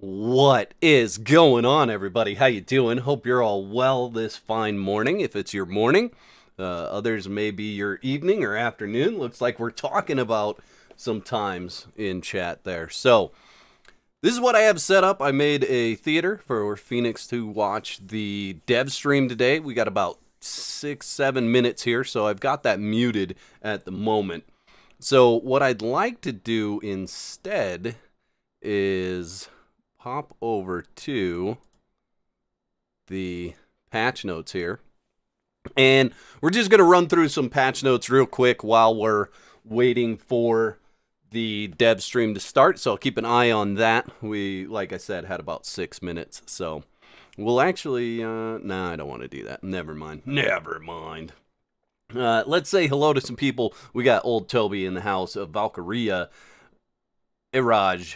What is going on, everybody? How you doing? Hope you're all well this fine morning. If it's your morning, others may be your evening or afternoon. Looks like we're talking about some times in chat there. So this is what I have set up. I made a theater for Phoenix to watch the dev stream today. We got about 6-7 minutes here, so I've got that muted at the moment. So what I'd like to do instead is hop over to the patch notes here. And we're just going to run through some patch notes real quick while we're waiting for the dev stream to start. So keep an eye on that. We, like I said, had about 6 minutes. So we'll actually, nah, I don't want to do that. Never mind. Let's say hello to some people. We got old Toby in the house, Valkyria, Iraj,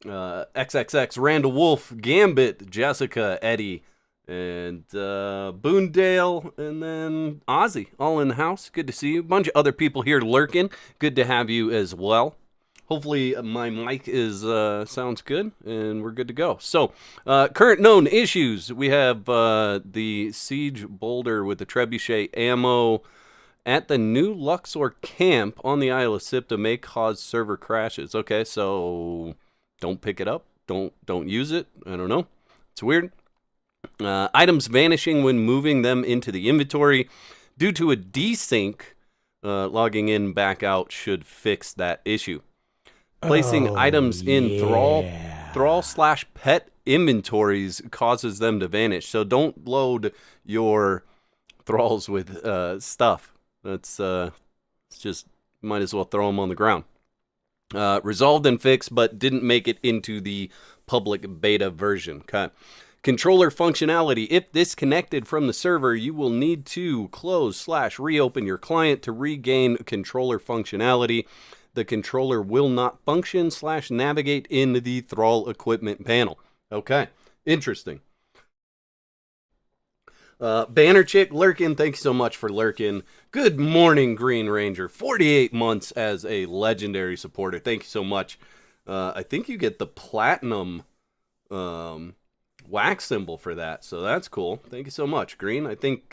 XXX, Randall Wolf, Gambit, Jessica, Eddie, and Boondale, and then Ozzy, all in the house. Good to see you. A bunch of other people here lurking. Good to have you as well. Hopefully my mic is sounds good, and we're good to go. So, current known issues. We have the Siege Boulder with the Trebuchet ammo at the new Luxor camp on the Isle of Sipta may cause server crashes. Okay, so don't pick it up. Don't use it. I don't know. It's weird. Items vanishing when moving them into the inventory due to a desync. Logging in, back out should fix that issue. Placing items in thrall/pet inventories causes them to vanish. So don't load your thralls with stuff. That's it's just might as well throw them on the ground. Resolved and fixed, but didn't make it into the public beta version. Okay. Controller functionality. If disconnected from the server, you will need to close/reopen your client to regain controller functionality. The controller will not function/navigate in the Thrall equipment panel. Okay. Interesting. Banner Chick lurking, thanks so much for lurking. Good morning, Green Ranger. 48 months as a legendary supporter. Thank you so much. I think you get the platinum wax symbol for that, so that's cool. Thank you so much, Green. I think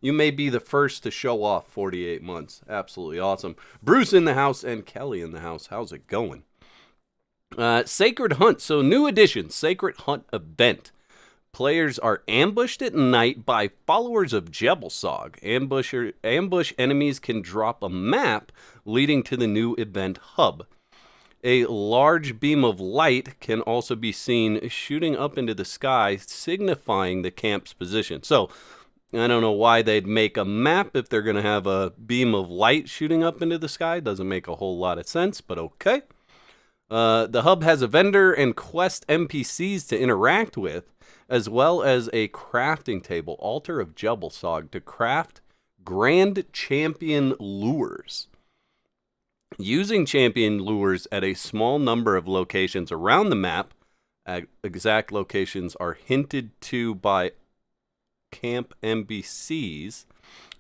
you may be the first to show off 48 months. Absolutely awesome. Bruce in the house and Kelly in the house. How's it going? Sacred Hunt. So new edition, Sacred Hunt event. Players are ambushed at night by followers of Jebelsog. Ambush enemies can drop a map leading to the new event hub. A large beam of light can also be seen shooting up into the sky, signifying the camp's position. So, I don't know why they'd make a map if they're going to have a beam of light shooting up into the sky. Doesn't make a whole lot of sense, but okay. The hub has a vendor and quest NPCs to interact with, as well as a crafting table, Altar of Jebelsog, to craft Grand Champion lures. Using champion lures at a small number of locations around the map, exact locations are hinted to by camp NPCs,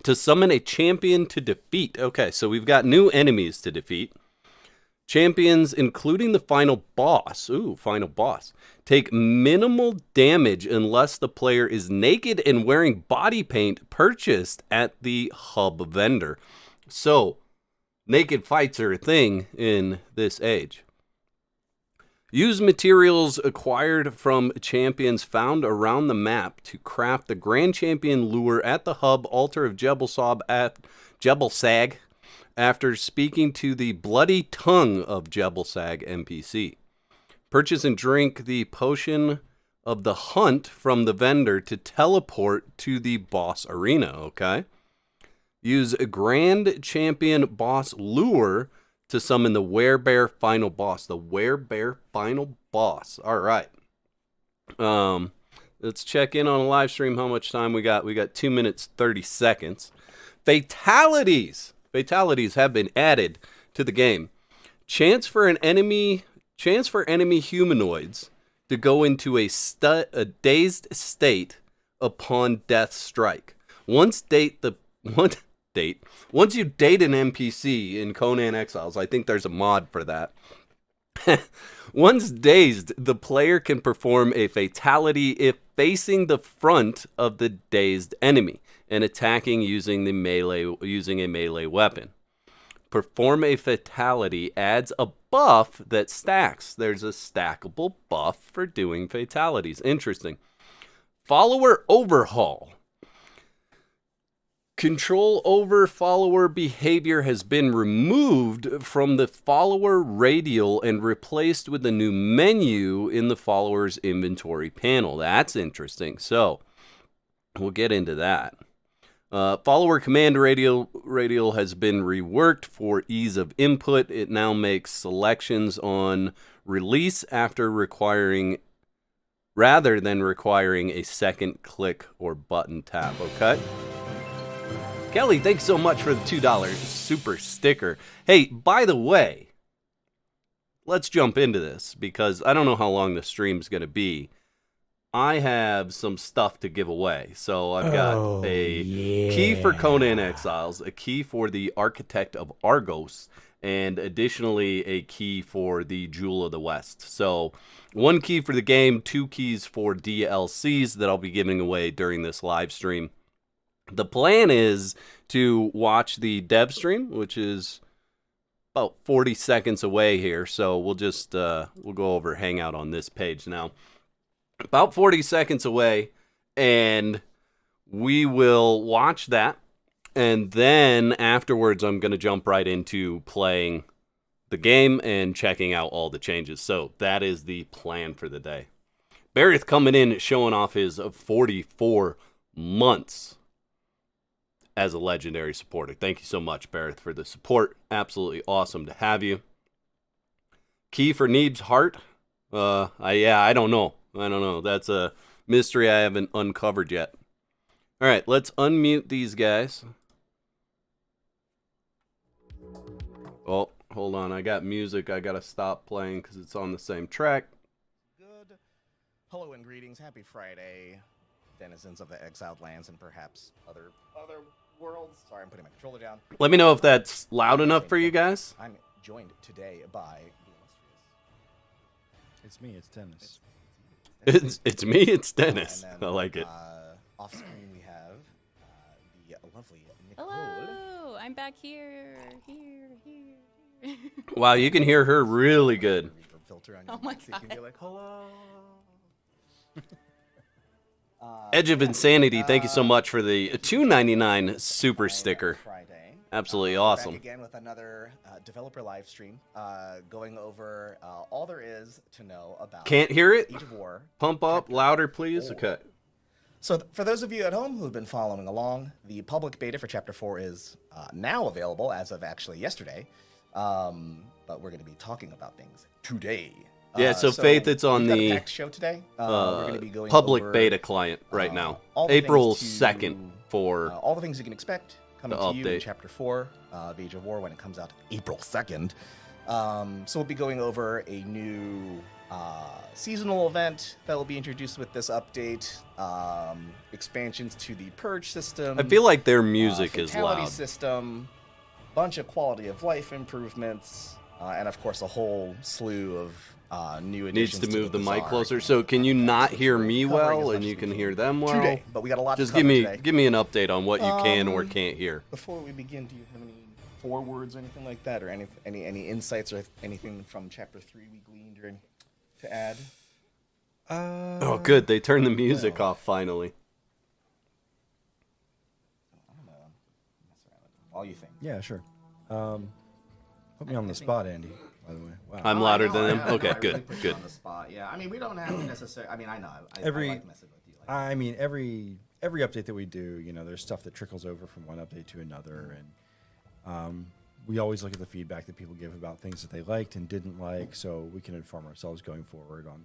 to summon a champion to defeat. Okay, so we've got new enemies to defeat. Champions, including the final boss, final boss, take minimal damage unless the player is naked and wearing body paint purchased at the hub vendor. So, naked fights are a thing in this age. Use materials acquired from champions found around the map to craft the Grand Champion lure at the hub Altar of Jebelsog at Jebelsag, after speaking to the bloody tongue of Jebelsag NPC. Purchase and drink the potion of the hunt from the vendor to teleport to the boss arena, okay? Use a Grand Champion boss lure to summon the Werebear final boss. The Werebear final boss. All right. Let's check in on a live stream how much time we got. We got 2 minutes, 30 seconds. Fatalities. Fatalities have been added to the game. Chance for enemy humanoids to go into a dazed state upon death strike. Once you date an NPC in Conan Exiles, I think there's a mod for that. Once dazed, the player can perform a fatality if facing the front of the dazed enemy and attacking using a melee weapon. Perform a fatality adds a buff that stacks. There's a stackable buff for doing fatalities. Interesting. Follower overhaul. Control over follower behavior has been removed from the follower radial and replaced with a new menu in the follower's inventory panel. That's interesting. So we'll get into that. Follower command radial has been reworked for ease of input. It now makes selections on release rather than requiring a second click or button tap. Okay. Kelly, thanks so much for the $2 super sticker. Hey, by the way, let's jump into this because I don't know how long the stream's going to be. I have some stuff to give away. So I've got key for Conan Exiles, a key for the Architect of Argos, and additionally a key for the Jewel of the West. So 1 key for the game, 2 keys for DLCs that I'll be giving away during this live stream. The plan is to watch the dev stream, which is about 40 seconds away here. So we'll just we'll go over Hangout on this page now. About 40 seconds away, and we will watch that. And then afterwards, I'm going to jump right into playing the game and checking out all the changes. So that is the plan for the day. Barrett coming in, showing off his 44 months as a legendary supporter. Thank you so much, Barrett, for the support. Absolutely awesome to have you. Key for Neeb's heart. I don't know. That's a mystery I haven't uncovered yet. All right, let's unmute these guys. Oh, hold on. I got music. I got to stop playing because it's on the same track. Good. Hello and greetings. Happy Friday, denizens of the exiled lands and perhaps other worlds. Sorry, I'm putting my controller down. Let me know if that's loud enough for you guys. I'm joined today by the illustrious. It's me. It's Dennis. It's me. It's Dennis. Then, I like it. Off screen we have the lovely Nicole. Hello, I'm back here. Wow, you can hear her really good. Filter on Oh your my mic so you can be God. like, hello. Edge of Insanity, thank you so much for the $2.99 super sticker. Friday. Absolutely Back awesome. again with another developer live stream, going over all there is to know about. Can't hear it? Age of War. Pump up louder, please. Okay. So for those of you at home who have been following along, the public beta for Chapter 4 is now available as of actually yesterday. But we're going to be talking about things today. Yeah, so Faith, it's on we've got a the packed show today. We're going to be going public over, beta client right now. all the April things to- 2nd for all the things you can expect coming the to you in update. Chapter 4 of Age of War when it comes out April 2nd. So we'll be going over a new seasonal event that will be introduced with this update, expansions to the Purge system. I feel like their music is fatality loud. system, bunch of quality of life improvements, and of course a whole slew of new Needs additions to move the mic Bazaar. closer. So can you not hear me Covering as well much and you as we can can hear them well? Today, but we got a lot Just to cover today. give me an update on what you can or can't hear. Before we begin, do you have any forewords or anything like that, or any insights or anything from Chapter 3 we gleaned or to add? Oh, good. They turned the music off finally. I'm gonna mess around with it. All you think. Yeah, sure. Put me on the spot, Andy. By the way, wow. I'm Oh, louder I know, than I them. know, I Okay, know, I really good, put you good. on the spot. Yeah, I mean, we don't have to necessarily. I mean, I know. I Every- like messing with you. Like, I mean, every update that we do, there's stuff that trickles over from one update to another, and we always look at the feedback that people give about things that they liked and didn't like, so we can inform ourselves going forward on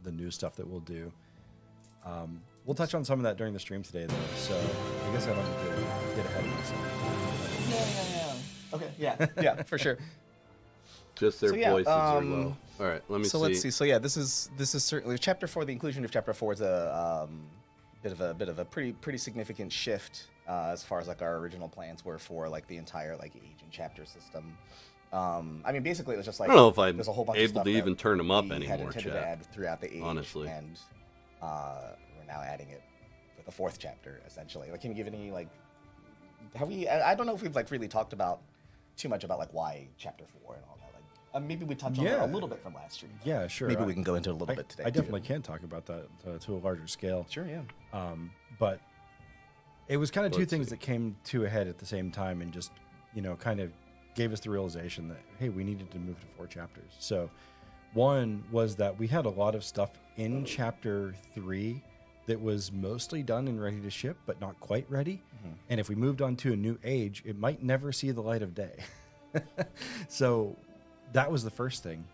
the new stuff that we'll do. We'll touch on some of that during the stream today, though. So I guess I don't need to get ahead of myself. yeah. Okay. Yeah. Yeah. For sure. Just their So, yeah, voices are low. All right, let me So see. let's see. So yeah, this is certainly Chapter 4. The inclusion of Chapter 4 is a bit of a pretty significant shift as far as like our original plans were for like the entire like age and chapter system. I mean, basically, it was just like I don't know if I'm there's a whole bunch of able stuff to that even turn them up we had anymore, intended to chat. add throughout the age, honestly. and we're now adding it for the 4th chapter, essentially. Like, can you give any like? Have we? I don't know if we've like really talked about too much about like why chapter 4 and all that. Like, maybe we touched on it a little bit from last stream. Yeah, sure. Maybe we can go into it a little bit today. I definitely can talk about that to a larger scale. Sure, yeah. But it was kind of two Let's things see. that came to a head at the same time, and just kind of gave us the realization that hey, we needed to move to 4 chapters. So one was that we had a lot of stuff in chapter 3 that was mostly done and ready to ship, but not quite ready. And if we moved on to a new age, it might never see the light of day. So that was the first thing.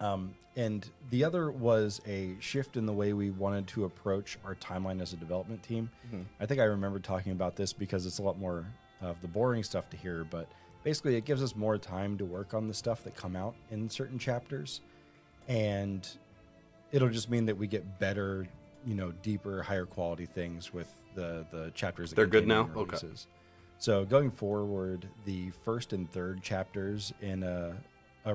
And the other was a shift in the way we wanted to approach our timeline as a development team. I think I remember talking about this because it's a lot more of the boring stuff to hear, but basically it gives us more time to work on the stuff that come out in certain chapters. And it'll just mean that we get better, deeper, higher quality things with the chapters that They're good contain now? Okay. releases. So going forward, the 1st and 3rd chapters in a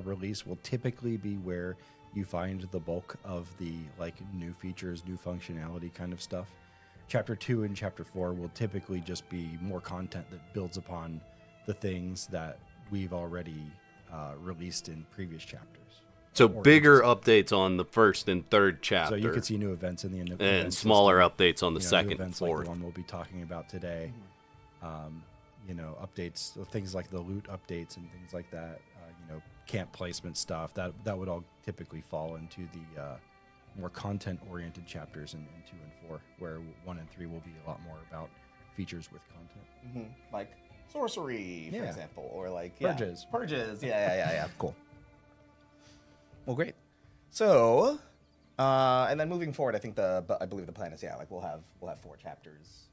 release will typically be where you find the bulk of the like new features, new functionality kind of stuff. Chapter 2 and chapter 4 will typically just be more content that builds upon the things that we've already released in previous chapters. So Or bigger updates on the 1st and 3rd chapter. So you could see new events in the event and smaller system. updates on the New 2nd and events like 4th. the one we'll be talking about today. Updates, things like the loot updates and things like that. Camp placement stuff. That would all typically fall into the more content-oriented chapters in 2 and 4, where 1 and 3 will be a lot more about features with content. Like sorcery, for Yeah. example, or like Purges. Purges. Yeah. Cool. Well, great. So, and then moving forward, I believe the plan is like we'll have 4 chapters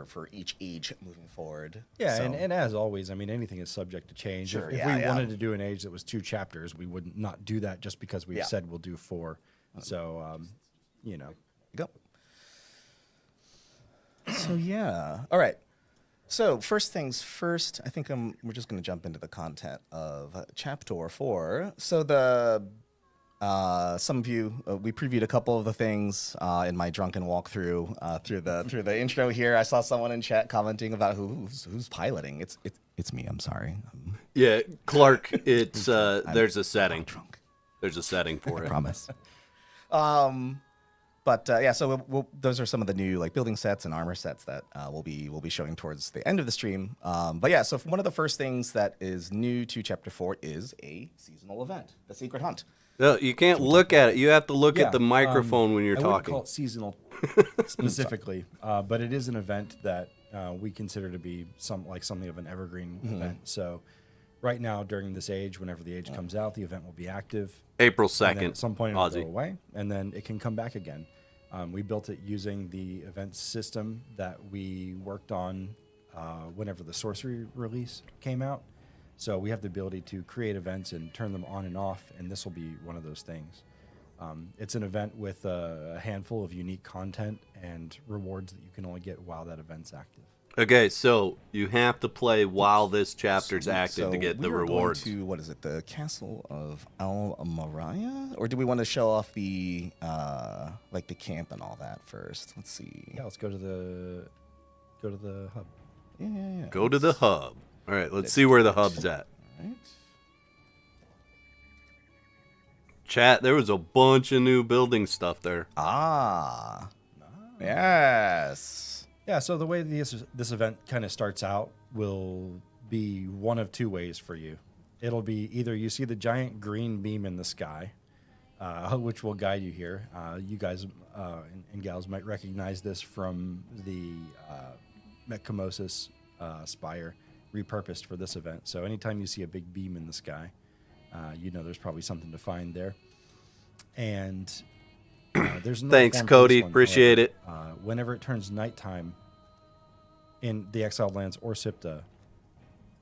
for each age moving forward. Yeah, So- and as always, I mean, anything is subject to change. Sure, if yeah, we yeah. wanted to do an age that was 2 chapters, we would not do that just because we've Yeah. said we'll do 4. So, Go. So yeah. All right. So first things first, I think we're just going to jump into the content of chapter 4. So some of you, we previewed a couple of the things in my drunken walkthrough through the intro here. I saw someone in chat commenting about who's piloting. It's me. I'm sorry. Yeah, Clark, it's there's a setting. Drunk. There's a setting for I it. promise. Yeah, so those are some of the new like building sets and armor sets that we'll be showing towards the end of the stream. But yeah, so one of the first things that is new to chapter 4 is a seasonal event, the Secret Hunt. No, you can't look at it. You have to look at the microphone when you're I wouldn't talking. call it seasonal specifically, but it is an event that we consider to be something of an evergreen event. So right now, during this age, whenever the age comes out, the event will be active. April And then 2nd, at some point it'll Aussie. go away, and then it can come back again. We built it using the event system that we worked on whenever the sorcery release came out. So we have the ability to create events and turn them on and off, and this will be one of those things. It's an event with a handful of unique content and rewards that you can only get while that event's active. Okay, so you have to play while this chapter's active So to get the we are going rewards. to, what is it, the Castle of Al Mariah? Or do we want to show off the like the camp and all that first? Let's see. Yeah, let's go to the hub. Yeah. Go to the hub. All right, let's see where the hub's at. Right. Chat, there was a bunch of new building stuff there. Ah. Yes. Yeah, so the way this event kind of starts out will be one of 2 ways for you. It'll be either you see the giant green beam in the sky, which will guide you here. You guys and gals might recognize this from the Metcomosis spire repurposed for this event. So anytime you see a big beam in the sky, you know there's probably something to find there. And there's no Thanks, form for Cody. this one, Appreciate it. whenever it turns nighttime in the Exiled Lands or Sipta,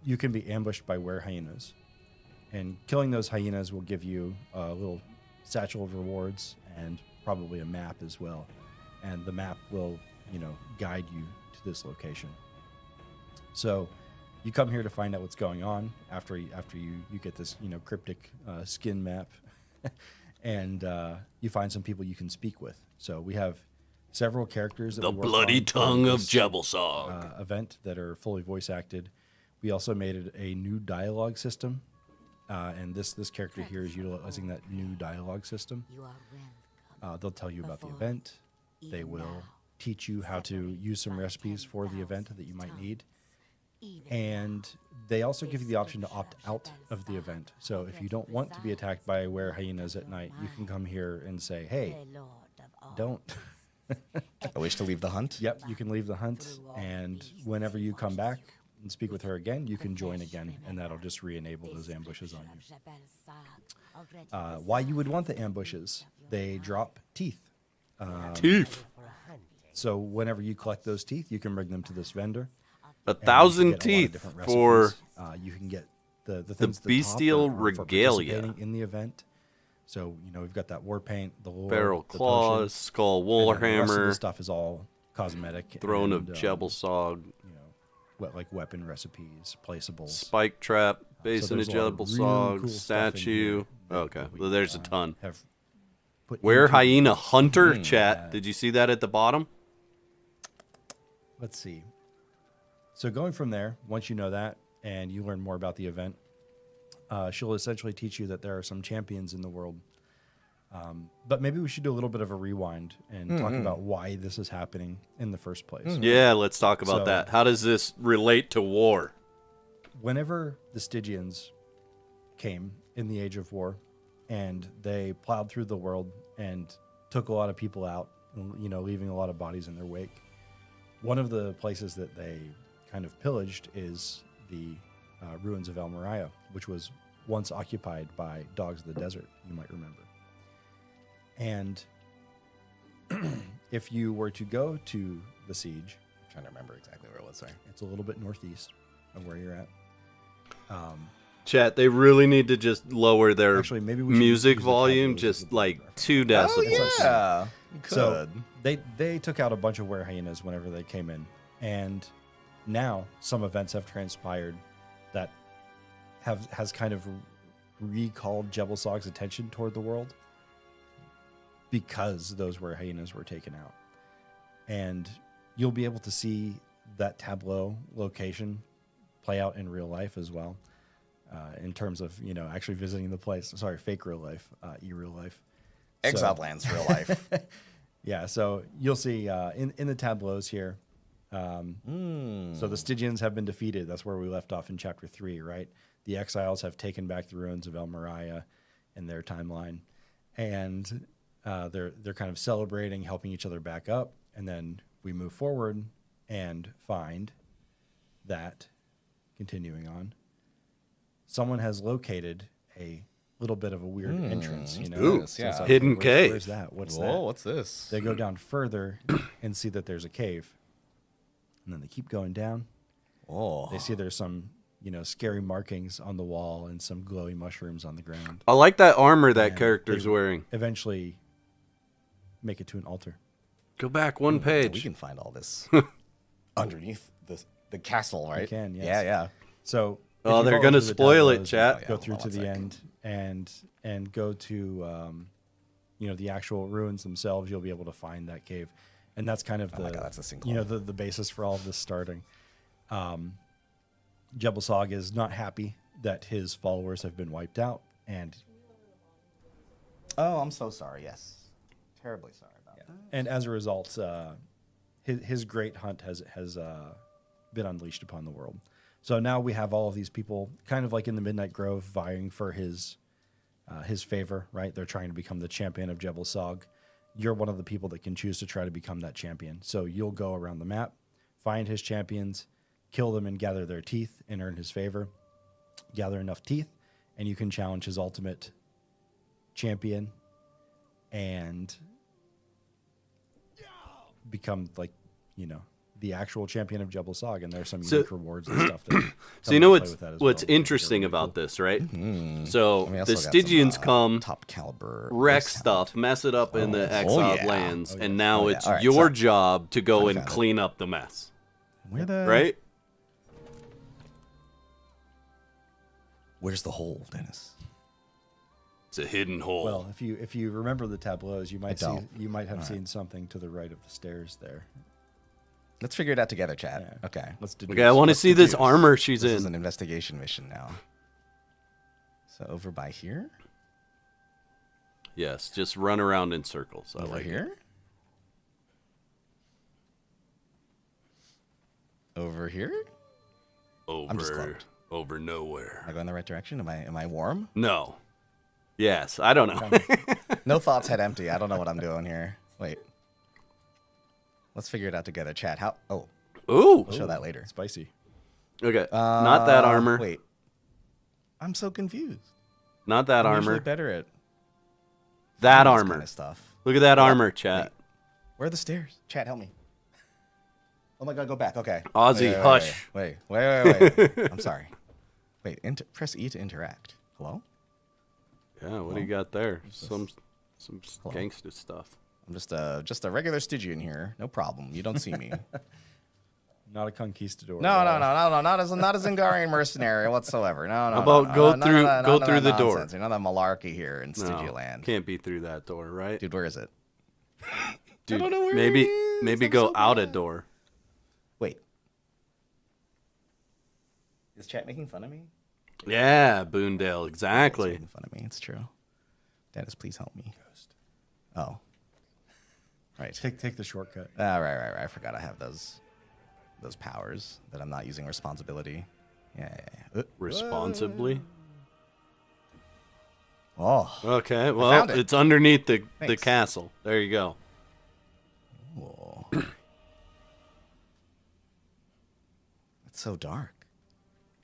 you can be ambushed by were hyenas. And killing those hyenas will give you a little satchel of rewards and probably a map as well. And the map will, guide you to this location. So you come here to find out what's going on after you get this cryptic skin map, and you find some people you can speak with. So we have several characters that The we worked bloody on for tongue of this, Jebelsog. event that are fully voice acted. We also made it a new dialogue system, and this character here is utilizing that new dialogue system. You are welcome. They'll tell you about the event. They will teach you how to use some recipes for the event that you might need. And they also give you the option to opt out of the event. So if you don't want to be attacked by were hyenas at night, you can come here and say, hey, don't. I wish to leave the hunt. Yep, you can leave the hunt. And whenever you come back and speak with her again, you can join again. And that'll just re-enable those ambushes on you. Why you would want the ambushes? They drop teeth. Teeth. So whenever you collect those teeth, you can bring them to this vendor. 1,000 teeth for you can get the things at the bestial top are for regalia. participating in the event. So we've got that war paint, the lore, barrel the claws, potion, skull and then the rest of the warhammer, stuff is all cosmetic. throne of and, Jebelsog, like weapon recipes, placeables. spike trap, basin of there's a lot of really Jebelsog, cool stuff in statue. here that Okay, we, well, there's a ton. Have put Where into- hyena hunter chat? Did you see that at the bottom? Let's see. So going from there, once you know that and you learn more about the event, she'll essentially teach you that there are some champions in the world. But maybe we should do a little bit of a rewind and talk about why this is happening in the first place. Yeah, let's talk about So- that. How does this relate to war? Whenever the Stygians came in the Age of War, and they plowed through the world and took a lot of people out, leaving a lot of bodies in their wake. One of the places that they kind of pillaged is the ruins of El Moriah, which was once occupied by dogs of the desert, you might remember. And if you were to go to the siege, I'm trying to remember exactly where it was. Sorry. it's a little bit northeast of where you're at. Chat, they really need to just lower their Actually, maybe we should music use the volume tableaus as just a bit like of 2 decibels. Oh yeah, you could. So they took out a bunch of were hyenas whenever they came in, and now some events have transpired that has kind of recalled Jebelsog's attention toward the world because those were hyenas were taken out, and you'll be able to see that tableau location play out in real life as well, in terms of actually visiting the place. Sorry, fake real life, e-real life. Exiled Lands, real life. Yeah, so you'll see in the tableaus here. So the Stygians have been defeated. That's where we left off in chapter 3, right? The Exiles have taken back the ruins of El Moriah in their timeline, and they're kind of celebrating, helping each other back up, and then we move forward and find that, continuing on, someone has located a little bit of a weird entrance. Ooh, it's yeah. like, Hidden cave. Where's that? What's Whoa, that? what's this? They go down further and see that there's a cave. And then they keep going down. Oh, They see there's some, scary markings on the wall and some glowy mushrooms on the ground. I like that armor that And character's they wearing. Eventually make it to an altar. Go back one we page. can find all this underneath the castle, right? can, yes. Yeah, yeah. So if Oh, you they're follow gonna through the spoil it, tableaus, chat. Go Yeah, through hold to on the one end and go to the actual ruins themselves. You'll be able to find that cave, and that's kind of Oh the my God, that's a sinkhole. the basis for all of this starting. Jebelsog is not happy that his followers have been wiped out, and Oh, I'm so sorry. Yes, terribly sorry about that. and as a result, his great hunt has been unleashed upon the world. So now we have all of these people, kind of like in the Midnight Grove, vying for his favor. Right? They're trying to become the champion of Jebelsog. You're one of the people that can choose to try to become that champion. So you'll go around the map, find his champions, kill them, and gather their teeth and earn his favor. Gather enough teeth, and you can challenge his ultimate champion and become the actual champion of Jebelsog. And there's some So- unique rewards and stuff. That So you come know into play with that as what's well. They're interesting really about cool. this, right? So We the also got some, Stygians come, top caliber, wreck discount. stuff, mess it up in the Oh, exiled yeah. lands, Oh, and yeah. now Oh, yeah. it's All right, your so- job to go and found it. clean up the mess, Where the right? Where's the hole, Dennis? It's a hidden hole. Well, if you remember the tableaus, you might don't. have seen something to the right of the stairs there. Let's figure it out together, chat. Yeah. Okay. Let's deduce. okay, I want to Let's see this deduce. armor she's This in. is an investigation mission now. So over by here? Yes, just run around in circles. I Over like it. here? Over here? I'm just Over, cloaked. over nowhere. Am I going the right direction? Am I warm? No. Yes, I don't know. No thoughts, head empty. I don't know what I'm doing here. Wait. Let's figure it out together, chat. How? Oh, Ooh. we'll show that later. Spicy. Okay, not that armor. Wait. I'm so confused. Not that I'm usually armor. better at That this armor. kind of stuff. Look at that What? armor, chat. Wait. Where are the stairs? Chat, help me. Oh my god, go back. Okay. Ozzy, Wait, hush. Wait. I'm sorry. Wait, press E to interact. Hello? Yeah, what do you got there? Some gangster stuff. I'm just a regular Stygian here. No problem. You don't see me. Not a conquistador. No, not as a Zingarian mercenary whatsoever. No. How about go through the door? Nonsense. You know that malarkey here in Stygia No, land. can't be through that door, right? Dude, where is it? Dude, don't know where maybe it is. maybe I'm go so out a bad. door. Wait. Is chat making fun of me? Yeah, Boondale, It's exactly. making fun of me. It's true. Dennis, please help me. Oh. Right. Take the shortcut. Right. I forgot I have those powers that I'm not using responsibility. Yeah. Responsibly. Oh. Okay, found well, it. it's underneath the Thanks. castle. There you go. Whoa. It's so dark.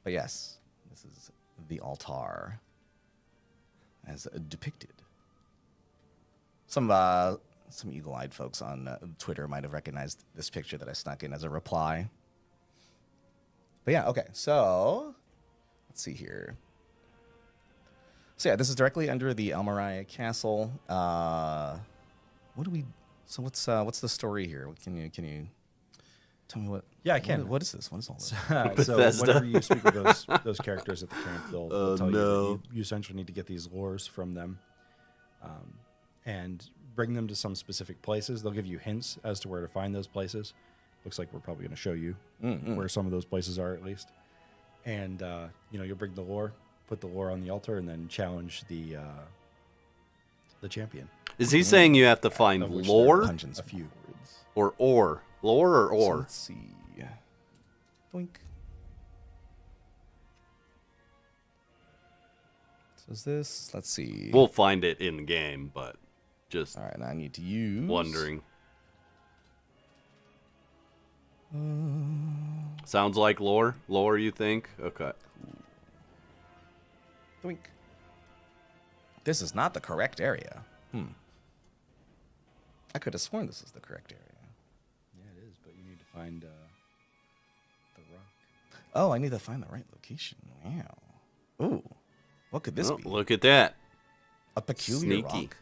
But yes, this is the altar as depicted. Some eagle-eyed folks on Twitter might have recognized this picture that I snuck in as a reply. But yeah, okay. So let's see here. So yeah, this is directly under the Almarai Castle. What do we? So what's the story here? Can you tell me what? Yeah, I can. What is this? What is all this? So Bethesda. whenever you speak with those characters at the camp, they'll tell you no. that you essentially need to get these lures from them, and bring them to some specific places. They'll give you hints as to where to find those places. Looks like we're probably going to show you where some of those places are at least. And you'll bring the lore, put the lore on the altar, and then challenge the champion. Is he saying you have to find Of which lore Pungent A few. words. or ore? Lore or So ore? let's see. Doink. So is this? Let's see. We'll find it in game, but just All right, now I need to use. wondering. Sounds like lore. Lore, you think? Okay. Doink. This is not the correct area. I could have sworn this is the correct area. Yeah, it is, but you need to find the rock. Oh, I need to find the right location. Wow. Ooh. What could this Oh, be? look at that. A peculiar Sneaky. rock.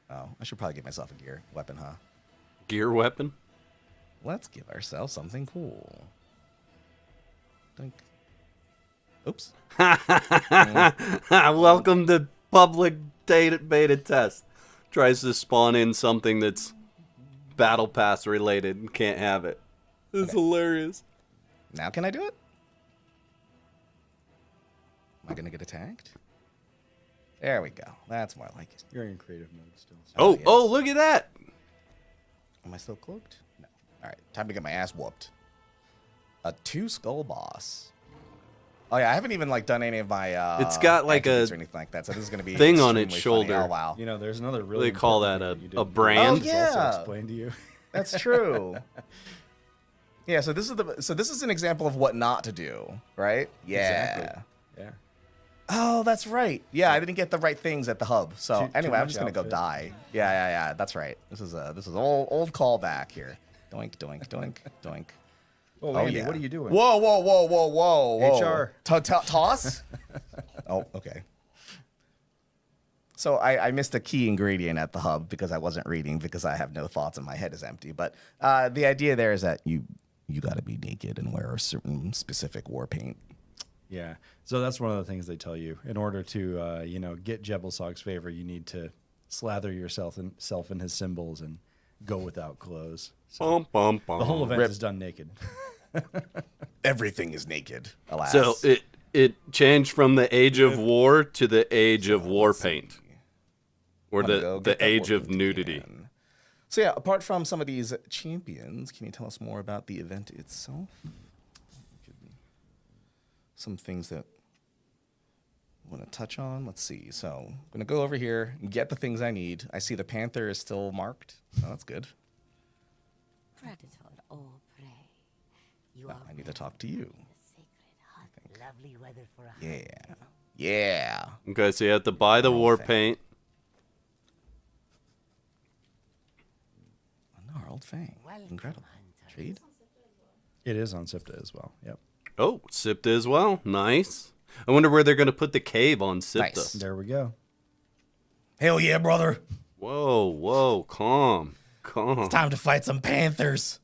Oh, I should probably give myself a gear weapon, huh? Gear weapon? Let's give ourselves something cool. Think. Oops. Welcome to public beta test. Tries to spawn in something that's battle pass related and can't have it. It's hilarious. Now can I do it? Am I going to get attacked? There we go. That's more like it. You're in creative mode still. So. Oh, yes. oh, look at that. Am I still cloaked? No. All right. Time to get my ass whooped. A 2-skull boss. Oh yeah, I haven't even done any of my. It's got, like, attributes a or anything like that, so this is gonna be thing on its extremely funny. shoulder. Oh wow, You know, there's another really. They call important that thing a you didn't brand? do. Oh, It's yeah. also explained to you. that's true. Yeah, so this is an example of what not to do, right? Yeah. Exactly. Yeah. Oh, that's right. Yeah, I didn't get the right things at the hub. So Too anyway, I'm much just gonna go outfit. die. Yeah. That's right. This is old callback here. Doink, doink, doink, doink. Oh, Oh Andy, yeah. what are you doing? Whoa. HR. Toss? Oh, okay. So I missed a key ingredient at the hub because I wasn't reading because I have no thoughts and my head is empty. But the idea there is that you you got to be naked and wear a certain specific war paint. Yeah. So that's one of the things they tell you. In order to, get Jebelsog's favor, you need to slather yourself in his symbols and go without clothes. So the whole event is done naked. Everything is naked, alas. So it changed from the age of war to the age of war paint. Or the age of nudity. Again. So yeah, apart from some of these champions, can you tell us more about the event itself? Some things that I want to touch on. Let's see. So I'm going to go over here and get the things I need. I see the panther is still marked. So that's good. Predator or prey. You Well, are I need to talk to you. the sacred hunt. Lovely weather for a Yeah. Yeah. Okay, so you have to buy the war thing. paint. A gnarled fang. Welcome, Incredible. hunters. Trade? It is on SIPTA as well. Yep. Oh, SIPTA as well. Nice. I wonder where they're going to put the cave on SIPTA. Nice. There we go. Hell yeah, brother. Whoa, calm. Time to fight some panthers.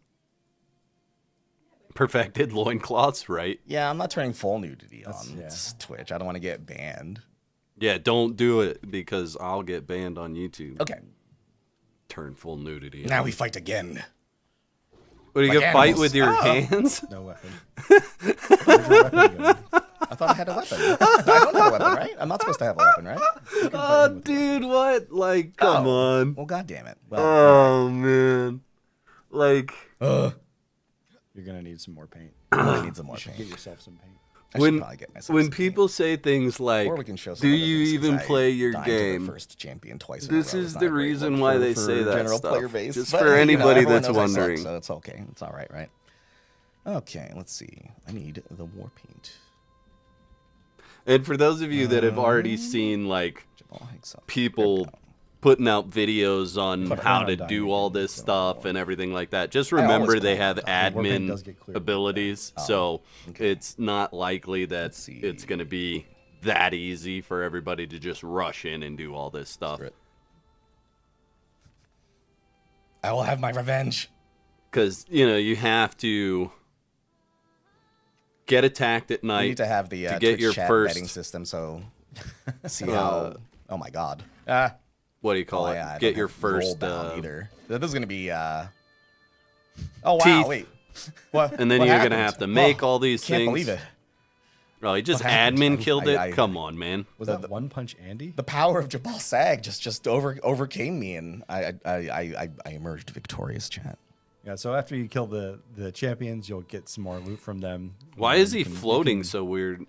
Perfected loincloths, right? Yeah, I'm not turning full nudity That's- on yeah. Twitch. I don't want to get banned. Yeah, don't do it because I'll get banned on YouTube. Okay. Turn full nudity. Now we fight again. What, are you like going to fight animals. with your Oh. hands? No weapon. Where's your weapon going? I thought I had a weapon. I don't have a weapon, right? I'm not supposed to have a weapon, right? Oh, dude, what? Like, come on. Well, God damn it. Well, Oh, man. Like, ugh. You're going to need some more paint. I need some more You should paint. get yourself some paint. I should probably get myself when some people say things like, paint. Or we can show some do other you things, 'cause even I play your died to the game? first champion twice in a This row. is It's not the a great reason look why for- they for say that general stuff. player base, Just but, for anybody everyone that's knows I suck, wondering. so it's okay. It's all right, right? Okay, let's see. I need the war paint. And for those of you that have already seen, like, Jabal Higson. people putting out videos on But how we're to not do dying all again, this so- stuff and everything like that, just I always remember they play have it. admin does get cleared. abilities, so okay. it's not likely that Let's see. it's going to be that easy for everybody to just rush in and do all this stuff. I will have my revenge. Because, you have to get attacked at We night. need to have the get Twitch your chat first- betting system, so see how. Oh my God. Ah. What do you call Oh, it? yeah, I Get don't your have roll first down either. This is gonna be. Oh wow! Teeth. Wait. What? and then what you're happened? gonna have to make Oh, all these Can't things. believe it. Oh, he just What happened? admin killed it. I- Come on, man. Was that One Punch Andy? The power of Jabal Sag just overcame me, and I emerged victorious. Chat. Yeah, so after you kill the champions, you'll get some more loot from them. Why And is he you can floating so weird?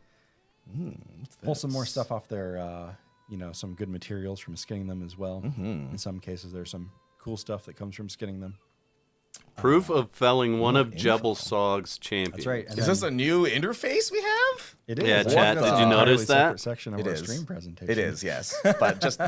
pull some more stuff off their, some good materials from skinning them as well. In some cases, there's some cool stuff that comes from skinning them. Proof of felling one of info. Jebel Sog's champions. That's right. And Is this a new interface we have? It is. Yeah, It's chat, an did you entirely notice that? separate section of It our is. stream presentation. It is, yes. But just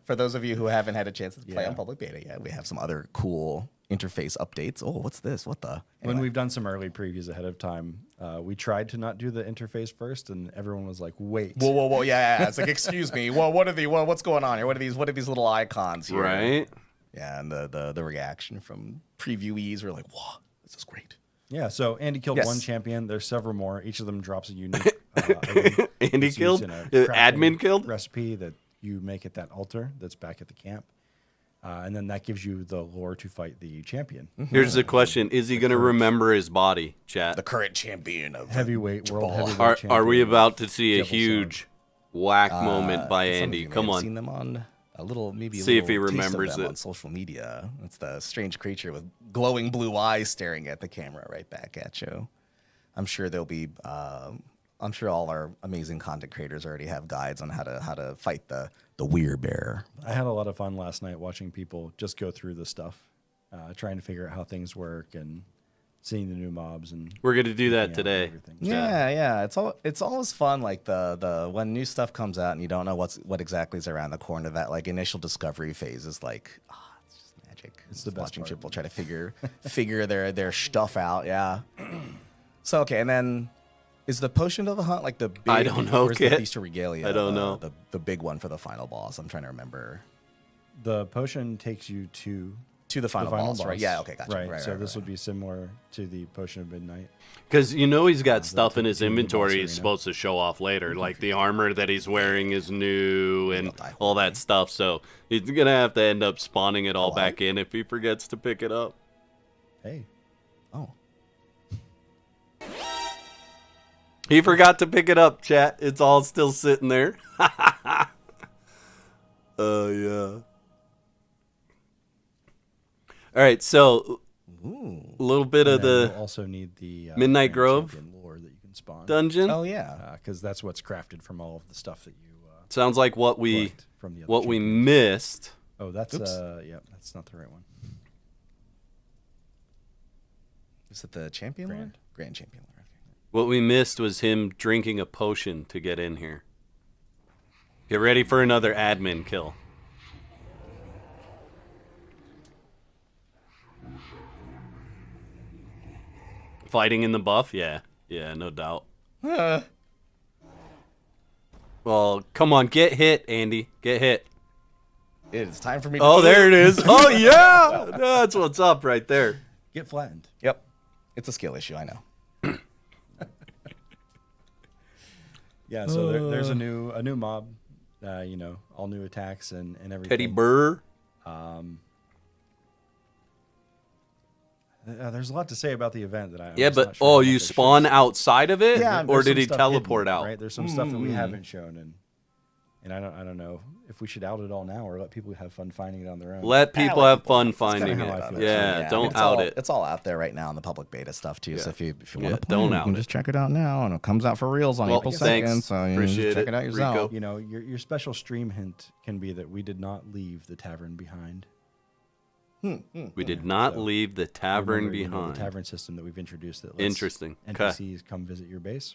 for those of you who haven't had a chance to play Yeah. on public beta yet, we have some other cool interface updates. Oh, what's this? What the? When Anyway. we've done some early previews ahead of time, we tried to not do the interface first, and everyone was like, "Wait, Whoa! Yeah. It's like, excuse me. Well, what's going on here? What are these little icons here? Right? Yeah, and the reaction from previewees were like, "Whoa, this is great." yeah." So Andy killed Yes. one champion. There's several more. Each of them drops a unique item. Andy It's used killed? in a Admin crafting killed? recipe that you make at that altar that's back at the camp, and then that gives you the lore to fight the champion. Here's the question: is he gonna remember his body, chat? The current champion of Heavyweight world Jabal. heavyweight Are we champion. about to see a Jebel Sog. huge whack moment by some of Andy? you may Come have on. Seen them on a little, maybe a See if he little taste of remembers them it. on social media. It's the strange creature with glowing blue eyes staring at the camera right back at you. I'm sure there'll be. I'm sure all our amazing content creators already have guides on how to fight the weird bear. I had a lot of fun last night watching people just go through the stuff, trying to figure out how things work and seeing the new mobs and We're gonna do that yeah, today. everything. Yeah. It's always fun, like the when new stuff comes out and you don't know what exactly is around the corner. That like initial discovery phase is like, it's just magic. It's the best watching part. people try to figure their stuff out. Yeah. So okay, and then is the potion of the hunt like the big? I don't know, Or is the kid. Feast of Regalia? I don't know. The big one for the final boss. I'm trying to remember. The potion takes you to To the final boss, right? Yeah, okay, gotcha. Right, so this would be similar to the Potion of Midnight. Because you know he's got stuff in his to the boss inventory he's arena. supposed to show off later, like the armor that he's wearing is new and all that stuff. So he's gonna have to end up spawning it all back in if he forgets to pick it up. Hey. Oh. He forgot to pick it up, chat. It's all still sitting there. Yeah. All right, so a little bit of the We'll also need the Midnight Grand Grove Champion lore that you can spawn. dungeon. Oh yeah. Because that's what's crafted from all of the stuff that you Sounds like what we collect from the other champions. missed. Oh, that's Oops. that's not the right one. Is it the champion Grand. lord? Grand champion lord. Okay. What we missed was him drinking a potion to get in here. Get ready for another admin kill. Fighting in the buff? Yeah. Yeah, no doubt. Well, come on, get hit, Andy. Get hit. It is time for me to Oh, there it is. Oh, yeah. That's what's up right there. Get flattened. Yep. It's a skill issue, I know. Yeah, so there's a new mob, all new attacks and everything. Teddy Burr. There's a lot to say about the event that I'm Yeah, just but not sure how much you I spawn should. outside of it, Yeah, or There's did some he stuff teleport hidden, out? Right, there's some stuff that we haven't shown, and I don't know if we should out it all now or let people have fun finding it on their own. Let people have fun finding kinda how I it. feel. Yeah, I mean, don't it's out all, it. It's all out there right now in the public beta stuff too. So if you Yeah, want to play, don't you out can it. just check it out now, and it comes out for reals on Well, April thanks. 2nd. So you Appreciate just check it, it out yourself. Rico. You know, your special stream hint can be that we did not leave the tavern behind. We did not leave the tavern Remember, behind. the tavern system that we've introduced that lets Interesting. Okay. NPCs come visit your base.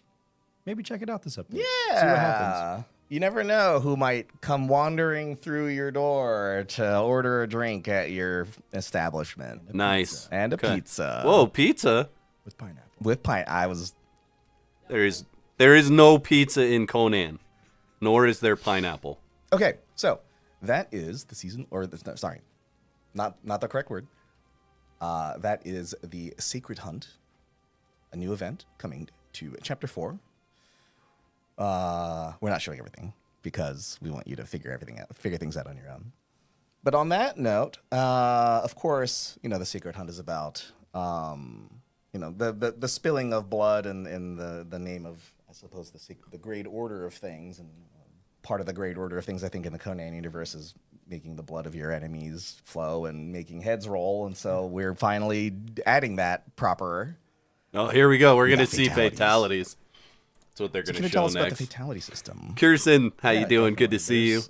Maybe check it out this update. Yeah. See what happens. You never know who might come wandering through your door to order a drink at your establishment. Nice. And a Okay. pizza. Whoa, pizza? With pineapple. With pine. There is no pizza in Conan, nor is there pineapple. Okay, so that is the season, or the, no, sorry, not the correct word. That is the Secret Hunt, a new event coming to Chapter 4. We're not showing everything because we want you to figure things out on your own. But on that note, of course, the Secret Hunt is about, the spilling of blood and the name of, I suppose, the great order of things. And part of the great order of things, I think, in the Conan universe is making the blood of your enemies flow and making heads roll. And so we're finally adding that proper. Oh, here we go. We're We going to got see fatalities. fatalities. That's what they're So going can to you tell show us about the next. fatality system? Kirsten, how you Yeah, doing? Good to definitely. see you.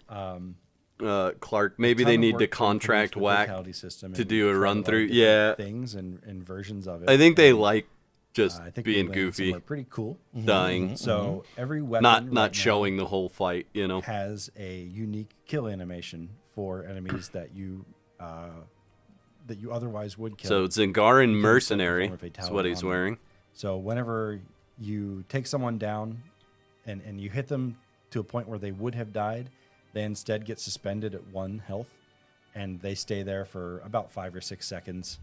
There's, Clark, maybe ton they of need work to to contract introduce the Whack fatality system to and do a try lot run of through. different Yeah, things and versions of it. I think they And, like just I think being we landed goofy, somewhere pretty cool. dying, So every weapon not right now showing the whole fight. has a unique kill animation for enemies that you otherwise would kill. So Zingaran You can Mercenary perform a is fatality what he's on them. wearing. So whenever you take someone down and you hit them to a point where they would have died, they instead get suspended at 1 health, and they stay there for about 5 or 6 seconds.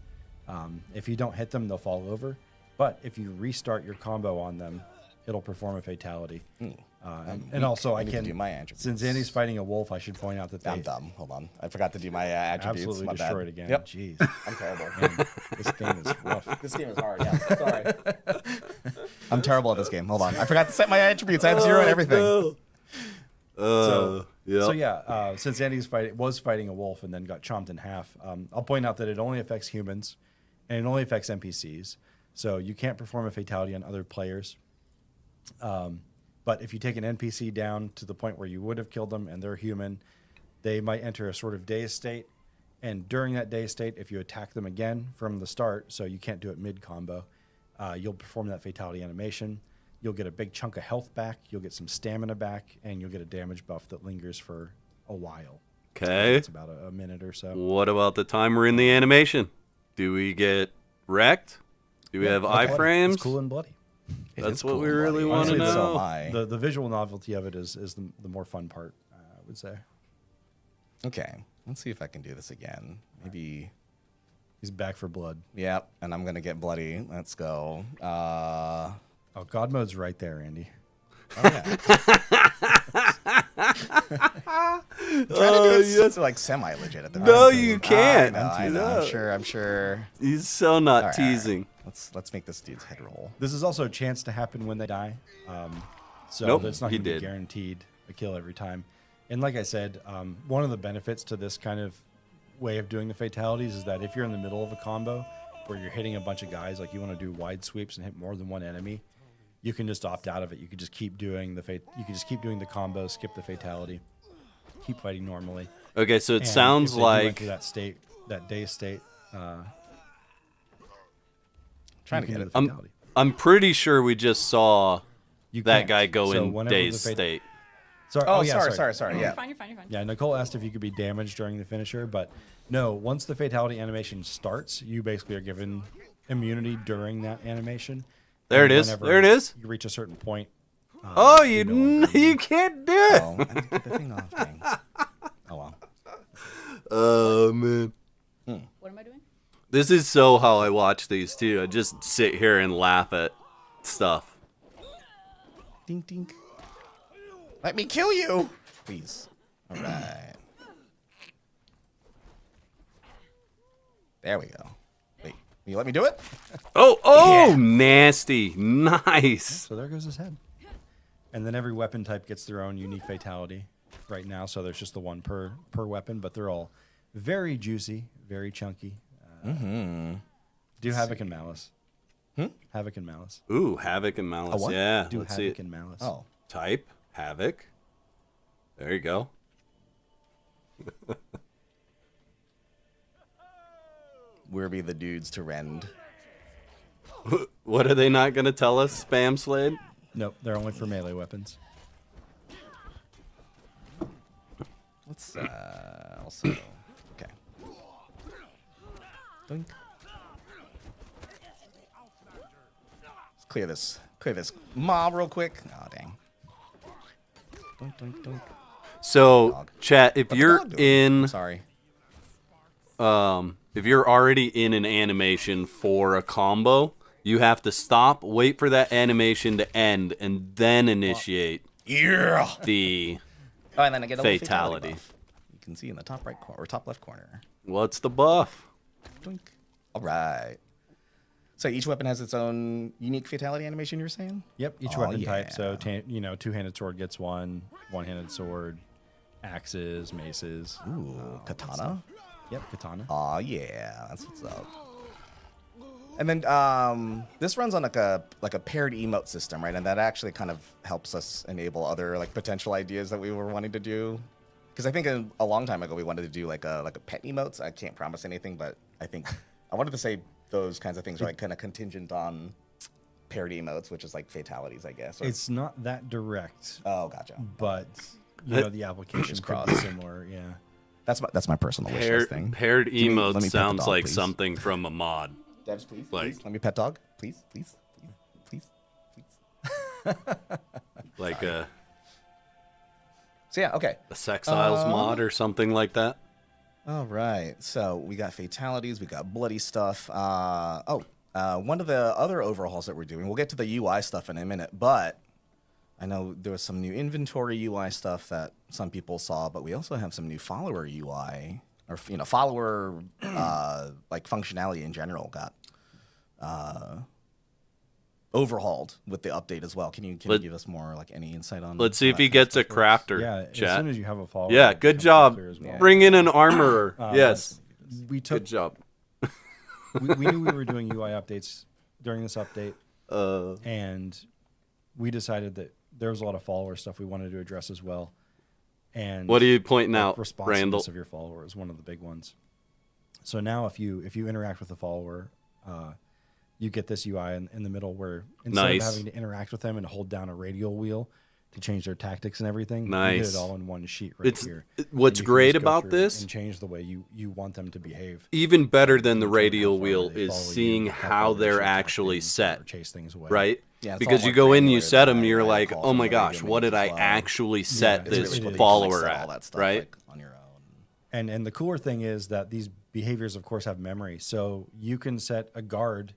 If you don't hit them, they'll fall over. But if you restart your combo on them, it'll perform a fatality. And also, I need to can do my attributes. Since Andy's fighting a wolf, I should point out that they I'm dumb. Hold on. I forgot to do my attributes. absolutely My bad. destroyed again. Yep. Jeez, I'm terrible. man, this game is rough. This game is hard. Yeah. Sorry. I'm terrible at this game. Hold on. I forgot to set my attributes. I have 0 and everything. So yeah. yeah, since Andy's was fighting a wolf and then got chomped in half, I'll point out that it only affects humans, and it only affects NPCs. So you can't perform a fatality on other players. But if you take an NPC down to the point where you would have killed them and they're human, they might enter a sort of dazed state. And during that dazed state, if you attack them again from the start, so you can't do it mid-combo, you'll perform that fatality animation. You'll get a big chunk of health back, you'll get some stamina back, and you'll get a damage buff that lingers for a while. Okay. It's about a minute or so. What about the time we're in the animation? Do we get wrecked? Do we have iframes? It's cool and bloody. It That's is what cool we and really bloody. wanna Honestly, so know. am I. The visual novelty of it is the more fun part, I would say. Okay. Let's see if I can do this again. Maybe He's back for blood. Yep, and I'm gonna get bloody. Let's go. Oh, God mode's right there, Andy. Oh, yeah. Trying to do it yes. like semi-legit at the No, moment. you can't. I know. No. I'm sure. He's so not All right, teasing. Let's make this dude's head roll. This is also a chance to happen when they die. So Nope, it's not he going to be did. guaranteed a kill every time. And like I said, one of the benefits to this kind of way of doing the fatalities is that if you're in the middle of a combo where you're hitting a bunch of guys, like you want to do wide sweeps and hit more than one enemy, you can just opt out of it. You could just keep doing the combo, skip the fatality, keep fighting normally. Okay, so it And sounds if they do enter like that dazed state. Trying you to can get do it. the fatality. I'm pretty sure we just saw You that can't. guy go So in whenever the dazed state. Sorry. Oh, yeah, sorry. You're Yeah. fine, you're fine, you're fine. Yeah, Nicole asked if you could be damaged during the finisher, but no, once the fatality animation starts, you basically are given immunity during that animation. There And it is. whenever There it is. You reach a certain point. Oh, you you no longer you can't do it. Oh, I didn't get the thing off. Dang. Oh well. Oh man, What am I doing? this is so how I watch these too. I just sit here and laugh at stuff. Dink dink. Let me kill you, please. All right. There we go. Wait, will you let me do it? Oh, Yeah. nasty, nice. So there goes his head. And then every weapon type gets their own unique fatality right now. So there's just the one per weapon, but they're all very juicy, very chunky. Do Havoc and Malice. Havoc and Malice. Ooh, Havoc and Malice. what? Yeah, Do let's see Havoc it. and Malice. Oh, Type Havoc. There you go. we'll be the dudes to rend. What are they not gonna tell us? Spam Slade. Nope, they're only for melee weapons. Let's also okay. Doink. Let's clear this mob real quick. Oh dang. Doink doink doink. So, Dog. chat, if What the you're dog doing? in, Sorry. if you're already in an animation for a combo, you have to stop, wait for that animation to end, and then initiate Yeah. the. Oh, and then I get a little Fatality. buff. You can see in the top right corner or top left corner. What's the buff? Doink. All right. So each weapon has its own unique fatality animation. You're saying? Yep, each Oh, weapon type. So, yeah. two-handed sword gets one-handed sword, axes, maces. Ooh, katana. Yep, katana. Oh yeah, that's what's up. And then this runs on like a paired emote system, right? And that actually kind of helps us enable other like potential ideas that we were wanting to do. Because I think a long time ago we wanted to do like a pet emotes. I can't promise anything, but I think I wanted to say those kinds of things are like kind of contingent on paired emotes, which is like fatalities, I guess. Or, It's not that direct, oh, gotcha. but the application could be crossed. similar. Yeah. That's my personal wish list thing. Paired Let me emote pet the sounds dog, like please. something from a mod. Devs, please, Like- please. Let me pet dog. Please, please, please, please. Like a So yeah, okay. Sex Isles mod or something like that. All right. So we got fatalities, we got bloody stuff. One of the other overhauls that we're doing, we'll get to the UI stuff in a minute, but I know there was some new inventory UI stuff that some people saw, but we also have some new follower UI or follower like functionality in general got overhauled with the update as well. Can you give us more like any insight on? Let's see how if that he kind of gets a stuff works? crafter. Yeah, as chat. soon as you have a follower. Yeah, it good becomes job. clear as well. Bring in an armorer. Yes, We took. good job. we knew we were doing UI updates during this update, and we decided that there was a lot of follower stuff we wanted to address as well. And What are you pointing like, out, responsiveness Randall? of your follower is one of the big ones. So now, if you interact with a follower, you get this UI in the middle where instead Nice. of having to interact with them and hold down a radial wheel to change their tactics and everything, you Nice. get it all in one sheet right It's here. what's And you can great just go about through this. and change the way you want them to behave. Even better than the Determine how radial far wheel they is follow you, seeing how how far they they're should attack actually things or set, chase things away. right? Yeah, it's Because all you more go in, you granular set than them, you're I like, recall oh from my the gosh, radio what did meetings I as well. actually set it's this really cool. follower Set all at, that stuff, right? like, on your own. And the cooler thing is that these behaviors, of course, have memory. So you can set a guard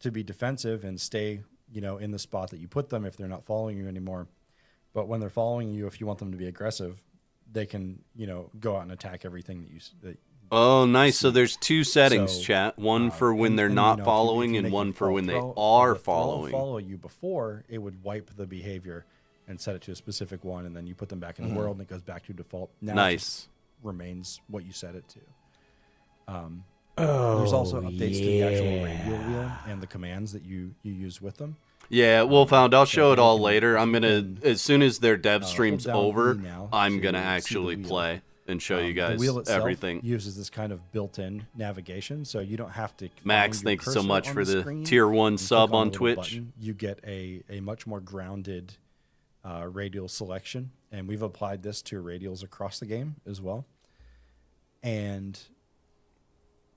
to be defensive and stay, in the spot that you put them if they're not following you anymore. But when they're following you, if you want them to be aggressive, they can, go out and attack everything that Oh, nice. So there's two settings, So, chat. One for when and- they're and, not if you following, and make one it for when they throw- are the throw following. follow you before, it would wipe the behavior and set it to a specific one, and then you put them back in the world, and it goes back to default. Now it Nice. just remains what you set it to. There's also updates to the actual radio wheel and the commands that you use with them. Yeah, Wolfhound, I'll show it you all can- later. I'm you gonna, can, as soon as their dev stream's hold down over, E now I'm to gonna see the actually wheel. play and show you The guys wheel itself everything. uses this kind of built-in navigation, so you don't have to. Max, find your thanks so cursor much on for the screen tier 1 and click sub a on little Twitch. button. You get a much more grounded radial selection, and we've applied this to radials across the game as well. And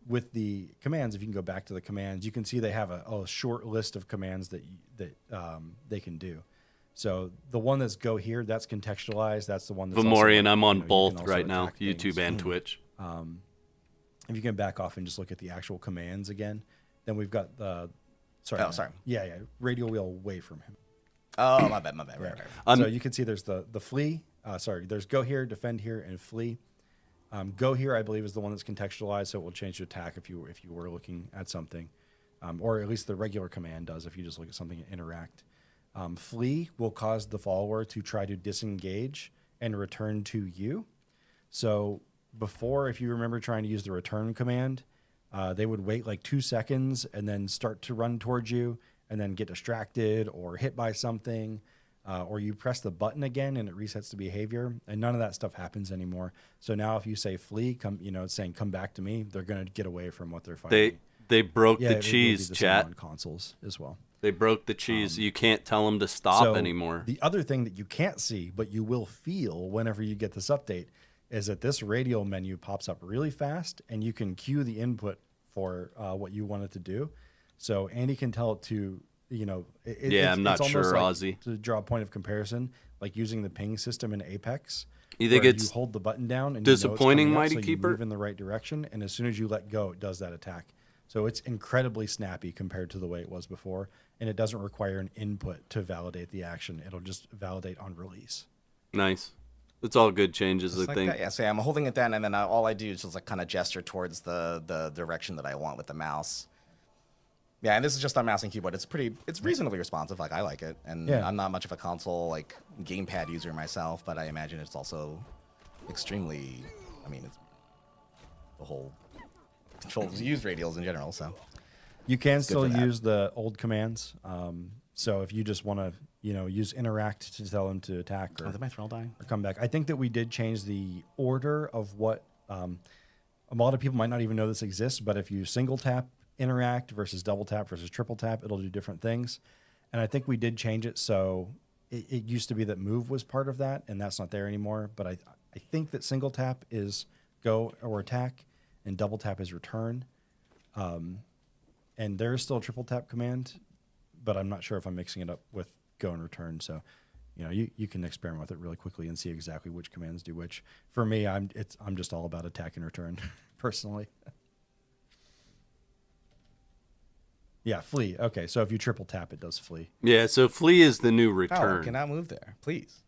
with the commands, if you can go back to the commands, you can see they have a short list of commands that they can do. So the one that's go here, that's contextualized. That's the one that's Vamorian, also, I'm on you can both also right now, attack YouTube things. and Twitch. If you can back off and just look at the actual commands again, then we've got the. Sorry. Oh, sorry. Yeah. Radial wheel away from him. Oh, my bad. Right. So you can see there's the flee. There's go here, defend here, and flee. Go here, I believe, is the one that's contextualized, so it will change to attack if you were looking at something, or at least the regular command does if you just look at something and interact. Flee will cause the follower to try to disengage and return to you. So before, if you remember trying to use the return command, they would wait like 2 seconds and then start to run towards you and then get distracted or hit by something. Or you press the button again and it resets the behavior, and none of that stuff happens anymore. So now if you say flee, it's saying come back to me, they're going to get away from what they're fighting. They broke Yeah, the it will be cheese, the same chat. on consoles as well. They broke the cheese. You can't tell them to stop So anymore. The other thing that you can't see, but you will feel whenever you get this update, is that this radial menu pops up really fast, and you can cue the input for what you want it to do. So Andy can tell it to, I'm not almost sure, like, Ozzy. to draw a point of comparison, like using the ping system in Apex. You think where it's you hold the button down and disappointing, you know Mighty it's coming up, so Keeper? you move in the right direction, and as soon as you let go, it does that attack. So it's incredibly snappy compared to the way it was before, and it doesn't require an input to validate the action. It'll just validate on release. Nice. It's all good changes, I Like think. that, yeah, so I'm holding it down, and then all I do is just like kind of gesture towards the direction that I want with the mouse. Yeah, and this is just on mouse and keyboard. It's reasonably responsive. Like I like it, and Yeah. I'm not much of a console like gamepad user myself, but I imagine it's also extremely. I mean, it's the whole controls use radials in general. So You can good still for that. use the old commands. So if you just want to, use interact to tell them to attack or, did my thrall die? or come back. I think that we did change the order of what. A lot of people might not even know this exists, but if you single tap interact versus double tap versus triple tap, it'll do different things. And I think we did change it so it used to be that move was part of that, and that's not there anymore. But I think that single tap is go or attack, and double tap is return. And there is still a triple tap command, but I'm not sure if I'm mixing it up with go and return. So, you can experiment with it really quickly and see exactly which commands do which. For me, I'm just all about attack and return, personally. Yeah, flee. Okay, so if you triple tap, it does flee. Yeah, so flee is the new Oh, return. I cannot move there. Please,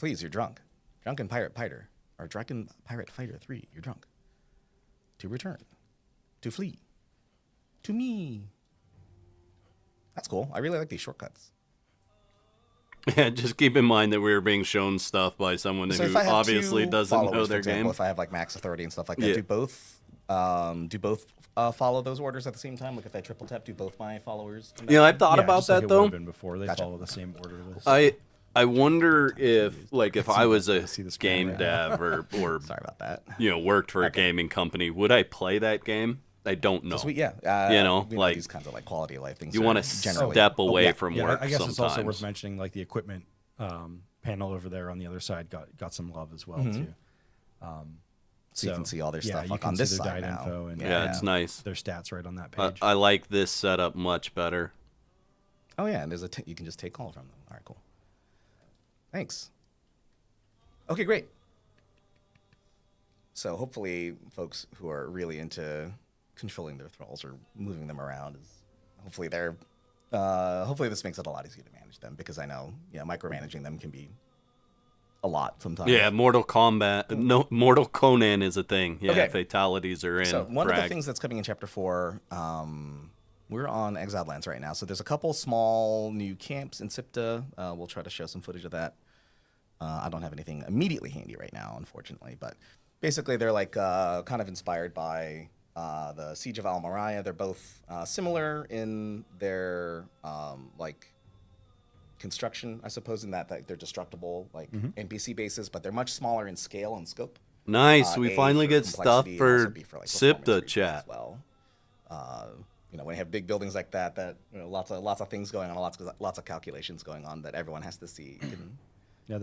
you're drunk. Drunken pirate fighter, or drunken pirate fighter 3. You're drunk. To return, to flee, to me. That's cool. I really like these shortcuts. Yeah, just keep in mind that we were being shown stuff by someone So who if I have obviously two doesn't know followers, for their example, game. if I have like max authority and stuff like that, Yeah. do both follow those orders at the same time? Like if I triple tap, do both my followers? come You know, back? I thought Yeah, about just like that it though. would've been before. They Gotcha. follow the same order list. I wonder if I was a see this game camera. dev or Sorry about that. worked for a gaming company, would I play that game? I don't know. Sweet, yeah. like, these kinds of like quality of life things. You are want to generally step away yeah. from Yeah, work I guess sometimes. it's also worth mentioning, like the equipment panel over there on the other side got some love as well too. So you can see all their yeah, stuff you like, can on see this their side died now. info and Yeah, it's nice. their stats right on that page. I like this setup much better. Oh yeah, and there's you can just take call from them. All right, cool. Thanks. Okay, great. So hopefully, folks who are really into controlling their thralls or moving them around, hopefully this makes it a lot easier to manage them, because I know micromanaging them can be a lot sometimes. Yeah, Mortal Conan is a thing. Yeah, Okay. fatalities are in. So one of the frag. things that's coming in Chapter 4, we're on Exiled Lands right now, so there's a couple small new camps in Sipta. We'll try to show some footage of that. I don't have anything immediately handy right now, unfortunately, but basically they're like kind of inspired by the Siege of Almaria. They're both similar in their like construction, I suppose, in that they're destructible, like NPC bases, but they're much smaller in scale and scope. Nice. We A, finally for get stuff complexity, and also for B, for, like, SIPTA performance reasons chat. as well. When you have big buildings like that, lots of things going on, lots of calculations going on that everyone has to see. Yeah,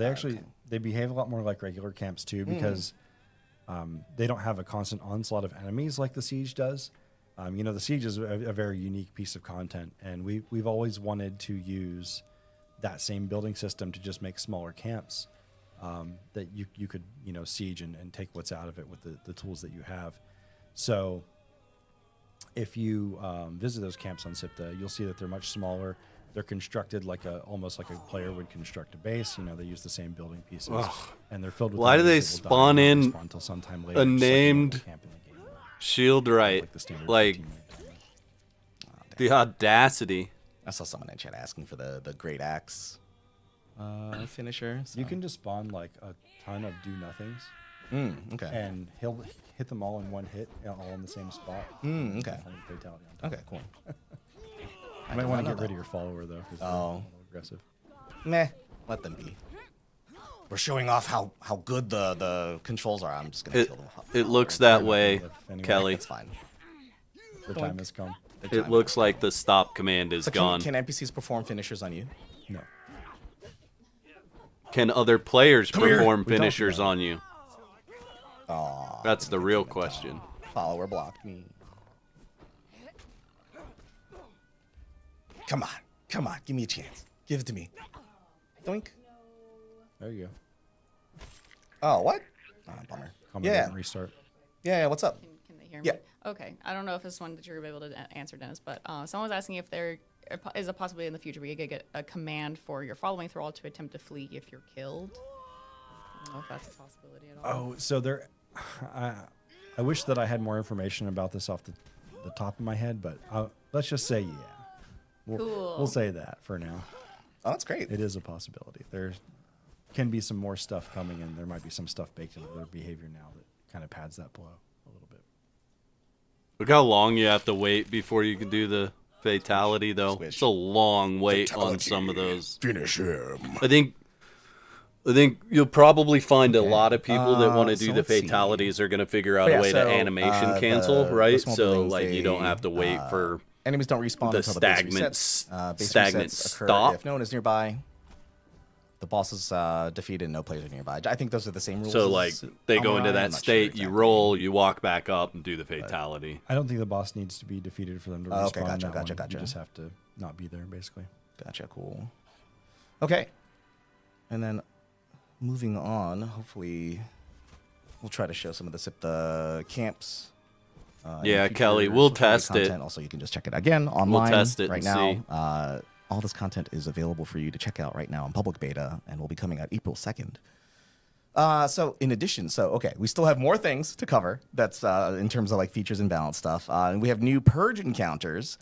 they behave a lot more like regular camps too, because they don't have a constant onslaught of enemies like the Siege does. The Siege is a very unique piece of content, and we've always wanted to use that same building system to just make smaller camps that you could siege and take what's out of it with the tools that you have. So if you visit those camps on Sipta, you'll see that they're much smaller. They're constructed almost like a player would construct a base. They use the same building pieces, and they're filled with. Why do they enemies that will die spawn and not in respawn until sometime later, a just like a normal named camp in the game? Shield right? Like the standard Like 15 minute. the audacity. I saw someone in chat asking for the Great Axe finisher. So. You can just spawn like a ton of do nothings, Okay. and he'll hit them all in one hit, all in the same spot. Okay. Fatality on top. Okay. Cool. You might want to get rid of your follower though, because they're a little aggressive. Meh. Let them be. We're showing off how good the controls are. I'm just gonna kill them. It looks that way, Anyway. Kelly. It's fine. The time has come. It looks like the stop command is So gone. can NPCs perform finishers on you? No. Can other players Come here. perform We don't finishers know. on you? Aw. That's the real question. Follower blocked me. Come on, give me a chance. Give it to me. Doink. There you go. Oh, what? Oh, bummer. Comment Yeah. and restart. Yeah, what's up? Can they hear me? Yeah. Okay. I don't know if this one that you're able to answer, Dennis, but someone was asking if there is a possibility in the future where you could get a command for your following thrall to attempt to flee if you're killed. I don't know if that's a possibility at all. Oh, so there. I wish that I had more information about this off the top of my head, but let's just say yeah. Cool. We'll say that for now. Oh, that's great. It is a possibility. There can be some more stuff coming, and there might be some stuff baked into their behavior now that kind of pads that blow a little bit. Look how long you have to wait before you can do the fatality, though. Swish. It's a long wait on some of those. Finish him. I think you'll probably find a lot of people that want to do so the let's see. fatalities are going to figure out But yeah, a way so, to animation cancel, the right? small So buildings, like you don't they, have to wait for Enemies don't respawn the until the base stagnant resets. Base stagnant resets occur stop. if no one is nearby. The boss is defeated and no players are nearby. I think those are the same rules. So as like they go into Almarai. that I'm not sure state, you exactly. roll, you walk back up and do the fatality. I don't think the boss needs to be defeated for them to Oh, respawn. okay, on gotcha, that gotcha, one. gotcha. You just have to not be there, basically. Gotcha, cool. Okay. And then moving on, hopefully we'll try to show some of the camps. in Yeah, future Kelly, we'll social media test it. content. Also, you can just check it again online test it right and now. see. All this content is available for you to check out right now in public beta and will be coming out April 2nd. So in addition, okay, we still have more things to cover. That's in terms of like features and balance stuff. And we have new Purge encounters,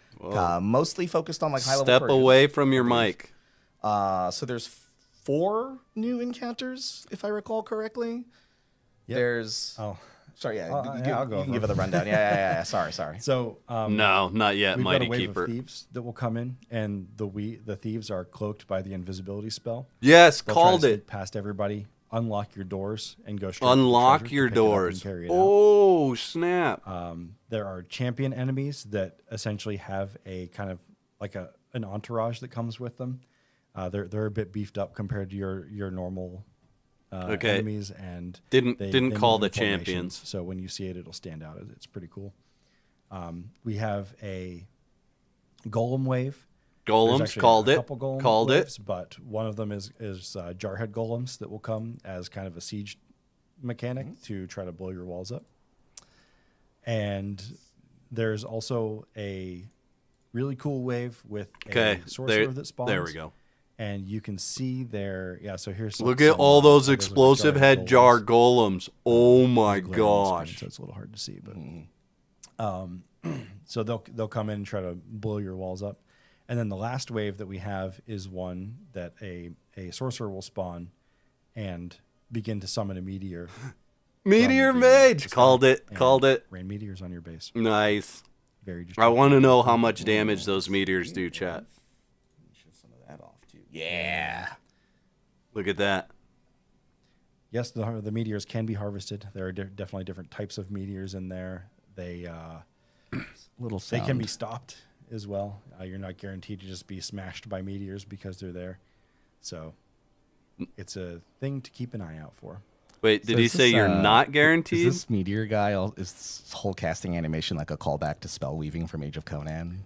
mostly focused on like high level. Step purges, away from your I believe. mic. So there's 4 new encounters, if I recall correctly. Yep. There's. Oh, Sorry, yeah. I'll go You can over give it the rundown. Yeah. Sorry. so No, not yet, we've Mighty got a wave Keeper. of thieves that will come in, and the thieves are cloaked by the invisibility spell. Yes, They'll try called to sneak it. past everybody, unlock your doors, and go straight to the Unlock treasure to your pick it up and doors. carry it out. Oh, snap. There are champion enemies that essentially have a kind of like an entourage that comes with them. They're a bit beefed up compared to your normal Okay. enemies, and Didn't they call move the in formations, champions. So when you see it, it'll stand out. It's pretty cool. We have a golem wave. There's Golems, actually called a it. couple golem Called waves, it. but one of them is jarhead golems that will come as kind of a siege mechanic to try to blow your walls up. And there's also a really cool wave with Okay, a sorcerer that spawns. there we go. And you can see there. Yeah, so here's Look at all those explosive head jar golems. Oh my Glare on the screen, gosh. so it's a little hard to see, but so they'll come in and try to blow your walls up. And then the last wave that we have is one that a sorcerer will spawn and begin to summon a meteor. Meteor from the Mage! sky Called it. and Called it. Rain meteors on your base. Nice. Very I destructive. want to know how much damage those meteors do, chat. Show some of that off too. Yeah. Look at that. Yes, the meteors can be harvested. There are definitely different types of meteors in there. They Little they sound. can be stopped as well. You're not guaranteed to just be smashed by meteors because they're there. So it's a thing to keep an eye out for. Wait, did So he is say this, you're not guaranteed? Is this meteor guy? Is this whole casting animation like a callback to spell weaving from Age of Conan?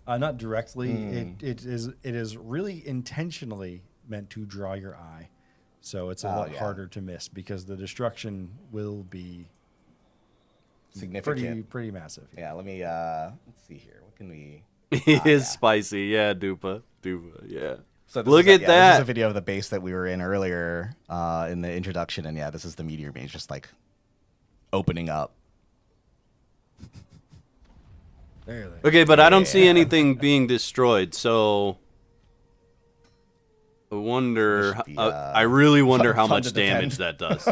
Not directly. It is really intentionally meant to draw your eye. So it's a lot harder to miss because the destruction will be Significant. pretty massive. Yeah. Let me. Let's see here. What can we? He is spicy. Yeah, Dupa. Yeah. So this Look is at This that. is a video of the base that we were in earlier in the introduction, and yeah, this is the meteor mage just like opening up. There. Okay, but I don't see anything being destroyed, so I wonder. This should be, I really wonder how fun much to defend. damage that does.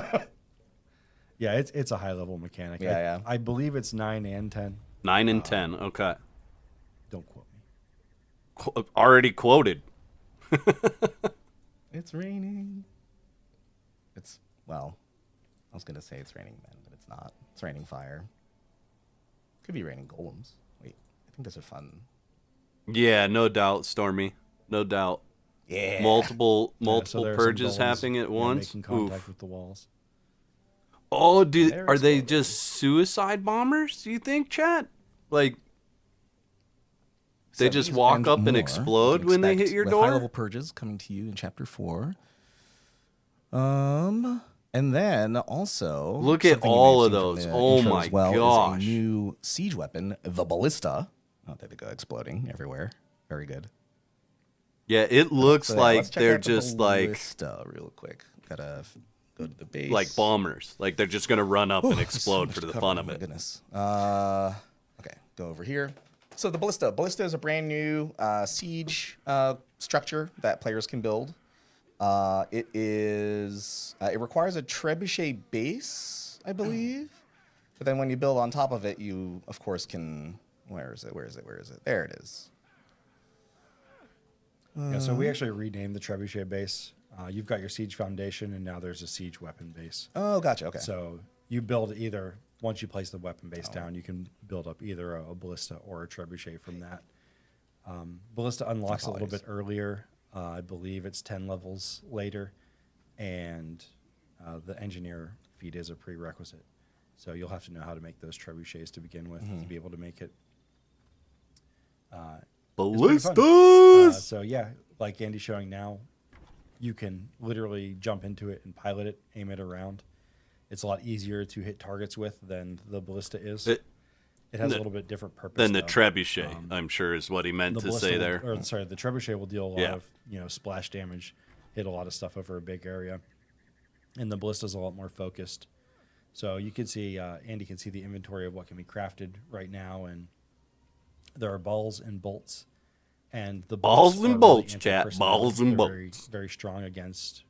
Yeah, it's a high level mechanic. Yeah. I believe it's 9 and 10. 9 and 10. Okay. Don't quote me. Already quoted. It's raining. Well, I was gonna say it's raining men, but it's not. It's raining fire. Could be raining golems. Wait, I think those are fun. Yeah, no doubt, Stormy. No doubt. Yeah. Multiple Yeah, so there are some purges golems, happening at once. making contact Oof. with the walls. Oh, They're are they exploding. just suicide bombers? Do you think, chat? Like they So just these walk up and more, explode you can when they hit expect your with door? High-level purges coming to you in Chapter 4. And then also Look at something you may all have of seen from those. the Oh intro my as well, gosh. is a new siege weapon, the ballista. Oh, there they go, exploding everywhere. Very good. Yeah, it looks So, yeah, like let's check they're out the just like ballista real quick. Gotta go to the base. bombers. Like they're just gonna run up Ooh, and there's so explode much for to the cover, fun of my it. goodness. Okay, go over here. So the ballista. Ballista is a brand new siege structure that players can build. It requires a trebuchet base, I believe. But then when you build on top of it, you of course can. Where is it? There it is. Yeah, so we actually renamed the trebuchet base. You've got your siege foundation, and now there's a siege weapon base. Oh, gotcha. Okay. So you build either, once you place the weapon base down, you can build up either a ballista or a trebuchet from that. Ballista unlocks a little bit earlier. I believe it's 10 levels later. And the engineer feat is a prerequisite. So you'll have to know how to make those trebuchets to begin with to be able to make it. Ballistas! So yeah, like Andy's showing now, you can literally jump into it and pilot it, aim it around. It's a lot easier to hit targets with than the ballista is. It has a little bit different purpose. Then the though. trebuchet, I'm sure, is what he meant The to ballista say will- there. or sorry, the trebuchet will deal a lot Yeah. of splash damage, hit a lot of stuff over a big area, and the ballista's a lot more focused. So you can see, Andy can see the inventory of what can be crafted right now, and there are balls and bolts, and the Balls bolts and are bolts, really chat. anti-personnel. Balls and They're very, bolts. very strong against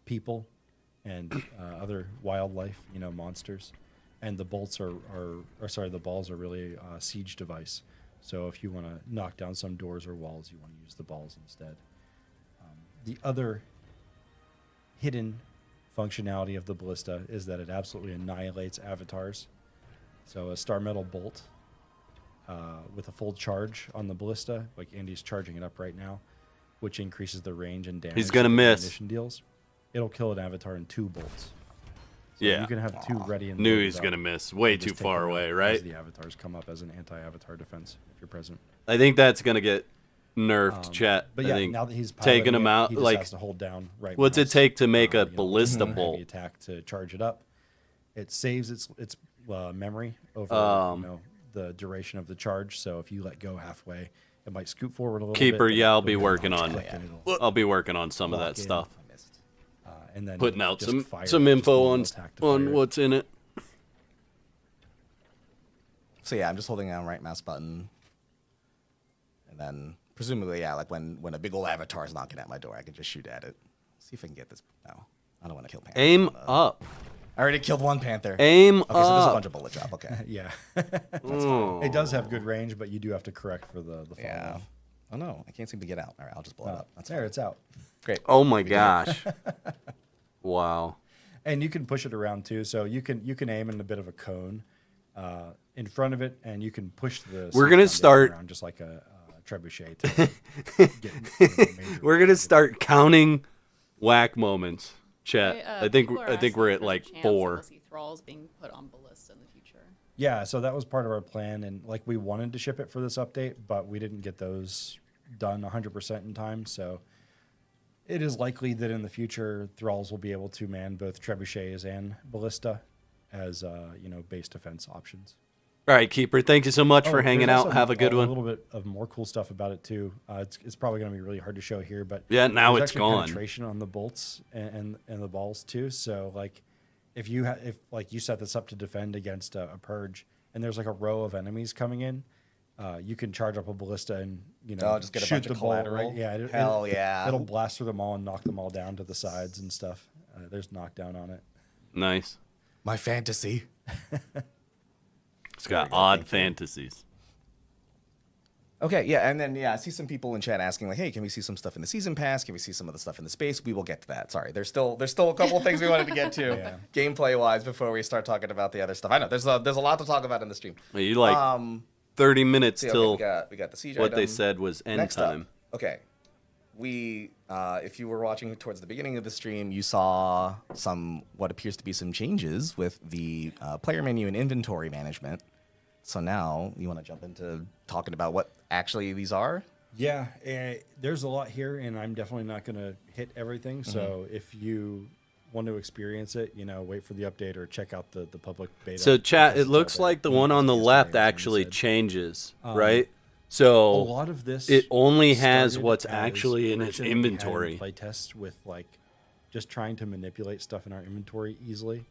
people and other wildlife, monsters. And the bolts the balls are really a siege device. So if you want to knock down some doors or walls, you want to use the balls instead. The other hidden functionality of the ballista is that it absolutely annihilates avatars. So a star metal bolt with a full charge on the ballista, like Andy's charging it up right now, which increases the range and damage. He's gonna that the miss. ammunition deals. It'll kill an avatar in 2 bolts. So Yeah. you can have 2 ready and Knew loaded he's up gonna miss. Way and too just take far them out away, as right? the avatars come up as an anti-avatar defense if you're present. I think that's gonna get nerfed, Chet. But I yeah, think now that he's taking piloting him it, out, he just like, has to hold down right. what's it mouse, take to make a you know, ballista heavy bolt? attack to charge it up. It saves its memory over the duration of the charge. So if you let go halfway, it might scoot forward a little bit. Keeper, but yeah, I'll go be ahead working and on. click and it'll I'll be working on some of lock that in. stuff. And then Putting out just fire, some just info normal on attack to fire it. what's in it. So yeah, I'm just holding down right mouse button, and then presumably, yeah, like when a big old avatar is knocking at my door, I can just shoot at it. See if I can get this. No, I don't want to kill Panther. Aim up. I already killed one Panther. Aim Okay, so there's a up. bunch of bullet drop. Okay. Yeah. Oh. It does have good range, but you do have to correct for the fall Yeah. off. Oh no, I can't seem to get out. All right, I'll just blow it up. That's There, fine. it's out. Great. Oh my gosh. Wow. And you can push it around too, so you can aim in a bit of a cone in front of it, and you can push the. We're gonna foundation start- around just like a trebuchet. To get, major We're gonna start counting whack moments, Chet. Uh, I think people are we're asking at if there's a like chance that 4. we'll see thralls being put on ballista in the future. Yeah, so that was part of our plan, and like we wanted to ship it for this update, but we didn't get those done 100% in time. So it is likely that in the future, thralls will be able to man both trebuchets and ballista as base defense options. All right, Keeper. Thank you so much for Oh, hanging there's out. also Have a good a one. little bit of more cool stuff about it too. It's probably going to be really hard to show here, but Yeah, now there's it's actually gone. penetration on the bolts and the balls too. So like, if like you set this up to defend against a purge, and there's like a row of enemies coming in, you can charge up a ballista and Just get a shoot bunch the of bolt, collateral. right? Yeah, Hell yeah. It'll blast through them all and knock them all down to the sides and stuff. There's knockdown on it. Nice. My fantasy. It's got odd fantasies. Okay, yeah, and then I see some people in chat asking like, "Hey, can we see some stuff in the season pass? Can we see some of the stuff in the space?" We will get to that. Sorry, there's still a couple of things we wanted to get to Yeah. gameplay wise before we start talking about the other stuff. I know there's a lot to talk about in the stream. You like 30 minutes See, okay, till we got the siege what they item. said was end Next time. up, okay, we if you were watching towards the beginning of the stream, you saw what appears to be some changes with the player menu and inventory management. So now you want to jump into talking about what actually these are? Yeah, there's a lot here, and I'm definitely not going to hit everything. So if you want to experience it, wait for the update or check out the public beta. So, chat, because it it's looks out there. like the one on the It's left there, as actually said. changes, Um, right? A So lot of this it only has started what's as actually in its friction that we had in inventory. Playtests with like just trying to manipulate stuff in our inventory easily,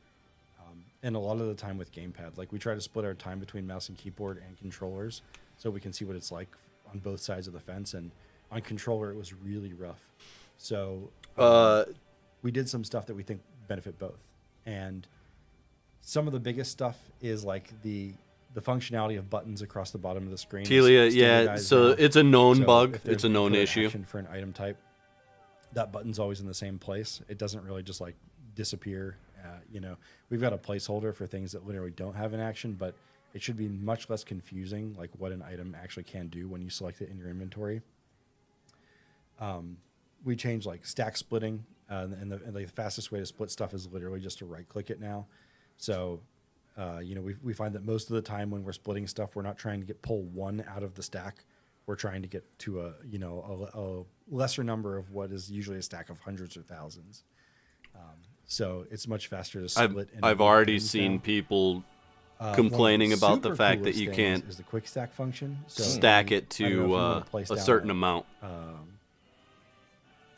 and a lot of the time with gamepad, like we try to split our time between mouse and keyboard and controllers, so we can see what it's like on both sides of the fence. And on controller, it was really rough. So we did some stuff that we think benefit both, and some of the biggest stuff is like the functionality of buttons across the bottom of the screen. is Telia, yeah, standardized so now. it's a known So bug. if there's It's a known input issue. action for an item type, that button's always in the same place. It doesn't really just like disappear. We've got a placeholder for things that literally don't have an action, but it should be much less confusing, like what an item actually can do when you select it in your inventory. We changed like stack splitting, and the fastest way to split stuff is literally just to right click it now. So, we find that most of the time when we're splitting stuff, we're not trying to pull one out of the stack. We're trying to get to a lesser number of what is usually a stack of hundreds or thousands. So it's much faster to split. I've already seen people complaining about the fact that you can't is the quick stack function. So stack it I don't know if you to wanna place a down certain amount.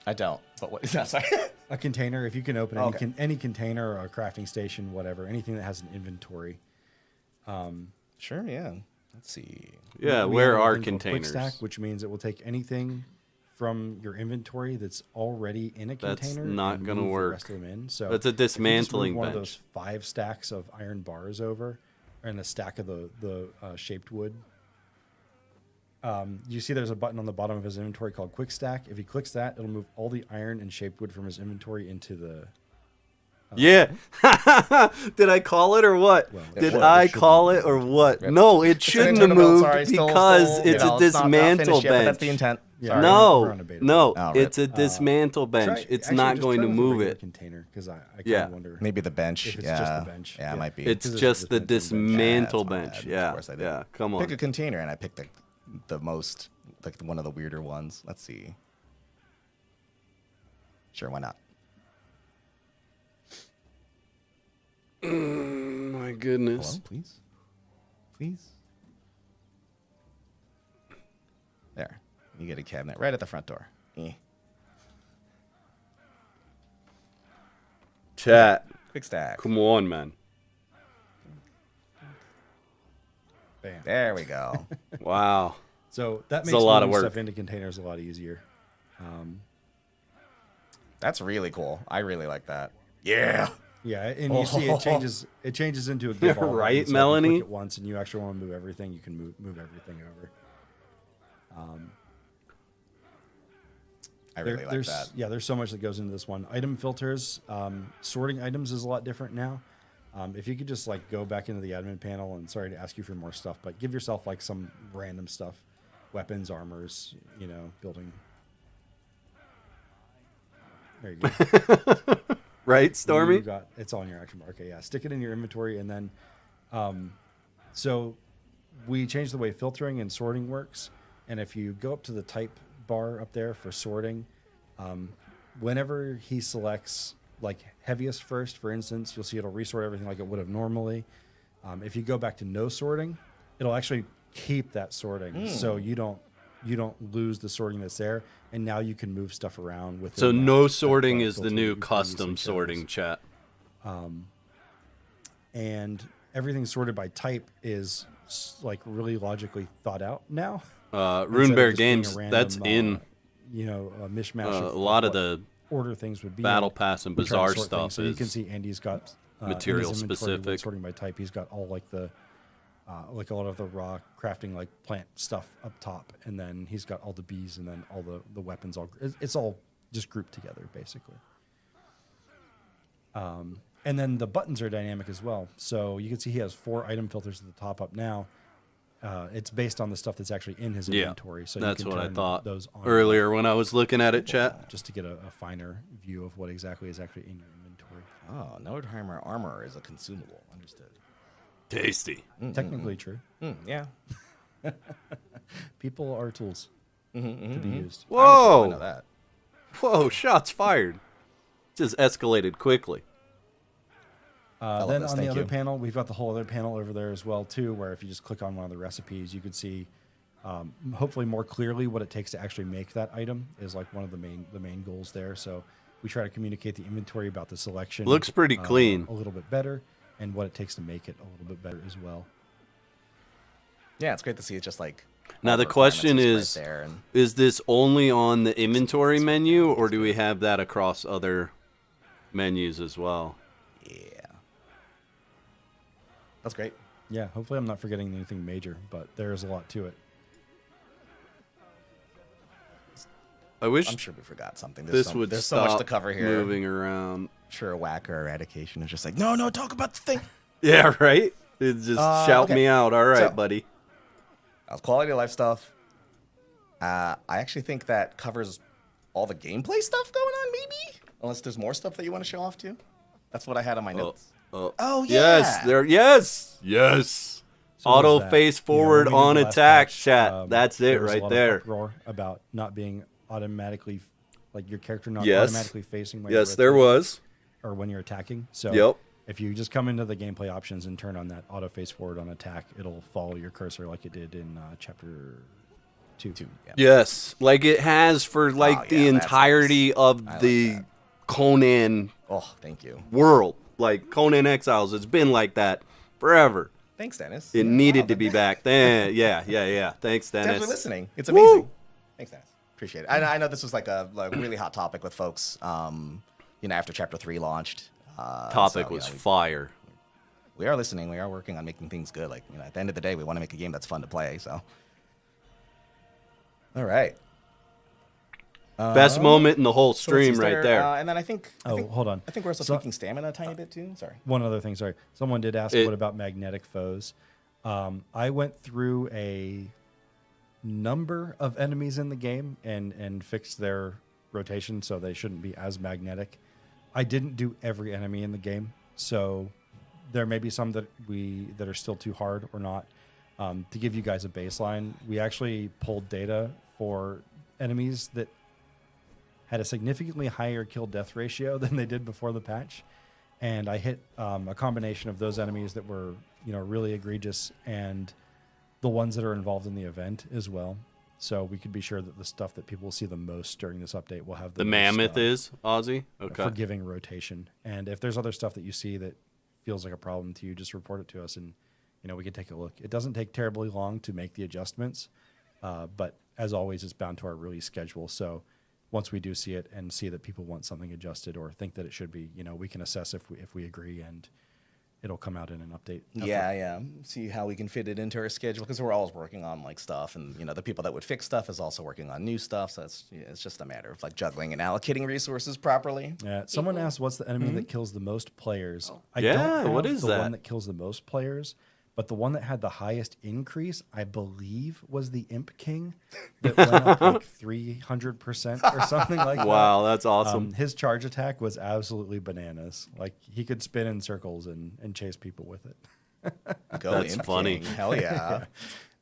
I don't. But what is that? Sorry. a container. If you can open Okay. any container or a crafting station, whatever, anything that has an inventory. Sure, yeah. Let's see. Yeah, We where have a are thing called quick containers? stack, which means it will take anything from your inventory that's already in a That's container. not and gonna move work. The rest of them in. So That's a if you just move dismantling one of bench. those 5 stacks of iron bars over, and a stack of the shaped wood. You see, there's a button on the bottom of his inventory called Quick Stack. If he clicks that, it'll move all the iron and shaped wood from his inventory into the. Yeah. Did I call it or what? Well, Did it I should call be. it or what? Yep. No, it It's an shouldn't have internal build, moved sorry, because still, it's a not dismantle finished yet, but bench. that's the intent. Yeah, Sorry. we're on a beta. No, Oh, it's a rip. dismantle bench. Try- It's actually, not just going try to with a move regular it. container, because I kind Yeah. of wonder. Maybe the bench. If it's yeah. just the bench. Yeah, it Yeah. might be. It's Because just the it's dismantle bench. dismantle Yeah, that's my bench. bad. Yeah, Of course I did. yeah. Come on. Pick a container, and I picked the most like one of the weirder ones. Let's see. Sure, why not? My goodness. Hello, please, please. There, you get a cabinet right at the front door. Chat. Quick stack. Come on, man. Bam. There we go. Wow. So that It's makes a lot of moving work. stuff into containers a lot easier. That's really cool. I really like that. Yeah. Yeah, and you see it changes. It changes into a give all. Right, button, so if you Melanie? click it once, and you actually want to move everything. You can move everything over. I really like there's that. yeah, there's so much that goes into this one. Item filters, sorting items is a lot different now. If you could just like go back into the admin panel, and sorry to ask you for more stuff, but give yourself like some random stuff, weapons, armors, you know, building. There you go. Right, Stormy? You got, it's all in your action bar. Okay, yeah. Stick it in your inventory, and then, so we changed the way filtering and sorting works. And if you go up to the type bar up there for sorting, whenever he selects like heaviest first, for instance, you'll see it'll resort everything like it would have normally. If you go back to no sorting, it'll actually keep that sorting, so you don't lose the sorting that's there, and now you can move stuff around with. So no sorting is the new custom sorting, chat. And everything sorted by type is like really logically thought out now. Rune Instead Bear of just being a Games, random, that's in you know, a mishmash a of lot of what the order things would be Battle in. Pass and We try to Bazaar sort stuff things. So you can is see Andy's got in his material inventory when specific. sorting by type. He's got all like the like a lot of the raw crafting like plant stuff up top, and then he's got all the bees, and then all the weapons. It's all just grouped together basically. And then the buttons are dynamic as well. So you can see he has 4 item filters at the top up now. It's based on the stuff that's actually in his inventory. So that's you can what I turn thought those on earlier when I was looking at it, chat. just to get a finer view of what exactly is actually in your inventory. Oh, Nordheimer armor is a consumable. Understood. Tasty. Technically true. Yeah. People are tools to be used. I know Whoa! that. Whoa, shots fired. Just escalated quickly. love Then this, on the thank other you. panel, we've got the whole other panel over there as well too, where if you just click on one of the recipes, you can see hopefully more clearly what it takes to actually make that item is like one of the main goals there. So we try to communicate the inventory about the selection. Looks pretty clean. A little bit better, and what it takes to make it a little bit better as well. Yeah, it's great to see it just like. Now all the requirements question just is, right there and is this only on the inventory menu, or do we have that across other menus as well? yeah, that's great. Yeah, hopefully I'm not forgetting anything major, but there's a lot to it. I wish I'm sure we forgot something. There's this would there's stop so much to cover here. moving around. I'm sure Whacker Eradication is just like, no, talk about the thing. Yeah, right? It just shout okay. me out. All right, So- buddy. That was quality of life stuff. I actually think that covers all the gameplay stuff going on, maybe? Unless there's more stuff that you want to show off too. That's what I had on my notes. Oh, Yes, yeah. there. Yes. So Auto there's that. face You know, forward when we did on the last attack, patch, chat. That's it there was a right lot of there. uproar about not being automatically, like your character not Yes. automatically facing. When Yes, you're there attacking, was. or when you're attacking. So Yep. if you just come into the gameplay options and turn on that auto face forward on attack, it'll follow your cursor like it did in chapter 2. Yeah. Yes, like it has for like Oh, the yeah, that's entirety nice. of I like the that. Conan Oh, thank you. world. Like Conan Exiles, it's been like that forever. Thanks, Dennis. It Yeah, needed wow, to be back then. Yeah. Thanks, Thanks Dennis. for listening. It's Woo! amazing. Thanks, Dennis. Appreciate it. I know this was like a really hot topic with folks. After Chapter 3 launched. Topic so, was we fire. are listening. We are working on making things good. Like, at the end of the day, we want to make a game that's fun to play. So, all right. Best moment in the whole So let's see, stream right Starter, there. And then I think. Hold on. I think we're also So- tweaking stamina a tiny bit too. Sorry. One other thing, sorry. Someone did ask, It- what about magnetic foes? I went through a number of enemies in the game and fixed their rotation so they shouldn't be as magnetic. I didn't do every enemy in the game, so there may be some that are still too hard or not. To give you guys a baseline, we actually pulled data for enemies that had a significantly higher kill-death ratio than they did before the patch. And I hit a combination of those enemies that were, really egregious and the ones that are involved in the event as well. So we could be sure that the stuff that people will see the most during this update will have The most, mammoth is Ozzy. a Okay. forgiving rotation. And if there's other stuff that you see that feels like a problem to you, just report it to us and, we can take a look. It doesn't take terribly long to make the adjustments, but as always, it's bound to our release schedule. So once we do see it and see that people want something adjusted or think that it should be, we can assess if we agree, and it'll come out in an update. Yeah. See how we can fit it into our schedule, because we're always working on like stuff, and the people that would fix stuff is also working on new stuff. So it's just a matter of like juggling and allocating resources properly. Yeah. Someone asked, "What's the enemy that kills the most players?" I Yeah, don't have what is the that? one that kills the most players, but the one that had the highest increase, I believe, was the Imp King that went up like 300% or something like that. Wow, that's awesome. His charge attack was absolutely bananas. Like, he could spin in circles and chase people with it. Go That's Imp funny. King. Hell yeah.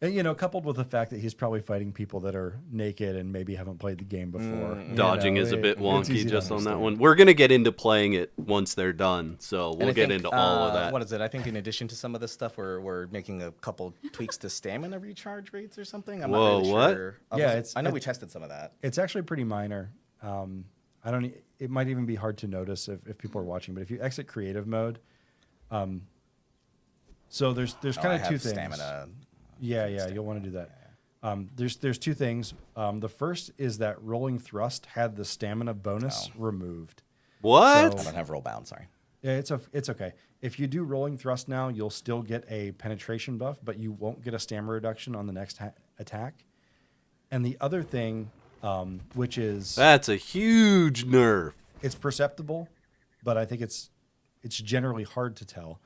And, coupled with the fact that he's probably fighting people that are naked and maybe haven't played the game before. Dodging is a bit it's wonky easy to just on that understand. one. We're going to get into playing it once they're done, so And we'll I get think, into all of that. What is it? I think in addition to some of this stuff, we're making a couple tweaks to stamina recharge rates or something. I'm Whoa, not really what? sure. Yeah, I know we tested some of that. It's actually pretty minor. I don't. It might even be hard to notice if people are watching. But if you exit creative mode, so there's I kind of have two things. Stamina. Yeah, you'll want to do that. There's two things. The first is that rolling thrust had the stamina bonus removed. What? I don't have roll bound. Sorry. Yeah, it's okay. If you do rolling thrust now, you'll still get a penetration buff, but you won't get a stamina reduction on the next attack. And the other thing, which is That's a huge nerf. it's perceptible, but I think it's generally hard to tell,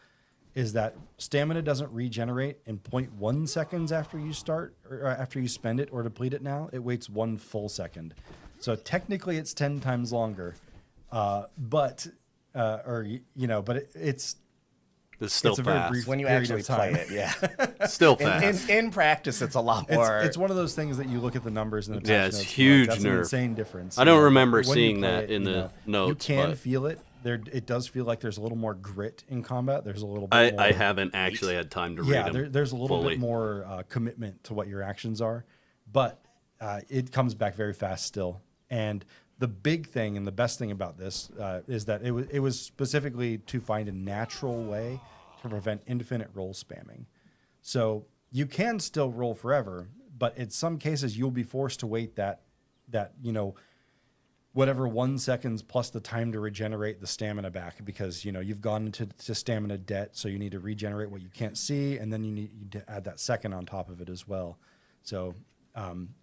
is that stamina doesn't regenerate in 0.1 seconds after you start or after you spend it or deplete it now. It waits 1 full second. So technically it's 10 times longer. But it's It's still it's a very fast. brief When you period actually of time. play it, yeah. Still fast. in practice, it's a lot more. It's one of those things that you look at the numbers and the patch Yeah, it's notes, and huge That's an nerf. insane difference. I don't But remember when you seeing play that it, in the notes, You can but- feel it. It does feel like there's a little more grit in combat. There's a little bit more. I haven't actually had time to read Yeah, them. there's a little fully. bit more commitment to what your actions are, but it comes back very fast still. And the big thing and the best thing about this is that it was specifically to find a natural way to prevent infinite roll spamming. So you can still roll forever, but in some cases you'll be forced to wait that whatever 1 seconds plus the time to regenerate the stamina back, because you've gone into stamina debt, so you need to regenerate what you can't see, and then you need to add that second on top of it as well. So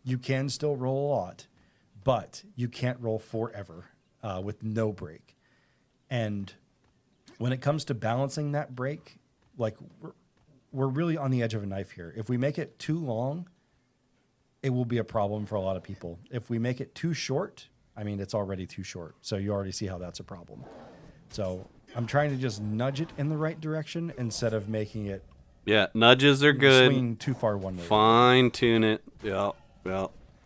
you can still roll a lot, but you can't roll forever with no break. And when it comes to balancing that break, like we're really on the edge of a knife here. If we make it too long, it will be a problem for a lot of people. If we make it too short, it's already too short. So you already see how that's a problem. So I'm trying to just nudge it in the right direction instead of making it Yeah, nudges are good. swing too far one way. Fine tune it. Yeah.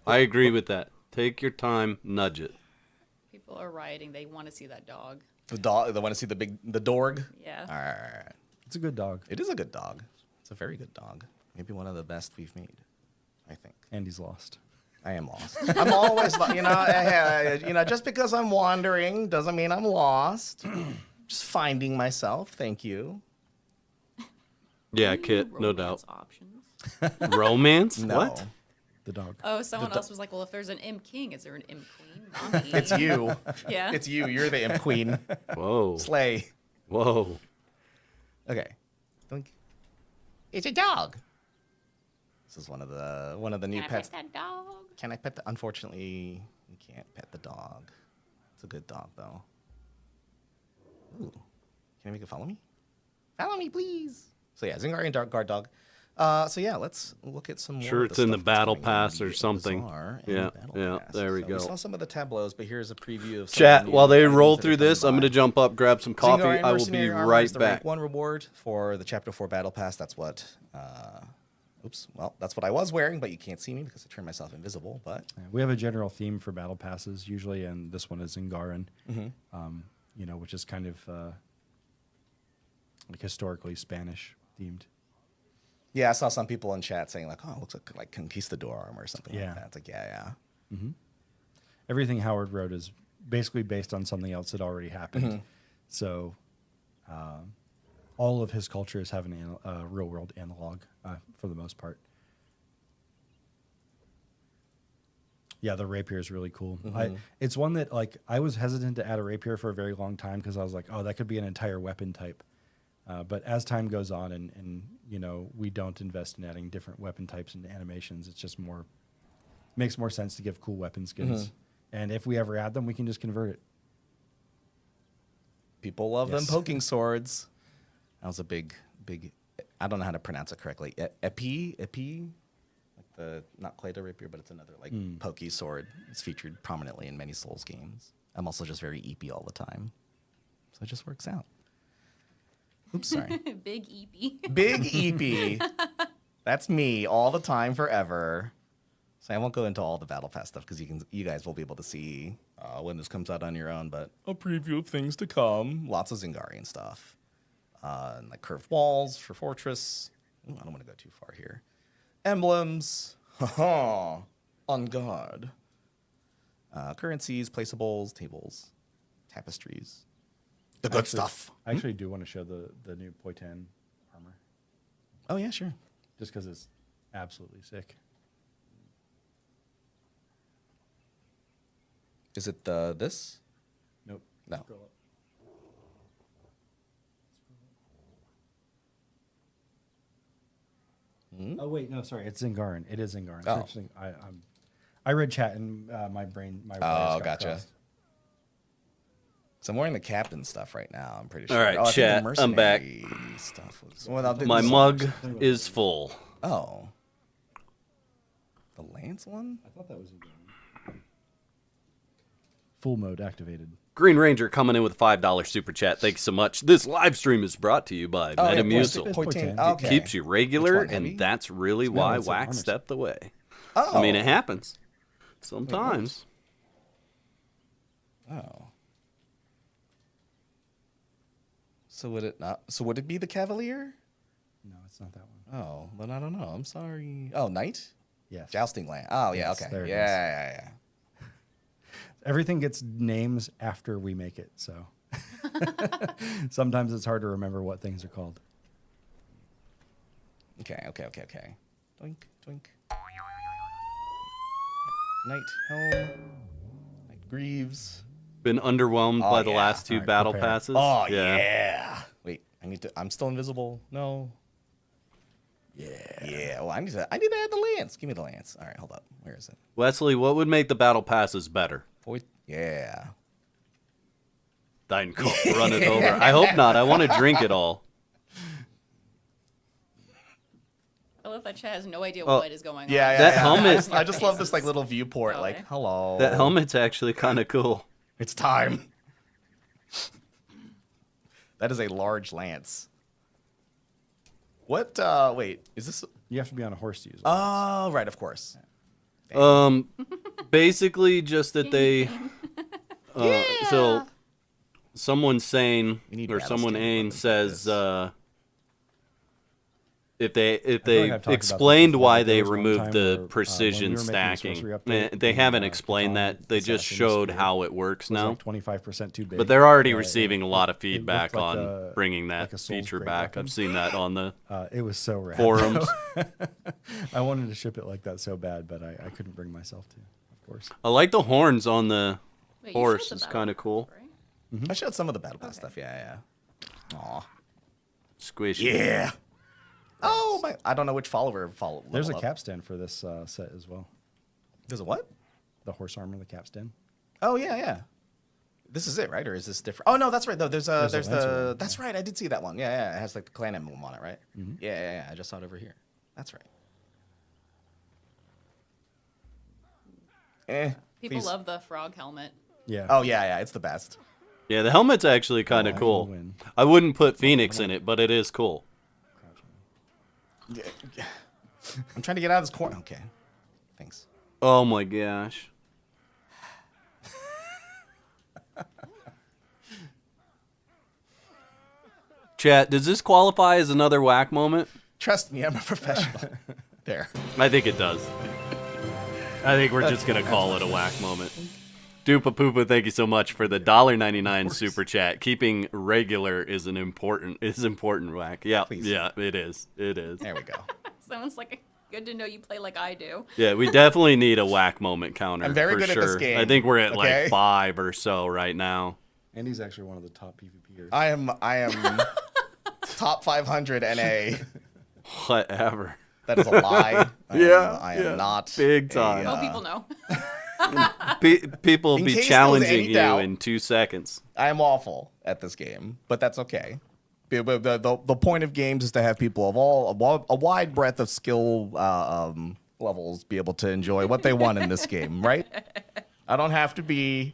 I agree with that. Take your time, nudge it. People are rioting. They want to see that dog. The dog. They want to see the dorg. Yeah. All right. It's a good dog. It is a good dog. It's a very good dog. Maybe one of the best we've made, I think. And he's lost. I am lost. I'm always, just because I'm wandering doesn't mean I'm lost. Just finding myself. Thank you. Yeah, Kit, no Romance doubt. Options. Romance? No. What? The dog. Oh, someone else was like, "Well, if there's an imp king, is there an imp queen?" Not me. It's you. Yeah. It's you. You're the imp queen. Whoa. Slay. Whoa. Okay. It's a dog. This is one of the new Can I pets. pet that dog? Can I pet the? Unfortunately, you can't pet the dog. It's a good dog though. Ooh. Can I make it follow me? Follow me, please. So yeah, Zingarian Dark Guard dog. So yeah, let's look at some more. Sure of it's in the stuff that's battle going pass on or the something. Bazaar and Yeah, battle yeah, pass. there we So go. We saw some of the tableaus, but here's a preview of some Chat, of the new while they items roll that are through this, coming I'm going to by. jump up, grab some coffee. Zingarian I will be Mercenary Armor right is the back. rank 1 reward for the Chapter 4 Battle Pass. That's what Oops. Well, that's what I was wearing, but you can't see me because I turned myself invisible. But We have a general theme for battle passes usually, and this one is Zingaran, which is kind of like historically Spanish themed. yeah, I saw some people in chat saying like, "Oh, it looks like conquistador armor or something Yeah. like that." It's like, yeah. Everything Howard wrote is basically based on something else that already happened. So all of his cultures have a real world analog for the most part. Yeah, the rapier is really cool. It's one that like I was hesitant to add a rapier for a very long time because I was like, oh, that could be an entire weapon type. But as time goes on and we don't invest in adding different weapon types and animations, it's just makes more sense to give cool weapon skins. And if we ever add them, we can just convert it. People love them Yes. poking swords. That was a big. I don't know how to pronounce it correctly. Epi, like the not quite a rapier, but it's another like pokey sword. It's featured prominently in many Souls games. I'm also just very EP all the time, so it just works out. Oops, sorry. Big EP. Big EP. That's me all the time, forever. So I won't go into all the Battle Pass stuff because you guys will be able to see when this comes out on your own. But a preview of things to come. Lots of Zingarian stuff, and like curved walls for Fortress. Ooh, I don't want to go too far here. Emblems, on guard. Currencies, placeables, tables, tapestries. The good stuff. I actually do want to show the new Poitin armor, Oh yeah, sure. just because it's absolutely sick. Is it this? Nope. No. Scroll up. Oh wait, no, sorry, it's Zingaran. It is Zingaran. Oh. I read chat and my brain. My Oh, wires got gotcha. crossed. So I'm wearing the captain stuff right now. I'm pretty sure. All right, I think the chat, I'm back. mercenary Stuff was, well, I'll do My this mug one. is full. Oh, the lance one. I thought that was Zingaran. Full mode activated. Green Ranger coming in with a $5 super chat. Thanks so much. This live stream is brought to you by Oh, yeah, Metamucil. Poitin. Poitin. Okay. Keeps you regular, Which one, heavy? and that's really No, why it's an Wax armor stepped away. Oh, I mean, it happens sometimes. Oh. So would it not? So would it be the Cavalier? No, it's not that one. Oh, then I don't know. I'm sorry. Oh, Knight? Yes. Jousting Land. Oh, yeah. Yes, Okay. there it Yeah. Everything gets names after we make it, so sometimes it's hard to remember what things are called. Okay. Doink, doink. Knight Helm. Knight Greaves. Been underwhelmed Oh, by the yeah. last two All right, battle prepare. passes. Oh, yeah. Wait, I'm still invisible. No. Yeah. Well, I need to add the lance. Give me the lance. All right, hold up. Where is it? Wesley, what would make the battle passes better? Yeah. Dine Coke, run it over. I hope not. I want to drink it all. I love that chat has no idea Oh, what is going on. Yeah. That helmet- I just love this like little viewport. Okay. Like, hello. That helmet's actually kind of cool. It's time. That is a large lance. What? Wait. Is this? You have to be on a horse to use it. Oh, right. Of course. Basically just that they so someone's saying We need or battle someone standard Ain weapons like says this. like if I've they talked about explained this why before. they There was one removed time the where, precision when we were making the stacking, sorcery update, they haven't the explained Katana that. They just assassin showed spear how it works was now. like 25% too big. But they're already Uh, receiving a lot of it feedback looked like on a- bringing like that a Souls feature Grade back. weapon. I've seen that on the It was so rad. forums. I wanted to ship it like that so bad, but I couldn't bring myself to, of course. I like the horns on the Wait, you showed horse. the It's battle kind of pass, cool. right? I showed some of the battle pass Okay. stuff. Yeah. Aw. Squishy. Yeah. Oh my! I don't know which follower. There's a level up. capstan for this set as well. There's a what? The horse armor, the capstan. Oh yeah. This is it, right? Or is this different? Oh no, that's right. Though there's There's a the. Lancer one, That's right. I did see that one. Yeah. It has like the clan emblem on it, right? Yeah. I just saw it over here. That's right. People please. love the frog helmet. Yeah. Oh yeah. It's the best. Yeah, the helmet's actually kind of I cool. will win. I wouldn't put Phoenix in it, but it is cool. I'm trying to get out of this corner. Okay. Thanks. Oh my gosh. Chat, does this qualify as another whack moment? Trust me, I'm a professional. There. I think it does. I think we're just gonna call it a whack moment. Dupa Poopa, thank you so much for the $1.99 super chat. Keeping regular is important whack. Yeah, Please. yeah, it is. It is. There we go. Sounds like good to know you play like I do. Yeah, we definitely need a whack moment counter. I'm very for good at sure. this game, I think we're at okay? like 5 or so right now. Andy's actually one of the top PvPers. I am top 500 NA. Whatever. That is a lie. I am not. Big time. Well, people know. People In be case there was challenging any you doubt. in 2 seconds. I am awful at this game, but that's okay. The point of games is to have people of a wide breadth of skill levels be able to enjoy what they want in this game, right? I don't have to be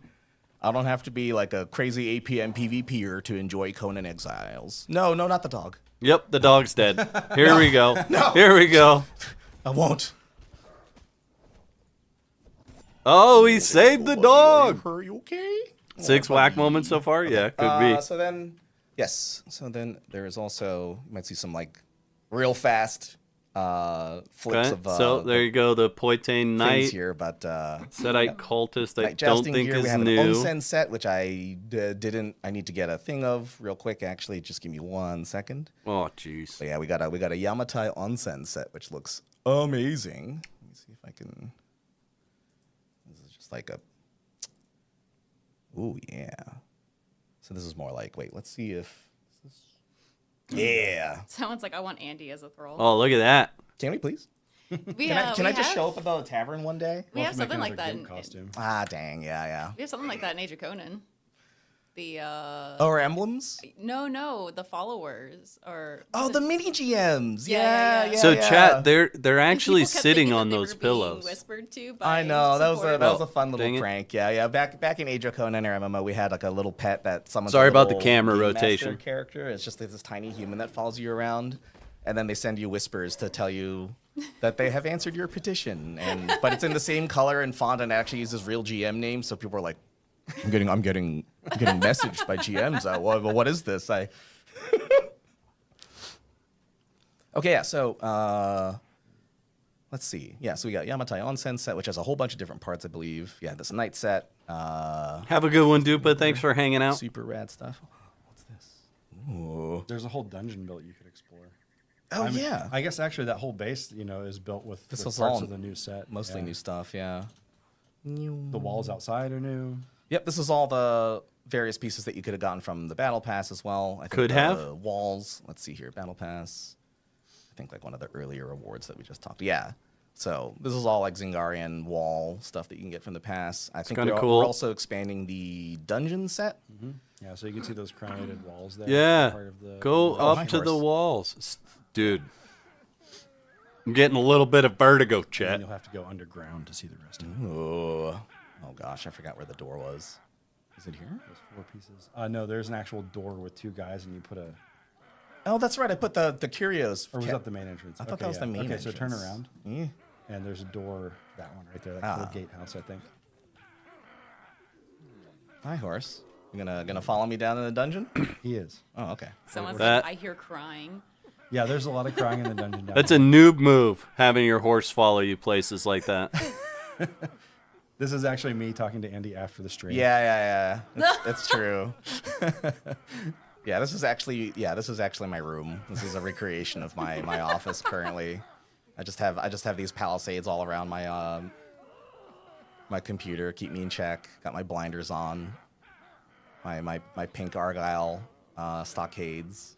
like a crazy APM PvPer to enjoy Conan Exiles. No, not the dog. Yep, the dog's dead. Here we go. No. Here we go. I won't. Oh, he saved the dog. Are you okay? 6 whack moments so far? Yeah, could be. So then, yes. So then there is also, you might see some like real fast flips Okay, of so there you go. The Poitain things Knight, here, but Sedite Cultist, I Night don't Jousting think here. is We have new. an onsen set, which I didn't. I need to get a thing of real quick. Actually, just give me 1 second. Oh, jeez. So yeah, we got a Yamatai onsen set, which looks amazing. Let me see if I can. This is just like a. Ooh yeah. So this is more like. Wait, let's see if. Yeah. Sounds like I want Andy as a thrall. Oh, look at that. Can we please? We, Can I just have- show up at the tavern one day? We have We'll have to something make like that. another In, gimp costume. Ah, dang. Yeah. we have something like that in Age of Conan. The Or emblems? no, the followers or Oh, the mini GMs. Yeah. Yeah. So, yeah. chat, they're actually People kept sitting thinking on that they those were being pillows. Whispered to by I know that was supporters. a fun dang little it. prank. Yeah. Back in Age of Conan or MMO, we had like a little pet that someone's Sorry a about the little camera game master rotation. character. It's just like this tiny human that follows you around, and then they send you whispers to tell you that they have answered your petition, but it's in the same color and font and actually uses real GM names, so people are like, I'm getting messaged by GMs. What is this? Okay, yeah. So let's see. Yeah, so we got Yamatai Onsen set, which has a whole bunch of different parts, I believe. Yeah, this night set. Have a good one, Dupa. Thanks for hanging out. Super rad stuff. What's this? Ooh. There's a whole dungeon built you could explore. Oh yeah. I guess actually that whole base, is built with This with is parts all of the new set. Mostly Yeah. new stuff. Yeah. The walls outside are new. Yep, this is all the various pieces that you could have gotten from the battle pass as well. I think Could the have? walls. Let's see here, battle pass. I think like one of the earlier awards that we just talked. Yeah. So this is all like Zingarian wall stuff that you can get from the pass. I think kinda we're cool. also expanding the dungeon set. Yeah, so you can see those crenellated walls there. Yeah, part of the- go Oh, up hi, to the horse. walls. Dude, I'm getting a little bit of vertigo, And then chat. you'll have to go underground to see the rest of it. Oh gosh, I forgot where the door was. Is it here? Those 4 pieces. No, there's an actual door with 2 guys, and you put a. Oh, that's right. I put the curios. Or was that the main entrance? I thought Okay, that was yeah. the main Okay, entrance. so turn around, Yeah. and there's a door. That one right there. That Ah. little gatehouse, I think. Hi, horse. You gonna follow me down in the dungeon? He is. Oh, okay. Someone's That- like, I hear crying. Yeah, there's a lot of crying in the dungeon. Down That's a noob move, having your horse follow you places like that. This is actually me talking to Andy after the stream. Yeah. It's true. This is actually my room. This is a recreation of my office currently. I just have these palisades all around my my computer, keep me in check. Got my blinders on. My pink Argyle stockades.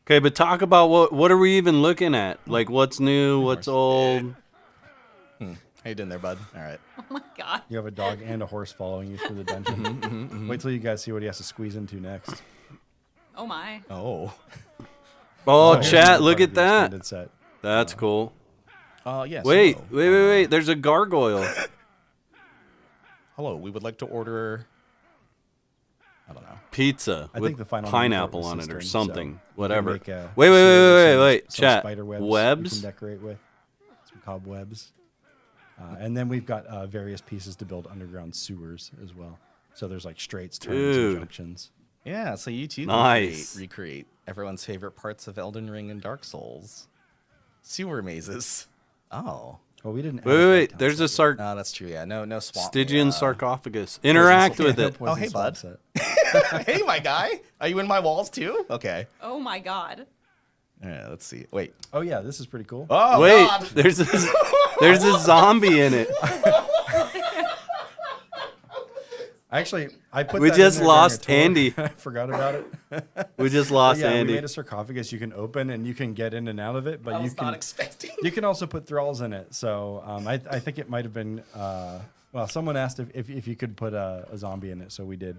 Okay, but talk about what are we even looking at? Like, what's new? What's old? How you doing there, bud? All right. Oh my god. You have a dog and a horse following you through the dungeon. Wait till you guys see what he has to squeeze into next. Oh my. Oh. Oh, here's chat, another look part of at the that. extended set. That's cool. Yes. Wait, hello. wait. There's a gargoyle. Hello. We would like to order. I don't know. pizza I with think the final pineapple name on for it or system, something. so Whatever. you can make a Wait, series of some chat. spider webs. You Webs? can decorate with some cobwebs, and then we've got various pieces to build underground sewers as well. So there's like straights, turns, Dude. and junctions. Yeah, so you too can Nice. recreate everyone's favorite parts of Elden Ring and Dark Souls. Sewer mazes. Oh. Well, we didn't. Wait. There's a Oh, that's true. Yeah, no swamp. Stygian sarcophagus. Interact with it. Oh, hey, bud. Hey, my guy. Are you in my walls too? Okay. Oh my god. Yeah, let's see. Wait. Oh yeah, this is pretty cool. Oh, Wait, God. there's a zombie in it. Actually, I put. We that in just there during a lost tour. Andy. I forgot about it. We just But lost yeah, we Andy. made a sarcophagus you can open and you can get in and out of it, but I you was can not expecting. you can also put thralls in it. So I think it might have been well, someone asked if you could put a zombie in it, so we did.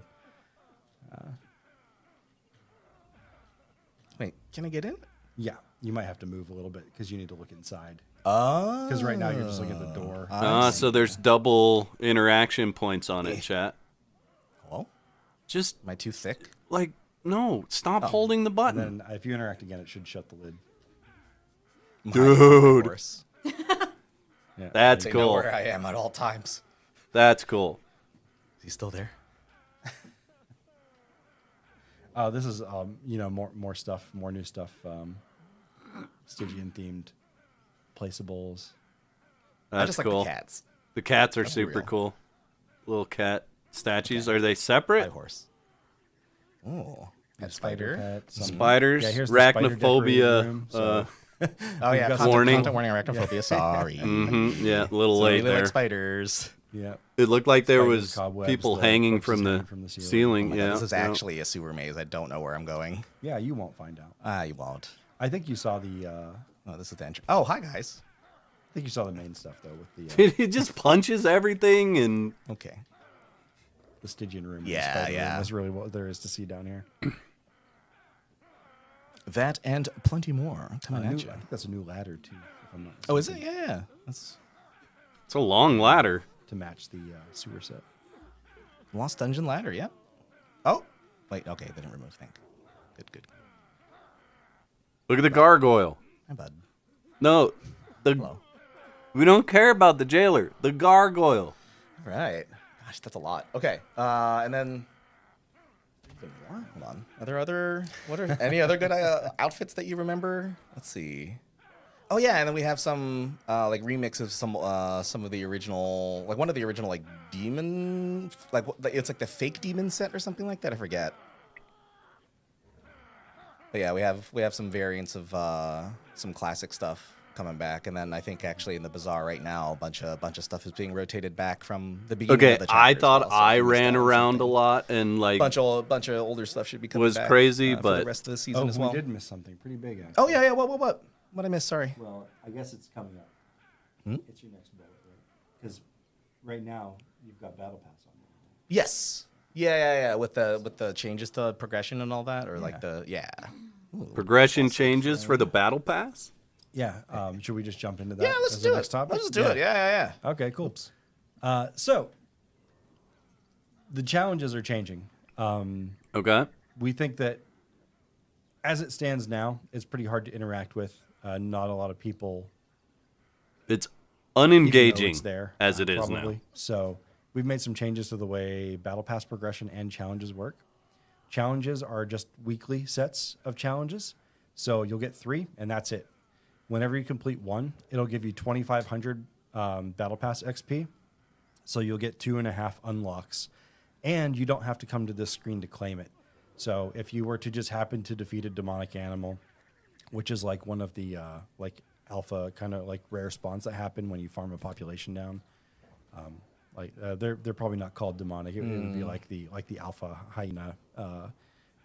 Wait, can I get in? Yeah, you might have to move a little bit because you need to look inside. Oh. Because right now you're just looking at the door. So there's double interaction points on it, chat. Well, Just am I too thick? like no, stop holding the And button. then if you interact again, it should shut the lid. Dude. Of course. Yeah. That's They know cool. where I am at all times. That's cool. Is he still there? This is more stuff, more new stuff. Stygian themed placeables. I That's just like cool. the cats. The cats are That'd be super real. cool. Little cat statues. Are they My separate? horse. Oh, that Spider spider. pet, some- Spiders. Yeah, here's the spider decorating Arachnophobia. room, so- Oh yeah, got content warning. warning, arachnophobia. Sorry. Yeah, a little So late really there. like spiders. Yeah. It looked like there Spiders, was cobwebs, people the hanging corpses from the, hanging from the ceiling. ceiling. Oh my Yeah, God, this is yeah. actually a sewer maze. I don't know where I'm going. Yeah, you won't find out. You won't. I think you saw the. Oh, this is the entrance. Oh, hi guys. I think you saw the main stuff though with the It just punches everything and Okay. the Stygian room. and Yeah, the spider yeah. Room. That's really what there is to see down here. That and plenty more coming I at you. think that's a new ladder too. If I'm not Oh, is it? mistaken, Yeah. That's it's a long ladder. to match the sewer set? Lost Dungeon Ladder. Yep. Oh, wait. Okay, they didn't remove thing. Good. Look at the gargoyle. Hi, bud. No, Hello. we don't care about the jailer. The gargoyle. All right. Gosh, that's a lot. Okay. And then. Even more? Hold on. Are there any other good outfits that you remember? Let's see. Oh yeah, and then we have some like remix of some of the original, like one of the original like demon, like it's like the fake demon set or something like that. I forget. But yeah, we have some variants of some classic stuff coming back, and then I think actually in the bazaar right now, a bunch of stuff is being rotated back from the beginning. Okay, of the I chapter as thought well, so I if you missed ran out on around a something, lot and like bunch of older stuff should be coming was back, crazy, for but- the rest of the season Oh, as well. we did miss something pretty big. Actually. Oh yeah. What I missed? Sorry. Well, I guess it's coming up. Hmm? It's your next bullet, right? Because right now you've got Battle Pass on there. Yes. Yeah. With the changes to progression and all that, or like Yeah. Ooh. progression changes for the battle pass. Yeah. Should we just jump into that? Yeah, let's as do the it. next topic? Let's just do it. Yeah. Okay, cool. So the challenges are changing. Okay. We think that as it stands now, it's pretty hard to interact with. Not a lot of people It's even know unengaging it's there as it is probably. now. So we've made some changes to the way Battle Pass progression and challenges work. Challenges are just weekly sets of challenges. So you'll get 3, and that's it. Whenever you complete one, it'll give you 2,500 Battle Pass XP. So you'll get 2.5 unlocks. And you don't have to come to this screen to claim it. So if you were to just happen to defeat a demonic animal, which is like one of the like alpha kind of like rare spawns that happen when you farm a population down. They're probably not called demonic. It would be like the alpha hyena,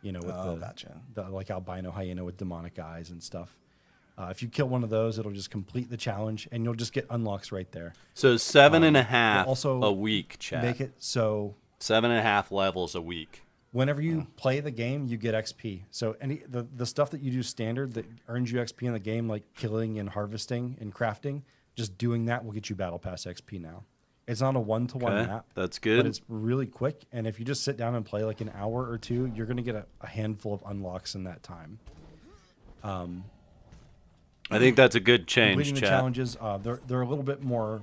with Gotcha. the like albino hyena with demonic eyes and stuff. If you kill one of those, it'll just complete the challenge, and you'll just get unlocks right there. So 7.5 also a week, chat. Make it so 7.5 levels a week. whenever you play the game, you get XP. So the stuff that you do standard that earns you XP in the game, like killing and harvesting and crafting, just doing that will get you Battle Pass XP now. It's not a one-to-one Okay, map. that's But good. it's really quick, and if you just sit down and play like an hour or two, you're going to get a handful of unlocks in that time. I think that's a good change, Completing the chat. challenges, they're a little bit more.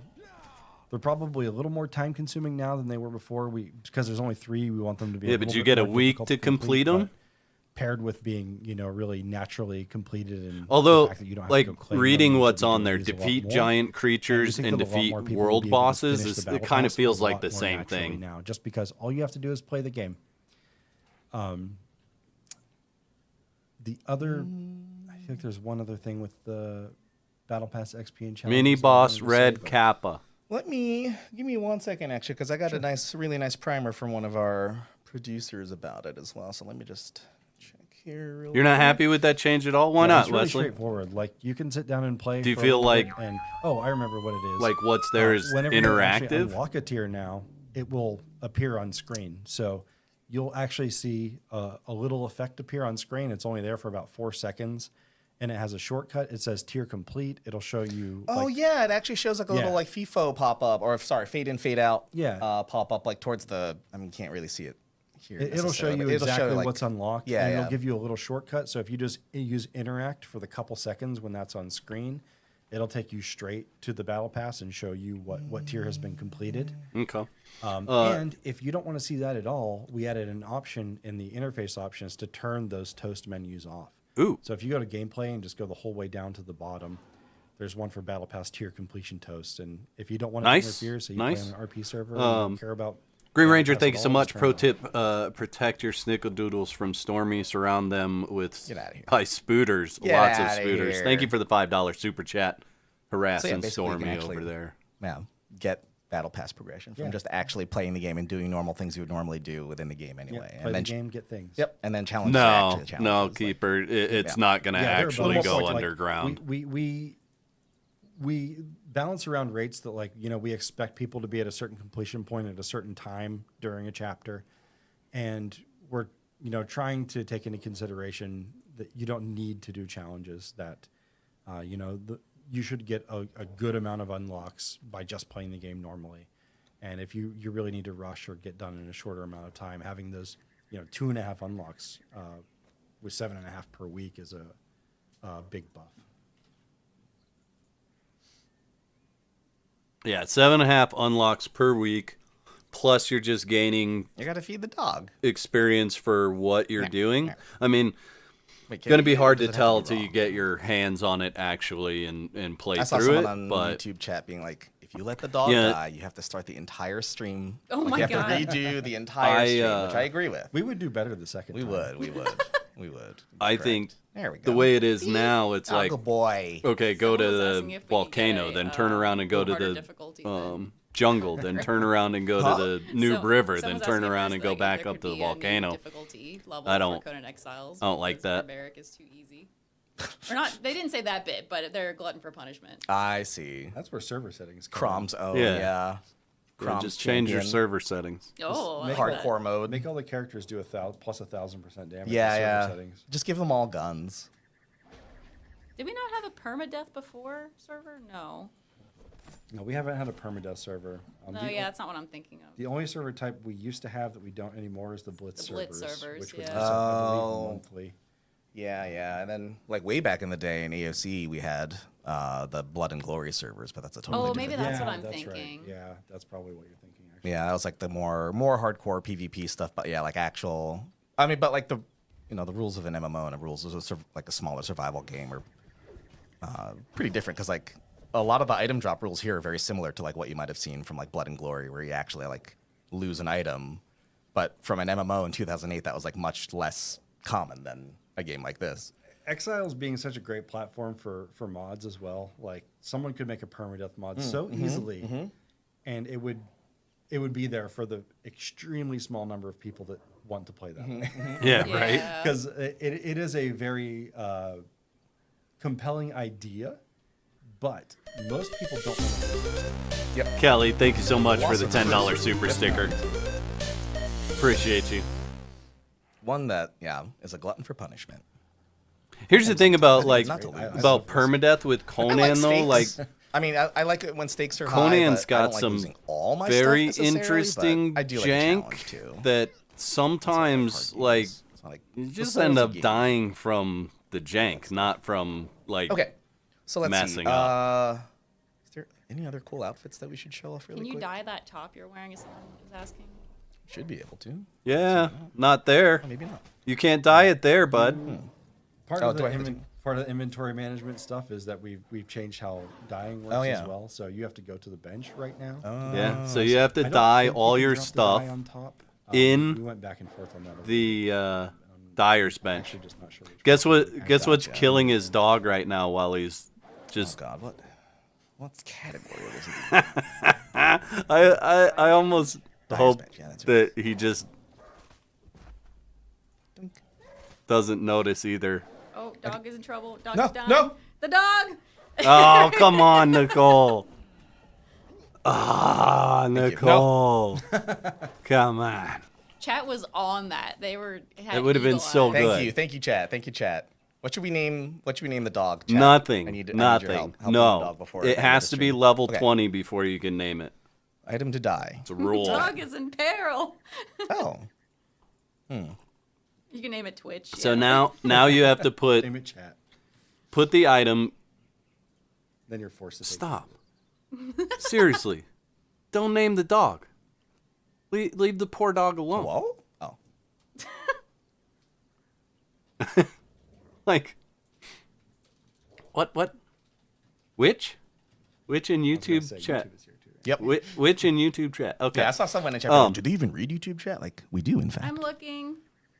They're probably a little more time-consuming now than they were before. Because there's only 3, we want them to be. Yeah, a but little you bit get a more week difficult to complete them. but paired with being, really naturally completed, and Although, the fact that you don't have like to go claim reading them, what's you can on there, use a lot defeat more. giant creatures think and that a lot defeat more people will world be able to bosses. finish the It battle kind of pass feels a like lot the more same naturally thing. now, just because all you have to do is play the game. The other, I feel like there's one other thing with the Battle Pass XP and challenges. Mini that I boss wanted to Red say, but- Kappa. Give me 1 second, actually, because I got a really nice primer from one of our producers about it as well. So let me just check here. Real You're not quick. happy with that change at all? Why Yeah, not, it's really Wesley? straightforward. Like you can sit down and play. Do you for a feel little bit like- And I remember what it is. Like what's there is whenever you actually interactive? unlock a tier now, it will appear on screen. So you'll actually see a little effect appear on screen. It's only there for about 4 seconds, and it has a shortcut. It says tier complete. It'll show you. Oh like, yeah, it actually shows like a little Yeah. like FIFO pop up, or sorry, fade in, fade out. Yeah. Pop up like towards the. I mean, you can't really see it here. It'll show necessarily, you but it'll exactly show, like- what's unlocked, Yeah, and yeah. it'll give you a little shortcut. So if you just use interact for the couple seconds when that's on screen, it'll take you straight to the battle pass and show you what tier has been completed. Okay. And if you don't want to see that at all, we added an option in the interface options to turn those toast menus off. Ooh. So if you go to gameplay and just go the whole way down to the bottom, there's one for battle pass tier completion toast. And if you don't want to Nice, interfere, so you nice. play on an RP server, and you don't care about Green battle Ranger, pass thank at you so all, much. just turn Pro it off. tip: protect your snickerdoodles from Stormy. Surround them with Get outta here. by spooters, Get lots of outta spooters. here. Thank you for the $5 super chat, So yeah, harassing basically you can Stormy actually- over there. Yeah, get battle pass progression from Yeah. just actually playing the game and doing normal things you would normally do within the game Yeah, anyway. play and the then game, get things. Yep, and then challenge. No, no, Keeper. It's Yeah. not going to Yeah, they're actually both go like- underground. We balance around rates that we expect people to be at a certain completion point at a certain time during a chapter, and we're trying to take into consideration that you don't need to do challenges, that you should get a good amount of unlocks by just playing the game normally. And if you really need to rush or get done in a shorter amount of time, having those 2.5 unlocks with 7.5 per week is a big buff. Yeah, 7.5 unlocks per week, plus you're just gaining You got to feed the dog. experience for what you're doing. yeah. I mean, Wait, it's going to be hard to does it have tell be till you raw? get your hands on it actually and play I saw through someone it. on But YouTube chat being like, if you let the dog Yeah. die, you have to start the entire stream. Oh Like, my you God. have to redo the entire stream, which I agree with. We would do better the second We time. would. We would. I Correct. think There we go. the way it is now, it's like, Dog boy. okay, go to Someone was the asking if we could volcano, get a, then turn around and go to harder the difficulty then. jungle, then turn around and go Huh? to the Noob So- River, then someone's turn asking if around there's, and go like, if back there up could to the be a new volcano. difficulty level I don't- for Conan Exiles. I don't like because that. Barbaric is too easy. Or not? They didn't say that bit, but they're a glutton for punishment. I see. That's where server settings come in. Crom's own. Yeah. Yeah. Yeah, Crom's just change your champion. server settings. Oh, I like that. Hardcore mode. Make all the characters do plus 1,000% damage. Yeah, with server yeah. Settings. Just give them all guns. Did we not have a permadeath before server? No. No, we haven't had a permadeath server. No, the, yeah, that's not what I'm thinking of. The only server type we used to have that we don't anymore is the Blitz The Blitz servers, servers, which would yeah. be set, I Oh. believe, monthly. Yeah, yeah. And then, like, way back in the day in AOC, we had the Blood and Glory servers, but that's a totally Oh, different. maybe that's what Yeah, I'm right. thinking. Yeah, that's probably what you're thinking. Actually. Yeah, that was like the more hardcore PvP stuff, but yeah, like actual. I mean, but like the rules of an MMO and the rules of like a smaller survival game are pretty different because like a lot of the item drop rules here are very similar to like what you might have seen from like Blood and Glory, where you actually like lose an item, but from an MMO in 2008, that was like much less common than a game like this. Exiles being such a great platform for mods as well. Like someone could make a permadeath mod so easily, and it would be there for the extremely small number of people that want to play that way. Yeah, right? Yeah. Because it is a very compelling idea, but most people don't want to play it. Kelly, thank you so much for the Awesome. $10 super sticker. Appreciate you. One that is a glutton for punishment. Here's the thing about like not to lose. about permadeath with Conan though, like stakes. I mean, I like it when stakes are high. Conan's But I got don't like some losing all my very stuff necessarily, interesting but I do like a challenge, jank too. that That's what sometimes card like games. It's not like you the just souls end of up gaming. dying from the jank, not from like Okay, so let's messing see. up. Is there any other cool outfits that we should show off really Can you quick? dye that top you're wearing? If someone is asking. Should be able to. Yeah, not there. Oh, maybe not. You can't dye it there, bud. Part Oh, of do the I have to- part of the inventory management stuff is that we've changed how dyeing works Oh, yeah. as well. So you have to go to the bench right now. Yeah, so you have I to don't dye think you all can your drop the stuff dye on top. in we went back and forth on that. the dyer's I'm bench. actually just not sure. Which Guess what? Guess what's gotcha. killing his dog right now while he's Oh just. God, what's category was it? I almost Dyer's hope bench, yeah, that's that he just doesn't notice either. Oh, dog is in trouble. Dog No, is dying. no. The dog. Oh, come on, Nicole. Ah, you. Nicole. Come on. Chat was on that. They were. It would have been so good. Thank you, chat. What should we name the dog? Chat? Nothing. I need your Nothing. help helping the No. dog before It I has end to the be stream. level Okay. 20 before you can name it. Item to die. It's a rule. Dog is in peril. Oh, You can name it Twitch. So yeah. now you have to name it chat. put the item. Then you're forced to take Stop. Seriously. Don't name the dog. Leave the poor dog alone. whoa. Oh, Like, what? Which in it. I was gonna YouTube say chat? YouTube is here too. yep. Which in YouTube chat? Okay. Yeah, I saw someone in chat. Um, Do they even read YouTube chat? Like we do, in fact. I'm looking.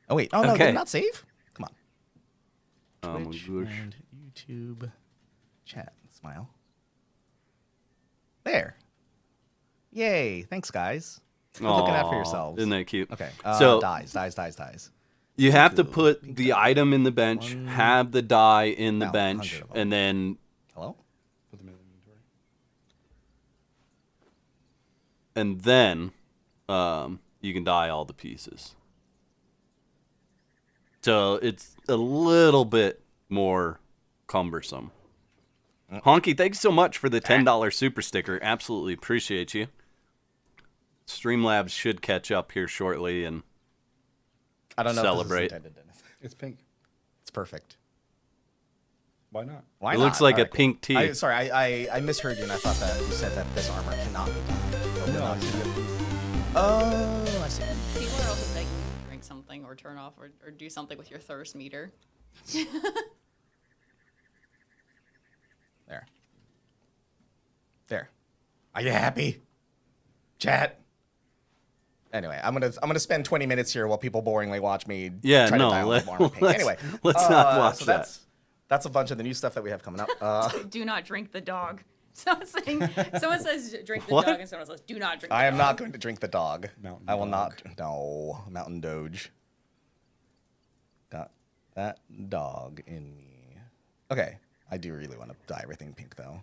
Oh wait. Oh no, Okay. did it not save? Come on. Oh my Twitch gosh. and YouTube chat. Smile. There. Yay! Thanks, guys. Good looking out for Aw, yourselves. Isn't that cute? Okay. So dies. you have to Cool. put Pink the dye. item in the bench, have the die in the Now, bench, 100 of them. and then Hello. Put them in inventory. you can die all the pieces. So it's a little bit more cumbersome. Honky, thanks so much for the $10 super sticker. Absolutely appreciate you. Streamlabs should catch up here shortly, and I don't know. Celebrate. If this is intended, Dennis. It's pink. It's perfect. Why not? Why it not? looks like a Alright, cool. pink tee. Sorry, I misheard you, and I thought that you said that this armor cannot be done. No, it's just Oh, I see. People are also begging you to drink something or turn off or do something with your thirst meter. There. Are you happy? Chat. Anyway, I'm gonna spend 20 minutes here while people boringly watch me. Yeah, try no, to dial let- up armor pink. let's- Anyway, let's not watch so that. That's a bunch of the new stuff that we have coming up. Do not drink the dog. Someone says drink the What? dog, and someone says do not drink. The I am dog. not going to drink the dog. Mountain I will dog. not. No, Mountain Doge. Got that dog in me. Okay, I do really want to dye everything pink though.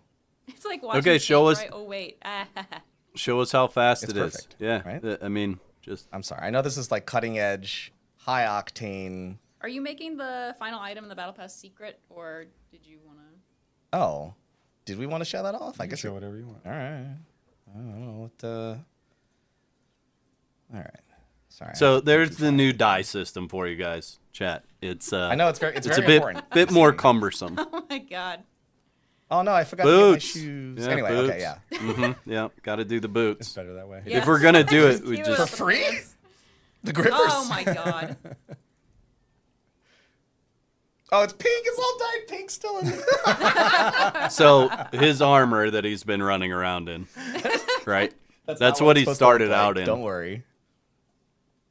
It's like watching. Okay, show paint us- dry. Oh wait. Show us how fast It's it is. perfect, Yeah. right? I mean, just I'm sorry. I know this is like cutting edge, high octane. Are you making the final item in the battle pass secret, or did you want to? Oh, did we want to show that off? I You can guess. show whatever you want. All right. I don't know what. All right. Sorry. so. There's the new die system for you guys. Chat. It's I know it's very. It's very a bit important. bit more cumbersome. Oh my god. Oh no, I forgot to get my Boots. shoes. Yeah, Anyway, boots. okay, yeah. Yeah, got to do the It's boots. better that way. If we're gonna do it, we Keep just up For with free? the pants. The grippers. Oh my god. Oh, it's pink. It's all dyed pink still. In so his armor that he's been running around in, right? That's not what it's he supposed to started look like. out in. Don't worry.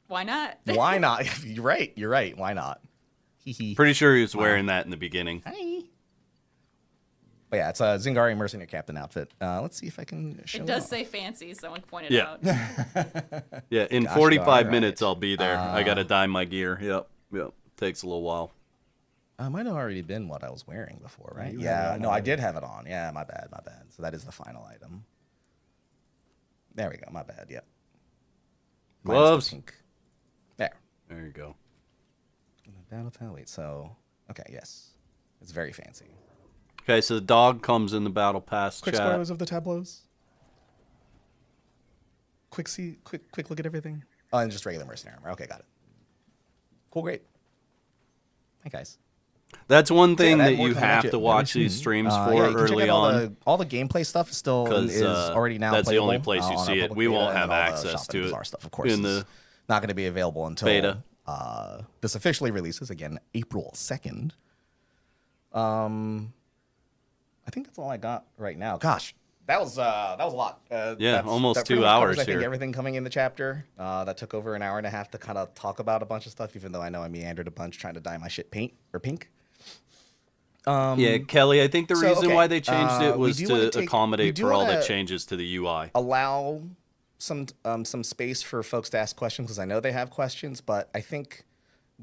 Why not? Why not? You're right. You're right. Why not? Hee hee. Pretty sure he was wearing that in the beginning. Hi. But yeah, it's a Zingari Mercenary Captain outfit. Let's see if I can show It does off. say fancy. Someone pointed Yeah. out. Yeah, in Gosh, 45 alright. minutes I'll be there. I gotta dye my gear. Yep. Takes a little while. Might have already been what I was wearing before, right? you had it Yeah, on no, I already. did have it on. Yeah, my bad. So that is the final item. There we go. My bad. Yep. Minus the Gloves. pink. There. There you go. Battle Tally. So, okay, yes. It's very fancy. Okay, so the dog comes in the battle pass Quick chat. spoilers of the tableaus. Quick look at everything. Oh, and just regular mercenary armor. Okay, got it. Cool, great. Hey guys. That's one thing that that and more you coming at have you to very watch soon. these streams Yeah, for you can check early out on. all the gameplay stuff still Because is already now that's the only playable, place you on our see it. public We beta, won't and have then all the access Shop and to it Bazaar stuff, of course, in is the not going to be available until beta. This officially releases again April 2nd. I think that's all I got right now. Gosh, that was a lot. Almost that 2 pretty much covers, hours I think here. everything coming in the chapter. That took over an hour and a half to kind of talk about a bunch of stuff, even though I know I meandered a bunch trying to dye my shit pink. Yeah, Kelly, I think the reason okay, why they changed it we was do to wanna accommodate we do for all the wanna changes to the UI. allow some space for folks to ask questions, because I know they have questions, but I think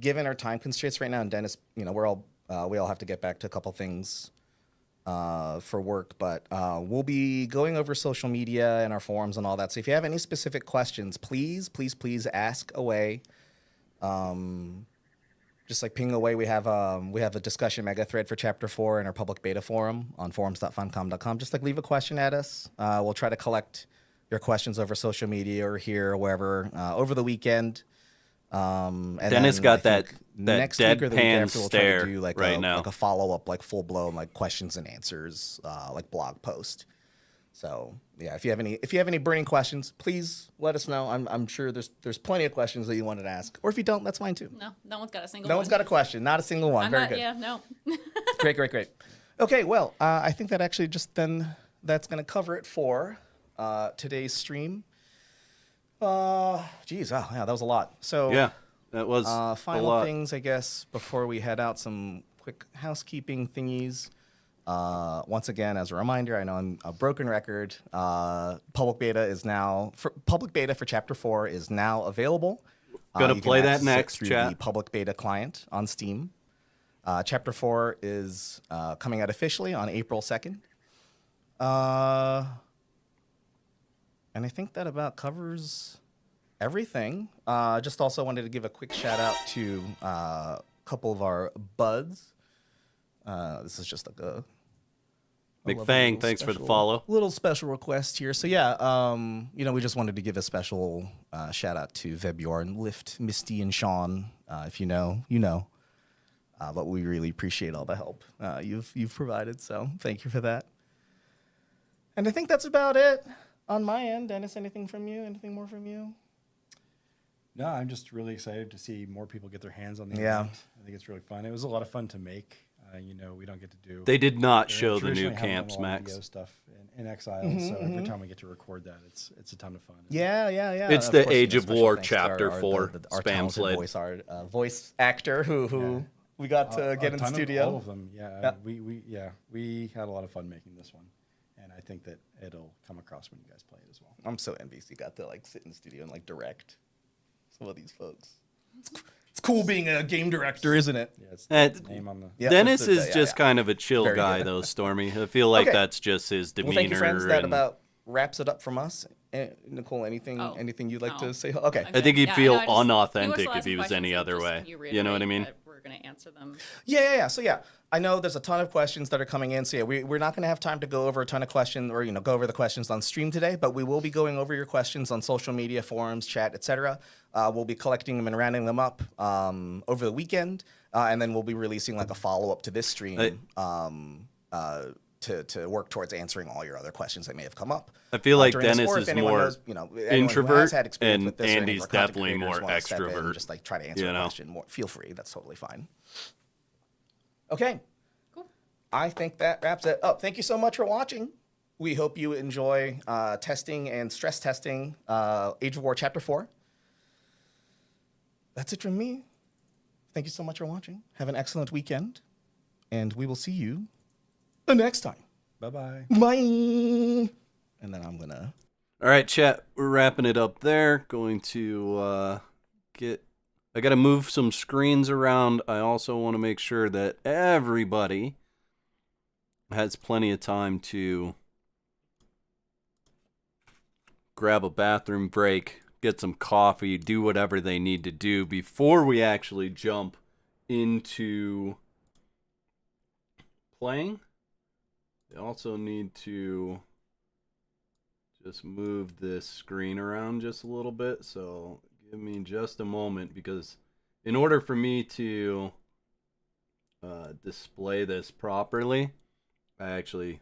given our time constraints right now, and Dennis, we all have to get back to a couple things for work, but we'll be going over social media and our forums and all that. So if you have any specific questions, please ask away. Just like ping away. We have a discussion mega thread for chapter 4 in our public beta forum on forums.funcom.com. Just like leave a question at us. We'll try to collect your questions over social media or here or wherever over the weekend. And Dennis then got I that think next week or the week deadpan after we'll try stare to do like right now. like a follow up, like full blown like questions and answers, like blog post. So yeah, if you have any burning questions, please let us know. I'm sure there's plenty of questions that you wanted to ask, or if you don't, that's fine too. No one's got a single No one. one's got a question, not a single one. I'm Very not, good. Yeah, no. Great. Okay, well, I think that actually that's going to cover it for today's stream. Geez, oh yeah, that was a lot. So Yeah, that was a final lot. things, I guess, before we head out, some quick housekeeping thingies. Once again, as a reminder, I know I'm a broken record. Public beta for Chapter 4 is now available. Gonna You can play that access it next, through chat. the public beta client on Steam. Chapter 4 is coming out officially on April 2nd. And I think that about covers everything. Just also wanted to give a quick shout out to a couple of our buds. This is just like a McFang, little thanks for the special- follow. Little special request here. So yeah, we just wanted to give a special shout out to Vebjorn, Lift, Misty, and Sean. If you know, you know. But we really appreciate all the help you've provided. So thank you for that. And I think that's about it on my end. Dennis, anything from you? Anything more from you? No, I'm just really excited to see more people get their hands on the Yeah. event. I think it's really fun. It was a lot of fun to make. We don't get to do. They did not they show the new traditionally haven't done camps, a lot of Max. VO stuff in Exiles, so every time we get to record that, it's a ton of fun. Yeah. It's Of the course, Age of special War thanks to Chapter our 4 our spam talented sled. voice actor who we got to get in ton studio. Of all of them, yeah. We had a lot of fun making this one, and I think that it'll come across when you guys play it as well. I'm so envious you got to like sit in the studio and like direct some of these folks. It's cool being a game director, isn't it? Yeah, it's Eh, the name on the. Yeah, Dennis it's the- is just kind of a chill Very guy, good. though, Stormy. I feel like Okay. that's just his demeanor. Well, thank you, friends. That and about wraps it up from us. Nicole, anything you'd like to say? Okay. I think he'd Yeah, feel I know, I just- unauthentic he was if he was asking any questions, other just way. can You know what I reiterate mean? that we're going to answer them. Yeah. So yeah, I know there's a ton of questions that are coming in. So yeah, we're not going to have time to go over a ton of questions or go over the questions on stream today, but we will be going over your questions on social media, forums, chat, etc. We'll be collecting them and rounding them up over the weekend, and then we'll be releasing like a follow up to this stream. To work towards answering all your other questions that may have come up. I feel like during this, Dennis or if is anyone more knows, anyone who introvert, has had experience and with this, or any of Andy's our content definitely creators more wanna step in and extrovert, just like try to answer you a know? question. Feel free. That's totally fine. Okay. Cool. I think that wraps it up. Thank you so much for watching. We hope you enjoy testing and stress testing Age of War Chapter 4. That's it from me. Thank you so much for watching. Have an excellent weekend, and we will see you the next time. Bye-bye. Bye. And then I'm going to... All right, chat, we're wrapping it up there. Going to I got to move some screens around. I also want to make sure that everybody has plenty of time to grab a bathroom break, get some coffee, do whatever they need to do before we actually jump into playing. They also need to just move this screen around just a little bit. So give me just a moment, because in order for me to display this properly, I actually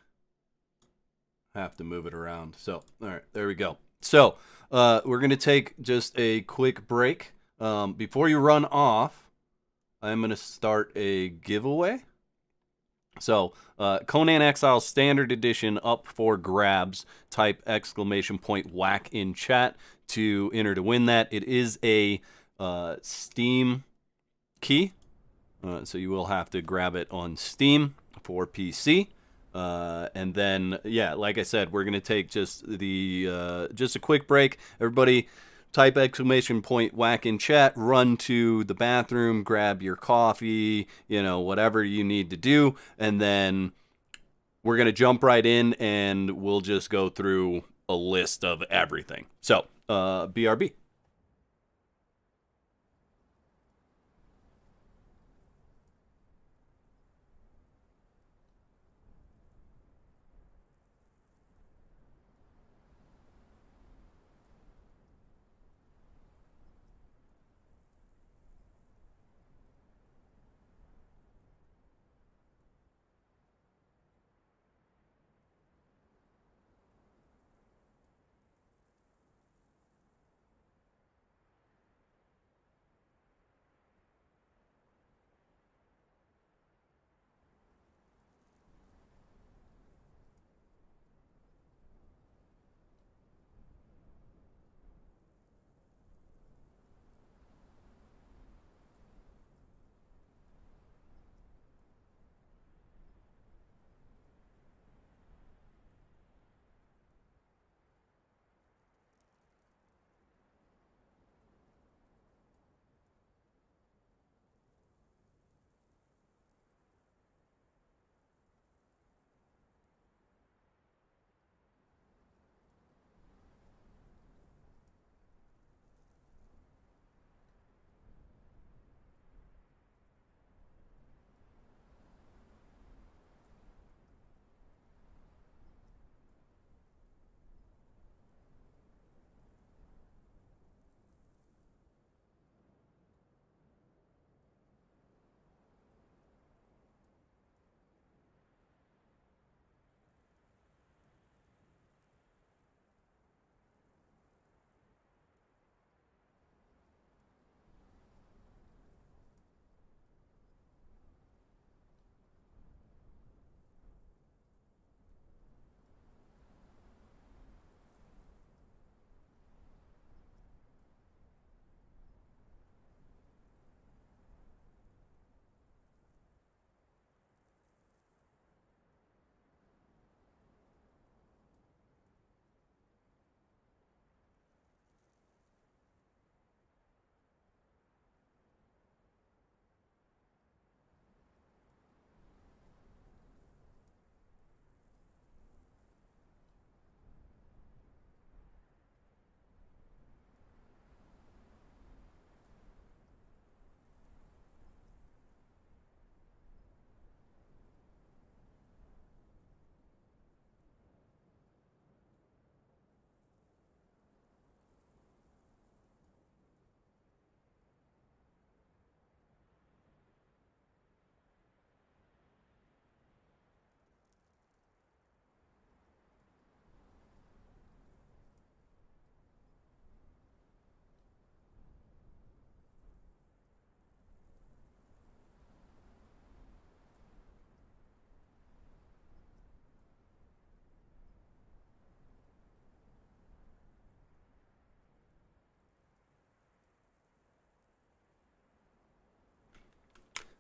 have to move it around. So, all right, there we go. So, we're going to take just a quick break. Before you run off, I'm going to start a giveaway. So, Conan Exiles Standard Edition up for grabs. Type !whack in chat to enter to win that. It is a Steam key. So you will have to grab it on Steam for PC. And then, yeah, like I said, we're going to take just a quick break. Everybody type !whack in chat, run to the bathroom, grab your coffee, whatever you need to do. And then we're going to jump right in and we'll just go through a list of everything. So, BRB.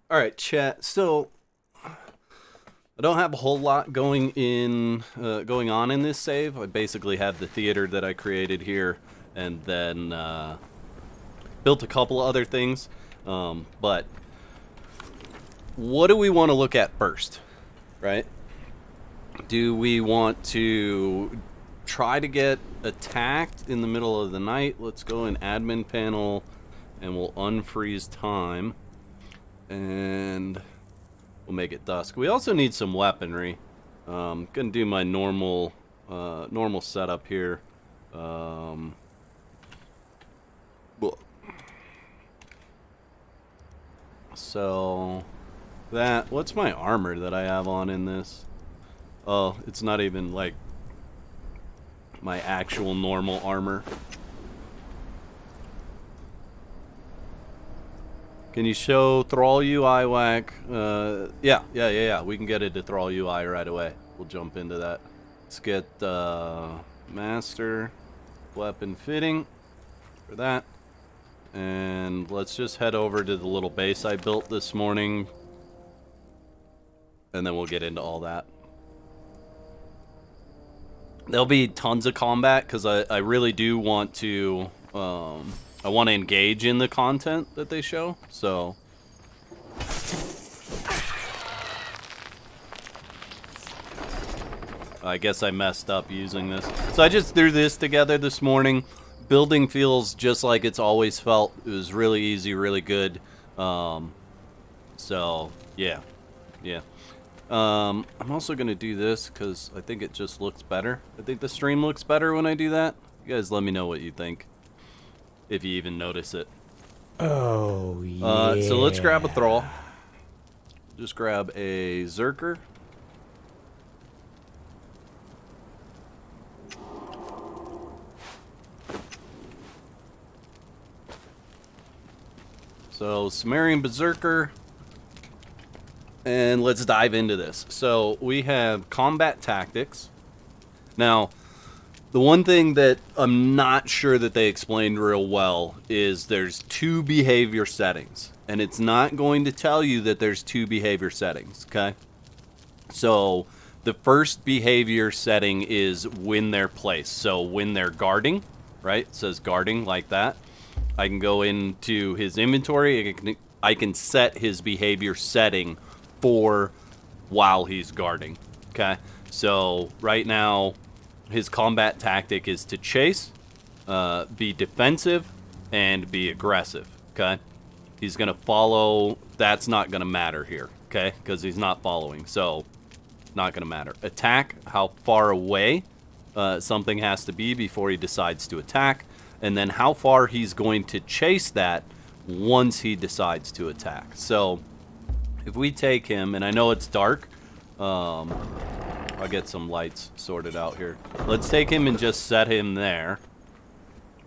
All right, chat. So I don't have a whole lot going on in this save. I basically have the theater that I created here, and then built a couple of other things. But what do we want to look at first, right? Do we want to try to get attacked in the middle of the night? Let's go in admin panel, and we'll unfreeze time. And we'll make it dusk. We also need some weaponry. Gonna do my normal setup here. So that, what's my armor that I have on in this? Oh, it's not even like my actual normal armor. Can you show Thrall UI, Whack? Yeah. We can get into Thrall UI right away. We'll jump into that. Let's get master weapon fitting for that. And let's just head over to the little base I built this morning. And then we'll get into all that. There'll be tons of combat because I really do want to... I want to engage in the content that they show, so... I guess I messed up using this. So I just threw this together this morning. Building feels just like it's always felt. It was really easy, really good. So, yeah. I'm also going to do this because I think it just looks better. I think the stream looks better when I do that. You guys let me know what you think. If you even notice it. Oh, yeah. So let's grab a Thrall. Just grab a Zerker. So, Sumerian Berserker. And let's dive into this. So, we have combat tactics. Now, the one thing that I'm not sure that they explained real well is there's 2 behavior settings. And it's not going to tell you that there's 2 behavior settings, okay? So, the first behavior setting is when they're placed. So, when they're guarding, right? It says guarding like that. I can go into his inventory. I can set his behavior setting for while he's guarding. Okay, so right now his combat tactic is to chase, be defensive, and be aggressive. Okay, he's gonna follow. That's not gonna matter here. Okay, because he's not following, so not gonna matter. Attack, how far away something has to be before he decides to attack. And then how far he's going to chase that once he decides to attack. So, if we take him, and I know it's dark, I'll get some lights sorted out here. Let's take him and just set him there.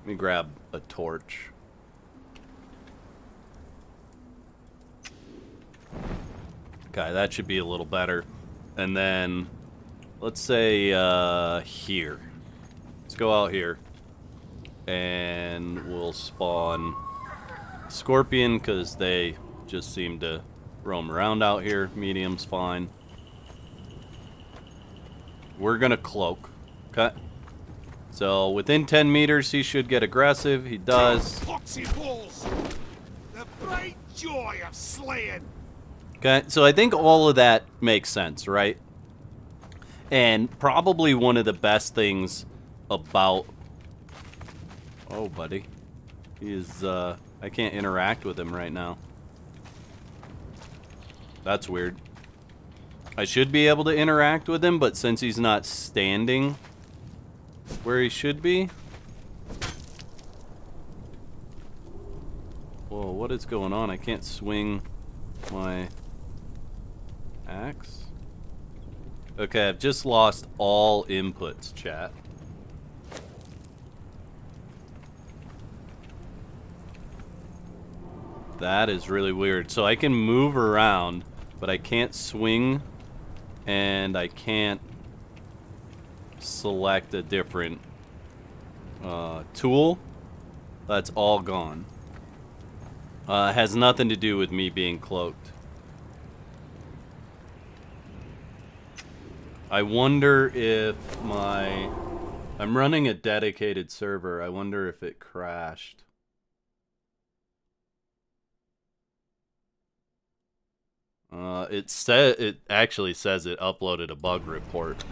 Let me grab a torch. Okay, that should be a little better. And then, let's say here. Let's go out here. And we'll spawn Scorpion because they just seem to roam around out here. Medium's fine. We're gonna cloak. Okay. So within 10 meters he should get aggressive. He does. The bright joy of slaying. Okay, so I think all of that makes sense, right? And probably one of the best things about... Oh, buddy. He's, I can't interact with him right now. That's weird. I should be able to interact with him, but since he's not standing where he should be... Whoa, what is going on? I can't swing my axe. Okay, I've just lost all inputs, chat. That is really weird. So I can move around, but I can't swing, and I can't select a different tool. That's all gone. It has nothing to do with me being cloaked. I wonder if I'm running a dedicated server. I wonder if it crashed. It actually says it uploaded a bug report.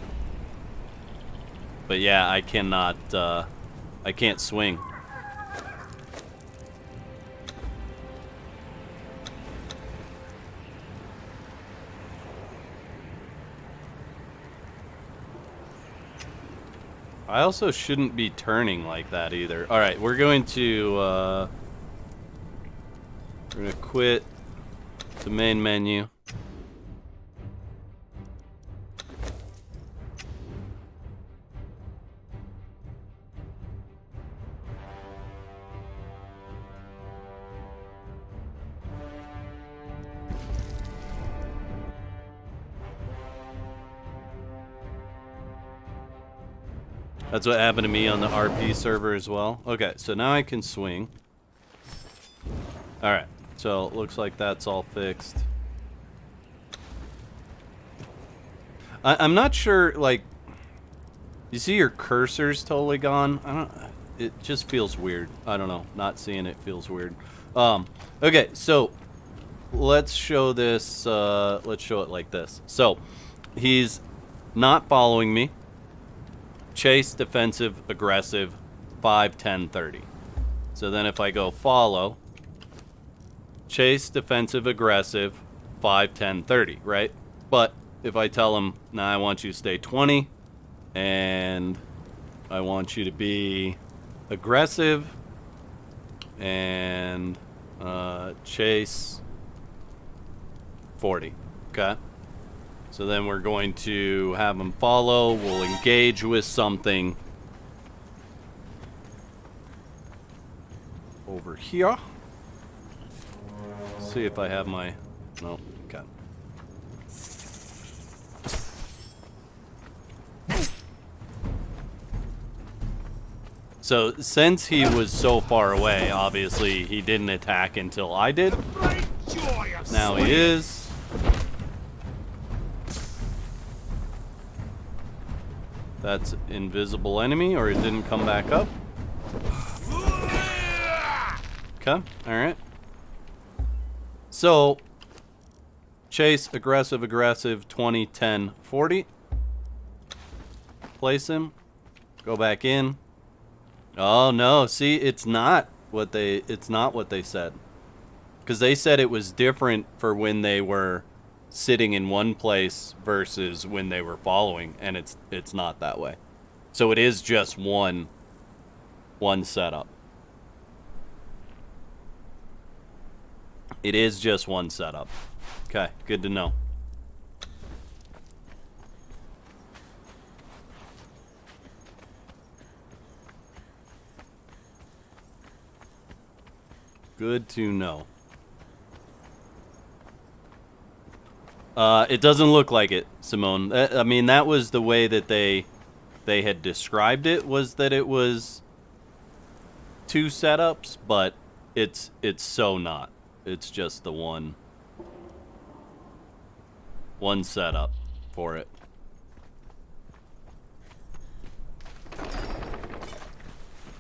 But yeah, I cannot, I can't swing. I also shouldn't be turning like that either. All right, we're going to quit the main menu. That's what happened to me on the RP server as well. Okay, so now I can swing. Alright, so it looks like that's all fixed. I'm not sure, like, you see your cursor's totally gone? It just feels weird. I don't know, not seeing it feels weird. Okay, so let's show this, let's show it like this. So, he's not following me. Chase, defensive, aggressive, 5, 10, 30. So then if I go follow, chase, defensive, aggressive, 5, 10, 30, right? But if I tell him, nah, I want you to stay 20, and I want you to be aggressive, and chase, 40, okay? So then we're going to have him follow. We'll engage with something over here. See if I have my... No, okay. So since he was so far away, obviously he didn't attack until I did. Now he is. That's invisible enemy, or it didn't come back up. Okay, alright. So, chase, aggressive, aggressive, 20, 10, 40. Place him. Go back in. Oh no, see, it's not what they said. Because they said it was different for when they were sitting in one place versus when they were following, and it's not that way. So it is just one setup. It is just one setup. Okay, good to know. Good to know. It doesn't look like it, Simone. I mean, that was the way that they had described it, was that it was 2 setups, but it's so not. It's just the one setup for it.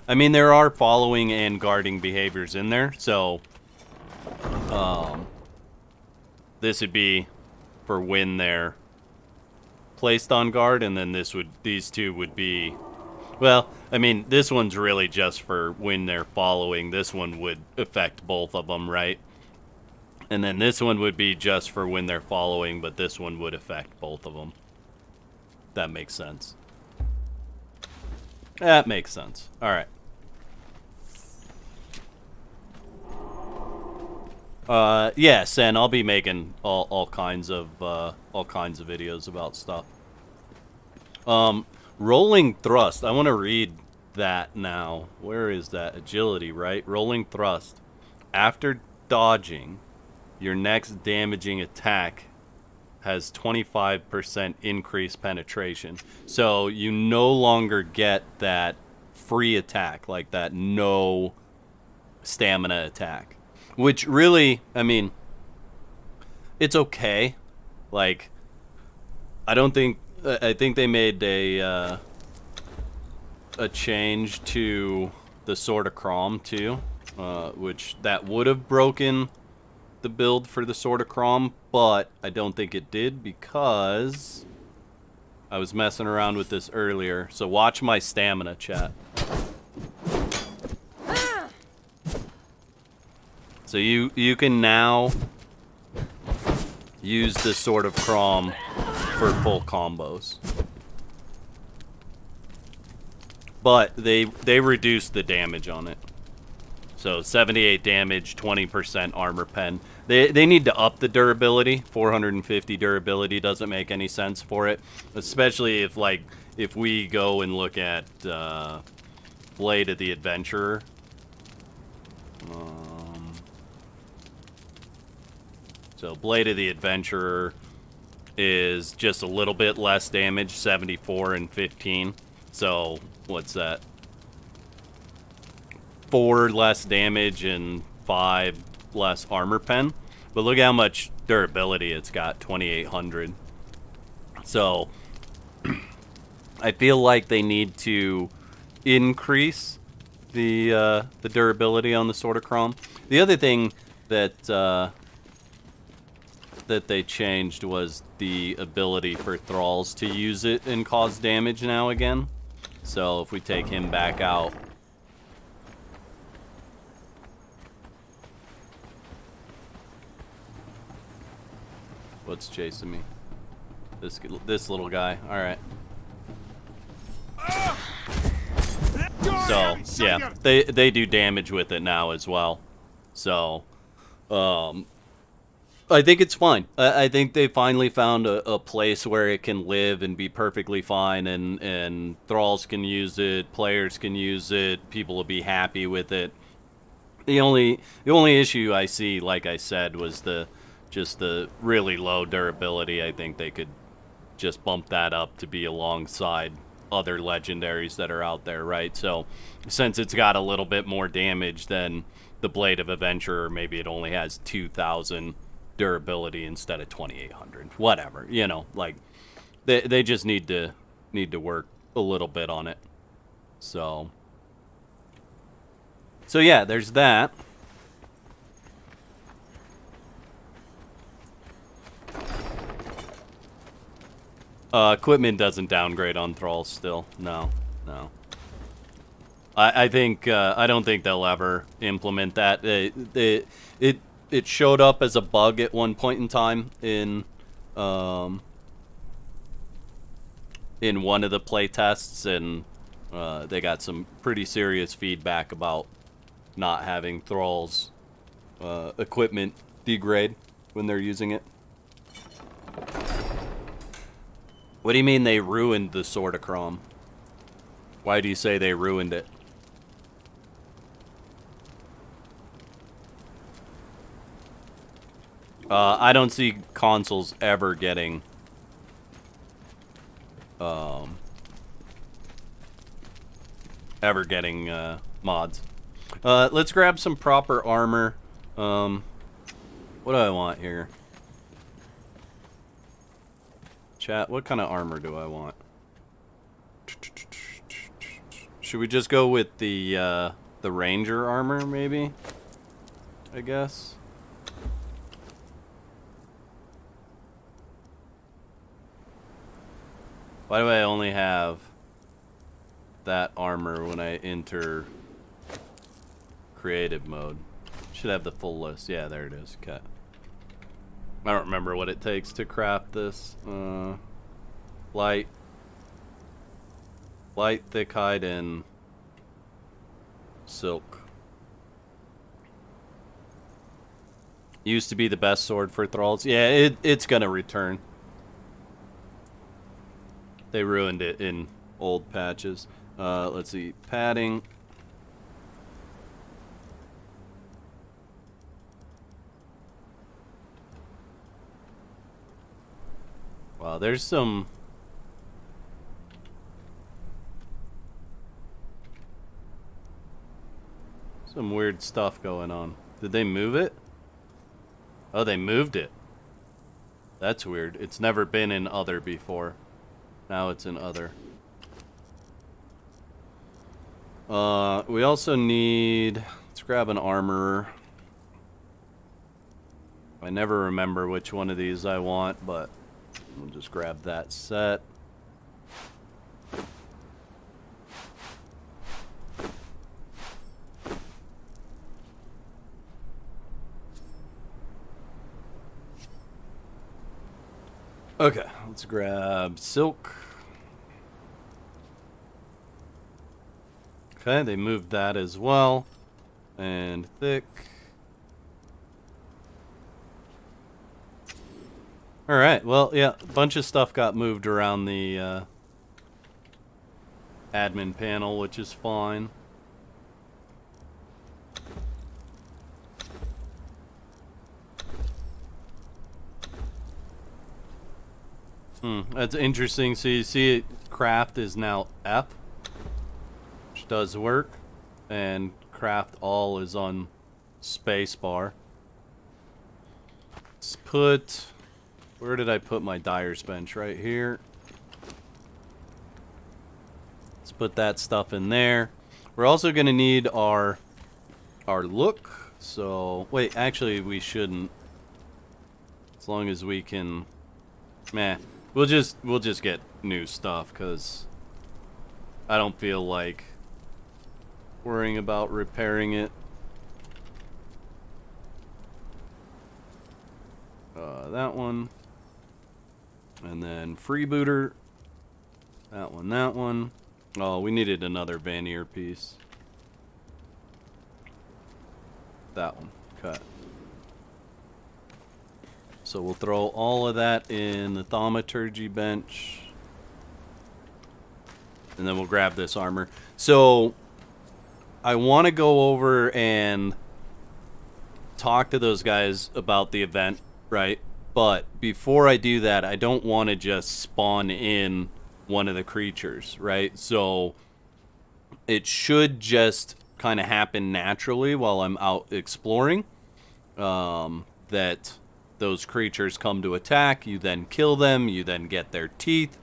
I mean, there are following and guarding behaviors in there, so this would be for when they're placed on guard, and then these two would be, well, I mean, this one's really just for when they're following. This one would affect both of them, right? And then this one would be just for when they're following, but this one would affect both of them. That makes sense. That makes sense. All right. Yeah, Sen, I'll be making all kinds of videos about stuff. Rolling thrust. I want to read that now. Where is that? Agility, right? Rolling thrust. After dodging, your next damaging attack has 25% increased penetration. So you no longer get that free attack, like that no stamina attack. Which really, I mean, it's okay. Like, I think they made a change to the Sword of Crom too, which that would have broken the build for the Sword of Crom, but I don't think it did because I was messing around with this earlier. So watch my stamina, chat. So you can now use the Sword of Crom for full combos. but they reduced the damage on it. So 78 damage, 20% armor pen. They need to up the durability. 450 durability doesn't make any sense for it, especially if we go and look at Blade of the Adventurer. So Blade of the Adventurer is just a little bit less damage, 74 and 15. So what's that? 4 less damage and 5 less armor pen. But look how much durability it's got, 2800. So I feel like they need to increase the durability on the Sword of Crom. The other thing that that they changed was the ability for thralls to use it and cause damage now again. So if we take him back out, what's chasing me? This little guy. All right. So yeah, they do damage with it now as well. So I think it's fine. I think they finally found a place where it can live and be perfectly fine, and thralls can use it, players can use it, people will be happy with it. The only issue I see, like I said, was just the really low durability. I think they could just bump that up to be alongside other legendaries that are out there, right? So since it's got a little bit more damage than the Blade of Adventurer, maybe it only has 2,000 durability instead of 2,800. Whatever, you know, like they just need to work a little bit on it. So yeah, there's that. Equipment doesn't downgrade on thralls still. No. I think I don't think they'll ever implement that. It showed up as a bug at one point in time in one of the playtests, and they got some pretty serious feedback about not having thralls equipment degrade when they're using it. What do you mean they ruined the Sword of Crom? Why do you say they ruined it? I don't see consoles ever getting mods. Let's grab some proper armor. What do I want here? Chat, what kind of armor do I want? Should we just go with the ranger armor, maybe? I guess. Why do I only have that armor when I enter creative mode? Should have the full list. Yeah, there it is. Okay. I don't remember what it takes to craft this. Light, thick hide, and silk. Used to be the best sword for thralls. Yeah, it's gonna return. They ruined it in old patches. Let's see. Padding. Wow, there's some weird stuff going on. Did they move it? Oh, they moved it. That's weird. It's never been in other before. Now it's in other. We also need... Let's grab an armorer. I never remember which one of these I want, but we'll just grab that set. Okay, let's grab silk. Okay, they moved that as well. And thick. Alright, well, yeah, a bunch of stuff got moved around the admin panel, which is fine. That's interesting. So you see craft is now F, which does work. And craft all is on spacebar. Let's put... Where did I put my dyer's bench? Right here. Let's put that stuff in there. We're also going to need our look. So, wait, actually we shouldn't. As long as we can... Meh. We'll just get new stuff, because I don't feel like worrying about repairing it. That one. And then freebooter. That one, that one. Oh, we needed another Vanir piece. That one. Cut. So we'll throw all of that in the thaumaturgy bench. And then we'll grab this armor. So I want to go over and talk to those guys about the event, right? But before I do that, I don't want to just spawn in one of the creatures, right? So it should just kind of happen naturally while I'm out exploring. That those creatures come to attack, you then kill them, you then get their teeth,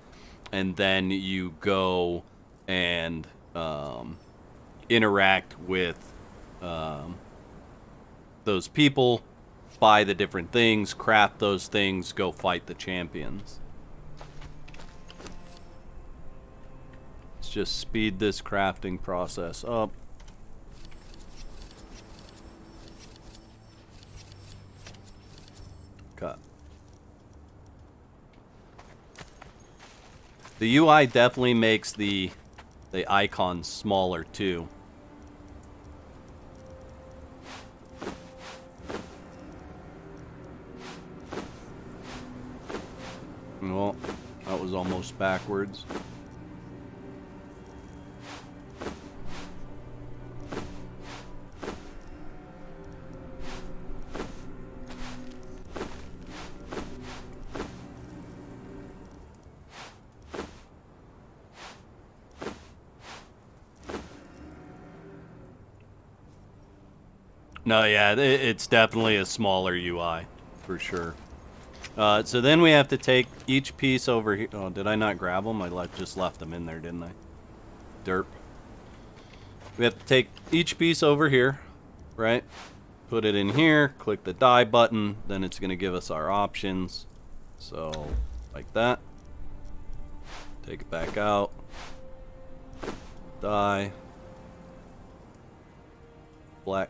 and then you go and interact with those people, buy the different things, craft those things, go fight the champions. Let's just speed this crafting process up. Cut. The UI definitely makes the icons smaller too. Well, that was almost backwards. No, yeah, it's definitely a smaller UI, for sure. So then we have to take each piece over here. Oh, did I not grab them? I just left them in there, didn't I? Derp. We have to take each piece over here, right? Put it in here, click the die button, then it's going to give us our options. So, like that. Take it back out. Die. Black.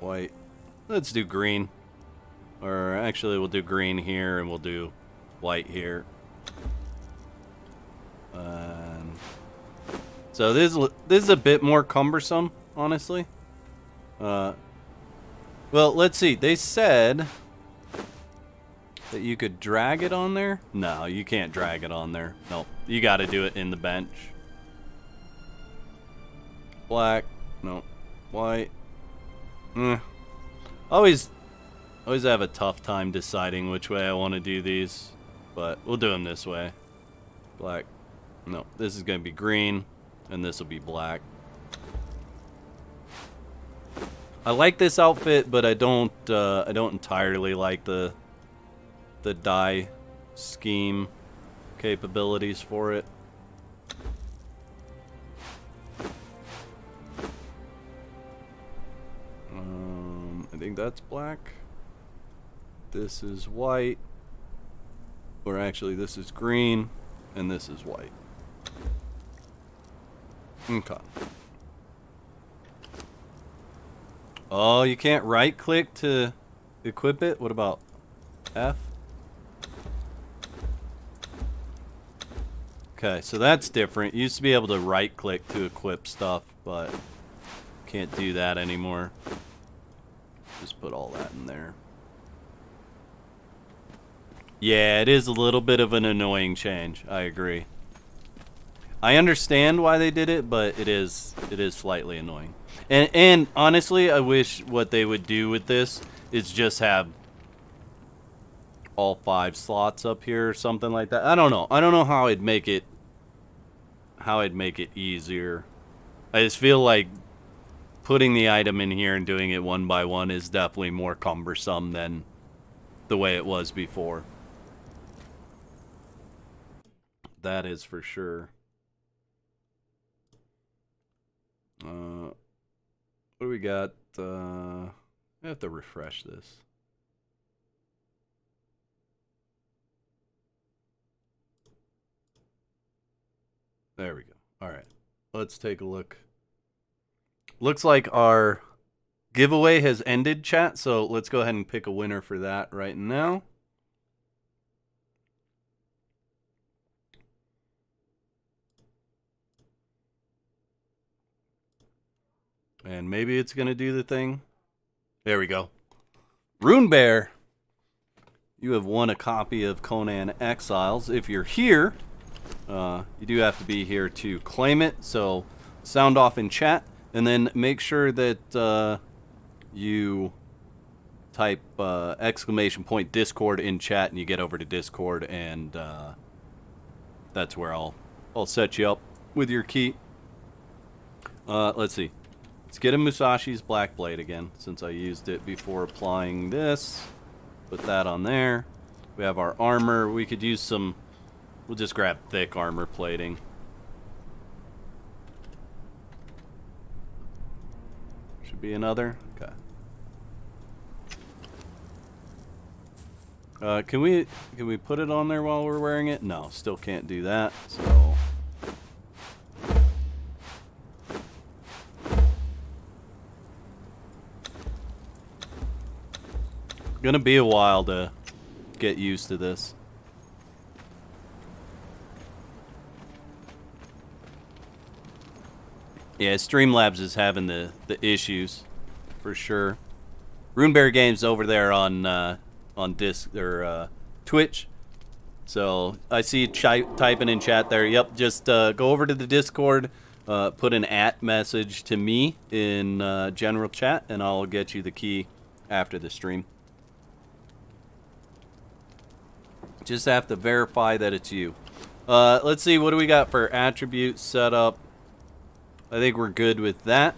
White. Let's do green. Or actually, we'll do green here, and we'll do white here. So this is a bit more cumbersome, honestly. Well, let's see. They said that you could drag it on there. No, you can't drag it on there. Nope. You got to do it in the bench. Black. No. White. Always have a tough time deciding which way I want to do these, but we'll do them this way. Black. No, this is going to be green, and this will be black. I like this outfit, but I don't entirely like the dye scheme capabilities for it. I think that's black. This is white. Or actually, this is green. And this is white. Okay. Oh, you can't right-click to equip it? What about F? Okay, so that's different. You used to be able to right-click to equip stuff, but can't do that anymore. Just put all that in there. Yeah, it is a little bit of an annoying change. I agree. I understand why they did it, but it is slightly annoying. And honestly, I wish what they would do with this is just have all 5 slots up here or something like that. I don't know. I don't know how I'd make it easier. I just feel like putting the item in here and doing it one by one is definitely more cumbersome than the way it was before. That is for sure. What do we got? I have to refresh this. There we go. All right. Let's take a look. Looks like our giveaway has ended, chat, so let's go ahead and pick a winner for that right now. And maybe it's going to do the thing. There we go. Rune Bear, you have won a copy of Conan Exiles. If you're here, you do have to be here to claim it. So sound off in chat. And then make sure that you type !Discord in chat and you get over to Discord. And that's where I'll set you up with your key. Let's see. Let's get a Musashi's Black Blade again, since I used it before applying this. Put that on there. We have our armor. We could use some... We'll just grab thick armor plating. Should be another. Okay. Can we put it on there while we're wearing it? No, still can't do that. So... Gonna be a while to get used to this. Yeah, Streamlabs is having the issues for sure. Runebear Games over there on Twitch. So I see you typing in chat there. Yep, just go over to the Discord, put an @ message to me in general chat, and I'll get you the key after the stream. Just have to verify that it's you. Let's see, what do we got for attribute setup? I think we're good with that.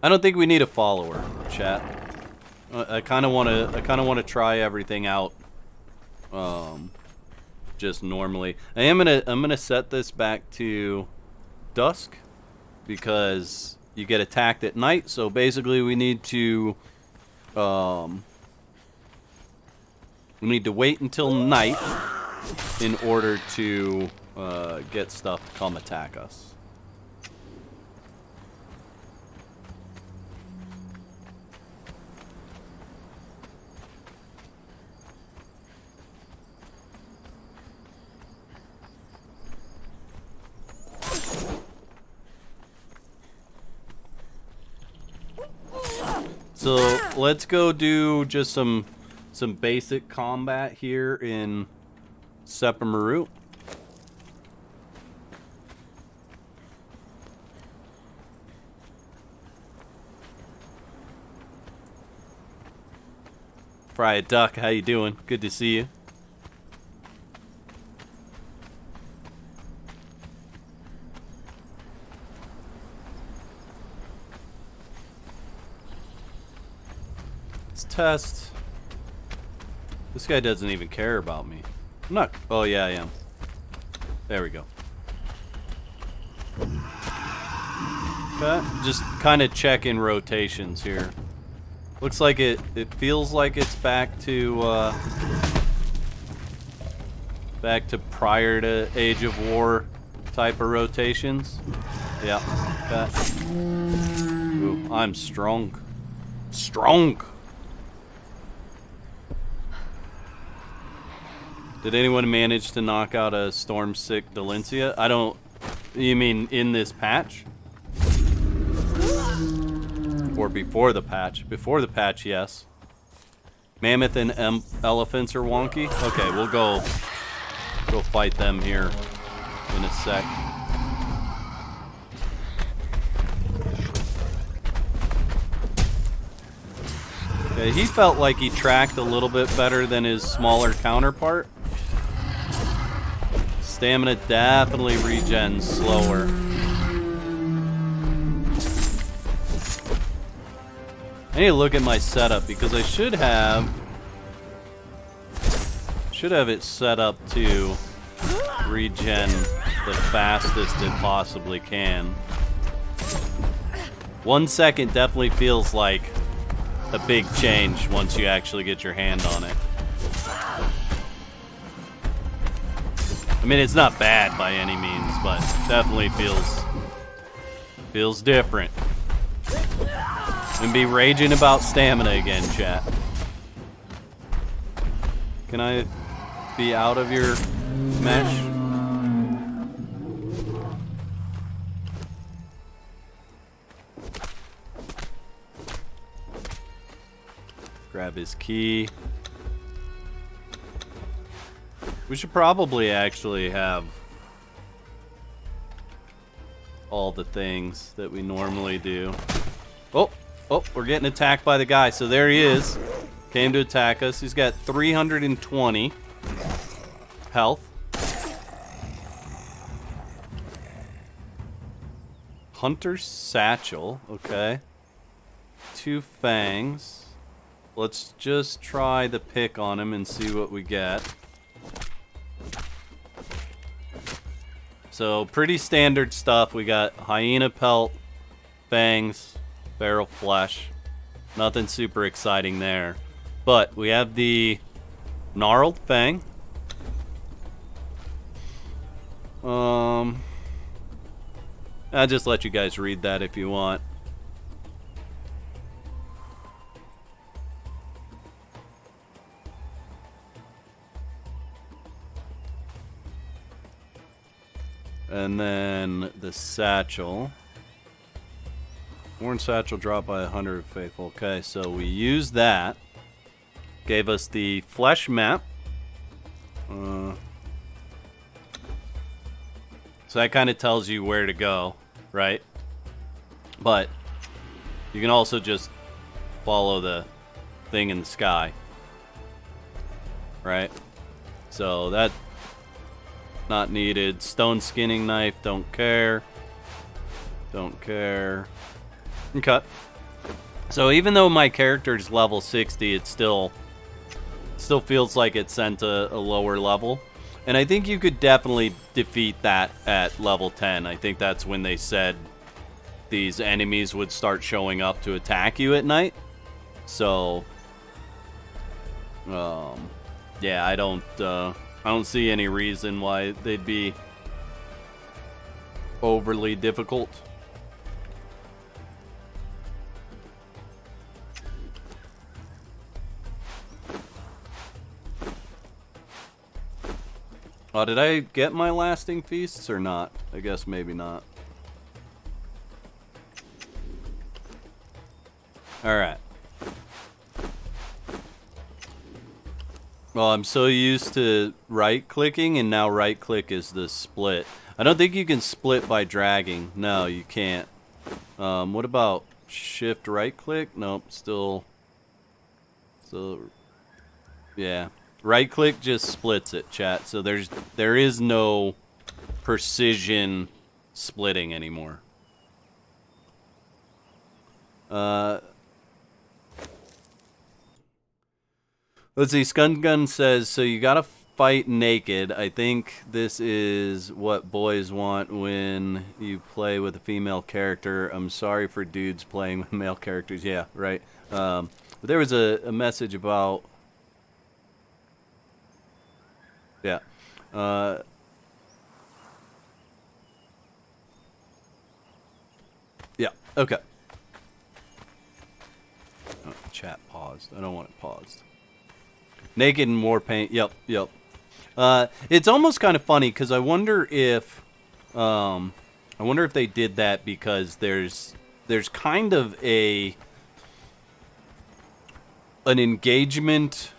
I don't think we need a follower, chat. I kind of want to try everything out just normally. I'm going to set this back to dusk because you get attacked at night. So basically we need to wait until night in order to get stuff to come attack us. So let's go do just some basic combat here in Sephiroth. Fried Duck, how you doing? Good to see you. Let's test. This guy doesn't even care about me. I'm not. Oh yeah, I am. There we go. Okay, just kind of checking rotations here. Looks like it feels like it's back to prior to Age of War type of rotations. Yeah. Okay. Ooh, I'm strong. Strong. Did anyone manage to knock out a Stormsick Delencia? I don't... You mean in this patch? Or before the patch? Before the patch, yes. Mammoth and elephants are wonky? Okay, we'll go fight them here in a sec. Okay, he felt like he tracked a little bit better than his smaller counterpart. Stamina definitely regens slower. I need to look at my setup because I should have it set up to regen the fastest it possibly can. 1 second definitely feels like a big change once you actually get your hand on it. I mean, it's not bad by any means, but definitely feels different. And be raging about stamina again, chat. Can I be out of your mesh? Grab his key. We should probably actually have all the things that we normally do. Oh, we're getting attacked by the guy. So there he is. Came to attack us. He's got 320 health. Hunter's Satchel. Okay. 2 fangs. Let's just try the pick on him and see what we get. So pretty standard stuff. We got hyena pelt, fangs, barrel flesh. Nothing super exciting there. But we have the gnarled fang. I'll just let you guys read that if you want. And then the satchel. Worn satchel dropped by 100 faithful. Okay, so we used that. Gave us the flesh map. So that kind of tells you where to go, right? But you can also just follow the thing in the sky, right? So that not needed. Stone skinning knife, don't care. Don't care. Okay. So even though my character is level 60, it still feels like it's sent a lower level. And I think you could definitely defeat that at level 10. I think that's when they said these enemies would start showing up to attack you at night. So, yeah, I don't see any reason why they'd be overly difficult. Oh, did I get my lasting feasts or not? I guess maybe not. Alright. Well, I'm so used to right-clicking, and now right-click is the split. I don't think you can split by dragging. No, you can't. What about shift right-click? Nope, still... Yeah. Right-click just splits it, chat. So there is no precision splitting anymore. Let's see. Skun Gun says, so you gotta fight naked. I think this is what boys want when you play with a female character. I'm sorry for dudes playing with male characters. Yeah, right. But there was a message about... Yeah. Yeah, okay. Oh, chat paused. I don't want it paused. Naked and more pain. Yep. It's almost kind of funny because I wonder if they did that because there's kind of an engagement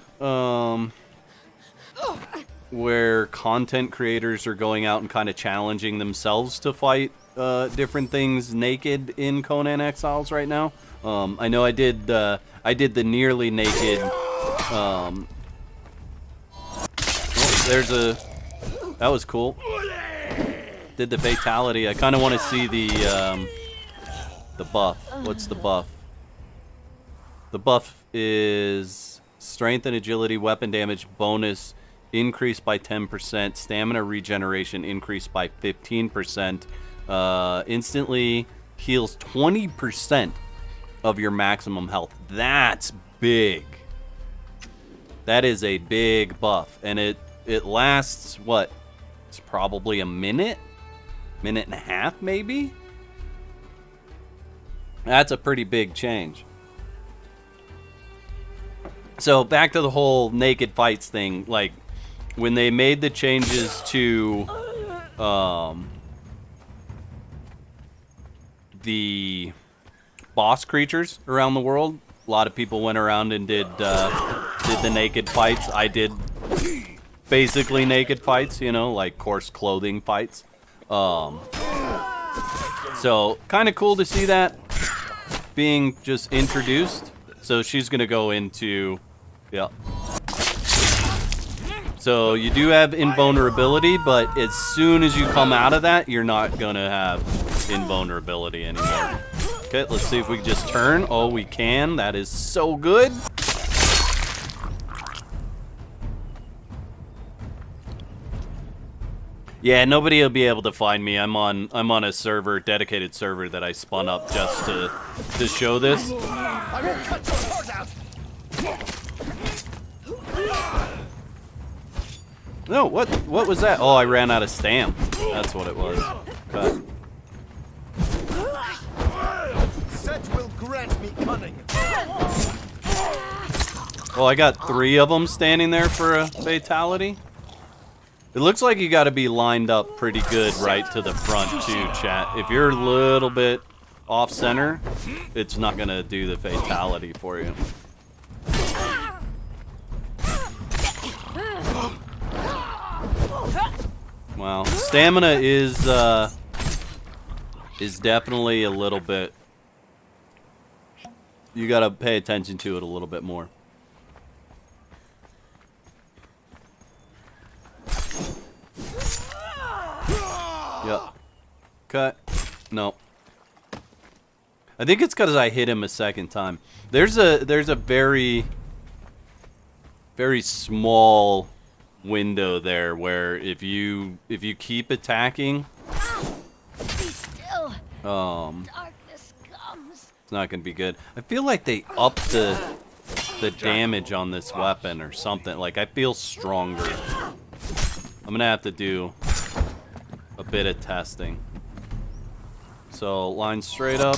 where content creators are going out and kind of challenging themselves to fight different things naked in Conan Exiles right now. I know I did the nearly naked. That was cool. Did the fatality. I kind of want to see the buff. What's the buff? The buff is strength and agility, weapon damage bonus increased by 10%, stamina regeneration increased by 15%, instantly heals 20% of your maximum health. That's big. That is a big buff, and it lasts what? It's probably a minute and a half, maybe. That's a pretty big change. So back to the whole naked fights thing, like when they made the changes to the boss creatures around the world, a lot of people went around and did the naked fights. I did basically naked fights, you know, like coarse clothing fights. So kind of cool to see that being just introduced. So she's gonna go into, yeah. So you do have invulnerability, but as soon as you come out of that, you're not gonna have invulnerability anymore. Okay, let's see if we can just turn. Oh, we can. That is so good. Yeah, nobody will be able to find me. I'm on a server, dedicated server that I spun up just to show this. I will cut your heart out. No, what was that? Oh, I ran out of stam. That's what it was. Cut. Set will grant me cunning. Oh, I got 3 of them standing there for a fatality. It looks like you got to be lined up pretty good right to the front too, chat. If you're a little bit off center, it's not gonna do the fatality for you. Wow, stamina is definitely a little bit. You gotta pay attention to it a little bit more. Yep. Cut. No. I think it's because I hit him a second time. There's a very small window there where if you keep attacking, Darkness comes. it's not gonna be good. I feel like they upped the damage on this weapon or something. Like I feel stronger. I'm gonna have to do a bit of testing. So line straight up.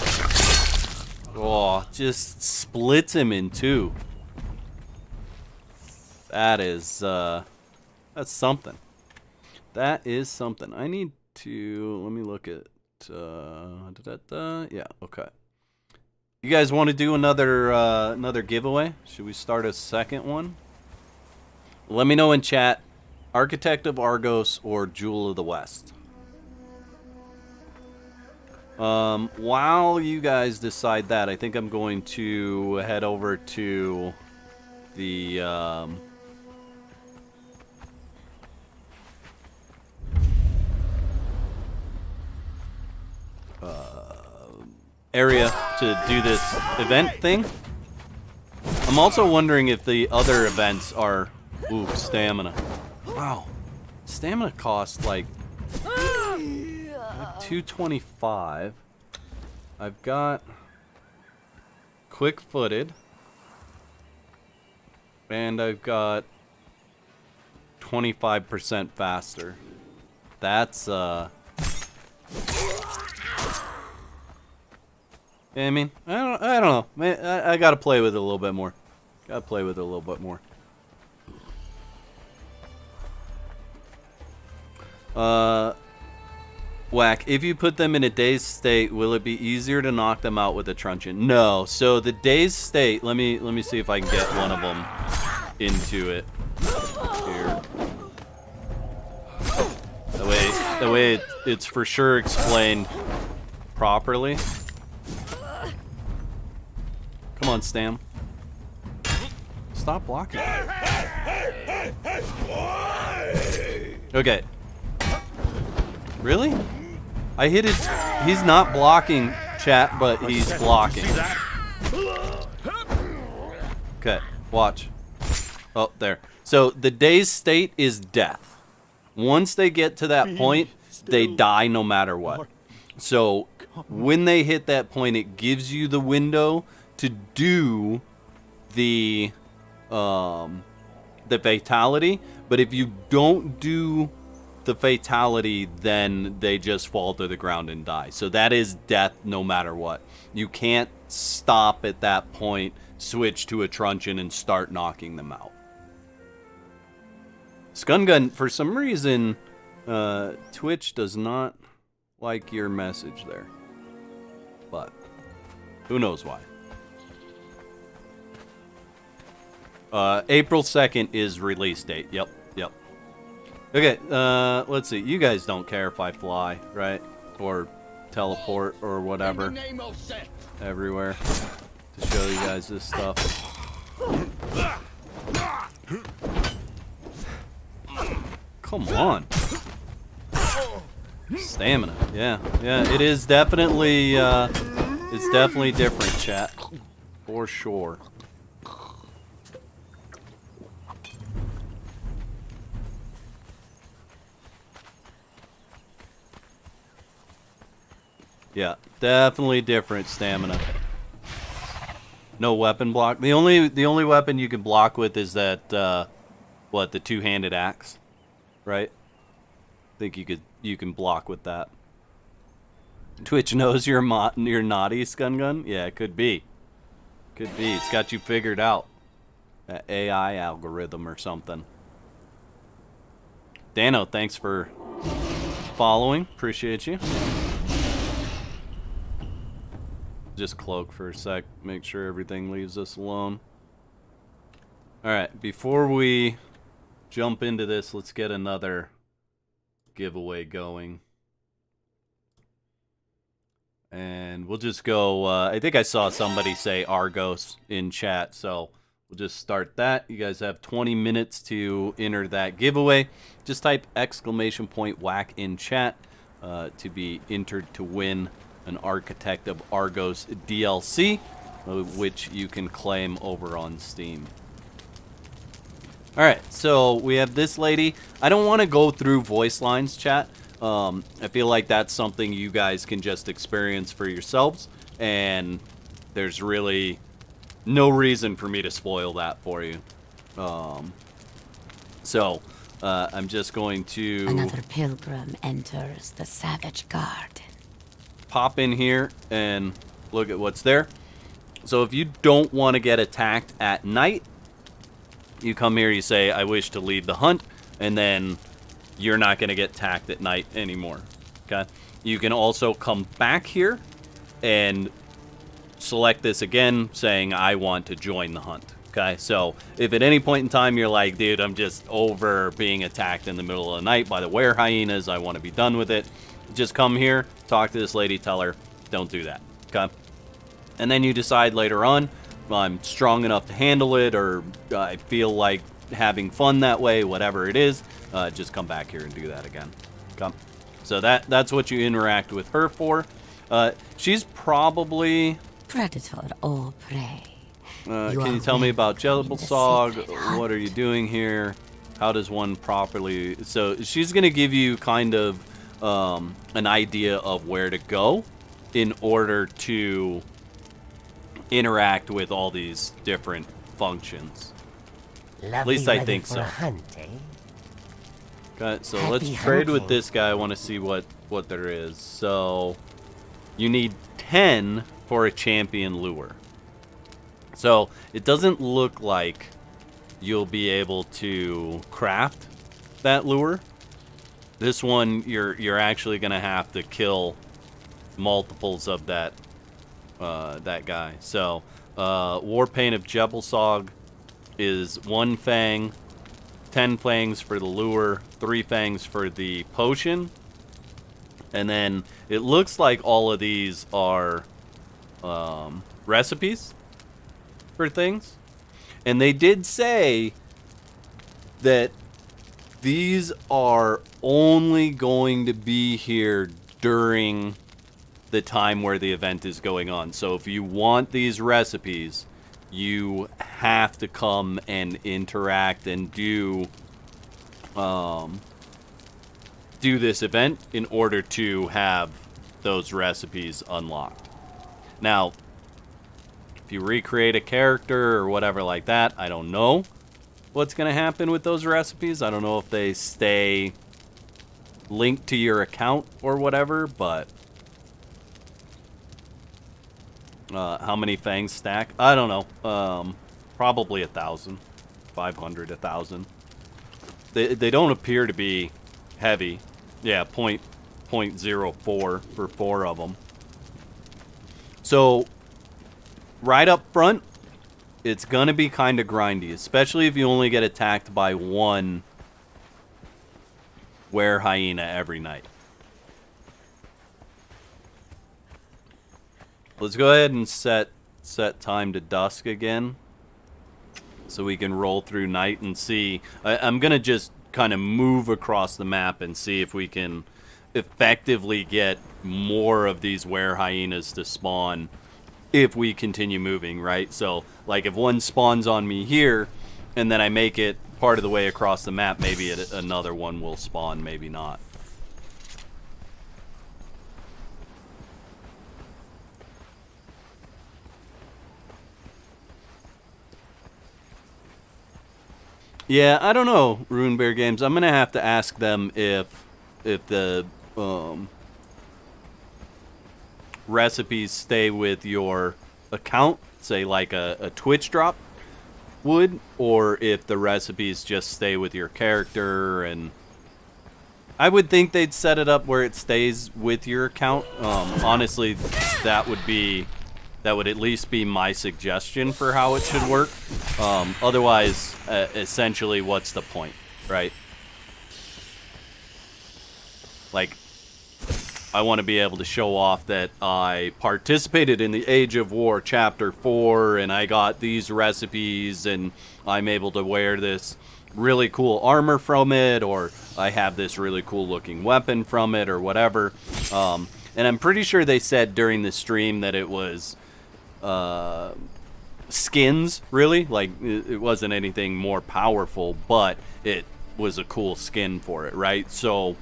Oh, just splits him in 2. That is that's something. That is something. I need to let me look at yeah, okay. You guys want to do another giveaway? Should we start a second one? Let me know in chat. Architect of Argos or Jewel of the West. While you guys decide that, I think I'm going to head over to the area to do this event thing. I'm also wondering if the other events are... Ooh, stamina. Wow. Stamina costs like 225. I've got quick-footed. And I've got 25% faster. That's I mean, I don't know. I gotta play with it a little bit more. Whack, if you put them in a dazed state, will it be easier to knock them out with a truncheon? No. So the dazed state, let me see if I can get one of them into it. Here. That way it's for sure explained properly. Come on, Stam. Stop blocking. Okay. Really? I hit his... He's not blocking, chat, but he's blocking. Okay, watch. Oh, there. So the dazed state is death. Once they get to that point, they die no matter what. So when they hit that point, it gives you the window to do the fatality. But if you don't do the fatality, then they just fall to the ground and die. So that is death no matter what. You can't stop at that point, switch to a truncheon, and start knocking them out. Scungun, for some reason, Twitch does not like your message there. But who knows why. April 2nd is release date. Yep. Okay, let's see. You guys don't care if I fly, right? Or teleport or whatever. Everywhere. To show you guys this stuff. Come on. Stamina. Yeah, it is definitely, it's definitely different, chat. For sure. Yeah, definitely different stamina. No weapon block. The only weapon you can block with is that the two-handed axe, right? I think you can block with that. Twitch knows you're naughty, Scungun. Yeah, it could be. Could be. It's got you figured out. That AI algorithm or something. Dano, thanks for following. Appreciate you. Just cloak for a sec, make sure everything leaves us alone. Alright, before we jump into this, let's get another giveaway going. And we'll just go, I think I saw somebody say Argos in chat, so we'll just start that. You guys have 20 minutes to enter that giveaway. Just type !whack in chat to be entered to win an Architect of Argos DLC, which you can claim over on Steam. Alright, so we have this lady. I don't want to go through voice lines, chat. I feel like that's something you guys can just experience for yourselves, and there's really no reason for me to spoil that for you. So I'm just going to... Another pilgrim enters the savage garden. Pop in here and look at what's there. So if you don't want to get attacked at night, you come here, you say, I wish to lead the hunt, and then you're not going to get attacked at night anymore. Okay? You can also come back here and select this again, saying, I want to join the hunt. Okay? So if at any point in time you're like, dude, I'm just over being attacked in the middle of the night by the were hyenas, I want to be done with it, just come here, talk to this lady, tell her, don't do that, okay? And then you decide later on, I'm strong enough to handle it, or I feel like having fun that way, whatever it is, just come back here and do that again, okay? So that's what you interact with her for. She's probably... Predator or prey. Can you tell me about Jelibelsog? What are you doing here? How does one properly... So she's going to give you kind of an idea of where to go in order to interact with all these different functions. At least I think so. Okay, so let's trade with this guy. I want to see what there is. So you need 10 for a champion lure. So it doesn't look like you'll be able to craft that lure. This one, you're actually gonna have to kill multiples of that that guy. So, Warpaint of Jebelsog is 1 fang, 10 fangs for the lure, 3 fangs for the potion, and then it looks like all of these are recipes for things. And they did say that these are only going to be here during the time where the event is going on. So if you want these recipes, you have to come and interact and do this event in order to have those recipes unlocked. Now, if you recreate a character or whatever like that, I don't know what's going to happen with those recipes. I don't know if they stay linked to your account or whatever, but how many fangs stack? I don't know. Probably 1,000, 500, 1,000. They don't appear to be heavy. Yeah, 0.04 for 4 of them. So right up front, it's gonna be kind of grindy, especially if you only get attacked by 1 were hyena every night. Let's go ahead and set time to dusk again, so we can roll through night and see. I'm gonna just kind of move across the map and see if we can effectively get more of these were hyenas to spawn if we continue moving, right? So, like, if one spawns on me here, and then I make it part of the way across the map, maybe another one will spawn, maybe not. Yeah, I don't know, Rune Bear Games. I'm gonna have to ask them if the recipes stay with your account, say like a Twitch drop would, or if the recipes just stay with your character. And I would think they'd set it up where it stays with your account. Honestly, that would at least be my suggestion for how it should work. Otherwise, essentially, what's the point, right? Like, I want to be able to show off that I participated in the Age of War Chapter 4, and I got these recipes, and I'm able to wear this really cool armor from it, or I have this really cool looking weapon from it, or whatever. And I'm pretty sure they said during the stream that it was skins, really. Like, it wasn't anything more powerful, but it was a cool skin for it, right? So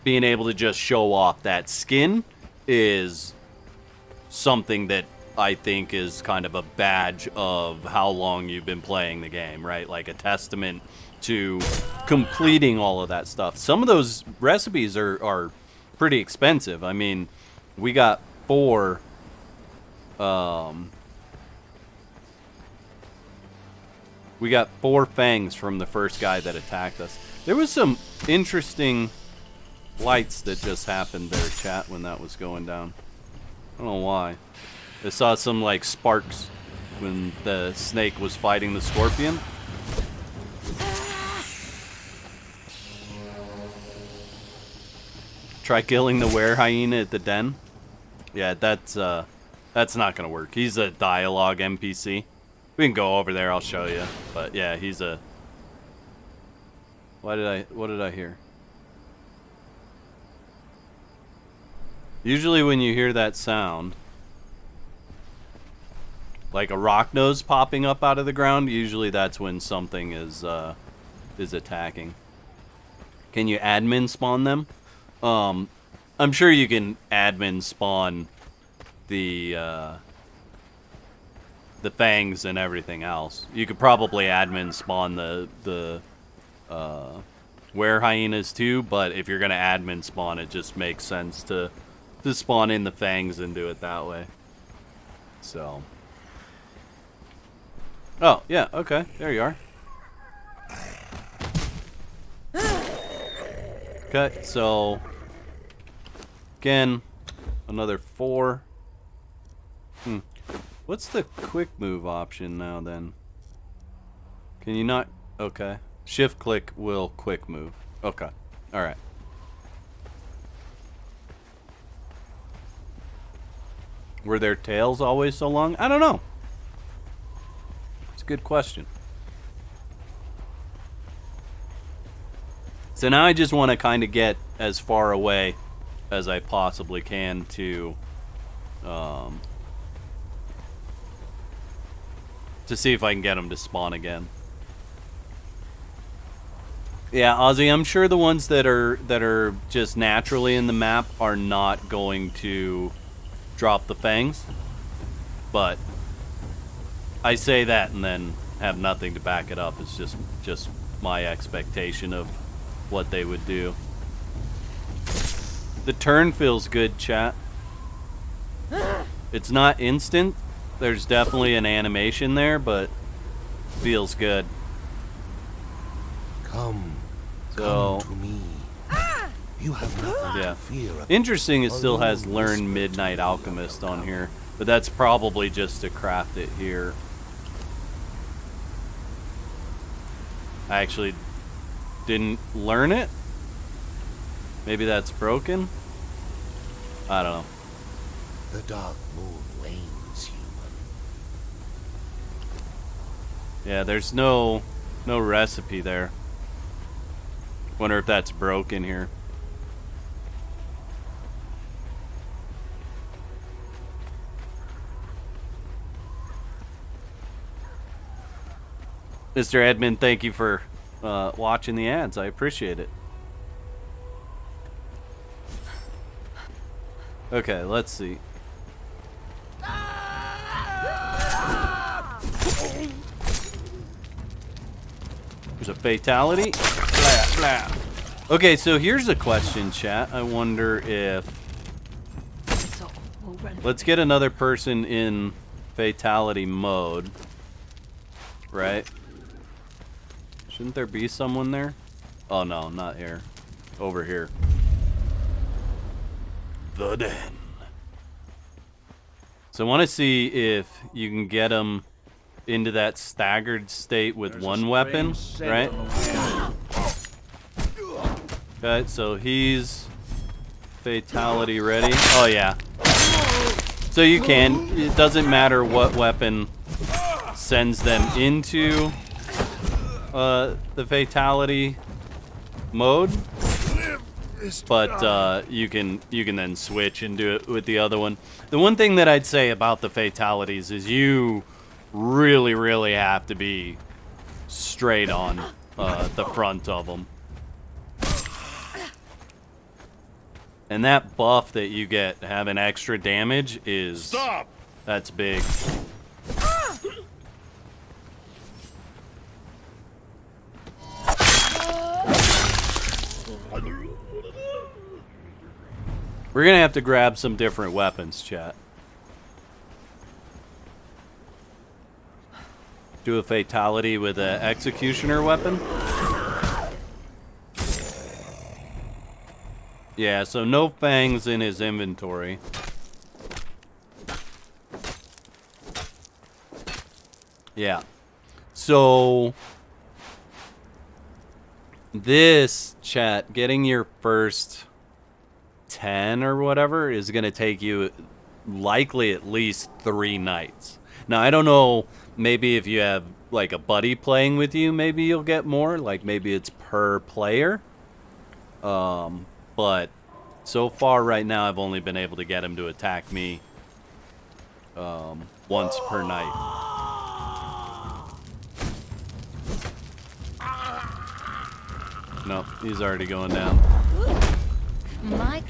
being able to just show off that skin is something that I think is kind of a badge of how long you've been playing the game, right? Like a testament to completing all of that stuff. Some of those recipes are pretty expensive. I mean, we got 4 fangs from the first guy that attacked us. There was some interesting lights that just happened there, chat, when that was going down. I don't know why. I saw some like sparks when the snake was fighting the scorpion. Try killing the were hyena at the den. Yeah, that's not gonna work. He's a dialogue NPC. We can go over there, I'll show you. But yeah, he's a... What did I hear? Usually when you hear that sound, like a rock nose popping up out of the ground, usually that's when something is attacking. Can you admin spawn them? I'm sure you can admin spawn the fangs and everything else. You could probably admin spawn the were hyenas too, but if you're gonna admin spawn, it just makes sense to spawn in the fangs and do it that way. So, oh yeah, okay, there you are. Okay, so again, another 4. What's the quick move option now then? Can you not? Okay. Shift click will quick move. Okay. All right. Were their tails always so long? I don't know. It's a good question. So now I just want to kind of get as far away as I possibly can to see if I can get them to spawn again. Yeah, Ozzy, I'm sure the ones that are just naturally in the map are not going to drop the fangs. But I say that and then have nothing to back it up. It's just my expectation of what they would do. The turn feels good, chat. It's not instant. There's definitely an animation there, but feels good. Come So, to me. You have nothing yeah. to fear. Interesting, it still has Learn Midnight Alchemist on here, but that's probably just to craft it here. I actually didn't learn it. Maybe that's broken. I don't know. The dark moon wanes, human. Yeah, there's no recipe there. Wonder if that's broken here. Mr. Edmund, thank you for watching the ads. I appreciate it. Okay, let's see. There's a fatality. Blah, blah. Okay, so here's a question, chat. I wonder if... Let's get another person in fatality mode. Right? Shouldn't there be someone there? Oh no, not here. Over here. The den. So I want to see if you can get them into that staggered state with one weapon, right? Okay, so he's fatality ready. Oh yeah. So you can. It doesn't matter what weapon sends them into the fatality mode, but you can then switch and do it with the other one. The one thing that I'd say about the fatalities is you really have to be straight on the front of them. And that buff that you get having extra damage is... Stop! That's big. We're gonna have to grab some different weapons, chat. Do a fatality with an executioner weapon. Yeah, so no fangs in his inventory. Yeah. So this, chat, getting your first 10 or whatever is going to take you likely at least 3 nights. Now, I don't know, maybe if you have like a buddy playing with you, maybe you'll get more, like maybe it's per player. But so far right now I've only been able to get him to attack me once per night. No, he's already going down.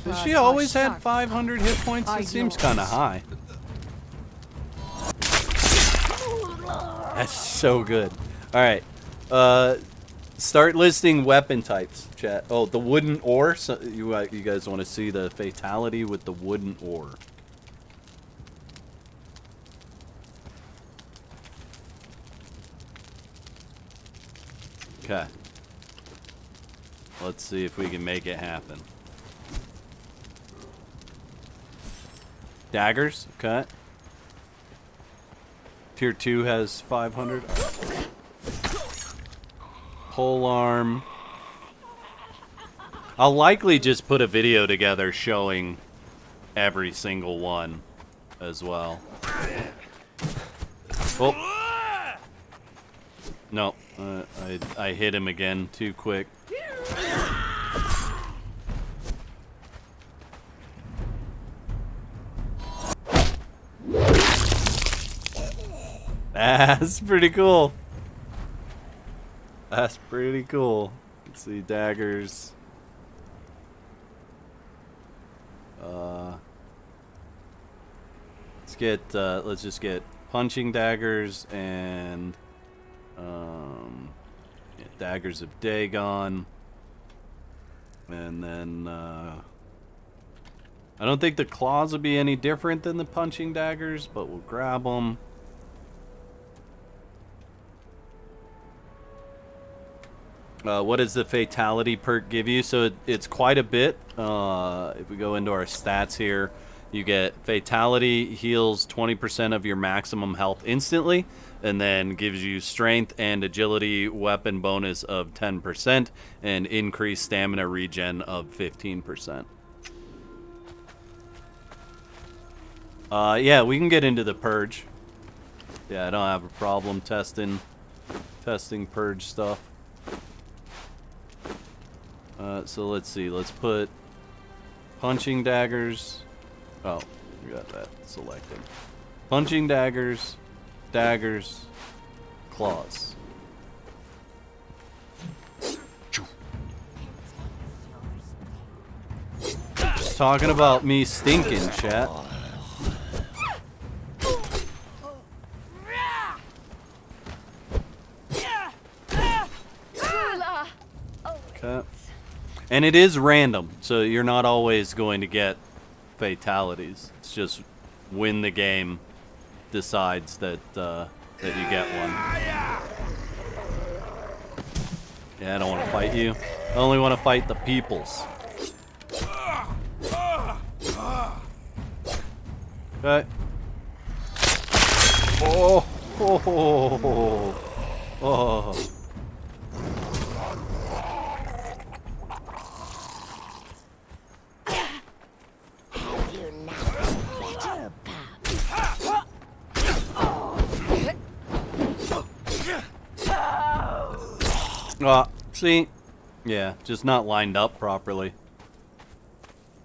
Has she always had 500 hit points? It seems kind of high. That's so good. All right. Start listing weapon types, chat. Oh, the wooden ore. So you guys want to see the fatality with the wooden ore? Okay. Let's see if we can make it happen. Daggers, okay. Tier 2 has 500. Pole arm. I'll likely just put a video together showing every single one as well. Oh. No, I hit him again too quick. That's pretty cool. That's pretty cool. Let's see, daggers. Let's just get punching daggers and yeah, daggers of Dagon. And then I don't think the claws will be any different than the punching daggers, but we'll grab them. What does the fatality perk give you? So it's quite a bit. If we go into our stats here, you get fatality heals 20% of your maximum health instantly, and then gives you strength and agility weapon bonus of 10% and increased stamina regen of 15%. Yeah, we can get into the Purge. Yeah, I don't have a problem testing Purge stuff. So let's see. Let's put punching daggers. Oh, we got that selected. Punching daggers, daggers, claws. Just talking about me stinking, chat. Okay. And it is random, so you're not always going to get fatalities. It's just when the game decides that that you get one. Yeah, I don't want to fight you. I only want to fight the peoples. Okay. Oh, oh, oh, oh. See? Yeah, just not lined up properly.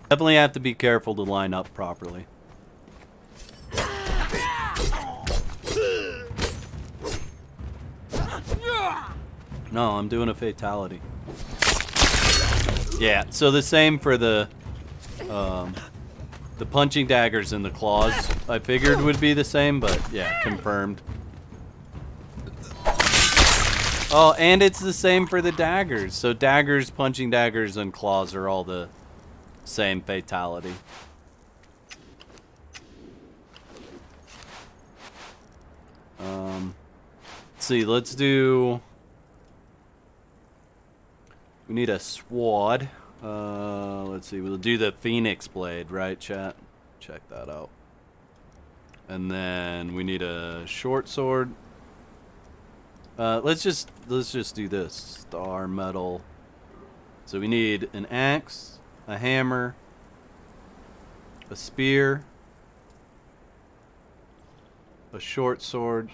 Definitely have to be careful to line up properly. No, I'm doing a fatality. Yeah, so the same for the punching daggers and the claws. I figured would be the same, but yeah, confirmed. Oh, and it's the same for the daggers. So daggers, punching daggers, and claws are all the same fatality. Let's see, let's do... We need a sword. Let's see, we'll do the Phoenix Blade, right, chat? Check that out. And then we need a short sword. Let's just do this. Star metal. So we need an axe, a hammer, a spear, a short sword.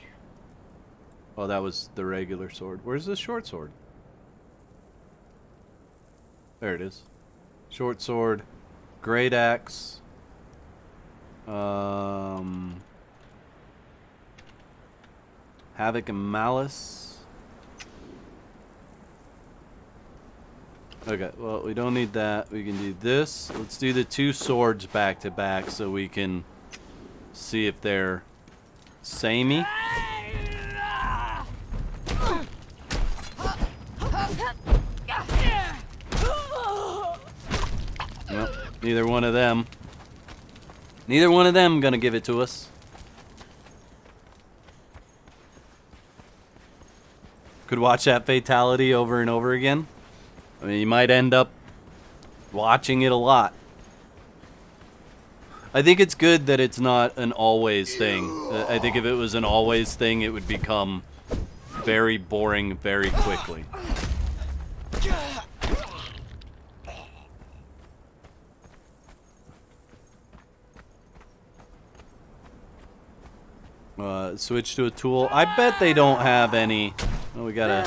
Oh, that was the regular sword. Where's the short sword? There it is. Short sword, great axe. Havoc and Malice. Okay, well, we don't need that. We can do this. Let's do the two swords back to back so we can see if they're samey. Nope, neither one of them. Neither one of them gonna give it to us. Could watch that fatality over and over again. I mean, you might end up watching it a lot. I think it's good that it's not an always thing. I think if it was an always thing, it would become very boring very quickly. Switch to a tool. I bet they don't have any. Oh, we got a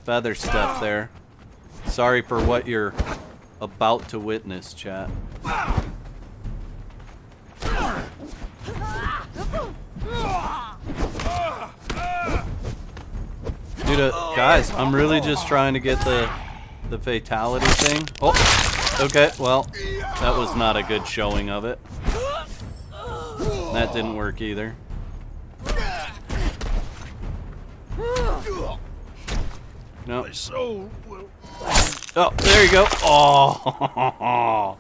feather step there. Sorry for what you're about to witness, chat. Dude, guys, I'm really just trying to get the fatality thing. Oh, okay, well, that was not a good showing of it. That didn't work either. No. Oh, there you go. Oh.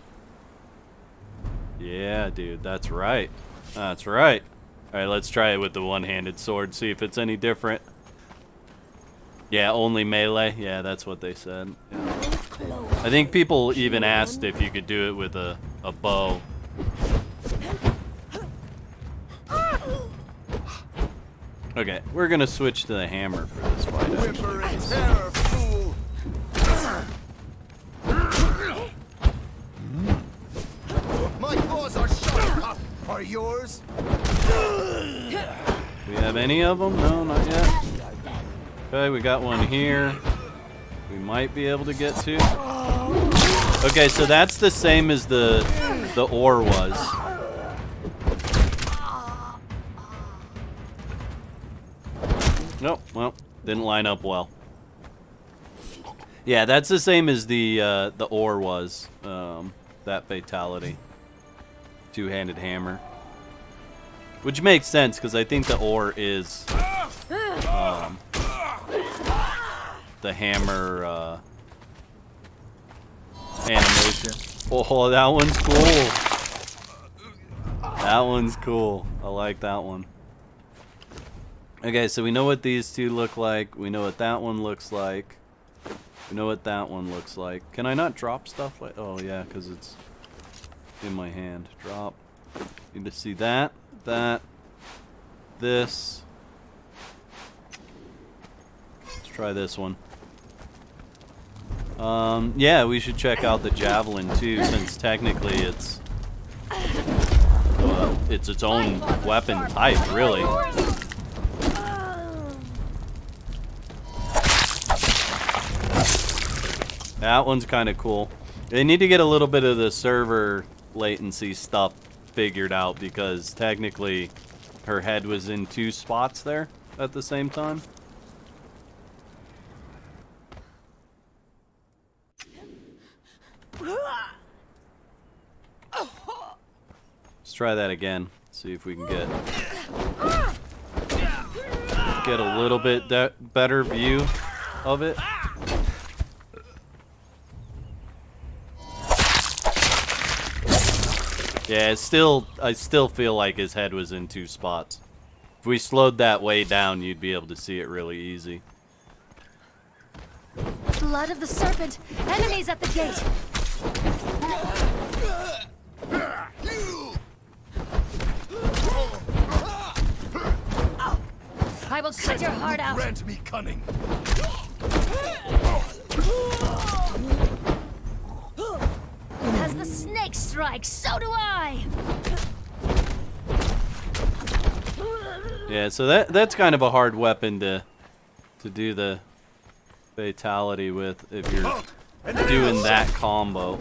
Yeah, dude, that's right. That's right. All right, let's try it with the one-handed sword, see if it's any different. Yeah, only melee. Yeah, that's what they said. Yeah. I think people even asked if you could do it with a bow. Okay, we're gonna switch to the hammer for this fight. My claws are sharp. Are yours? Do we have any of them? No, not yet. Okay, we got one here. We might be able to get to. Okay, so that's the same as the ore was. Nope, well, didn't line up well. Yeah, that's the same as the ore was. That fatality. Two-handed hammer. Which makes sense, because I think the ore is the hammer animation. Oh, that one's cool. That one's cool. I like that one. Okay, so we know what these two look like. We know what that one looks like. We know what that one looks like. Can I not drop stuff like... Oh, yeah, because it's in my hand. Drop. Need to see that. That. This. Let's try this one. Yeah, we should check out the javelin, too, since technically it's its own weapon type, really. That one's kind of cool. They need to get a little bit of the server latency stuff figured out because technically her head was in two spots there at the same time. Let's try that again. See if we can get a little bit better view of it. Yeah, I still feel like his head was in two spots. If we slowed that way down, you'd be able to see it really easy. Blood of the serpent! Enemies at the gate! I will cut your heart out! Grant me cunning. As the snake strikes, so do I! Yeah, so that's kind of a hard weapon to do the fatality with if you're doing that combo.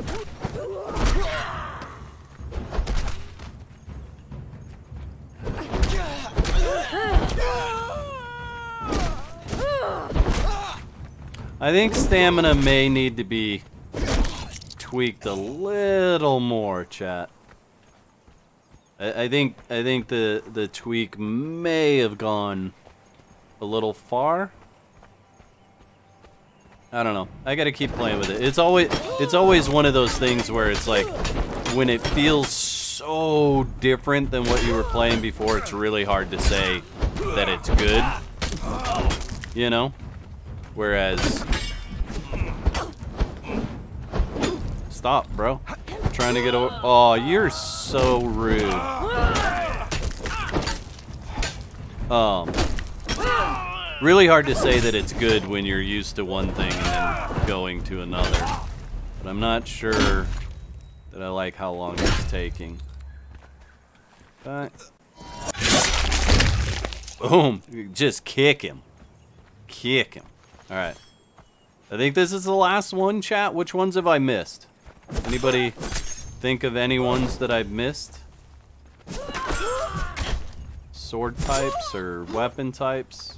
I think stamina may need to be tweaked a little more, chat. I think the tweak may have gone a little far. I don't know. I gotta keep playing with it. It's always one of those things where it's like when it feels so different than what you were playing before, it's really hard to say that it's good. You know? Whereas Stop, bro. I'm trying to get over. Oh, you're so rude. Really hard to say that it's good when you're used to one thing and then going to another. But I'm not sure that I like how long it's taking. But boom. Just kick him. Kick him. Alright. I think this is the last one, chat. Which ones have I missed? Anybody think of any ones that I've missed? Sword types or weapon types?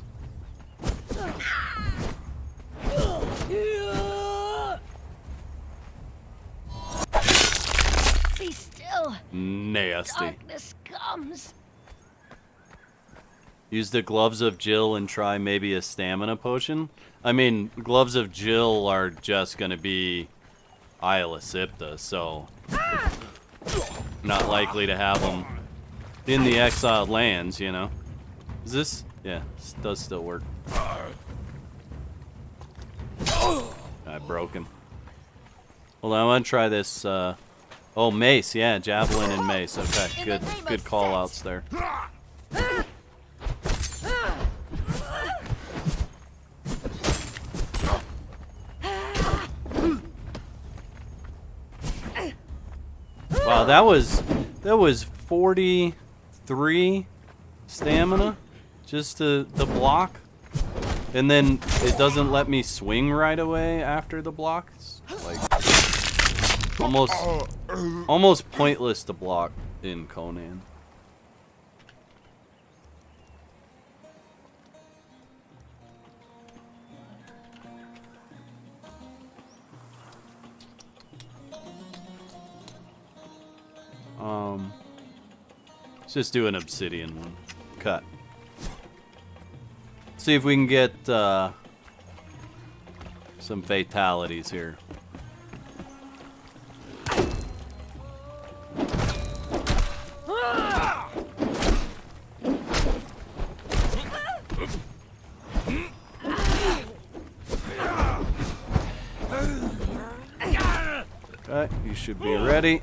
Be still. Nasty. Darkness comes. Use the gloves of Jill and try maybe a stamina potion. I mean, gloves of Jill are just gonna be Isla Sipta, so not likely to have them in the exiled lands, you know. Is this? Yeah, this does still work. I broke him. Hold on, I want to try this. Oh, mace, yeah, javelin and mace. Okay, good call outs there. Wow, that was 43 stamina just to block, and then it doesn't let me swing right away after the block. It's like almost pointless to block in Conan. Let's just do an obsidian one. Cut. See if we can get some fatalities here. Okay, you should be ready.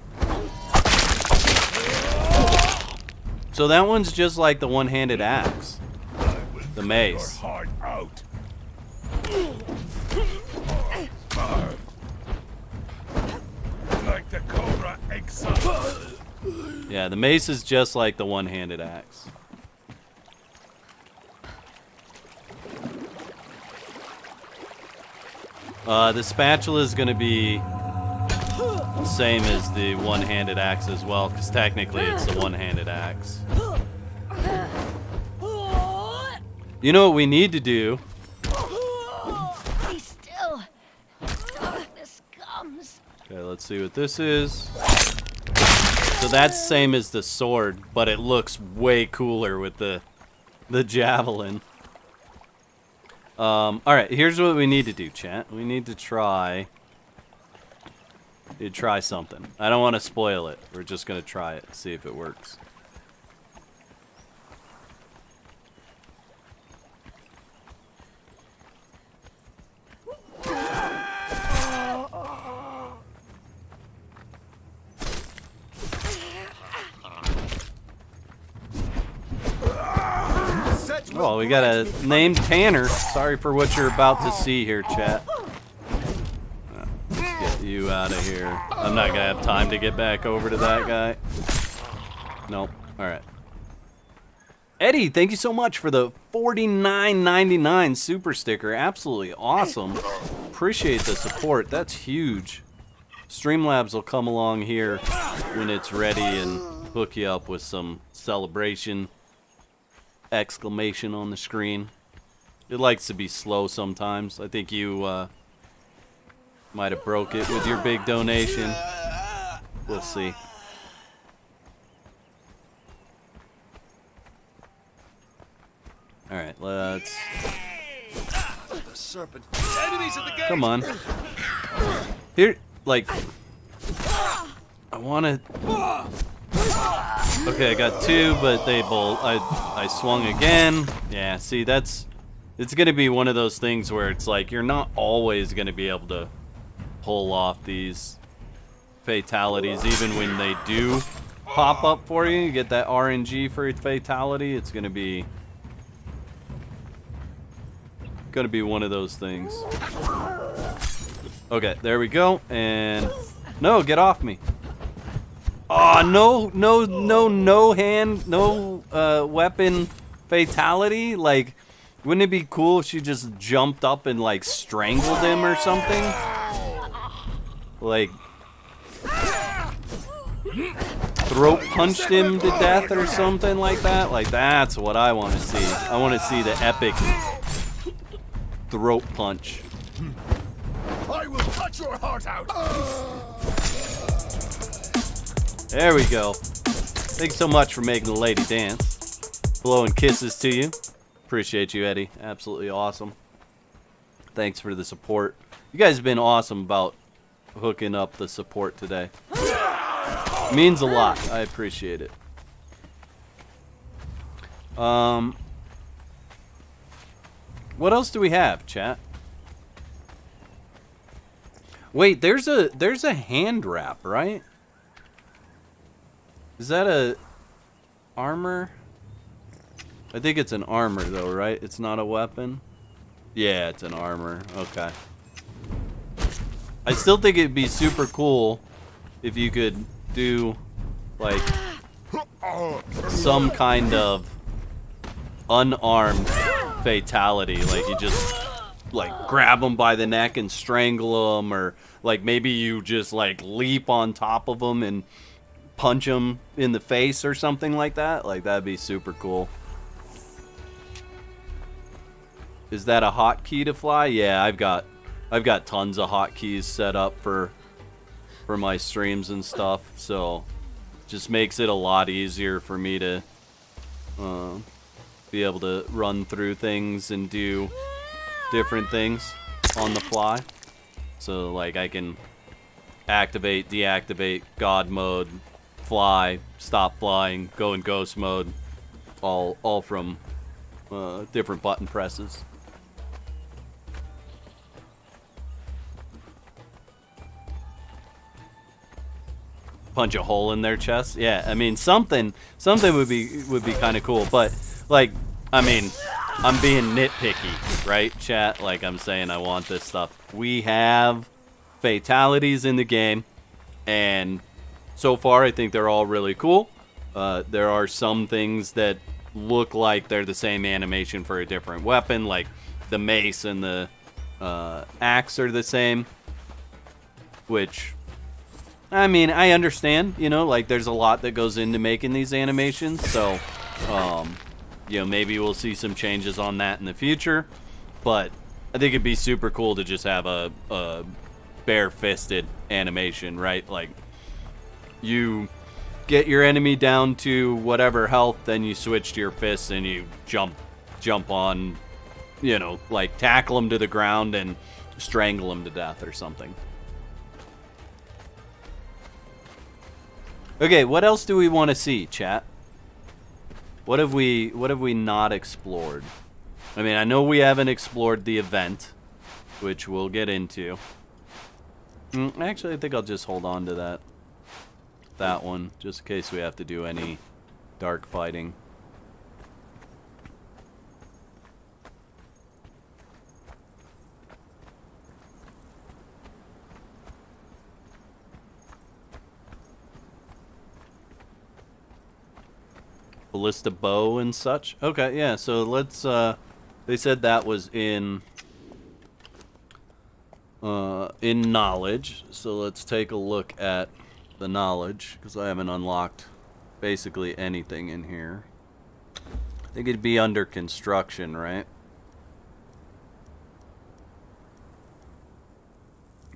So that one's just like the one-handed axe. The mace. Like the Cobra Exile. Yeah, the mace is just like the one-handed axe. The spatula is going to be the same as the one-handed axe as well, because technically it's the one-handed axe. You know what we need to do? Be still. Darkness comes. Okay, let's see what this is. So that's same as the sword, but it looks way cooler with the javelin. Alright, here's what we need to do, chat. We need to try something. I don't want to spoil it. We're just going to try it, see if it works. Oh, we got a named Tanner. Sorry for what you're about to see here, chat. Let's get you out of here. I'm not gonna have time to get back over to that guy. Nope. Alright. Eddie, thank you so much for the $49.99 super sticker. Absolutely awesome. Appreciate the support. That's huge. Streamlabs will come along here when it's ready and hook you up with some celebration exclamation on the screen. It likes to be slow sometimes. I think you might have broke it with your big donation. We'll see. Alright, let's... Serpent. Enemies at the gate. Come on. Here, like... I want to... Okay, I got two, but they both... I swung again. Yeah, see, that's... It's going to be one of those things where it's like, you're not always going to be able to pull off these fatalities, even when they do pop up for you. You get that RNG for a fatality. It's gonna be one of those things. Okay, there we go. And no, get off me. Oh, no weapon fatality. Like, wouldn't it be cool if she just jumped up and like strangled him or something? Like, throat punched him to death or something like that. Like, that's what I want to see. I want to see the epic throat punch. I will cut your heart out. There we go. Thanks so much for making the lady dance. Blowing kisses to you. Appreciate you, Eddie. Absolutely awesome. Thanks for the support. You guys have been awesome about hooking up the support today. Means a lot. I appreciate it. What else do we have, chat? Wait, there's a hand wrap, right? Is that a armor? I think it's an armor though, right? It's not a weapon? Yeah, it's an armor. Okay. I still think it'd be super cool if you could do like some kind of unarmed fatality. Like you just like grab them by the neck and strangle them, or like maybe you just like leap on top of them and punch them in the face or something like that. Like that'd be super cool. Is that a hotkey to fly? Yeah, I've got tons of hotkeys set up for my streams and stuff, so just makes it a lot easier for me to be able to run through things and do different things on the fly. So like I can activate, deactivate, God mode, fly, stop flying, go in ghost mode, all from different button presses. Punch a hole in their chest. Yeah, I mean something would be kind of cool, but like I mean I'm being nitpicky, right, chat? Like I'm saying I want this stuff. We have fatalities in the game, and so far I think they're all really cool. There are some things that look like they're the same animation for a different weapon, like the mace and the axe are the same, which I mean, I understand, you know, like there's a lot that goes into making these animations, so, you know, maybe we'll see some changes on that in the future, but I think it'd be super cool to just have a bare-fisted animation, right? Like, you get your enemy down to whatever health, then you switch to your fists and you jump on, you know, like tackle them to the ground and strangle them to death or something. Okay, what else do we want to see, chat? What have we not explored? I mean, I know we haven't explored the event, which we'll get into. Actually, I think I'll just hold on to that one, just in case we have to do any dark fighting. Ballista bow and such. Okay, yeah, so let's they said that was in knowledge, so let's take a look at the knowledge, because I haven't unlocked basically anything in here. I think it'd be under construction, right?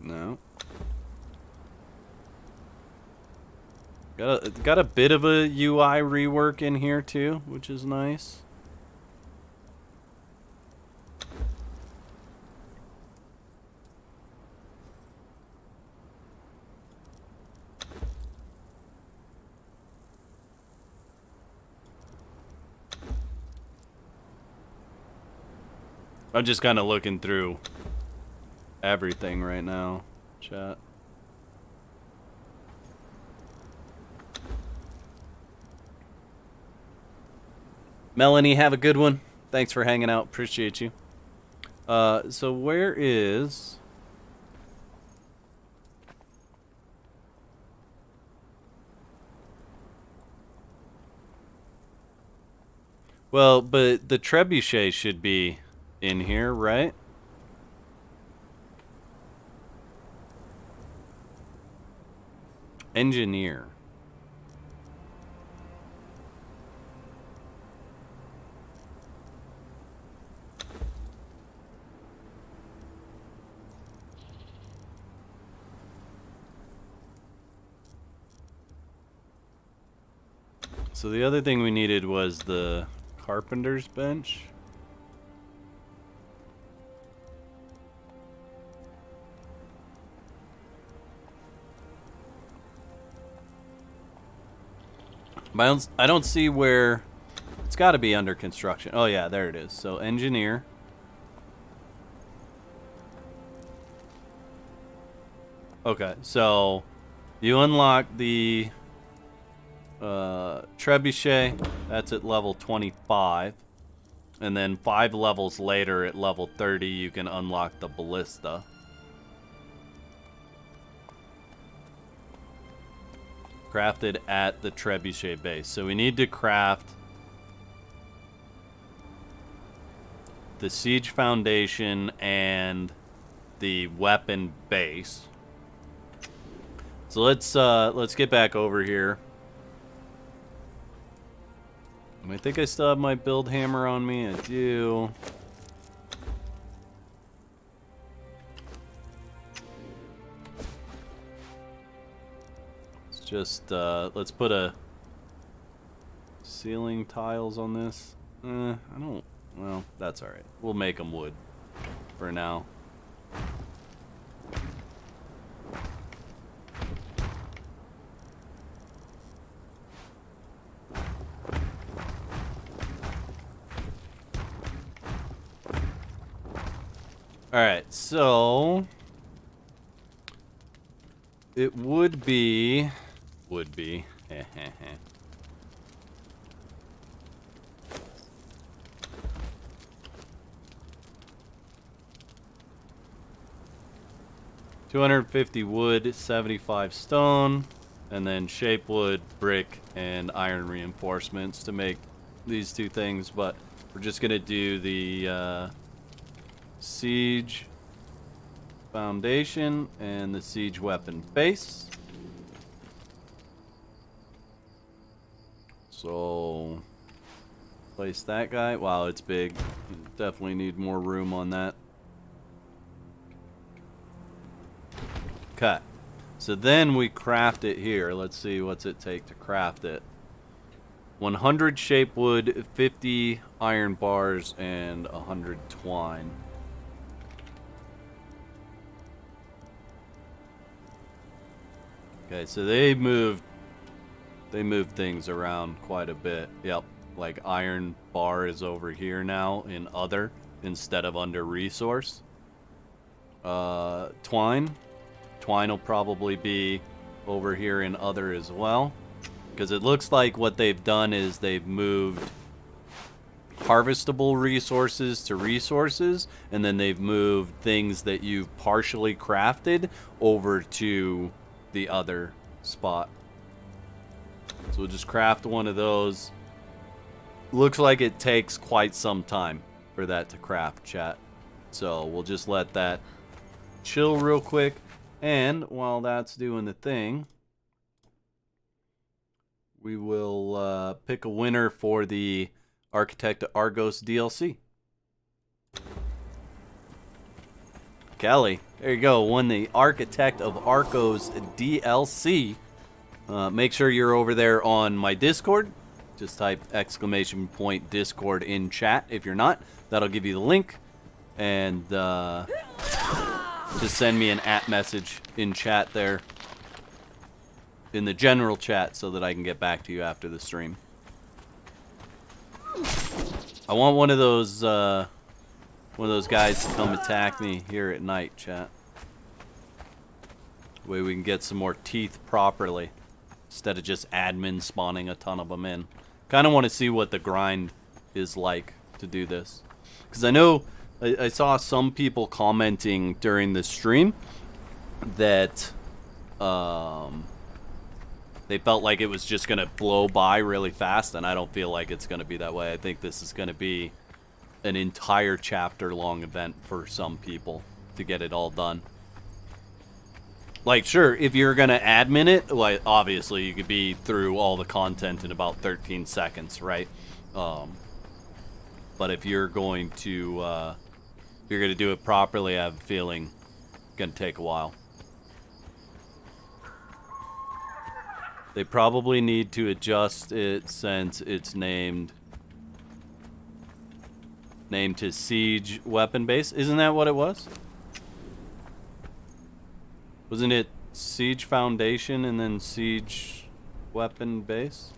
No. Got a bit of a UI rework in here too, which is nice. I'm just kind of looking through everything right now, chat. Melanie, have a good one. Thanks for hanging out. Appreciate you. So where is... Well, but the trebuchet should be in here, right? Engineer. So the other thing we needed was the carpenter's bench. But I don't see where... It's got to be under construction. Oh yeah, there it is. So engineer. Okay, so you unlock the trebuchet. That's at level 25. And then 5 levels later at level 30 you can unlock the ballista. Crafted at the trebuchet base. So we need to craft the siege foundation and the weapon base. So let's get back over here. I think I still have my build hammer on me. I do. Let's just let's put a ceiling tiles on this. I don't. Well, that's all right. We'll make them wood for now. Alright, so it would be 250 wood, 75 stone, and then shape wood, brick, and iron reinforcements to make these two things, but we're just gonna do the siege foundation and the siege weapon base. So place that guy. Wow, it's big. Definitely need more room on that. Okay. So then we craft it here. Let's see, what's it take to craft it? 100 shape wood, 50 iron bars, and 100 twine. Okay, so they moved things around quite a bit. Yep, like iron bar is over here now in other instead of under resource. Twine will probably be over here in other as well, because it looks like what they've done is they've moved harvestable resources to resources, and then they've moved things that you've partially crafted over to the other spot. So we'll just craft one of those. Looks like it takes quite some time for that to craft, chat. So we'll just let that chill real quick. And while that's doing the thing, we will pick a winner for the Architect of Argos DLC. Kelly, there you go, won the Architect of Argos DLC. Make sure you're over there on my Discord. Just type !Discord in chat if you're not. That'll give you the link. And just send me an @ message in chat there. In the general chat so that I can get back to you after the stream. I want one of those guys to come attack me here at night, chat. Way we can get some more teeth properly instead of just admin spawning a ton of them in. Kind of want to see what the grind is like to do this. Because I know I saw some people commenting during the stream that they felt like it was just going to blow by really fast, and I don't feel like it's going to be that way. I think this is going to be an entire chapter-long event for some people to get it all done. Like, sure, if you're going to admin it, like, obviously you could be through all the content in about 13 seconds, right? But if you're going to do it properly, I have a feeling it's going to take a while. They probably need to adjust it since it's named to Siege Weapon Base. Isn't that what it was? Wasn't it Siege Foundation and then Siege Weapon Base?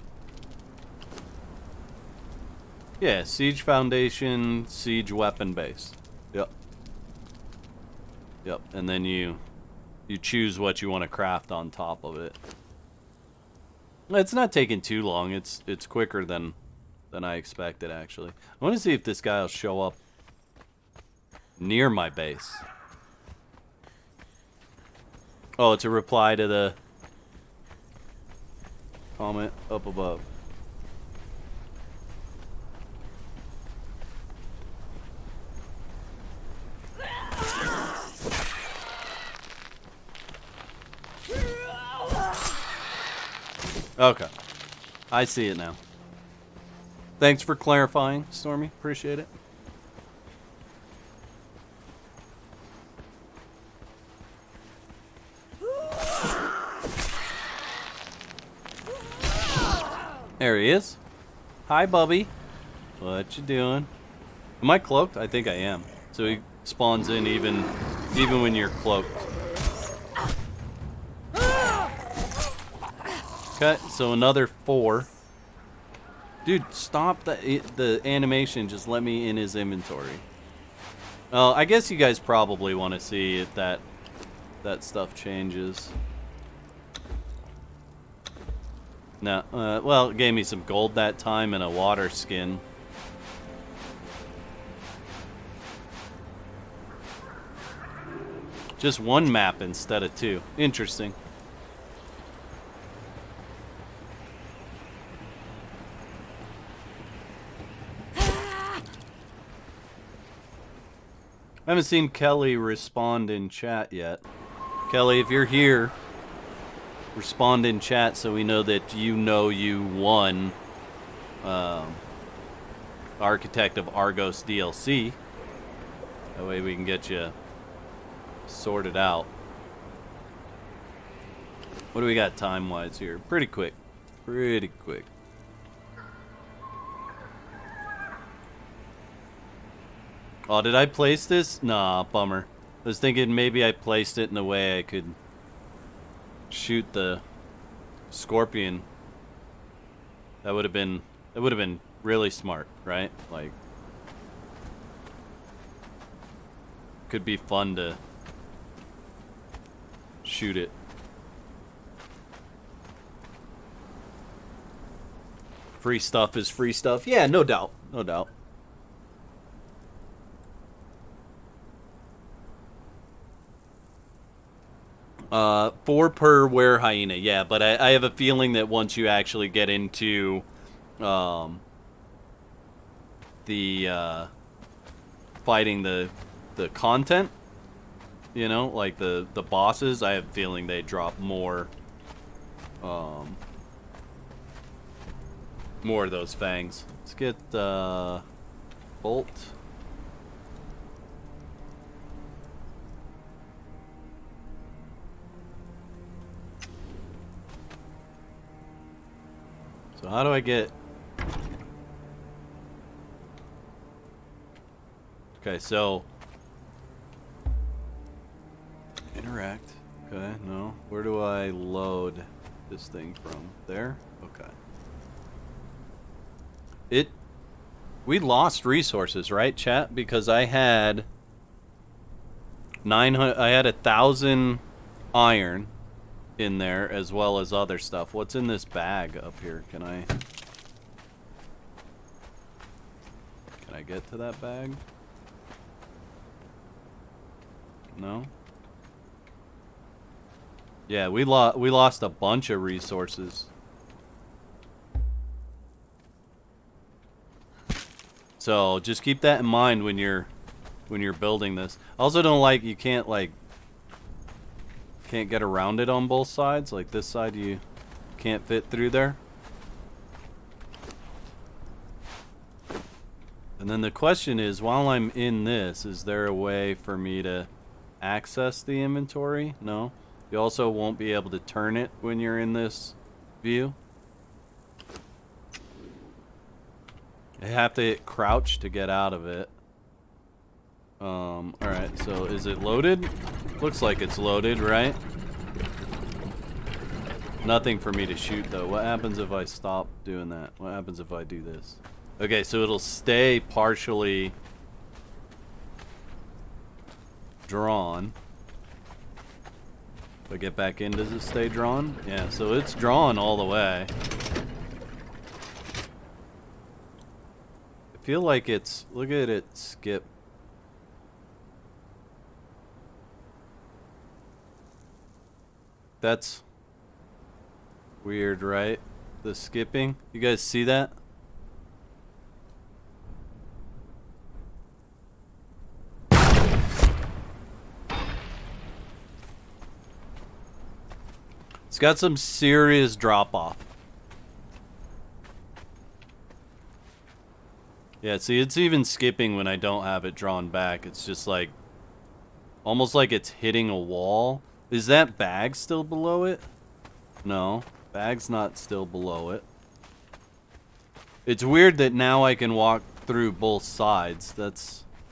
Yeah, Siege Foundation, Siege Weapon Base. Yep. Yep, and then you choose what you want to craft on top of it. It's not taking too long. It's quicker than I expected, actually. I want to see if this guy will show up near my base. Oh, it's a reply to the comment up above. Okay. I see it now. Thanks for clarifying, Stormy. Appreciate it. There he is. Hi, Bubby. What you doing? Am I cloaked? I think I am. So he spawns in even when you're cloaked. Okay, so another 4. Dude, stop the animation. Just let me in his inventory. I guess you guys probably want to see if that stuff changes. No, well, it gave me some gold that time and a water skin. Just one map instead of 2. Interesting. I haven't seen Kelly respond in chat yet. Kelly, if you're here, respond in chat so we know that you won Architect of Argos DLC. That way we can get you sorted out. What do we got time-wise here? Pretty quick. Pretty quick. Oh, did I place this? Nah, bummer. I was thinking maybe I placed it in a way I could shoot the scorpion. That would have been really smart, right? Like, could be fun to shoot it. Free stuff is free stuff. Yeah, no doubt. No doubt. 4 per were hyena, yeah, but I have a feeling that once you actually get into the fighting the content, you know, like the bosses, I have a feeling they drop more of those fangs. Let's get bolt. So how do I get... Okay, so... Interact. Okay, no. Where do I load this thing from? There? Okay. We lost resources, right, chat? Because I had 900... I had 1,000 iron in there, as well as other stuff. What's in this bag up here? Can I... I get to that bag? No? Yeah, we lost a bunch of resources. So just keep that in mind when you're building this. I also don't like you can't get around it on both sides. Like this side you can't fit through there. And then the question is, while I'm in this, is there a way for me to access the inventory? No. You also won't be able to turn it when you're in this view. You have to hit crouch to get out of it. Alright, so is it loaded? Looks like it's loaded, right? Nothing for me to shoot though. What happens if I stop doing that? What happens if I do this? Okay, so it'll stay partially drawn. If I get back in, does it stay drawn? Yeah, so it's drawn all the way. I feel like it's... Look at it skip. That's weird, right? The skipping. You guys see that? It's got some serious drop off. Yeah, see, it's even skipping when I don't have it drawn back. It's just like, almost like it's hitting a wall. Is that bag still below it? No, bag's not still below it. It's weird that now I can walk through both sides.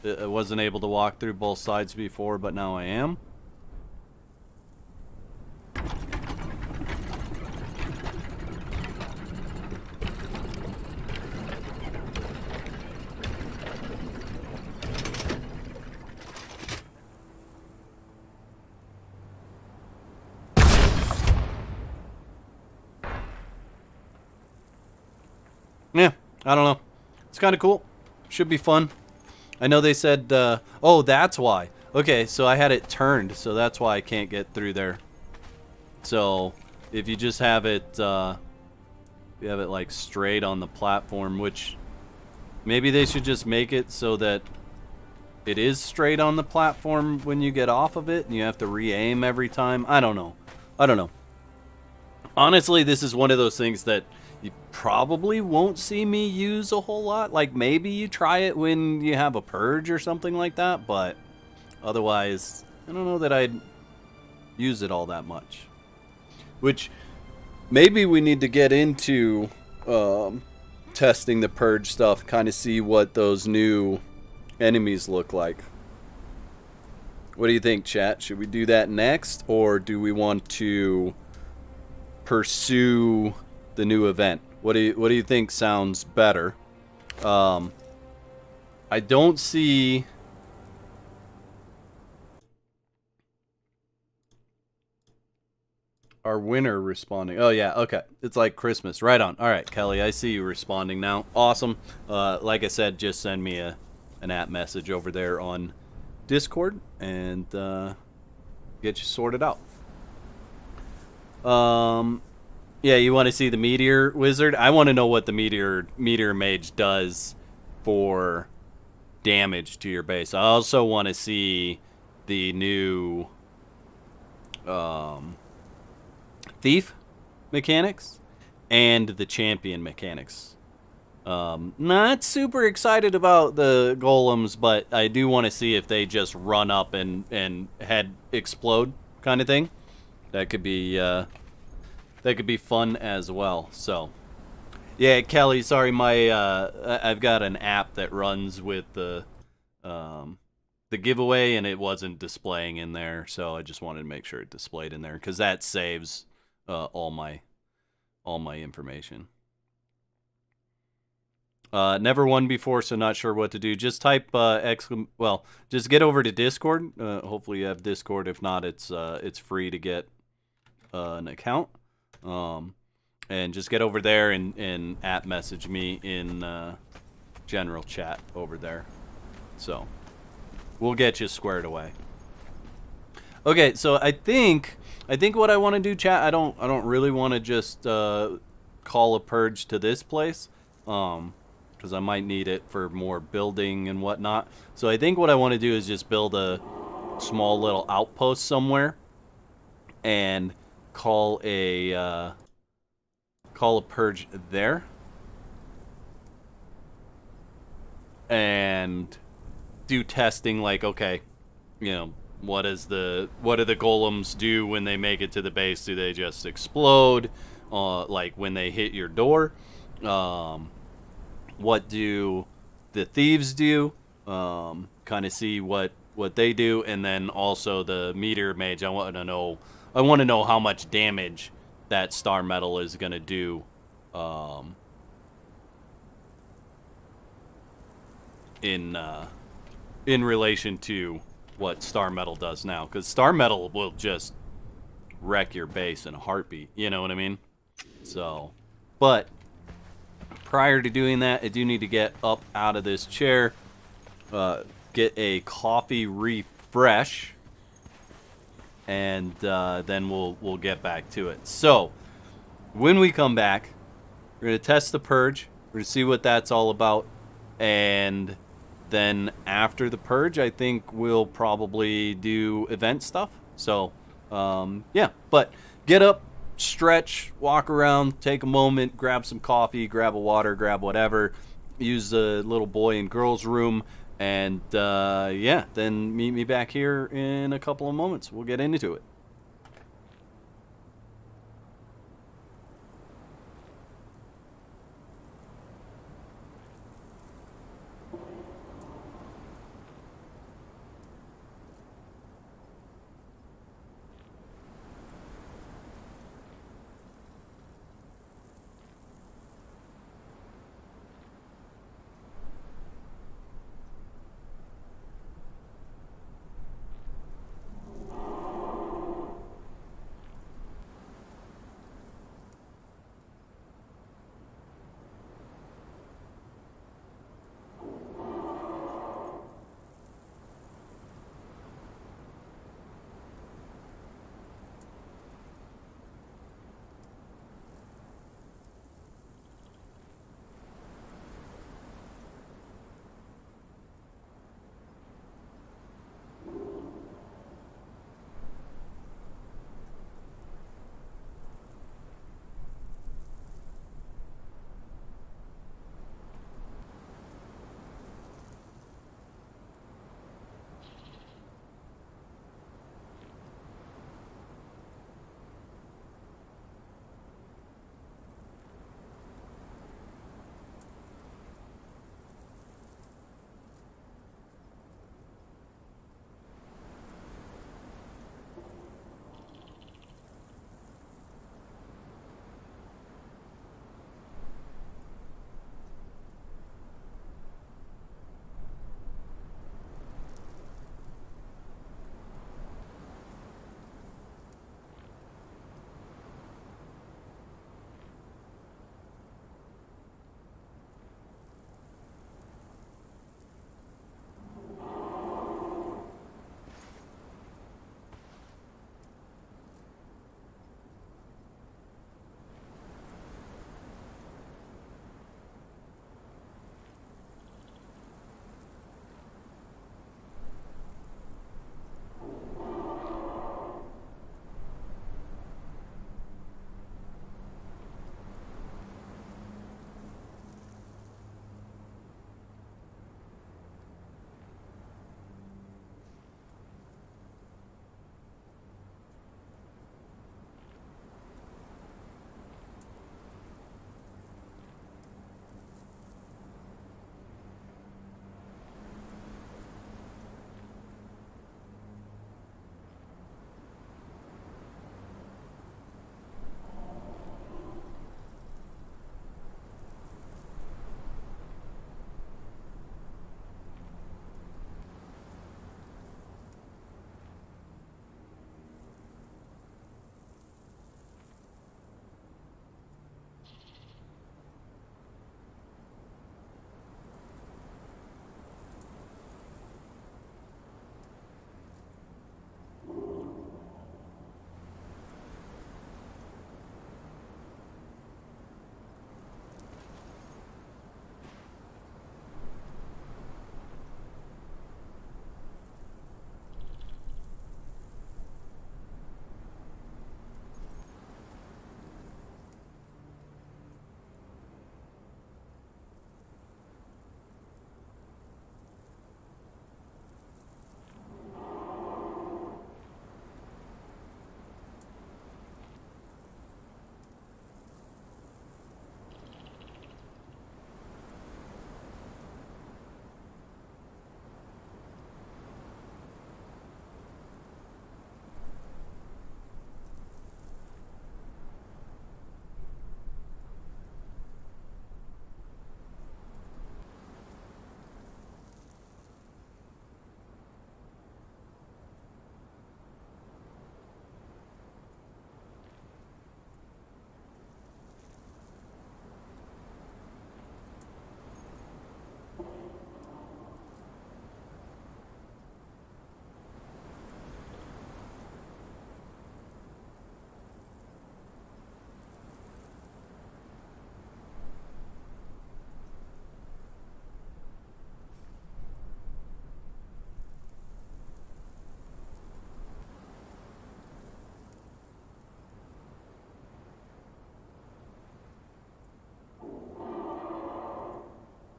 I wasn't able to walk through both sides before, but now I am. Yeah, I don't know. It's kind of cool. Should be fun. I know they said, oh, that's why. Okay, so I had it turned, so that's why I can't get through there. So, if you just have it, you have it like straight on the platform, which maybe they should just make it so that it is straight on the platform when you get off of it and you have to re-aim every time. I don't know. I don't know. Honestly, this is one of those things that you probably won't see me use a whole lot. Like, maybe you try it when you have a purge or something like that, but otherwise, I don't know that I'd use it all that much. Which, maybe we need to get into testing the purge stuff, kind of see what those new enemies look like. What do you think, chat? Should we do that next, or do we want to pursue the new event? What do you think sounds better? I don't see our winner responding. Oh yeah, okay. It's like Christmas. Right on. All right, Kelly, I see you responding now. Awesome. Like I said, just send me an app message over there on Discord and get you sorted out. Yeah, you want to see the Meteor Wizard? I want to know what the Meteor Mage does for damage to your base. I also want to see the new Thief mechanics and the Champion mechanics. Not super excited about the golems, but I do want to see if they just run up and head explode kind of thing. That could be fun as well. So, yeah, Kelly, sorry, I've got an app that runs with the giveaway, and it wasn't displaying in there, so I just wanted to make sure it displayed in there because that saves all my information. Never won before, so not sure what to do. Just type just get over to Discord. Hopefully you have Discord. If not, it's free to get an account. And just get over there and app message me in general chat over there. So we'll get you squared away. Okay, so I think what I want to do, chat, I don't really want to just call a purge to this place, because I might need it for more building and whatnot. So I think what I want to do is just build a small little outpost somewhere and call a purge there, and do testing, like, okay, you know, what do the golems do when they make it to the base? Do they just explode like when they hit your door? What do the thieves do? Kind of see what they do, and then also the meteor mage. I want to know how much damage that star metal is going to do in relation to what star metal does now, because star metal will just wreck your base in a heartbeat, you know what I mean? So, but prior to doing that, I do need to get up out of this chair, get a coffee refresh, and then we'll get back to it. So when we come back, we're going to test the purge, we're going to see what that's all about, and then after the purge, I think we'll probably do event stuff. So, yeah. But get up, stretch, walk around, take a moment, grab some coffee, grab a water, grab whatever. Use the little boy and girls room. And, yeah, then meet me back here in a couple of moments. We'll get into it.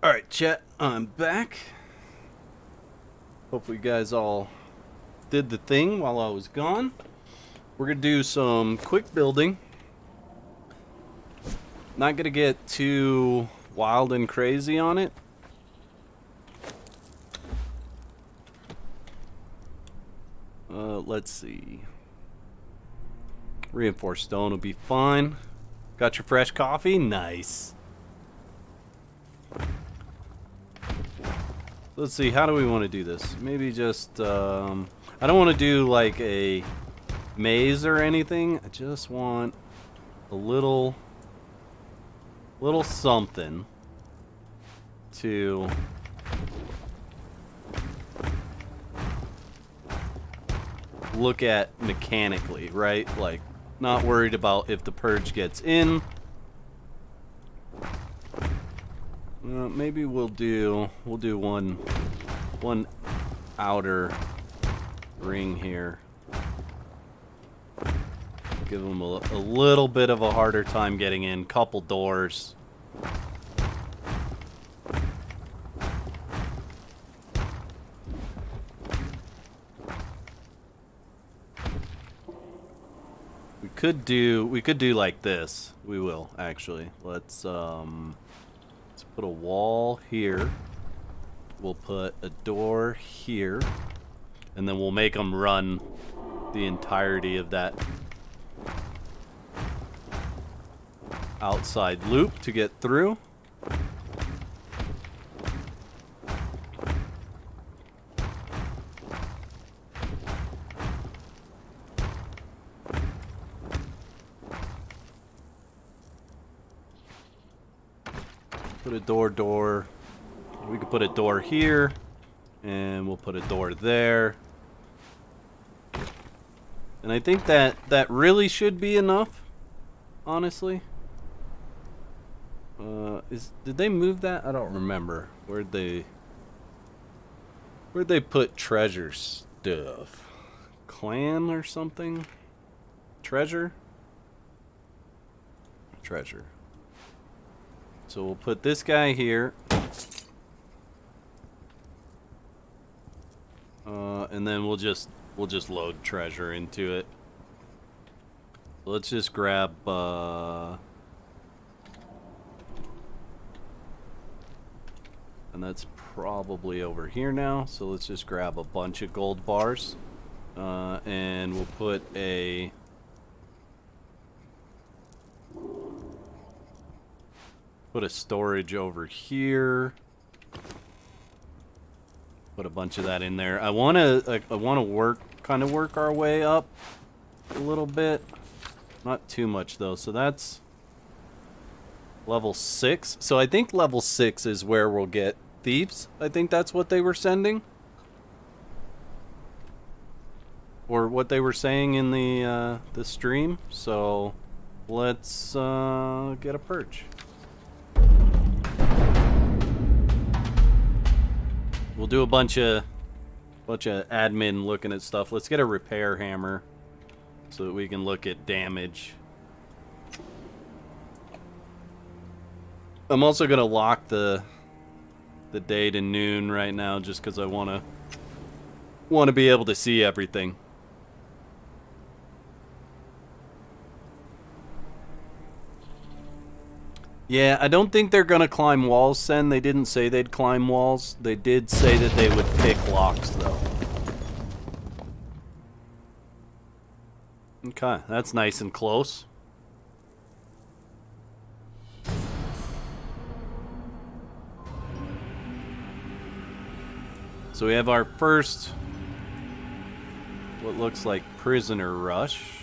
Alright, chat, I'm back. Hopefully you guys all did the thing while I was gone. We're going to do some quick building. Not going to get too wild and crazy on it. Let's see. Reinforced stone will be fine. Got your fresh coffee? Nice. Let's see, how do we want to do this? Maybe just, I don't want to do like a maze or anything. I just want a little something to look at mechanically, right? Like, not worried about if the purge gets in. Maybe we'll do one outer ring here. Give them a little bit of a harder time getting in. Couple doors. We could do like this. We will actually. Let's put a wall here. We'll put a door here, and then we'll make them run the entirety of that outside loop to get through. Put a door. We could put a door here, and we'll put a door there. And I think that really should be enough, honestly. Did they move that? I don't remember. Where'd they put treasure stuff? Clan or something? Treasure. So we'll put this guy here. And then we'll just load treasure into it. Let's just grab and that's probably over here now. So let's just grab a bunch of gold bars. And we'll put a storage over here. Put a bunch of that in there. I want to work our way up a little bit. Not too much though. So that's level 6. So I think level 6 is where we'll get thieves. I think that's what they were sending. Or what they were saying in the stream. So let's get a purge. We'll do a bunch of admin looking at stuff. Let's get a repair hammer so that we can look at damage. I'm also gonna lock the day to noon right now just because I wanna be able to see everything. Yeah, I don't think they're gonna climb walls, Sen. They didn't say they'd climb walls. They did say that they would pick locks, though. Okay, that's nice and close. So we have our first, what looks like prisoner rush.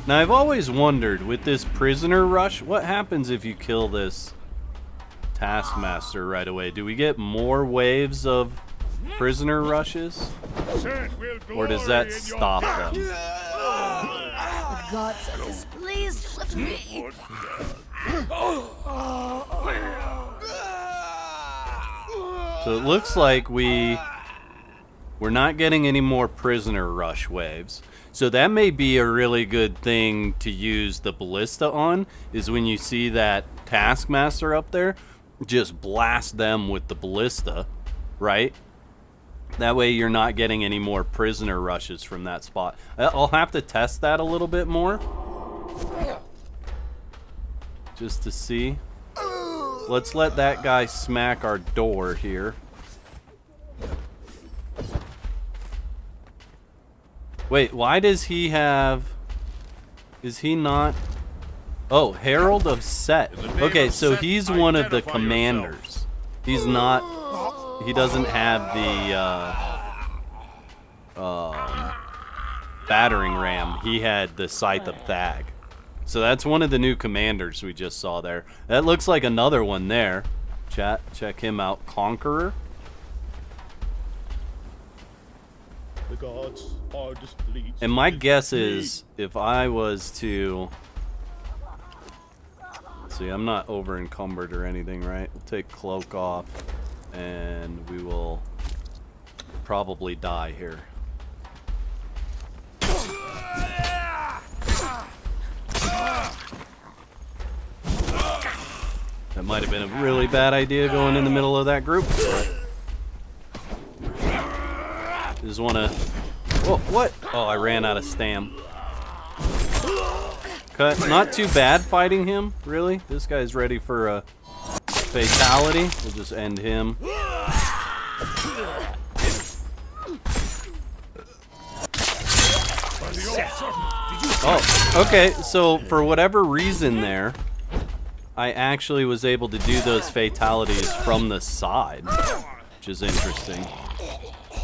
Now, I've always wondered, with this prisoner rush, what happens if you kill this taskmaster right away? Do we get more waves of prisoner rushes? Or does that stop them? The gods are displeased with me. So it looks like we we're not getting any more prisoner rush waves. So that may be a really good thing to use the ballista on, is when you see that Taskmaster up there, just blast them with the ballista, right? That way you're not getting any more prisoner rushes from that spot. I'll have to test that a little bit more, just to see. Let's let that guy smack our door here. Wait, why does he have... Is he not... Oh, Herald of Set. Okay, so he's one of the commanders. He's not... He doesn't have the battering ram. He had the Scythe of Thag. So that's one of the new commanders we just saw there. That looks like another one there. Chat, check him out. Conqueror. The gods are displeased. And my guess is, if I was to... See, I'm not over encumbered or anything, right? We'll take cloak off, and we will probably die here. That might have been a really bad idea going in the middle of that group. Just want to... Whoa, what? Oh, I ran out of stam. Cut. Not too bad fighting him, really. This guy's ready for a fatality. We'll just end him. Oh, okay. So, for whatever reason there, I actually was able to do those fatalities from the side, which is interesting.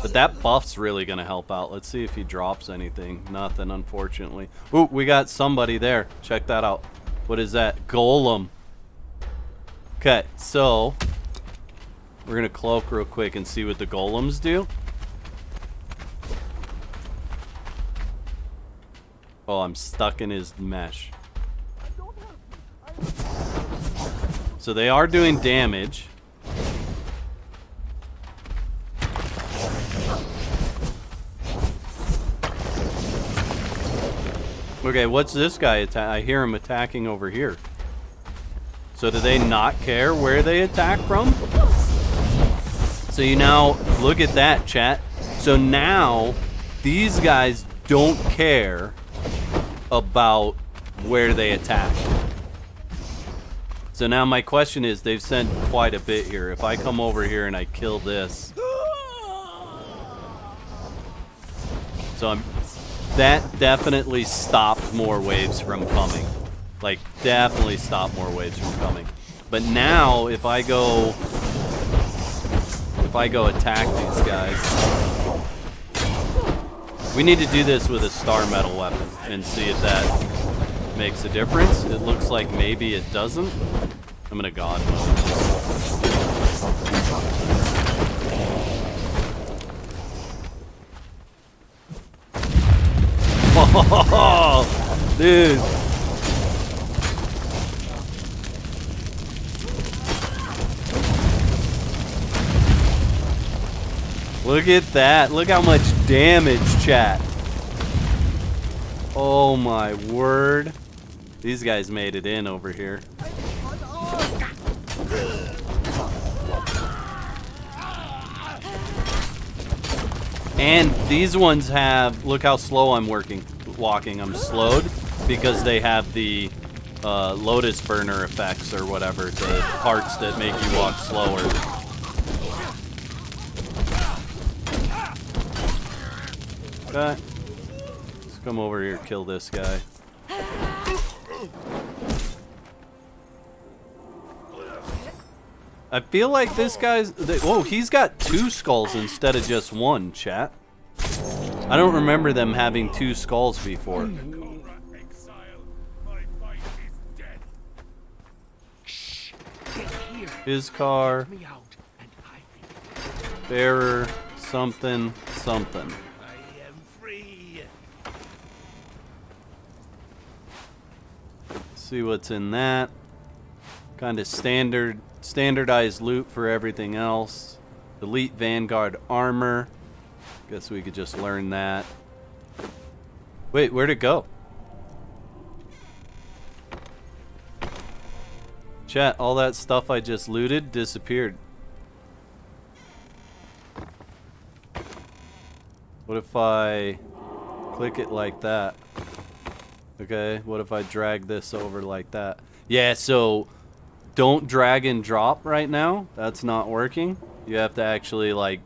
But that buff's really going to help out. Let's see if he drops anything. Nothing, unfortunately. Ooh, we got somebody there. Check that out. What is that? Golem. Okay, so we're going to cloak real quick and see what the golems do. Oh, I'm stuck in his mesh. So they are doing damage. Okay, what's this guy I hear him attacking over here. So do they not care where they attack from? So you now look at that, chat. So now these guys don't care about where they attack. So now my question is, they've sent quite a bit here. If I come over here and I kill this, so that definitely stopped more waves from coming. Like, definitely stopped more waves from coming. But now, if I go attack these guys, we need to do this with a star metal weapon and see if that makes a difference. It looks like maybe it doesn't. I'm gonna god mode. Oh, dude. Look at that. Look how much damage, chat. Oh my word. These guys made it in over here. And these ones have, look how slow I'm walking. I'm slowed because they have the Lotus Burner effects or whatever, the parts that make you walk slower. Okay. Let's come over here, kill this guy. I feel like this guy's... Whoa, he's got 2 skulls instead of just 1, chat. I don't remember them having 2 skulls before. His car. Bearer. Something. Something. See what's in that. Kind of standardized loot for everything else. Elite Vanguard armor. Guess we could just learn that. Wait, where'd it go? Chat, all that stuff I just looted disappeared. What if I click it like that? Okay, what if I drag this over like that? Yeah, so don't drag and drop right now. That's not working. You have to actually like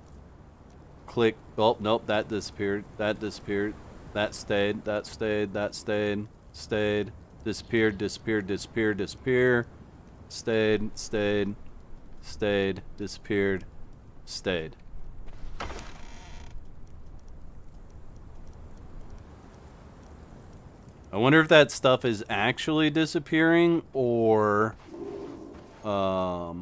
click. Oh, nope, that disappeared. That disappeared. That stayed. That stayed. That stayed. Stayed. Disappeared. Disappeared. Disappeared. Disappear. Stayed. Stayed. Stayed. Disappeared. Stayed. I wonder if that stuff is actually disappearing or not.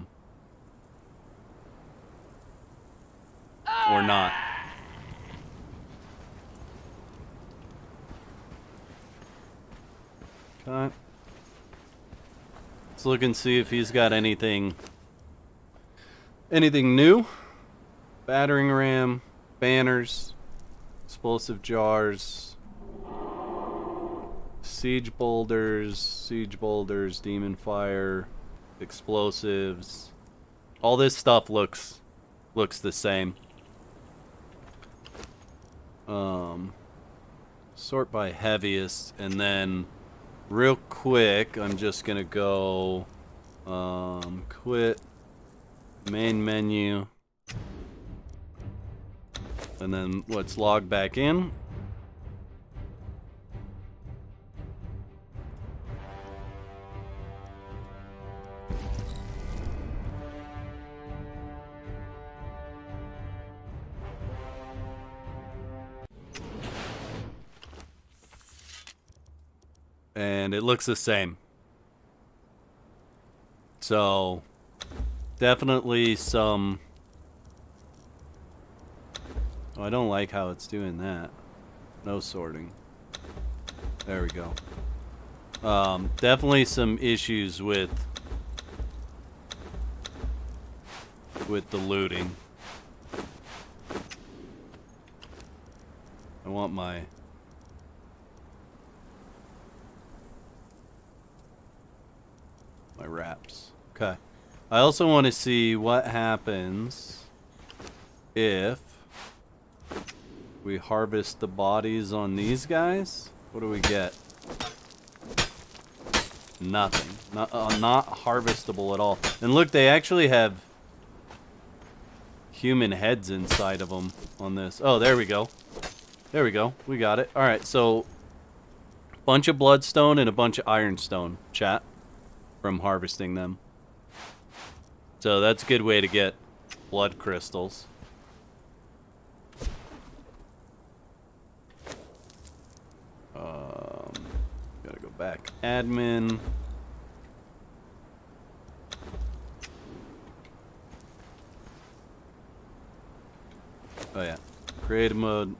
Okay. Let's look and see if he's got anything new. Battering ram, banners, explosive jars, siege boulders, demon fire, explosives. All this stuff looks the same. Sort by heaviest, and then real quick I'm just gonna go quit main menu, and then let's log back in. And it looks the same. So definitely some... Oh, I don't like how it's doing that. No sorting. There we go. Definitely some issues with the looting. I want my wraps. Okay. I also want to see what happens if we harvest the bodies on these guys. What do we get? Nothing. Not harvestable at all. And look, they actually have human heads inside of them on this. Oh, there we go. There we go. We got it. All right, so bunch of bloodstone and a bunch of ironstone, chat, from harvesting them. So that's a good way to get blood crystals. Gotta go back. Admin. Oh yeah. Creative mode.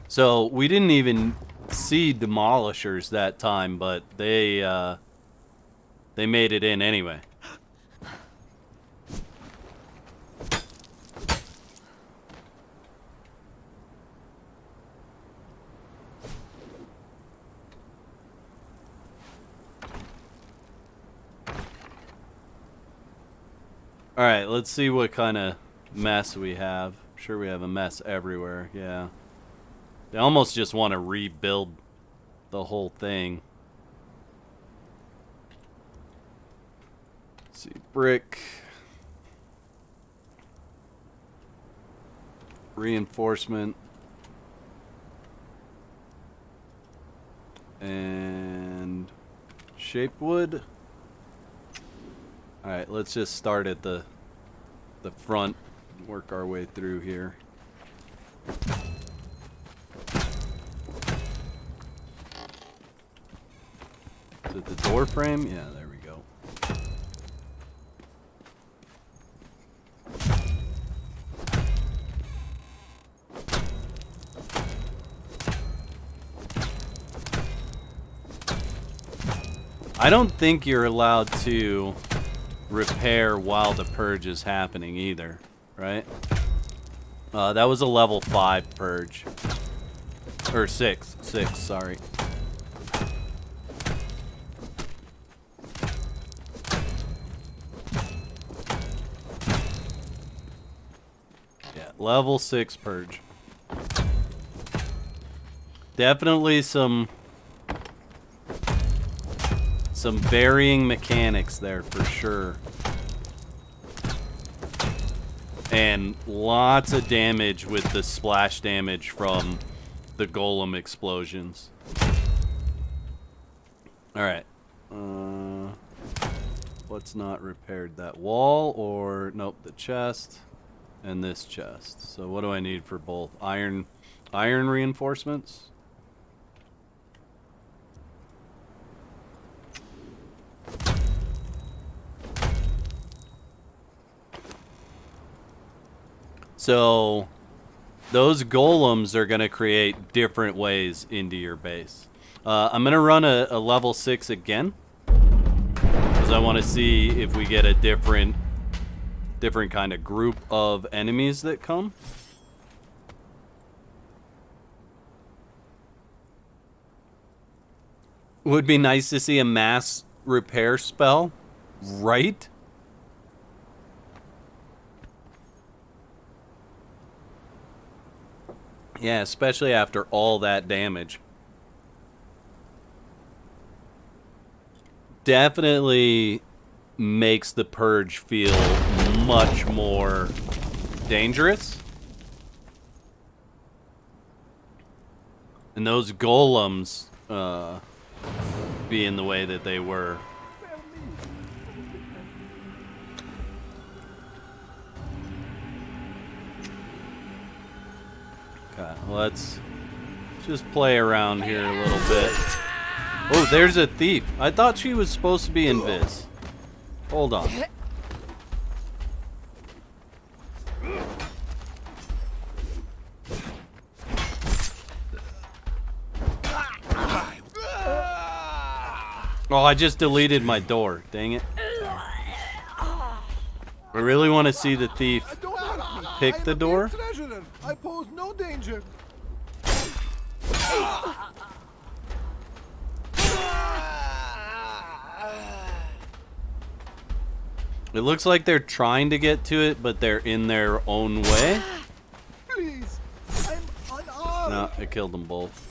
So we didn't even see demolishers that time, but they made it in anyway. All right, let's see what kind of mess we have. I'm sure we have a mess everywhere. Yeah. They almost just want to rebuild the whole thing. Let's see, brick. Reinforcement. And shape wood. Alright, let's just start at the front, work our way through here. Is it the door frame? Yeah, there we go. I don't think you're allowed to repair while the purge is happening either, right? That was a level 5 purge. Or 6, sorry. Yeah, level 6 purge. Definitely some varying mechanics there for sure. And lots of damage with the splash damage from the golem explosions. Alright. What's not repaired? That wall or... Nope, the chest. And this chest. So what do I need for both? Iron reinforcements? So, those golems are going to create different ways into your base. I'm going to run a level 6 again. Because I want to see if we get a different kind of group of enemies that come. Would be nice to see a mass repair spell, right? Yeah, especially after all that damage. Definitely makes the purge feel much more dangerous. And those golems being the way that they were. Okay, let's just play around here a little bit. Oh, there's a thief. I thought she was supposed to be invis. Hold on. Oh, I just deleted my door. Dang it. I really want to see the thief pick the door. I pose no danger. It looks like they're trying to get to it, but they're in their own way. Please, I'm unarmed. No, I killed them both.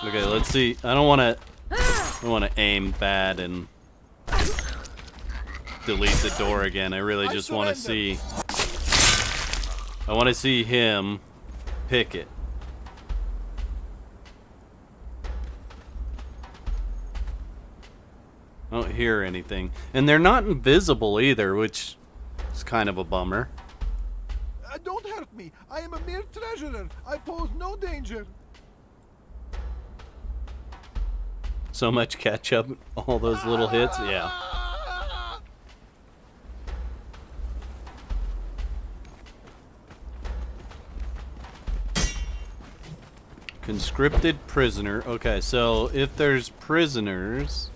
Okay, let's see. I don't want to aim bad and delete the door again. I really just want to see. I want to see him pick it. I don't hear anything. And they're not invisible either, which is kind of a bummer. Don't hurt me. I am a mere treasurer. I pose no danger. So much ketchup, all those little hits, yeah. Conscripted prisoner. Okay, so if there's prisoners...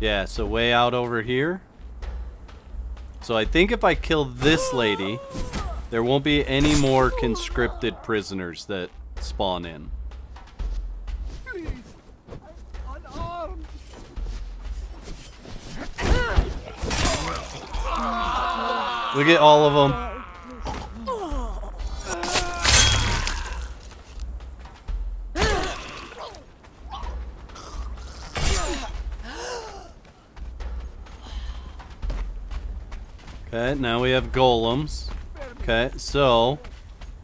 Yeah, so way out over here. So I think if I kill this lady, there won't be any more conscripted prisoners that spawn in. Please, I'm unarmed. Look at all of them. Okay, now we have golems. Okay, so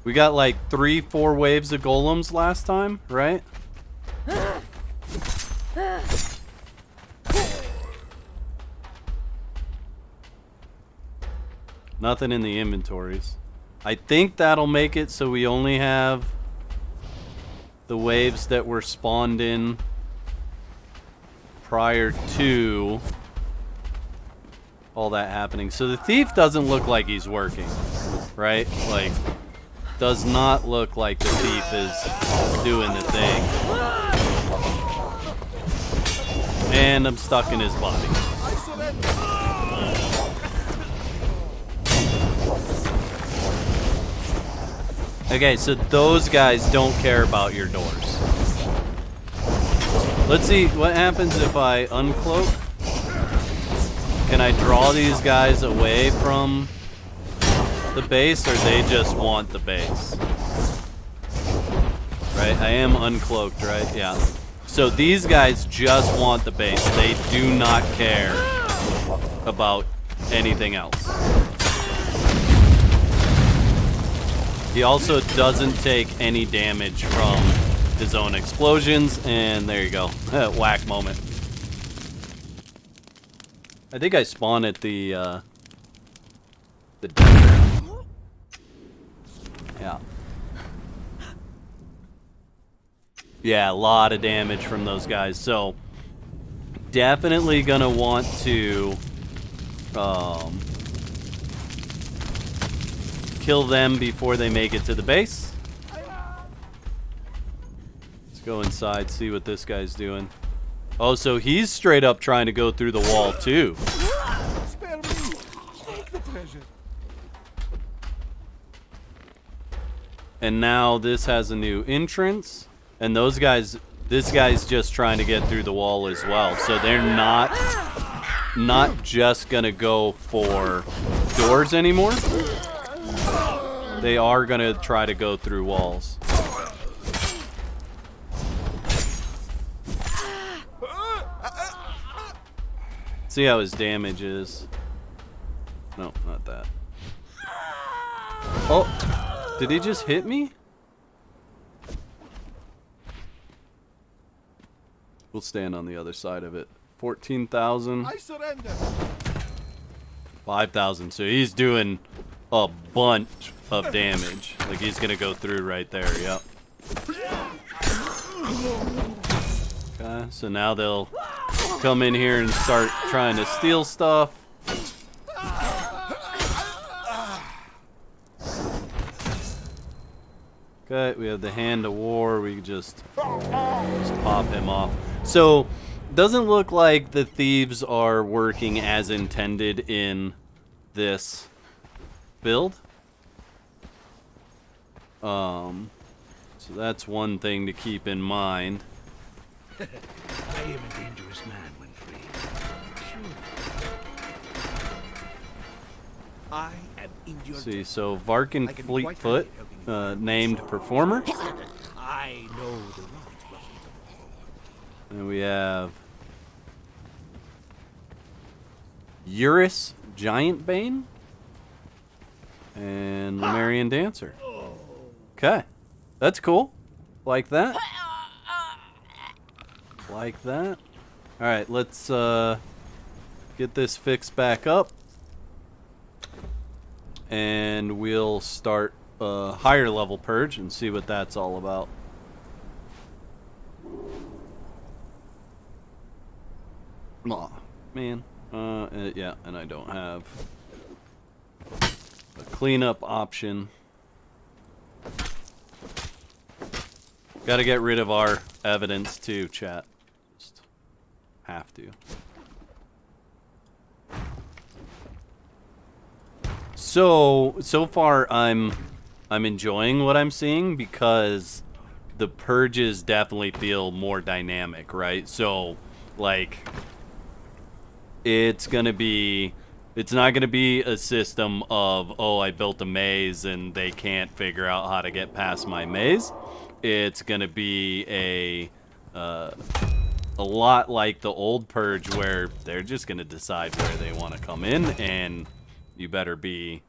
we got like 3-4 waves of golems last time, right? Nothing in the inventories. I think that'll make it so we only have the waves that were spawned in prior to all that happening. So the thief doesn't look like he's working, right? Like, Does not look like the thief is doing the thing. And I'm stuck in his body. Okay, so those guys don't care about your doors. Let's see what happens if I uncloak. Can I draw these guys away from the base, or they just want the base? Right, I am uncloaked, right? Yeah. So these guys just want the base. They do not care about anything else. He also doesn't take any damage from his own explosions, and there you go. Whack moment. I think I spawn at the desert. Yeah. Yeah, a lot of damage from those guys. So, definitely gonna want to kill them before they make it to the base. Let's go inside, see what this guy's doing. Oh, so he's straight up trying to go through the wall too. Spare me. Take the treasure. And now this has a new entrance. And those guys, this guy's just trying to get through the wall as well. So they're not just gonna go for doors anymore. They are gonna try to go through walls. See how his damage is. No, not that. Oh, did he just hit me? We'll stand on the other side of it. 14,000. I surrender. 5,000. So he's doing a bunch of damage. Like he's gonna go through right there. Yep. Okay. So now they'll come in here and start trying to steal stuff. Okay, we have the Hand of War. We just pop him off. So, doesn't look like the thieves are working as intended in this build. So that's one thing to keep in mind. I am a dangerous man when free. Sure. I am in your See, so Varkin Fleetfoot, named Performer. I know the right. And we have Eurus Giantbane and Lemurian Dancer. Okay, that's cool. Like that. Like that. All right, let's get this fixed back up, and we'll start a higher level purge and see what that's all about. Aw, man. Yeah, and I don't have a cleanup option. Gotta get rid of our evidence too, chat. Just have to. So far I'm enjoying what I'm seeing because the purges definitely feel more dynamic, right? So, like, it's not gonna be a system of, oh, I built a maze and they can't figure out how to get past my maze. It's gonna be a lot like the old Purge, where they're just gonna decide where they want to come in, and you better be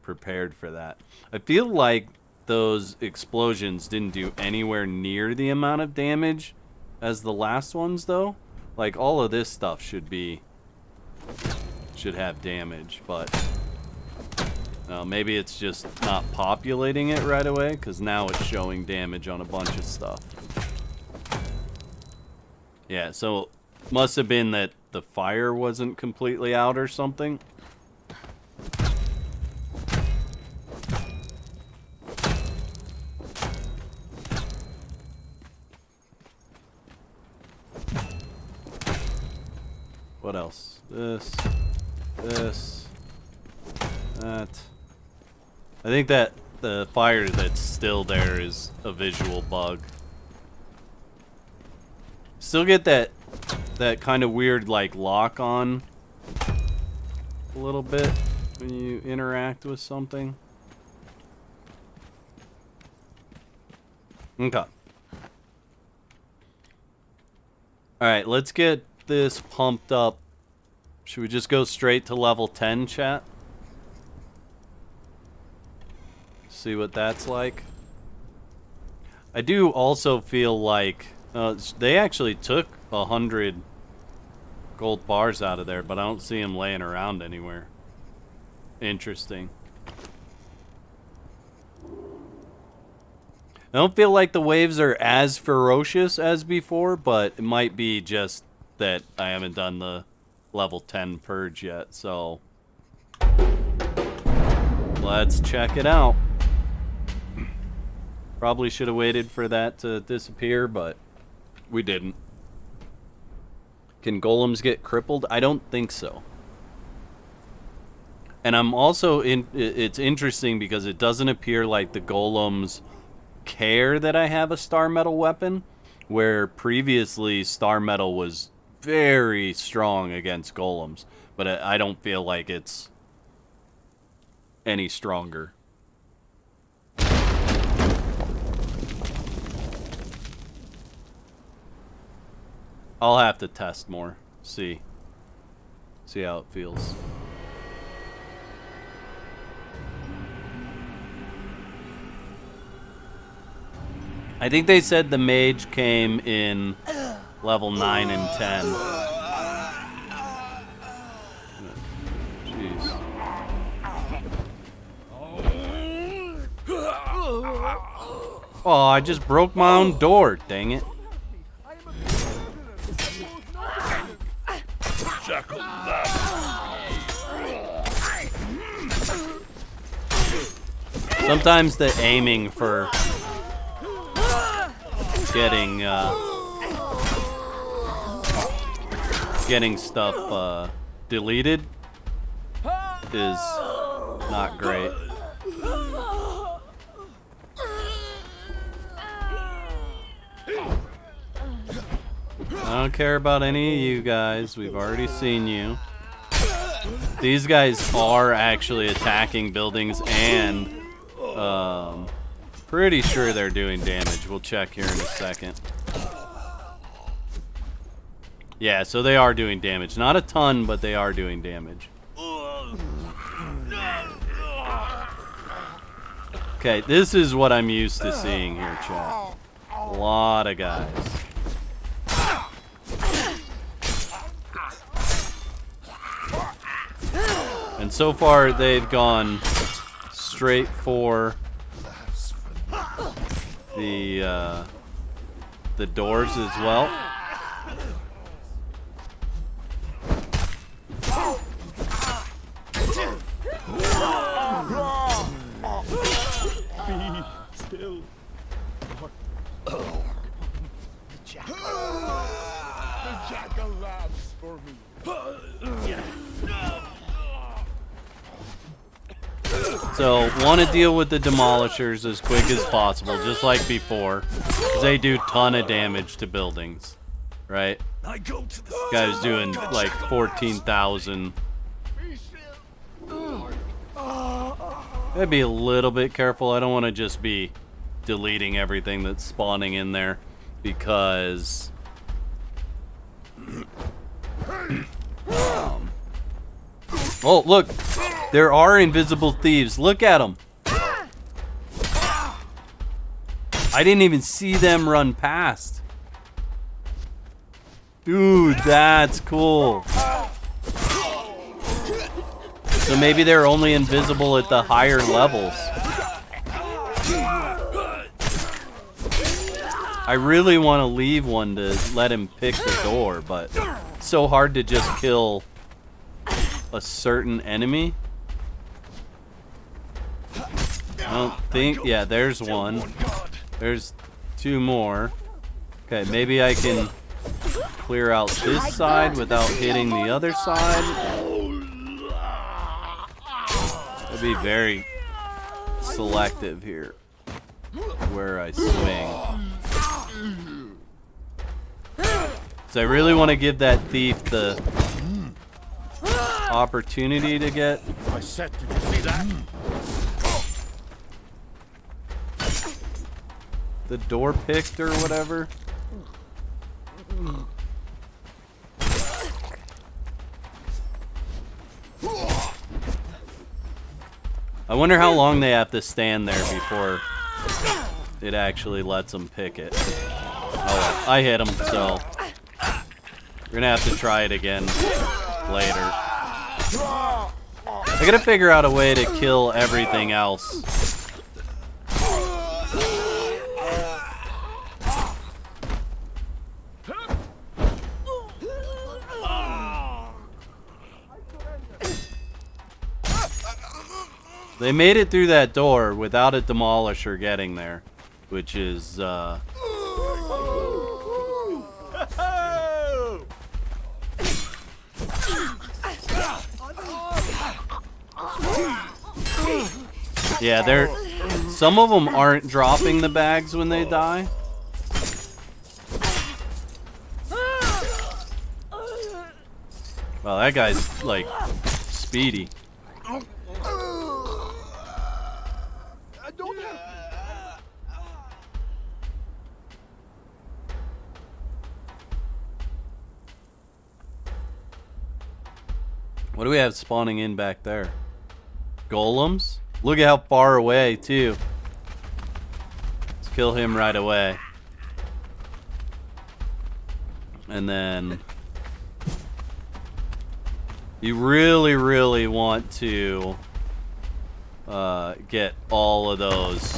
prepared for that. I feel like those explosions didn't do anywhere near the amount of damage as the last ones, though. Like, all of this stuff should have damage, but maybe it's just not populating it right away, because now it's showing damage on a bunch of stuff. Yeah, so must have been that the fire wasn't completely out or something. What else? This, that. I think that the fire that's still there is a visual bug. Still get that kind of weird like lock on a little bit when you interact with something. Okay. Alright, let's get this pumped up. Should we just go straight to level 10, chat? See what that's like. I do also feel like they actually took 100 gold bars out of there, but I don't see them laying around anywhere. Interesting. I don't feel like the waves are as ferocious as before, but it might be just that I haven't done the level 10 purge yet, so let's check it out. Probably should have waited for that to disappear, but we didn't. Can golems get crippled? I don't think so. And I'm also it's interesting because it doesn't appear like the golems care that I have a star metal weapon, where previously star metal was very strong against golems, but I don't feel like it's any stronger. I'll have to test more, see how it feels. I think they said the mage came in level 9 and 10. Jeez. Oh, I just broke my own door, dang it. Sometimes the aiming for getting stuff deleted is not great. I don't care about any of you guys. We've already seen you. These guys are actually attacking buildings and pretty sure they're doing damage. We'll check here in a second. Yeah, so they are doing damage. Not a ton, but they are doing damage. Okay, this is what I'm used to seeing here, chat. A lot of guys. And so far, they've gone straight for the doors as well. Still. The jackal laughs for me. So, want to deal with the demolishers as quick as possible, just like before. 'Cause they do ton of damage to buildings, right? Guy's doing like 14,000. Gotta be a little bit careful. I don't want to just be deleting everything that's spawning in there, because oh, look, there are invisible thieves. Look at them. I didn't even see them run past. Dude, that's cool. So maybe they're only invisible at the higher levels. I really want to leave one to let him pick the door, but it's so hard to just kill a certain enemy. I don't think... Yeah, there's one. There's two more. Okay, maybe I can clear out this side without hitting the other side. I'd be very selective here where I swing. So I really want to give that thief the opportunity to get. I said, did you see that? The door picked or whatever. I wonder how long they have to stand there before it actually lets them pick it. Oh, I hit him, so we're gonna have to try it again later. I gotta figure out a way to kill everything else. They made it through that door without a demolisher getting there, which is yeah, they're some of them aren't dropping the bags when they die. Well, that guy's like speedy. Don't hurt me. What do we have spawning in back there? Golems? Look at how far away, too. Let's kill him right away. And then you really, really want to get all of those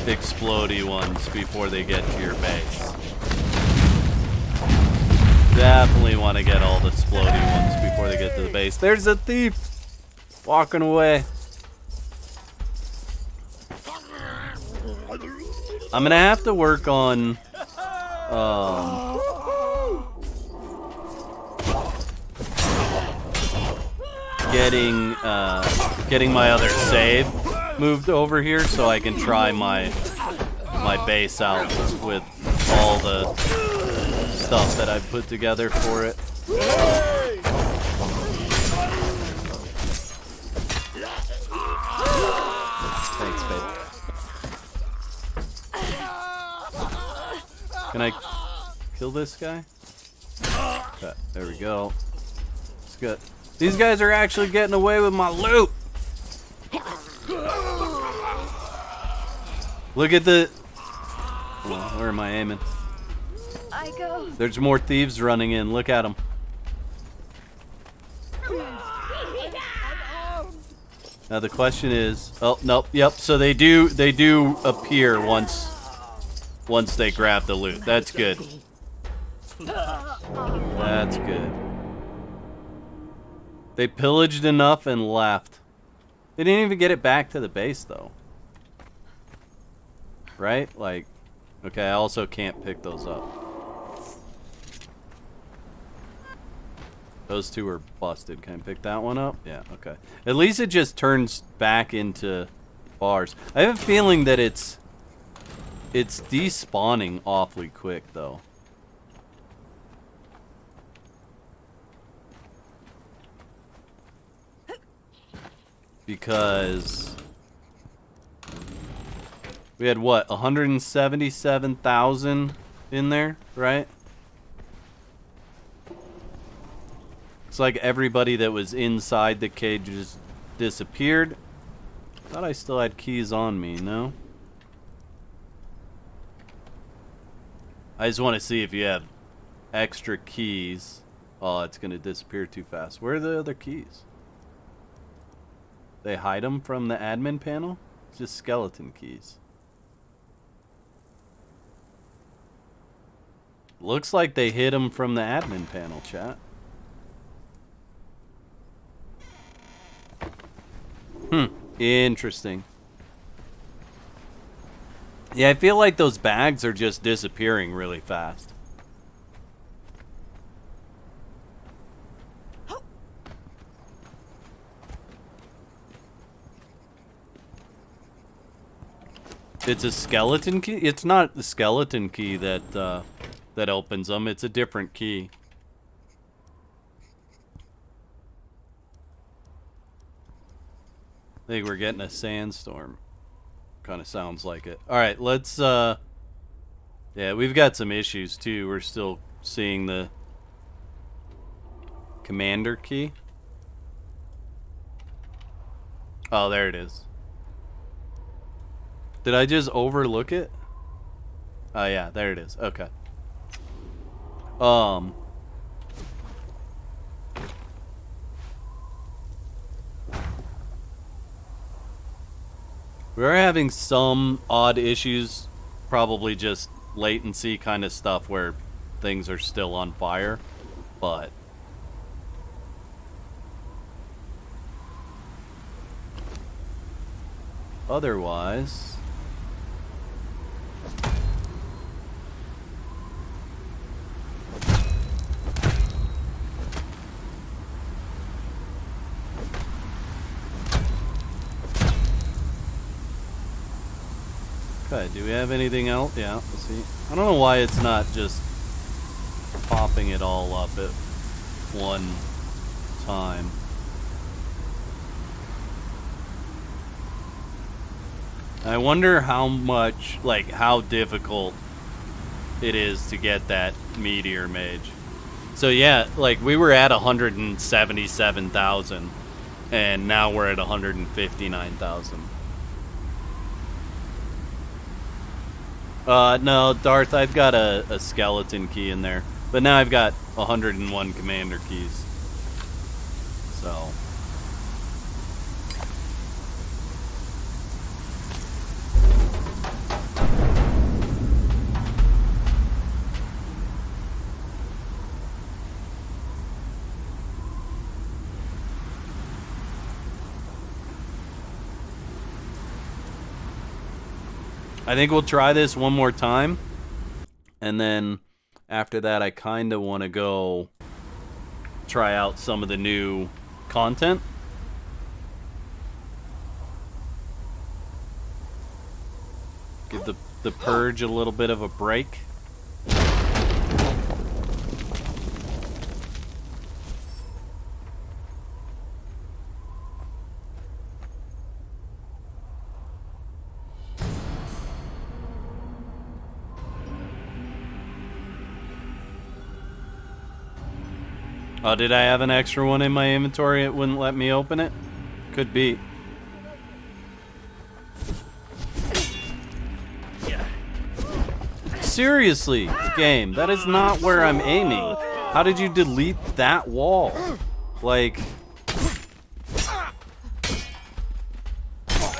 explodey ones before they get to your base. Definitely want to get all the explodey ones before they get to the base. There's a thief walking away. I'm gonna have to work on getting my other save moved over here so I can try my base out with all the stuff that I've put together for it. Thanks, babe. Can I kill this guy? Okay, there we go. It's good. These guys are actually getting away with my loot. Look at the... Oh, where am I aiming? I go. There's more thieves running in. Look at them. Now the question is... Oh, nope. Yep. So they do appear once they grab the loot. That's good. That's good. They pillaged enough and left. They didn't even get it back to the base, though. Right? Like, okay, I also can't pick those up. Those two are busted. Can I pick that one up? Yeah, okay. At least it just turns back into bars. I have a feeling that it's despawning awfully quick, though. Because we had what, 177,000 in there, right? It's like everybody that was inside the cage just disappeared. Thought I still had keys on me, no? I just want to see if you have extra keys. Oh, it's going to disappear too fast. Where are the other keys? They hide them from the admin panel? It's just skeleton keys. Looks like they hid them from the admin panel, chat. Interesting. Yeah, I feel like those bags are just disappearing really fast. It's a skeleton key? It's not the skeleton key that that opens them. It's a different key. I think we're getting a sandstorm. Kind of sounds like it. Alright, let's, yeah, we've got some issues, too. We're still seeing the commander key. Oh, there it is. Did I just overlook it? Oh, yeah, there it is. Okay. We're having some odd issues, probably just latency kind of stuff where things are still on fire, but otherwise, okay, do we have anything else? Yeah, let's see. I don't know why it's not just popping it all up at one time. I wonder how much, like, how difficult it is to get that meteor mage. So yeah, like, we were at 177,000, and now we're at 159,000. No, Darth, I've got a skeleton key in there. But now I've got 101 commander keys. So. I think we'll try this one more time, and then after that I kind of want to go try out some of the new content. Give the Purge a little bit of a break. Oh, did I have an extra one in my inventory? It wouldn't let me open it? Could be. Seriously, game, that is not where I'm aiming. How did you delete that wall? Like...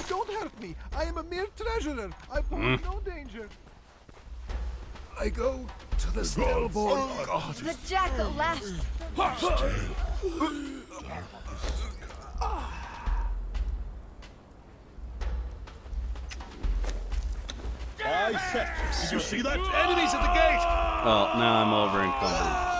Don't hurt me. I am a mere treasurer. I pose no danger. I go to the stillborn god. The jackal laughs. Did you see that? Enemies at the gate! Oh, now I'm over encumbered.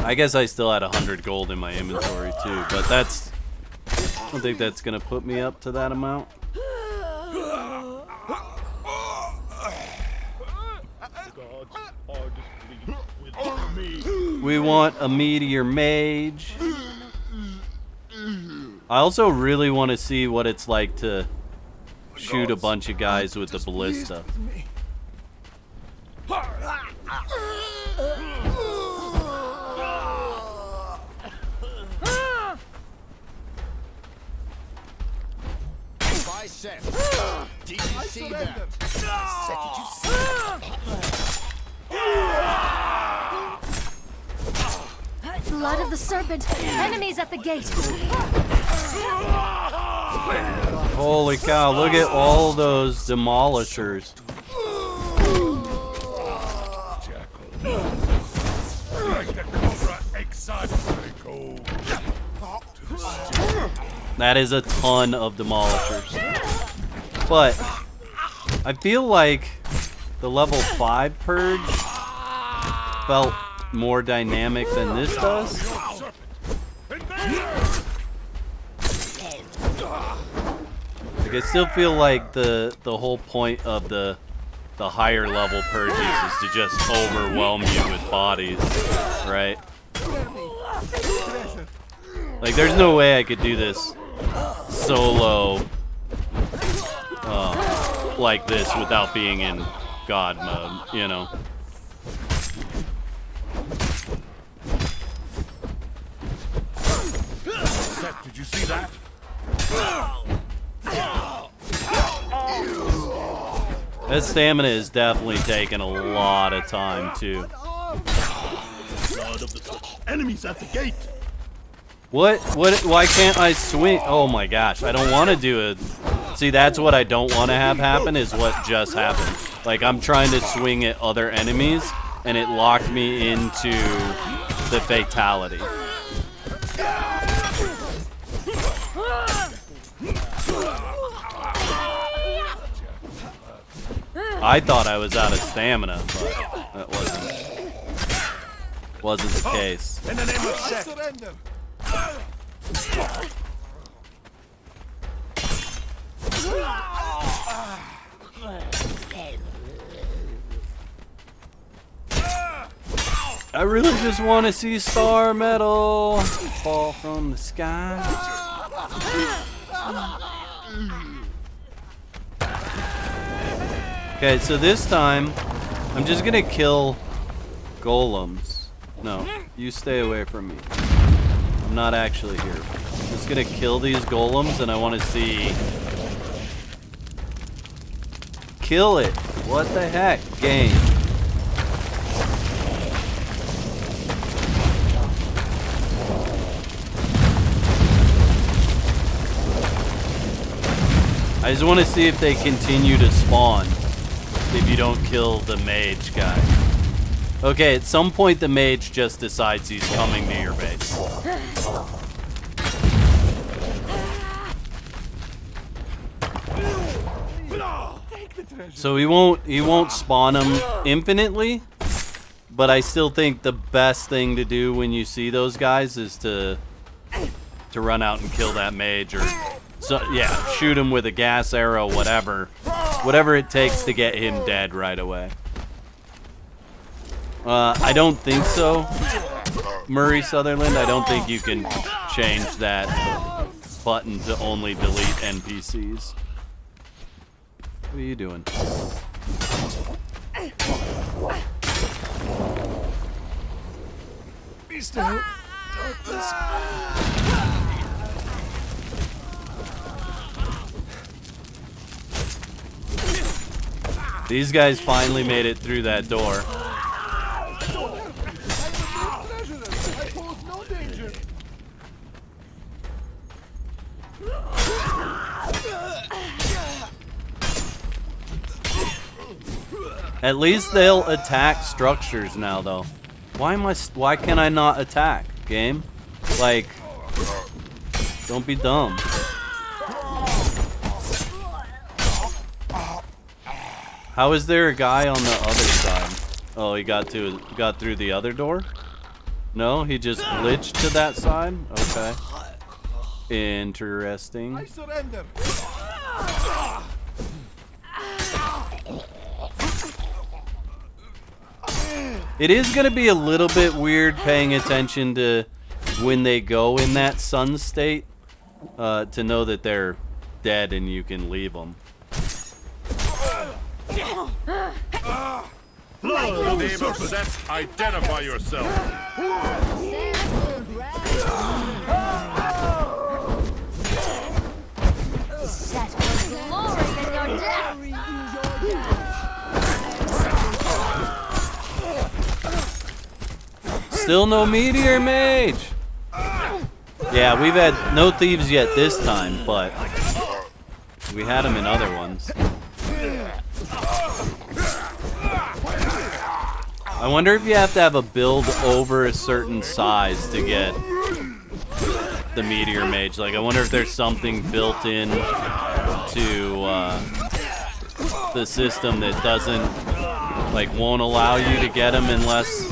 I guess I still had 100 gold in my inventory too, but that's... I don't think that's gonna put me up to that amount. We want a meteor mage. I also really want to see what it's like to shoot a bunch of guys with the ballista. Did you see that? Blood of the serpent. Enemies at the gate. Holy cow, look at all those demolishers. That is a ton of demolishers. But I feel like the level 5 Purge felt more dynamic than this does. Like, I still feel like the whole point of the higher level Purges is to just overwhelm you with bodies, right? Like, there's no way I could do this solo like this without being in God mode, you know? Seth, did you see that? That stamina is definitely taking a lot of time, too. Enemies at the gate. What? Why can't I swing? Oh my gosh, I don't want to do it. See, that's what I don't want to have happen, is what just happened. Like, I'm trying to swing at other enemies, and it locked me into the fatality. I thought I was out of stamina, but that wasn't the case. In the name of I Seth. surrender. I really just want to see Star Metal fall from the sky. Okay, so this time, I'm just gonna kill golems. No, you stay away from me. I'm not actually here. I'm just gonna kill these golems, and I want to see... Kill it! What the heck, game? I just want to see if they continue to spawn if you don't kill the mage guy. Okay, at some point the mage just decides he's coming to your base. So he won't spawn them infinitely, but I still think the best thing to do when you see those guys is to run out and kill that mage, or so yeah, shoot him with a gas arrow, whatever it takes to get him dead right away. I don't think so, Murray Sutherland. I don't think you can change that button to only delete NPCs. What are you doing? Be still. Darkness. These guys finally made it through that door. I am a mere treasurer. I pose no danger. At least they'll attack structures now, though. Why can I not attack, game? Like, don't be dumb. How is there a guy on the other side? Oh, he got through the other door? No, he just glitched to that side? Okay. Interesting. I surrender. It is going to be a little bit weird paying attention to when they go in that sun state, to know that they're dead and you can leave them. In the name of Seth, identify yourself. Set was glory in your death. Still no meteor mage. Yeah, we've had no thieves yet this time, but we had them in other ones. I wonder if you have to have a build over a certain size to get the meteor mage. Like, I wonder if there's something built in to the system that doesn't, like, won't allow you to get them unless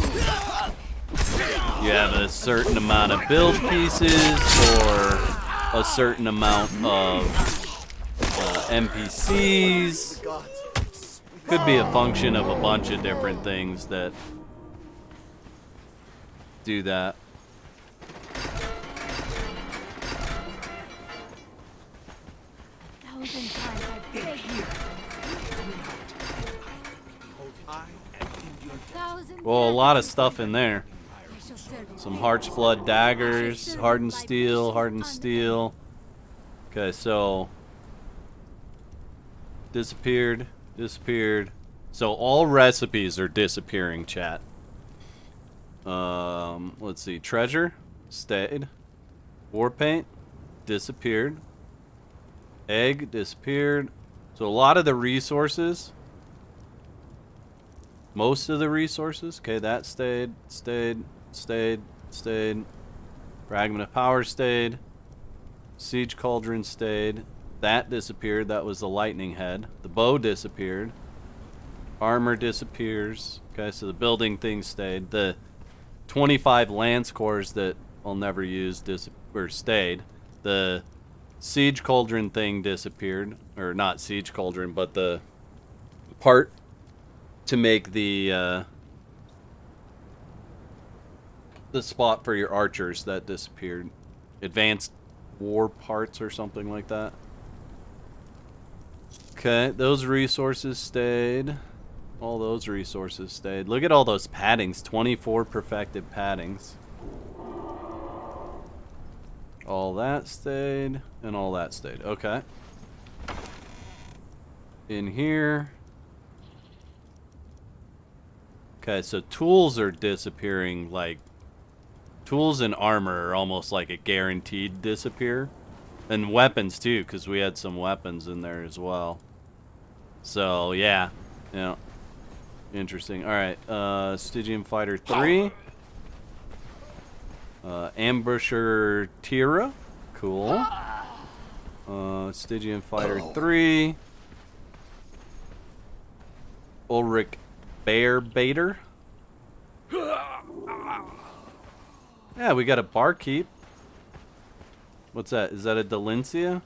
you have a certain amount of build pieces or a certain amount of NPCs. Could be a function of a bunch of different things that do that. Well, a lot of stuff in there. Some Heart's Blood daggers, hardened steel. Okay, so disappeared. So all recipes are disappearing, chat. Let's see. Treasure stayed. War paint disappeared. Egg disappeared. So a lot of the resources. Most of the resources. Okay, that stayed. Fragment of power stayed. Siege cauldron stayed. That disappeared. That was the lightning head. The bow disappeared. Armor disappears. Okay, so the building thing stayed. The 25 lance cores that I'll never use stayed. The siege cauldron thing disappeared. Or not siege cauldron, but the part to make the spot for your archers, that disappeared. Advanced war parts or something like that. Okay, those resources stayed. All those resources stayed. Look at all those paddings. 24 perfected paddings. All that stayed. And all that stayed. Okay. In here. Okay, so tools are disappearing. Like, tools and armor are almost like a guaranteed disappear. And weapons too, because we had some weapons in there as well. So, yeah. Yeah. Interesting. Alright, Stygian Fighter 3. Ambusher Tira. Cool. Stygian Fighter 3. Ulrich Bear Baiter. Yeah, we got a barkeep. What's that? Is that a Delencia?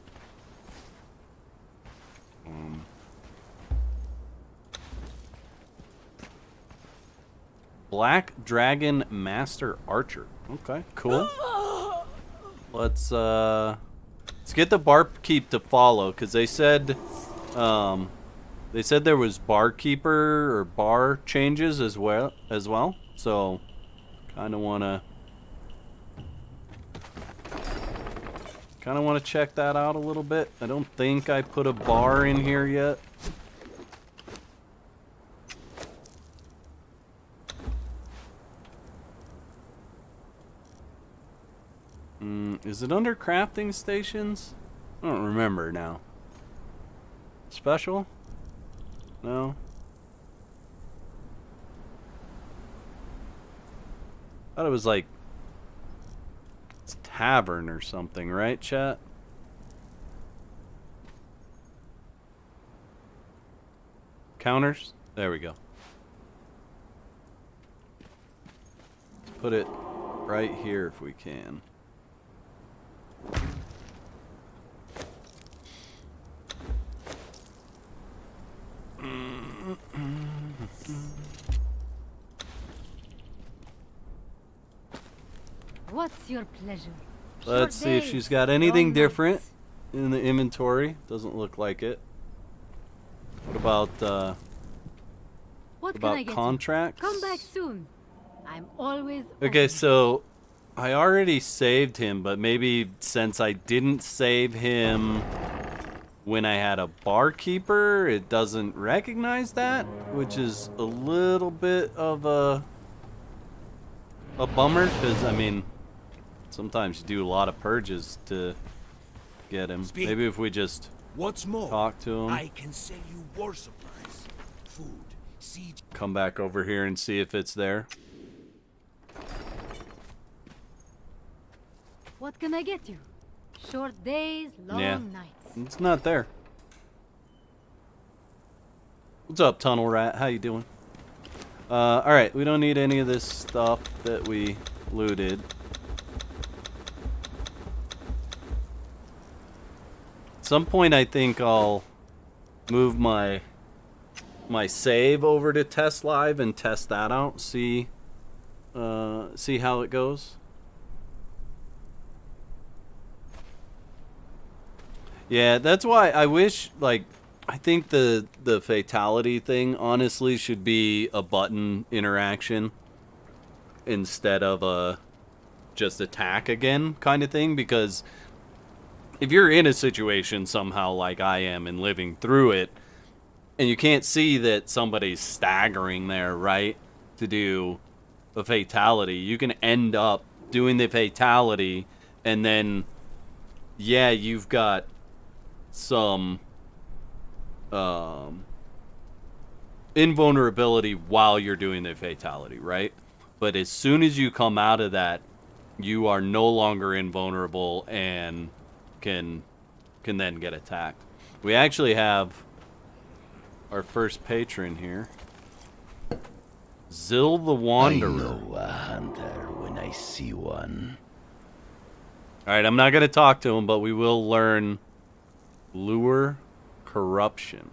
Black Dragon Master Archer. Okay, cool. Let's get the barkeep to follow, because they said there was barkeeper or bar changes as well. So kind of wanna check that out a little bit. I don't think I put a bar in here yet. Is it under crafting stations? I don't remember now. Special? No. Thought it was like it's tavern or something, right, chat? Counters? There we go. Let's put it right here if we can. What's your pleasure? Let's see if she's got anything different in the inventory. Doesn't look like it. What about contracts? Come back soon. I'm always Okay, so I already saved him, but maybe since I didn't save him when I had a barkeeper, it doesn't recognize that, which is a little bit of a bummer, because, I mean, sometimes you do a lot of purges to get him. Maybe if we just What's more, talk to him. I can sell you war supplies, food, siege. Come back over here and see if it's there. What can I get you? Short days, long nights. It's not there. What's up, Tunnel Rat? How you doing? Alright, we don't need any of this stuff that we looted. At some point, I think I'll move my save over to Test Live and test that out. See how it goes. Yeah, that's why I wish, like, I think the fatality thing honestly should be a button interaction instead of a just attack again kind of thing, because if you're in a situation somehow like I am and living through it, and you can't see that somebody's staggering there, right, to do a fatality, you can end up doing the fatality, and then, yeah, you've got some invulnerability while you're doing the fatality, right? But as soon as you come out of that, you are no longer invulnerable and can then get attacked. We actually have our first patron here, Zill the Wanderer. I know a hunter when I see one. Alright, I'm not going to talk to him, but we will learn Lure Corruption.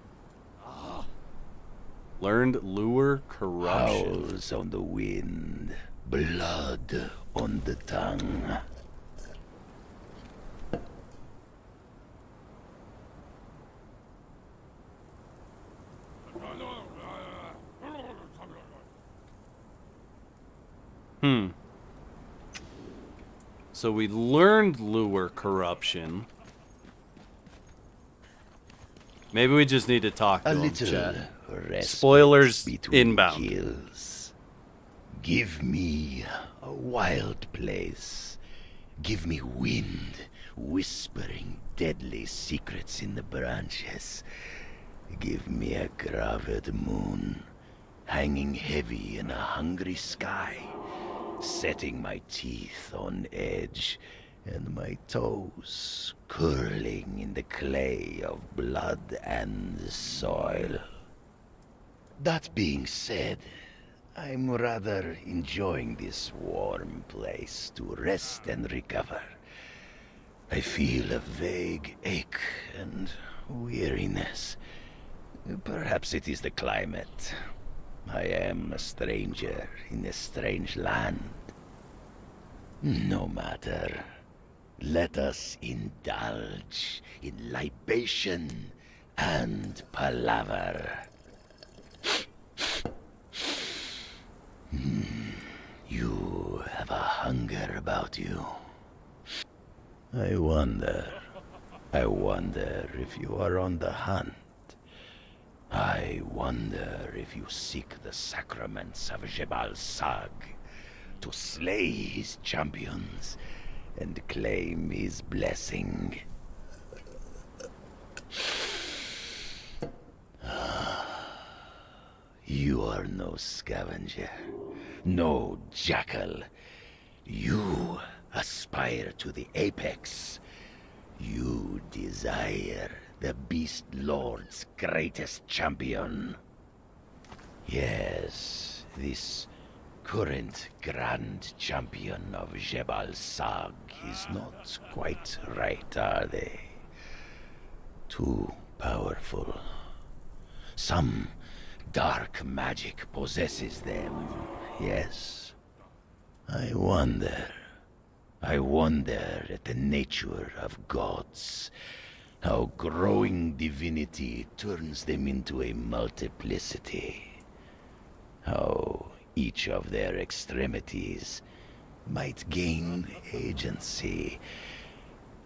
Learned Lure Corruption. Howls on the wind, blood on the tongue. So we learned Lure Corruption. Maybe we just need to talk to A him, little chat. respite Spoilers between inbound. kills. Give me a wild place. Give me wind whispering deadly secrets in the branches. Give me a graved moon hanging heavy in a hungry sky, setting my teeth on edge and my toes curling in the clay of blood and soil. That being said, I'm rather enjoying this warm place to rest and recover. I feel a vague ache and weariness. Perhaps it is the climate. I am a stranger in a strange land. No matter. Let us indulge in libation and palaver. You have a hunger about you. I wonder if you are on the hunt. I wonder if you seek the sacraments of Jebal Sag to slay his champions and claim his blessing. You are no scavenger, no jackal. You aspire to the apex. You desire the Beast Lord's greatest champion. Yes, this current Grand Champion of Jebal Sag is not quite right, are they? Too powerful. Some dark magic possesses them, yes. I wonder at the nature of gods, how growing divinity turns them into a multiplicity, how each of their extremities might gain agency,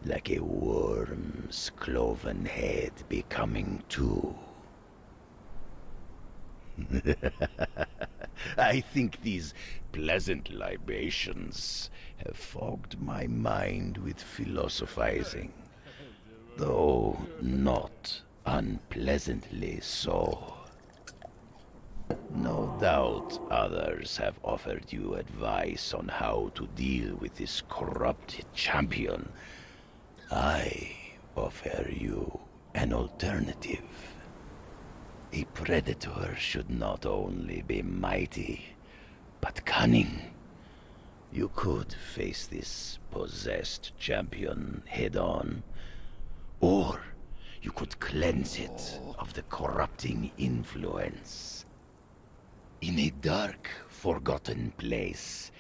like a worm's cloven head becoming two. I think these pleasant libations have fogged my mind with philosophizing, though not unpleasantly so. No doubt others have offered you advice on how to deal with this corrupted champion. I offer you an alternative. A predator should not only be mighty, but cunning. You could face this possessed champion head-on, or you could cleanse it of the corrupting influence. In a dark, forgotten place,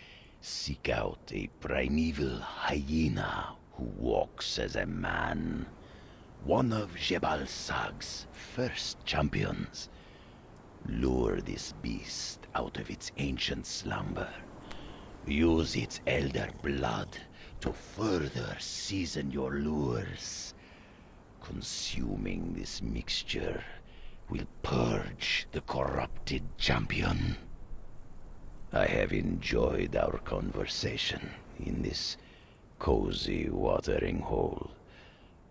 seek out a primeval hyena who walks as a man. One of Jebal Sag's first champions. Lure this beast out of its ancient slumber. Use its elder blood to further season your lures. Consuming this mixture will purge the corrupted champion. I have enjoyed our conversation in this cozy watering hole.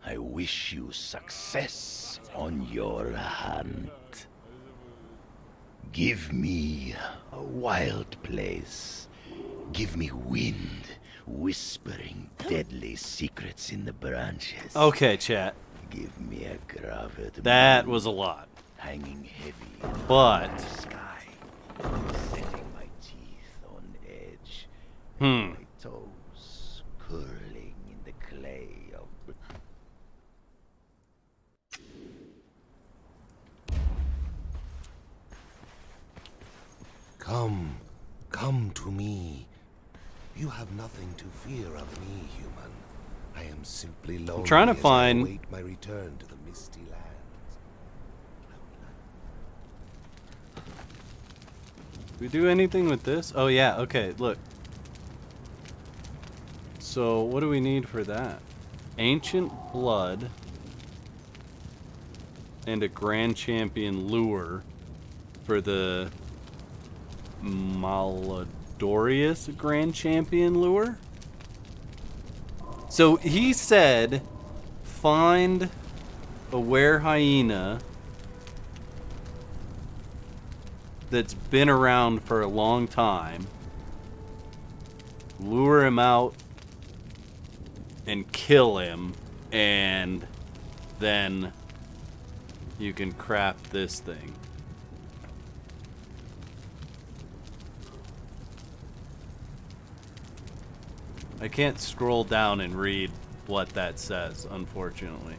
I wish you success on your hunt. Give me a wild place. Give me wind, whispering deadly secrets in the branches. Okay, chat. Give me a gravid That moon was a lot. hanging heavy But in the sky, setting my teeth on edge, Hmm. my toes curling in the clay of... Come to me. You have nothing to fear of me, human. I am simply lonely trying to as I find- await my return to the misty lands. we do anything with this? Oh yeah, okay, look. So what do we need for that? Ancient blood and a Grand Champion lure for the Maladorius Grand Champion lure? So he said find a were hyena that's been around for a long time, lure him out and kill him, and then you can craft this thing. I can't scroll down and read what that says, unfortunately.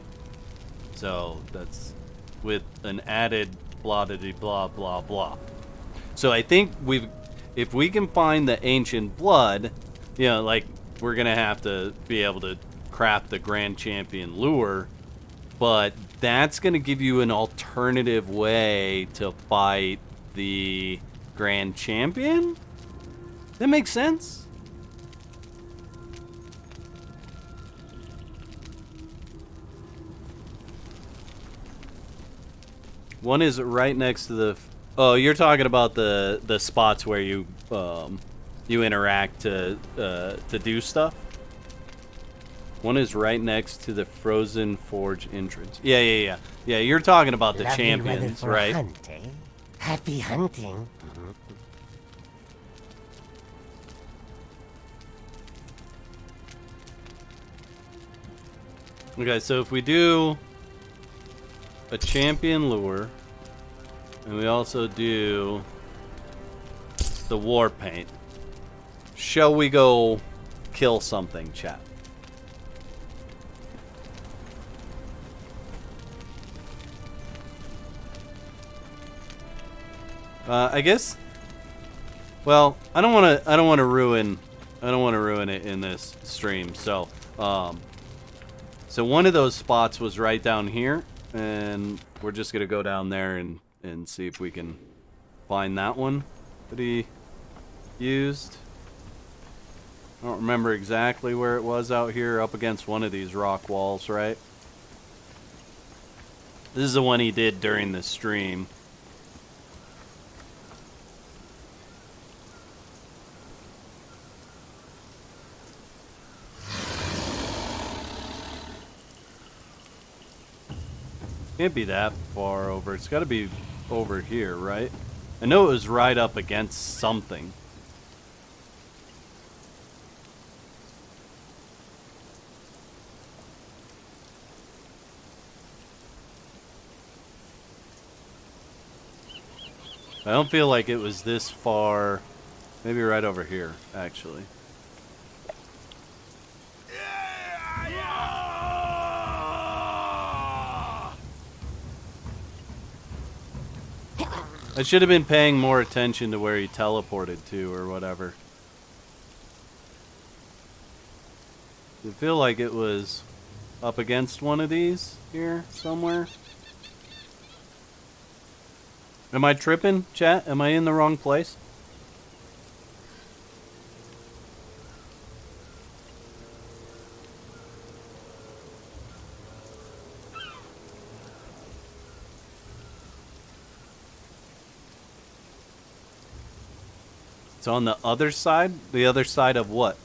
So that's with an added blah blah blah blah. So I think if we can find the ancient blood, you know, like we're gonna have to be able to craft the Grand Champion lure, but that's gonna give you an alternative way to fight the Grand Champion. That makes sense. One is right next to the. Oh, you're talking about the spots where you interact to do stuff. One is right next to the Frozen Forge entrance. Yeah. You're talking about the Lovely champions, weather for a right? hunt, eh? Happy hunting. Okay, so if we do a champion lure, and we also do the war paint, shall we go kill something, chat? I guess. Well, I don't want to ruin it in this stream. So, so one of those spots was right down here, and we're just gonna go down there and see if we can find that one that he used. I don't remember exactly where it was out here, up against one of these rock walls, right? This is the one he did during the stream. Can't be that far over. It's got to be over here, right? I know it was right up against something. I don't feel like it was this far. Maybe right over here, actually. I should have been paying more attention to where he teleported to or whatever. I feel like it was up against one of these here somewhere. Am I tripping, chat? Am I in the wrong place? It's on the other side? The other side of what?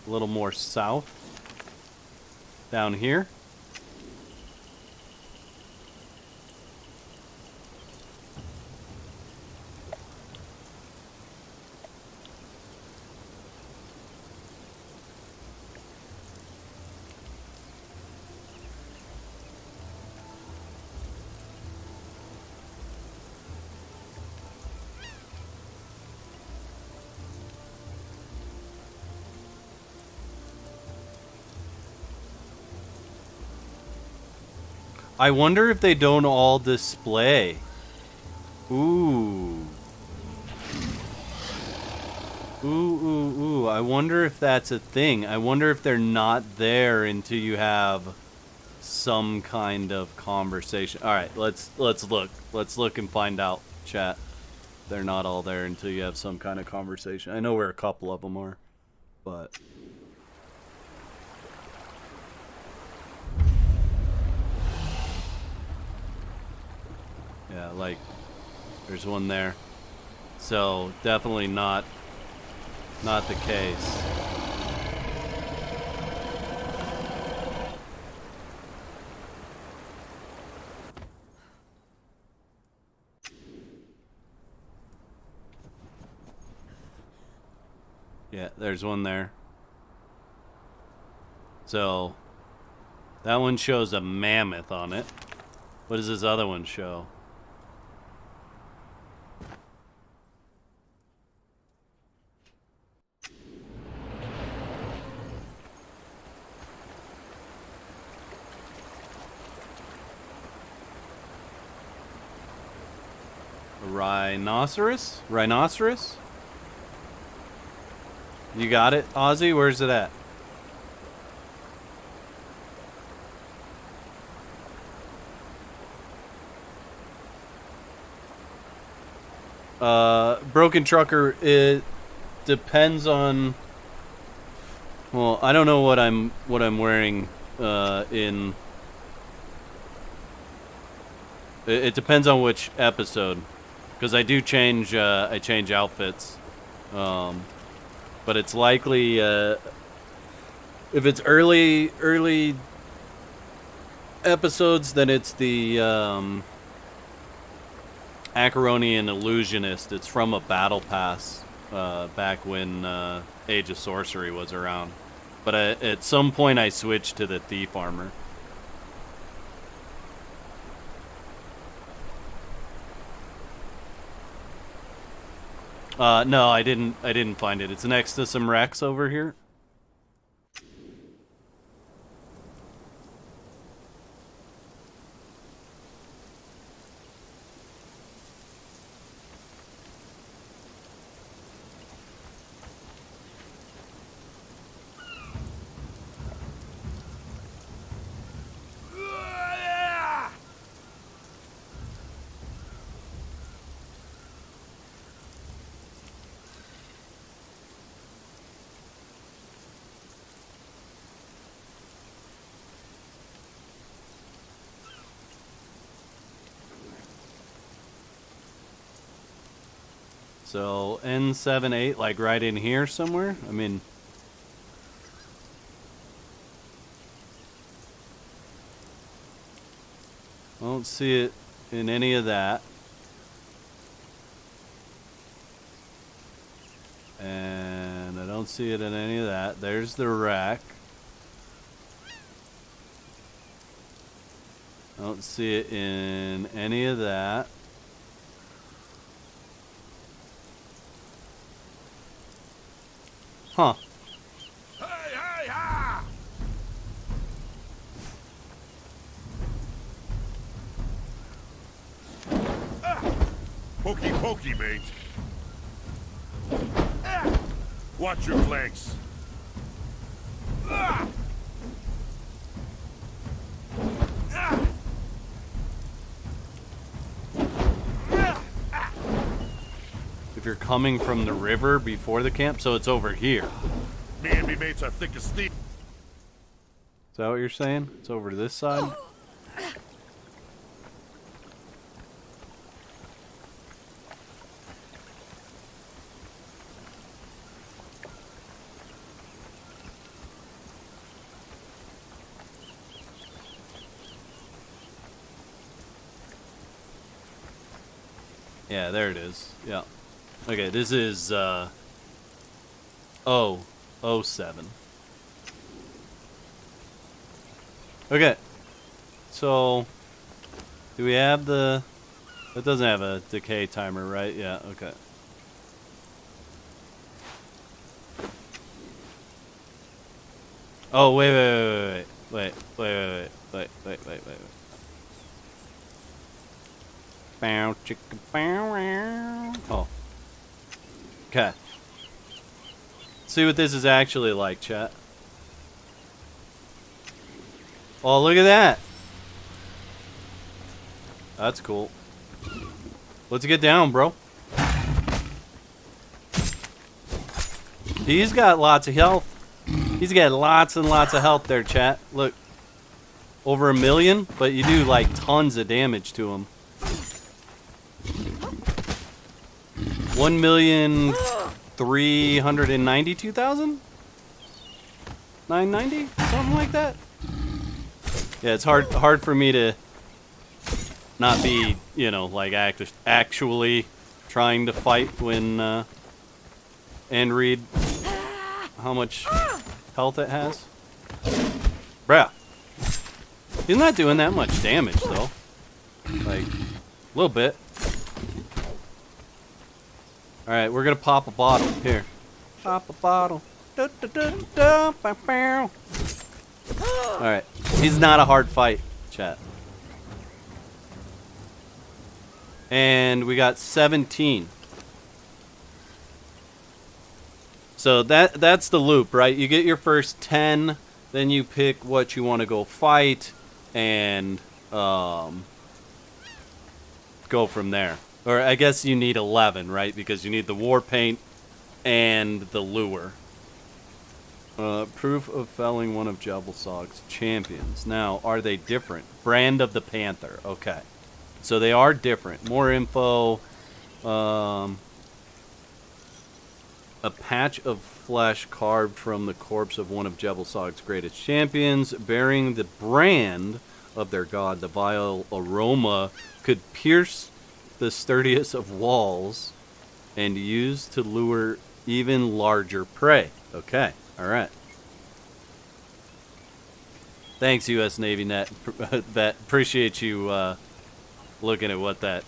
A little more south. Down here. I wonder if they don't all display. Ooh. Ooh. I wonder if that's a thing. I wonder if they're not there until you have some kind of conversation. All right, let's look. Let's look and find out, chat. They're not all there until you have some kind of conversation. I know where a couple of them are, but... Yeah, like, there's one there. So, definitely not the case. Yeah, there's one there. So, that one shows a mammoth on it. What does this other one show? Rhinoceros? Rhinoceros? You got it, Ozzy? Where's it at? Broken Trucker, it depends on... Well, I don't know what I'm wearing in... It depends on which episode. Because I do change, I change outfits. But it's likely, if it's early episodes, then it's the, Acaronian Illusionist. It's from a battle pass, back when, Age of Sorcery was around. But at some point I switched to the Thief Armor. No, I didn't find it. It's next to some wrecks over here. So N78, like right in here somewhere? I mean... I don't see it in any of that. And I don't see it in any of that. There's the rack. I don't see it in any of that. Huh. Hey, hey, ha! Pokey pokey, mate. Watch your flanks. If you're coming from the river before the camp, so it's over here. Me and me mates are thick as steel. Is that what you're saying? It's over to this side? Yeah, there it is. Yeah. Okay, this is 07. Okay. So do we have the it doesn't have a decay timer, right? Yeah, okay. Oh, wait. Bow, chicka, bow, wow. Oh. Okay. See what this is actually like, chat. Oh, look at that. That's cool. Let's get down, bro. He's got lots of health. He's got lots and lots of health there, chat. Look. Over 1 million, but you do like tons of damage to him. 1,392,000? 990? Something like that? Yeah, it's hard for me to not be, you know, like actually trying to fight when and read how much health it has. Bruh. He's not doing that much damage though. Like a little bit. Alright, we're gonna pop a bottle. Here. Pop a bottle. Alright. He's not a hard fight, chat. And we got 17. So that's the loop, right? You get your first 10, then you pick what you want to go fight, and go from there. Or I guess you need 11, right? Because you need the war paint and the lure. Proof of felling one of Jabbelsog's champions. Now, are they different? Brand of the Panther. Okay. So they are different. More info. A patch of flesh carved from the corpse of one of Jabbelsog's greatest champions, bearing the brand of their god. The vile aroma could pierce the sturdiest of walls and used to lure even larger prey. Okay, all right. Thanks, U.S. Navy Net. That appreciate you looking at what that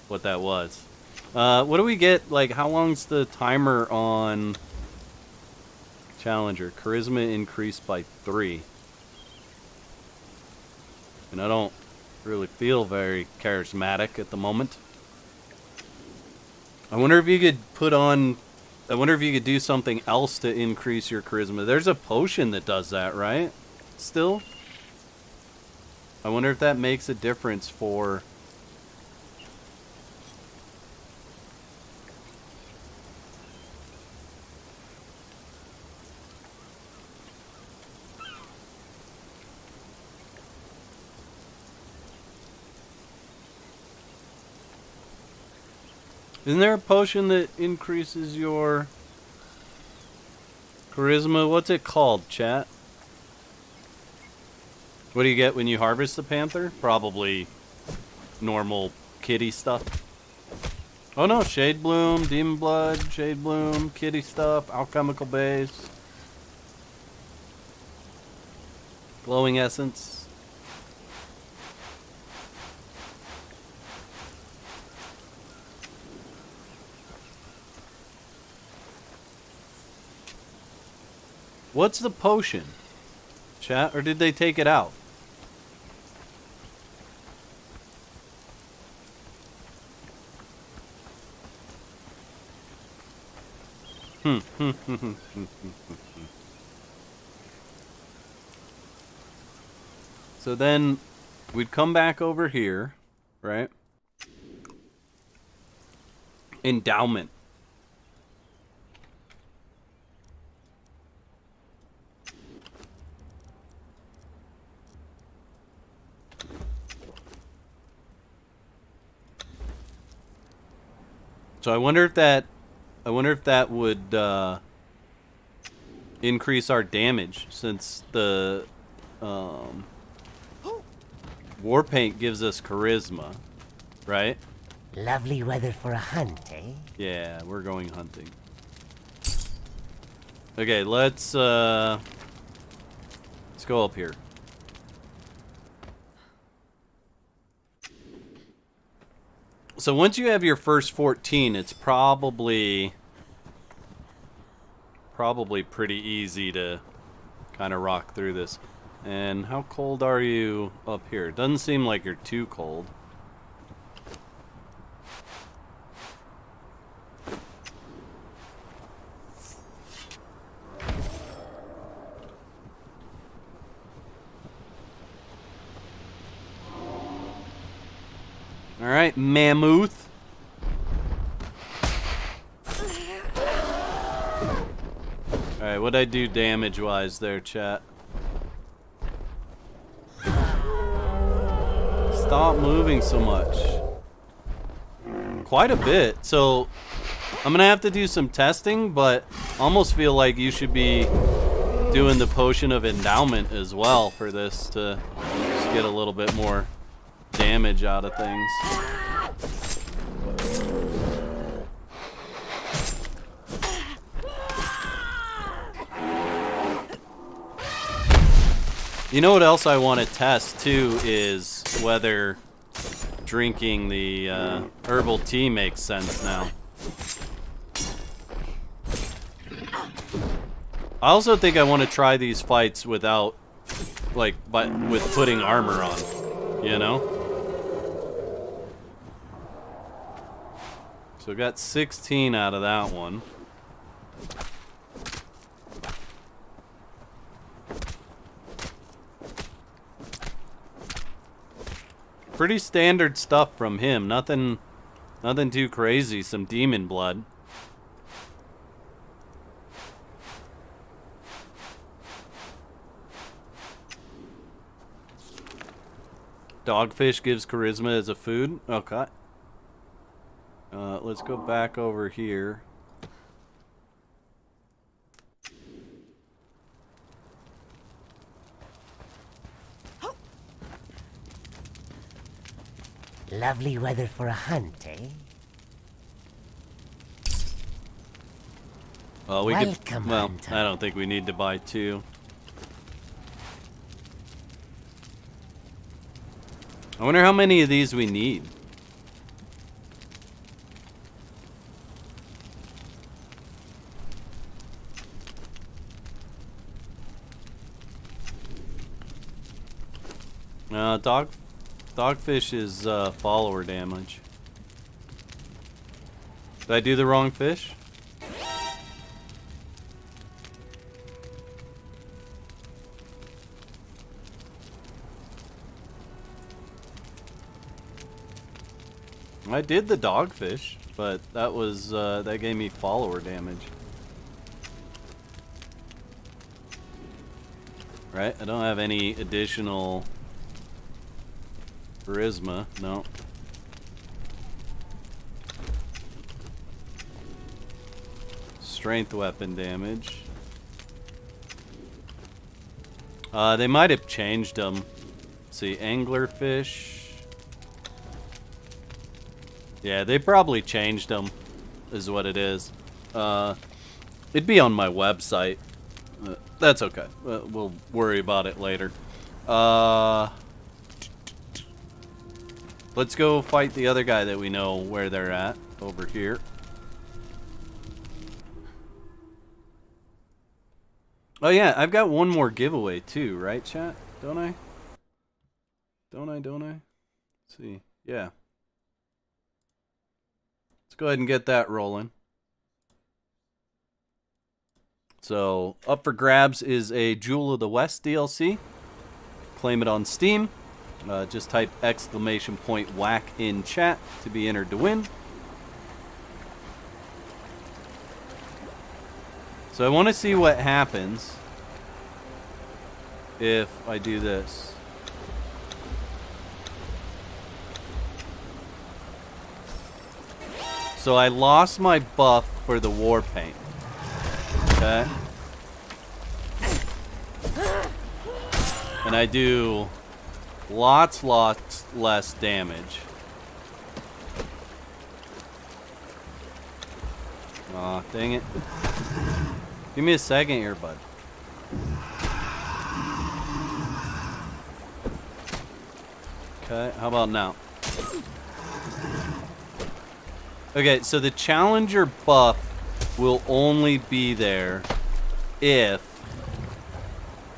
was. What do we get? Like, how long's the timer on Challenger? Charisma increased by 3. And I don't really feel very charismatic at the moment. I wonder if you could do something else to increase your charisma. There's a potion that does that, right? Still? I wonder if that makes a difference for... Isn't there a potion that increases your charisma? What's it called, chat? What do you get when you harvest the panther? Probably normal kitty stuff. Oh no, Shade Bloom, Demon Blood, Shade Bloom, kitty stuff, alchemical base, glowing essence. What's the potion? Chat, or did they take it out? So then we'd come back over here, right? Endowment. So I wonder if that would increase our damage, since the war paint gives us charisma, right? Lovely weather for a hunt, eh? Yeah, we're going hunting. Okay, let's go up here. So once you have your first 14, it's probably pretty easy to kind of rock through this. And how cold are you up here? Doesn't seem like you're too cold. All right, mammoth. All right, what'd I do damage-wise there, chat? Stop moving so much. Quite a bit. So I'm gonna have to do some testing, but almost feel like you should be doing the potion of endowment as well for this to just get a little bit more damage out of things. You know what else I want to test too is whether drinking the herbal tea makes sense now. I also think I want to try these fights without, like, with putting armor on, you know? So got 16 out of that one. Pretty standard stuff from him. Nothing too crazy. Some demon blood. Dogfish gives charisma as a food. Okay. Let's go back over here. Lovely weather for a hunt, eh? Well, we Welcome, could. Well, hunter. I don't think we need to buy two. I wonder how many of these we need. Dogfish is follower damage. Did I do the wrong fish? I did the dogfish, but that was that gave me follower damage. Right? I don't have any additional charisma. No. Strength weapon damage. They might have changed them. Let's see, anglerfish. Yeah, they probably changed them, is what it is. It'd be on my website. That's okay. We'll worry about it later. Let's go fight the other guy that we know where they're at, over here. Oh yeah, I've got one more giveaway too, right, chat? Don't I? Don't I? Let's see. Yeah. Let's go ahead and get that rolling. So, up for grabs is a Jewel of the West DLC. Claim it on Steam. Just type !whack in chat to be entered to win. So I want to see what happens if I do this. So I lost my buff for the war paint. Okay. And I do lots less damage. Aw, dang it. Give me a second here, bud. Okay, how about now? Okay, so the challenger buff will only be there if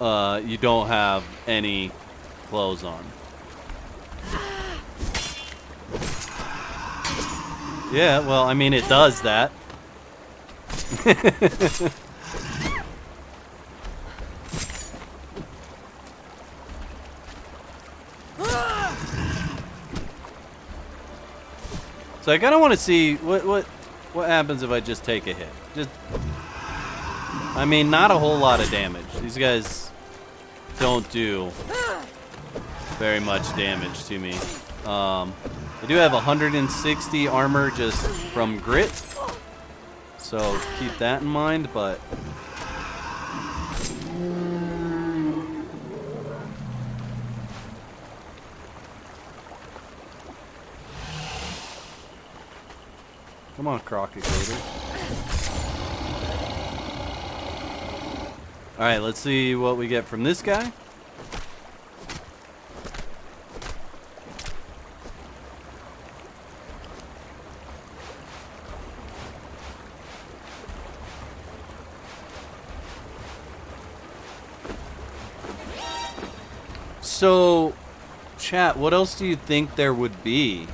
you don't have any clothes on. Yeah, well, I mean, it does that. So I kind of want to see what happens if I just take a hit. Just, I mean, not a whole lot of damage. These guys don't do very much damage to me. I do have 160 armor just from grit, so keep that in mind. But come on, Crockett Gator. Alright, let's see what we get from this guy. So, chat, what else do you think there would be?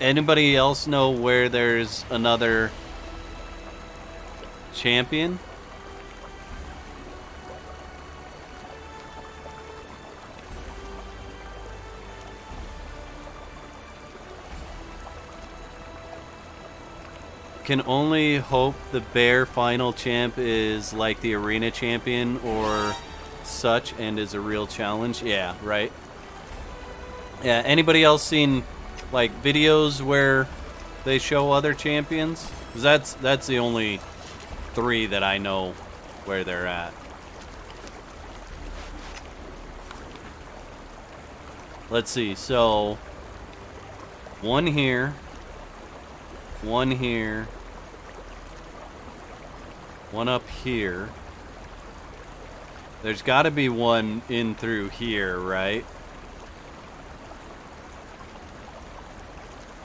Anybody else know where there's another champion? Can only hope the bear final champ is like the arena champion or such and is a real challenge. Yeah, right. Yeah, anybody else seen like videos where they show other champions? 'Cause that's the only 3 that I know where they're at. Let's see. So one here, one here, one up here. There's got to be one in through here, right?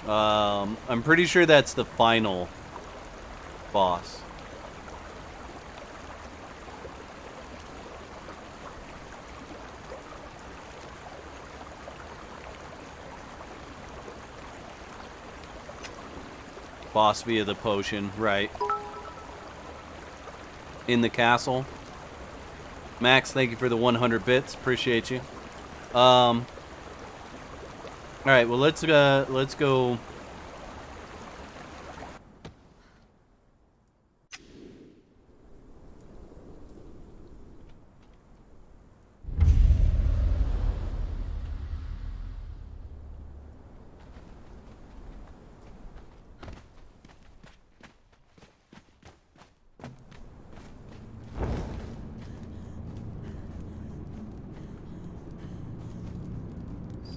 I'm pretty sure that's the final boss. Boss via the potion, right? In the castle. Max, thank you for the 100 bits. Appreciate you. All right, well let's go.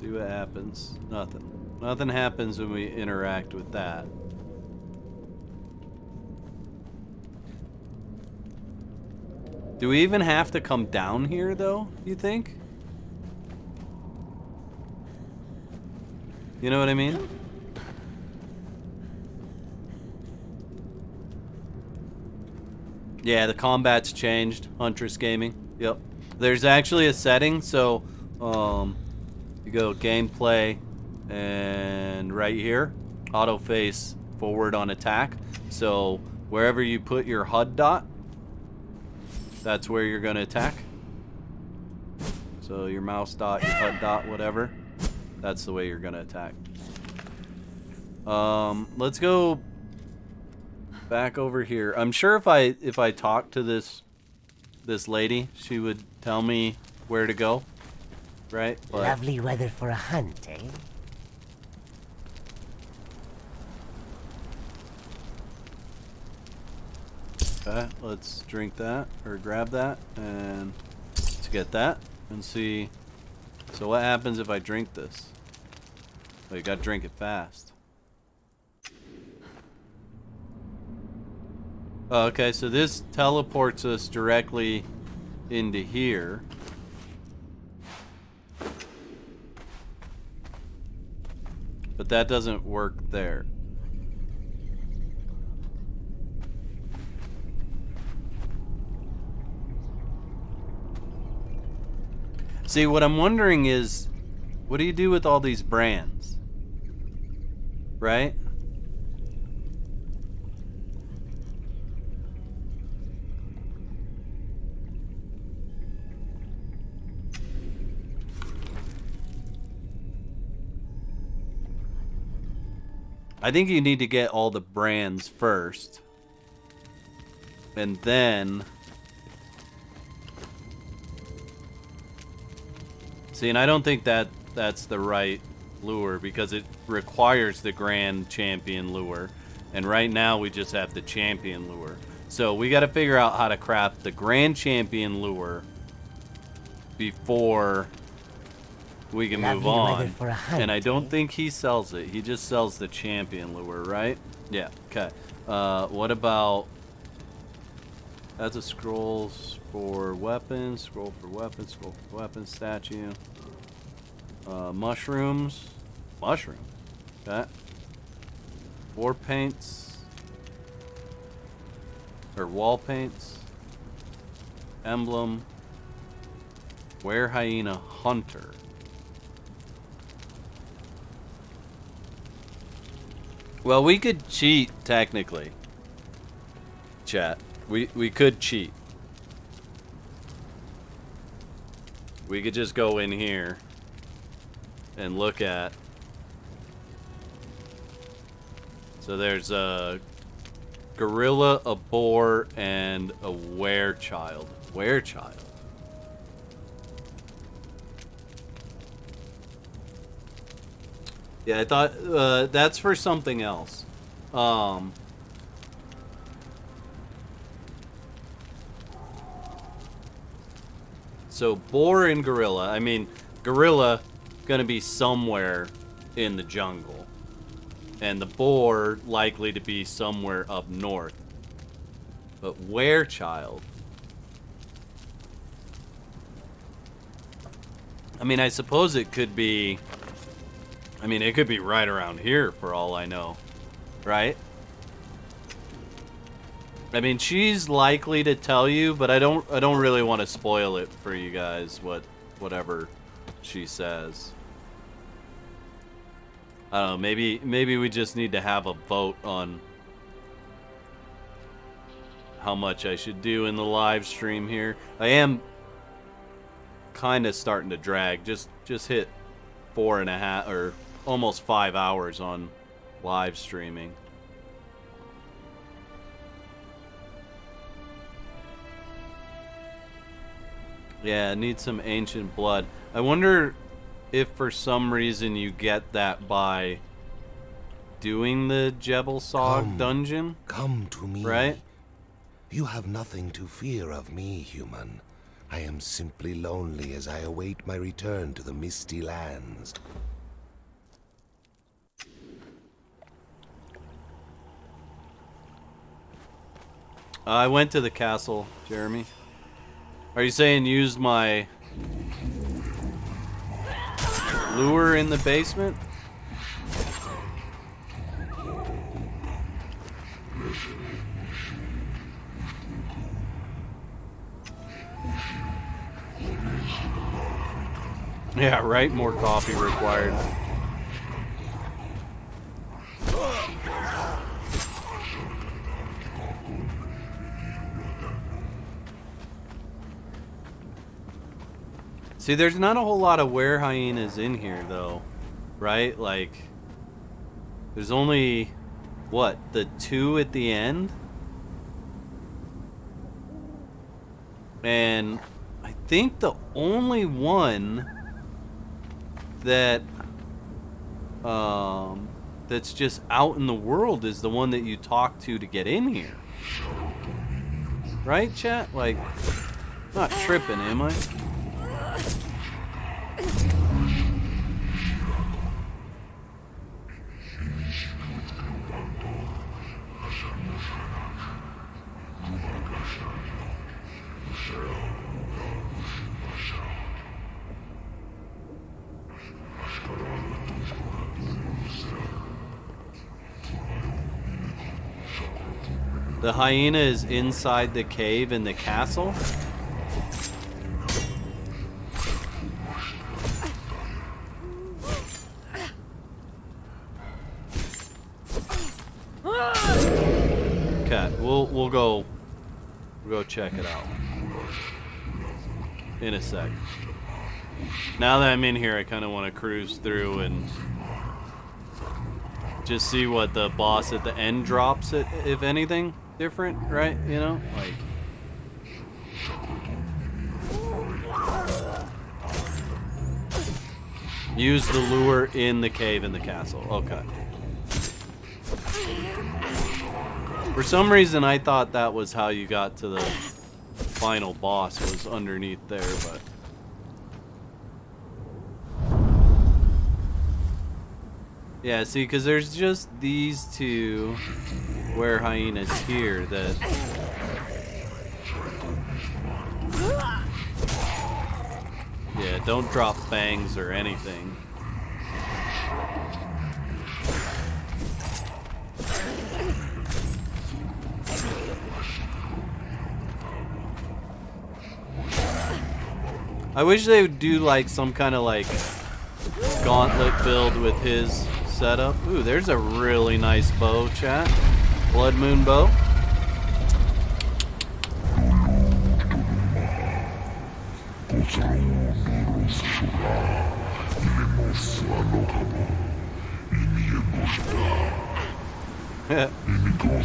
See what happens. Nothing. Nothing happens when we interact with that. Do we even have to come down here, though, you think? You know what I mean? Yeah, the combat's changed. Huntress Gaming. Yep. There's actually a setting, so you go gameplay and right here, auto face forward on attack. So wherever you put your HUD dot, that's where you're gonna attack. So your mouse dot, your HUD dot, whatever. That's the way you're gonna attack. Let's go back over here. I'm sure if I talk to this lady, she would tell me where to go, right? But Lovely weather for a hunt, eh? okay, let's drink that or grab that and let's get that and see. So what happens if I drink this? Oh, you gotta drink it fast. Okay, so this teleports us directly into here. But that doesn't work there. See, what I'm wondering is, what do you do with all these brands? Right? I think you need to get all the brands first. And then... See, and I don't think that's the right lure because it requires the Grand Champion lure. And right now we just have the Champion lure. So we got to figure out how to craft the Grand Champion lure before we can move on. And I don't think he sells it. He just sells the Champion lure, right? Yeah, okay. What about... That's a scrolls for weapons, scroll for weapons statue. Mushrooms. Mushroom. Okay. War paints. Or wall paints. Emblem. Were hyena hunter. Well, we could cheat technically. Chat. We could cheat. We could just go in here and look at. So there's a gorilla, a boar, and a werechild. Werechild. Yeah, I thought that's for something else. So boar and gorilla. I mean, gorilla gonna be somewhere in the jungle, and the boar likely to be somewhere up north. But werechild. I mean, I suppose it could be. I mean, it could be right around here for all I know, right? I mean, she's likely to tell you, but I don't really want to spoil it for you guys. Whatever she says. I don't know. Maybe we just need to have a vote on how much I should do in the live stream here. I am kind of starting to drag. Just hit 4.5 or almost 5 hours on live streaming. Yeah, I need some ancient blood. I wonder if for some reason you get that by doing the Jebel Sog dungeon. Come to me. Right? You have nothing to fear of me, human. I am simply lonely as I await my return to the misty lands. I went to the castle, Jeremy. Are you saying use my lure in the basement? Yeah, right? More coffee required. See, there's not a whole lot of were hyenas in here, though. Right? Like, there's only, what, the 2 at the end? And I think the only one that that's just out in the world is the one that you talk to get in here. Right, chat? Like, not tripping, am I? The hyena is inside the cave in the castle. Okay, we'll go check it out in a sec. Now that I'm in here, I kind of want to cruise through and just see what the boss at the end drops, it, if anything different, right? You know, like. Use the lure in the cave in the castle. Okay. For some reason, I thought that was how you got to the final boss, was underneath there, but. Yeah, see, because there's just these 2 were hyenas here that. Yeah, don't drop fangs or anything. I wish they would do like some kind of like gauntlet build with his setup. Ooh, there's a really nice bow, chat. Blood Moon bow.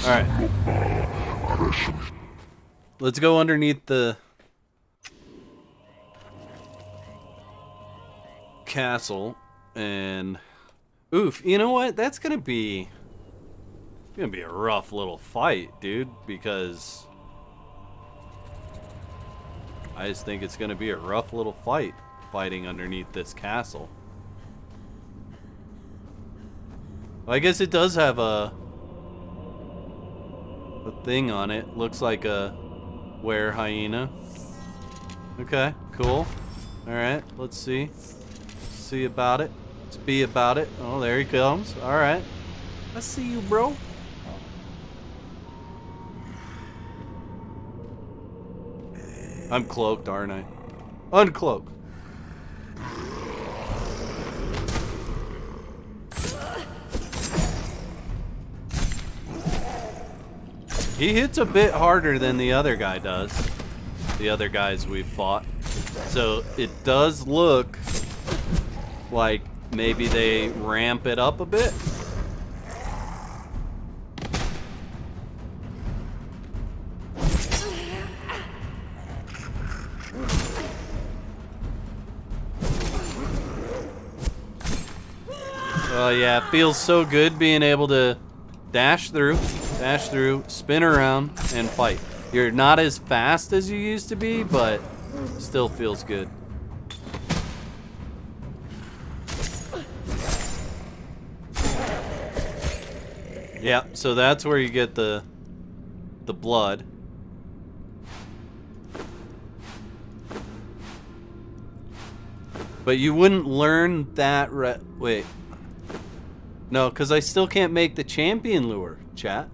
Alright. Let's go underneath the castle and oof, you know what? That's gonna be a rough little fight, dude, because I just think it's gonna be a rough little fight fighting underneath this castle. Well, I guess it does have a thing on it. Looks like a were hyena. Okay, cool. Alright, let's see. See about it. Let's be about it. Oh, there he comes. Alright. I see you, bro. I'm cloaked, aren't I? Uncloak. He hits a bit harder than the other guy does. The other guys we've fought. So it does look like maybe they ramp it up a bit. Oh yeah, it feels so good being able to dash through, spin around, and fight. You're not as fast as you used to be, but still feels good. Yeah, so that's where you get the blood. But you wouldn't learn that wait. No, because I still can't make the champion lure, chat.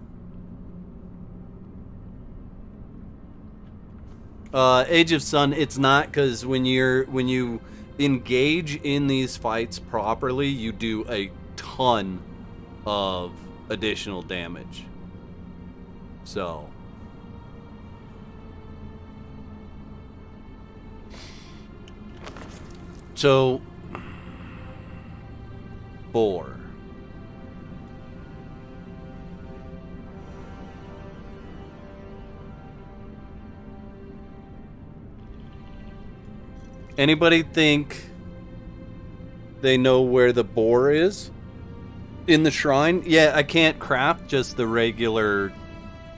Age of Sun, it's not, because when you engage in these fights properly, you do a ton of additional damage. So boar. Anybody think they know where the boar is in the shrine? Yeah, I can't craft just the regular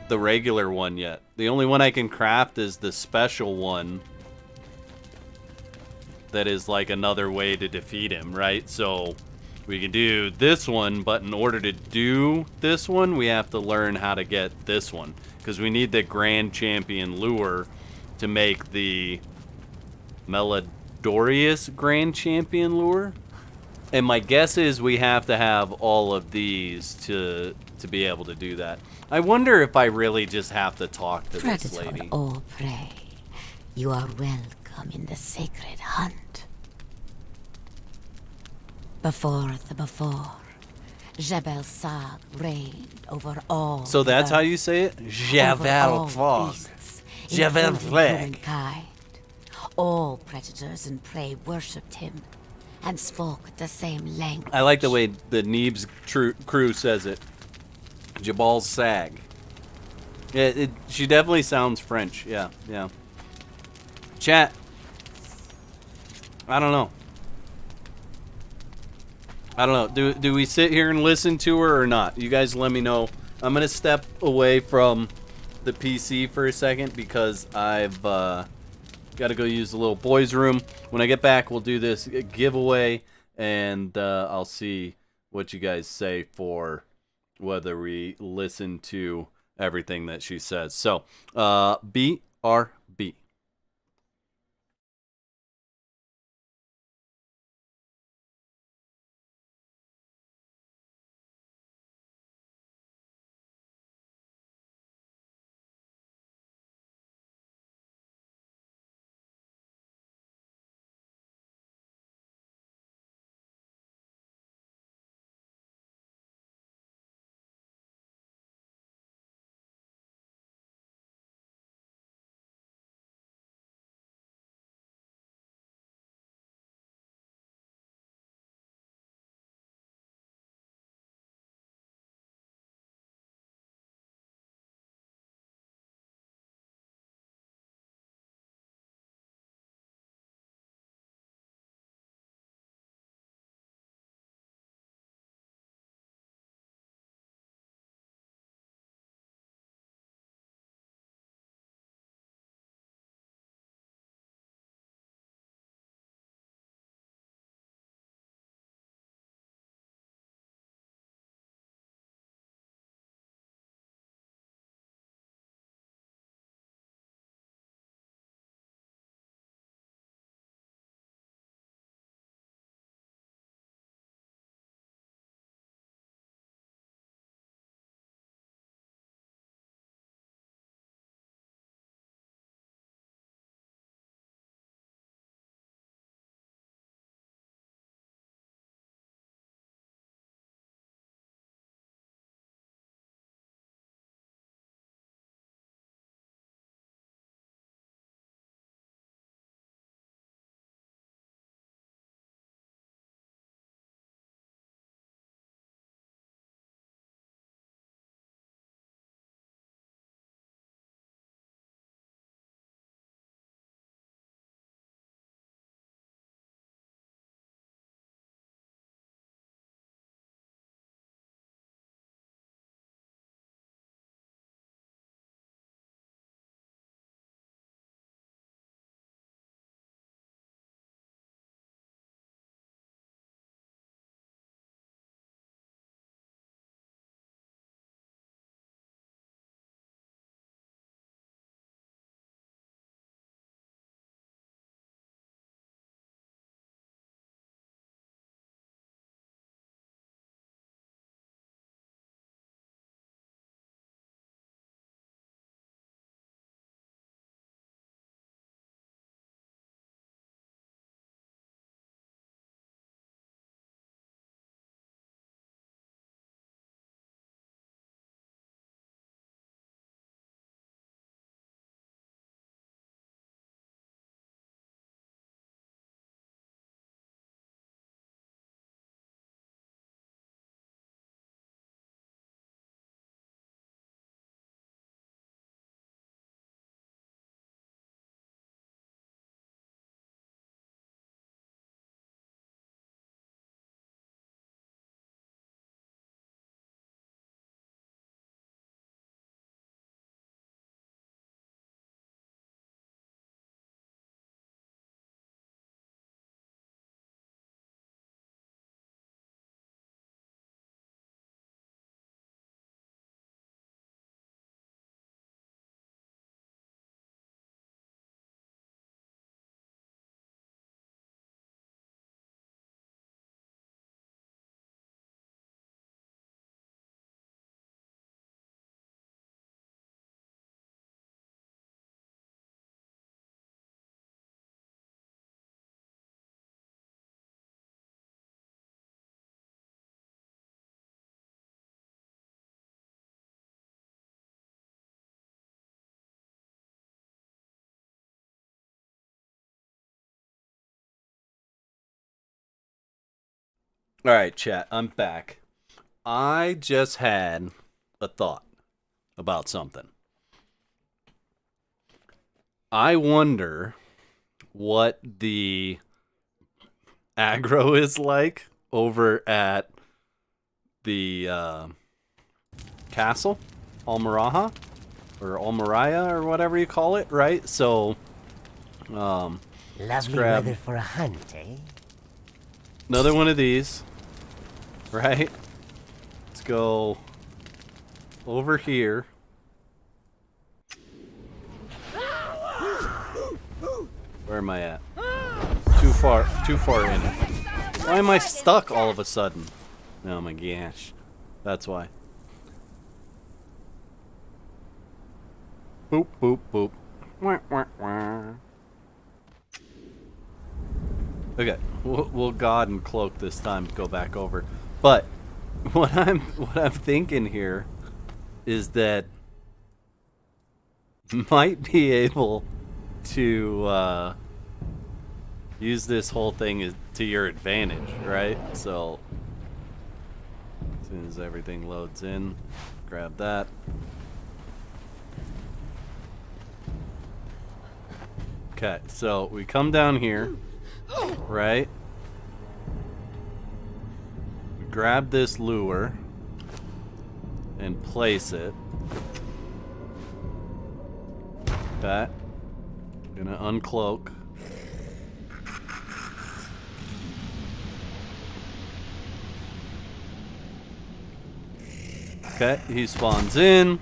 one yet. The only one I can craft is the special one that is like another way to defeat him, right? So we can do this one, but in order to do this one, we have to learn how to get this one, because we need the Grand Champion lure to make the Melodorious Grand Champion lure. And my guess is we have to have all of these to be able to do that. I wonder if I really just have to talk to this Predator lady. or prey, you are welcome in the sacred hunt. Before, Jebel Sag reigned over all. So that's the how earth, you say it? over Jebel all Fog. beasts, Jebel including Flag. humankind. All predators and prey worshipped him and spoke the same language. I like the way the Neebs crew says it. Jebel Sag. Yeah, she definitely sounds French. Yeah, yeah. Chat. I don't know. Do we sit here and listen to her or not? You guys let me know. I'm going to step away from the PC for a second because I've got to go use the little boys' room. When I get back, we'll do this giveaway, and I'll see what you guys say for whether we listen to everything that she says. So, BRB. All right, chat. I'm back. I just had a thought about something. I wonder what the aggro is like over at the castle, Almaraha, or Almaraya, or whatever you call it, right? So, let's Lovely grab weather for a hunt, eh? another one of these, right? Let's go over here. Where am I at? Too far in. Why am I stuck all of a sudden? Oh my gosh. That's why. Boop, boop, boop. Wah, wah, wah. Okay, we'll God and cloak this time. Go back over, but what I'm thinking here is that might be able to use this whole thing to your advantage, right? So as soon as everything loads in, grab that. Okay, so we come down here, right? We grab this lure and place it. Okay. Gonna uncloak. Okay, he spawns in.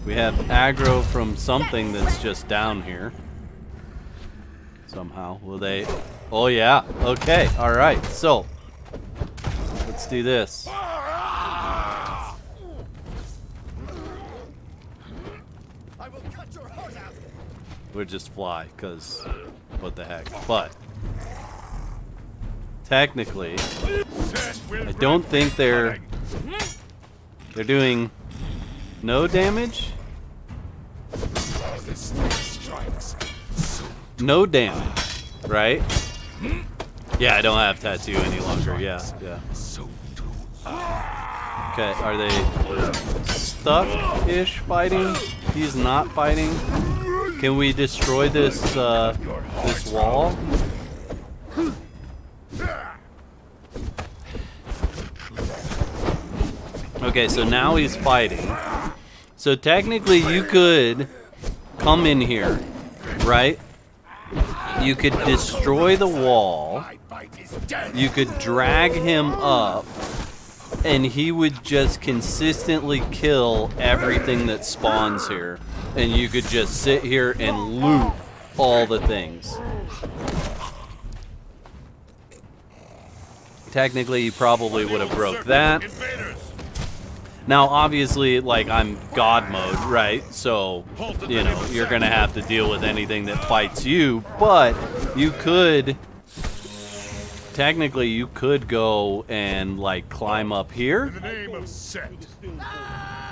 We have aggro from something that's just down here. Somehow. Will they... Oh, yeah. Okay. All right. So, let's do this. We'll just fly, because what the heck. But, technically, I don't think they're doing no damage. No damage, right? Yeah, I don't have tattoo any longer. Yeah. Okay, are they stuck-ish fighting? He's not fighting. Can we destroy this this wall? Okay, so now he's fighting. So technically you could come in here, right? You could destroy the wall. You could drag him up, and he would just consistently kill everything that spawns here. And you could just sit here and loot all the things. Technically, you probably would have broke that. Now, obviously, like, I'm God mode, right? So, you know, you're going to have to deal with anything that fights you. But you could... Technically, you could go and, like, climb up here. In the name of Set.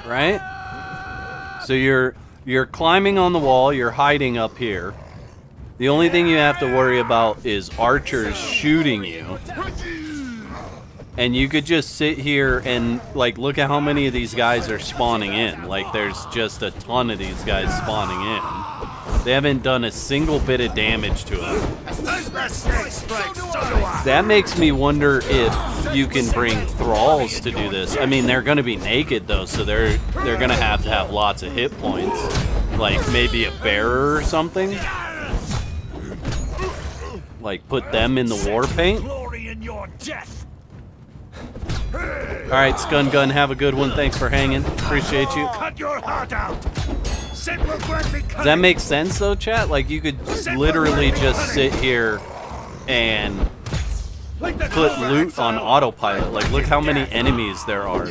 Right? So you're climbing on the wall. You're hiding up here. The only thing you have to worry about is archers shooting you. And you could just sit here and, like, look at how many of these guys are spawning in. Like, there's just a ton of these guys spawning in. They haven't done a single bit of damage to him. That makes me wonder if you can bring thralls to do this. I mean, they're going to be naked, though, so they're going to have lots of hit points. Like, maybe a bearer or something. Like, put them in the war paint. Alright, Scun Gun, have a good one. Thanks for hanging. Appreciate you. Cut your heart out. Does that make sense, though, chat? Like, you could literally just sit here and put loot on autopilot. Like, look how many enemies there are.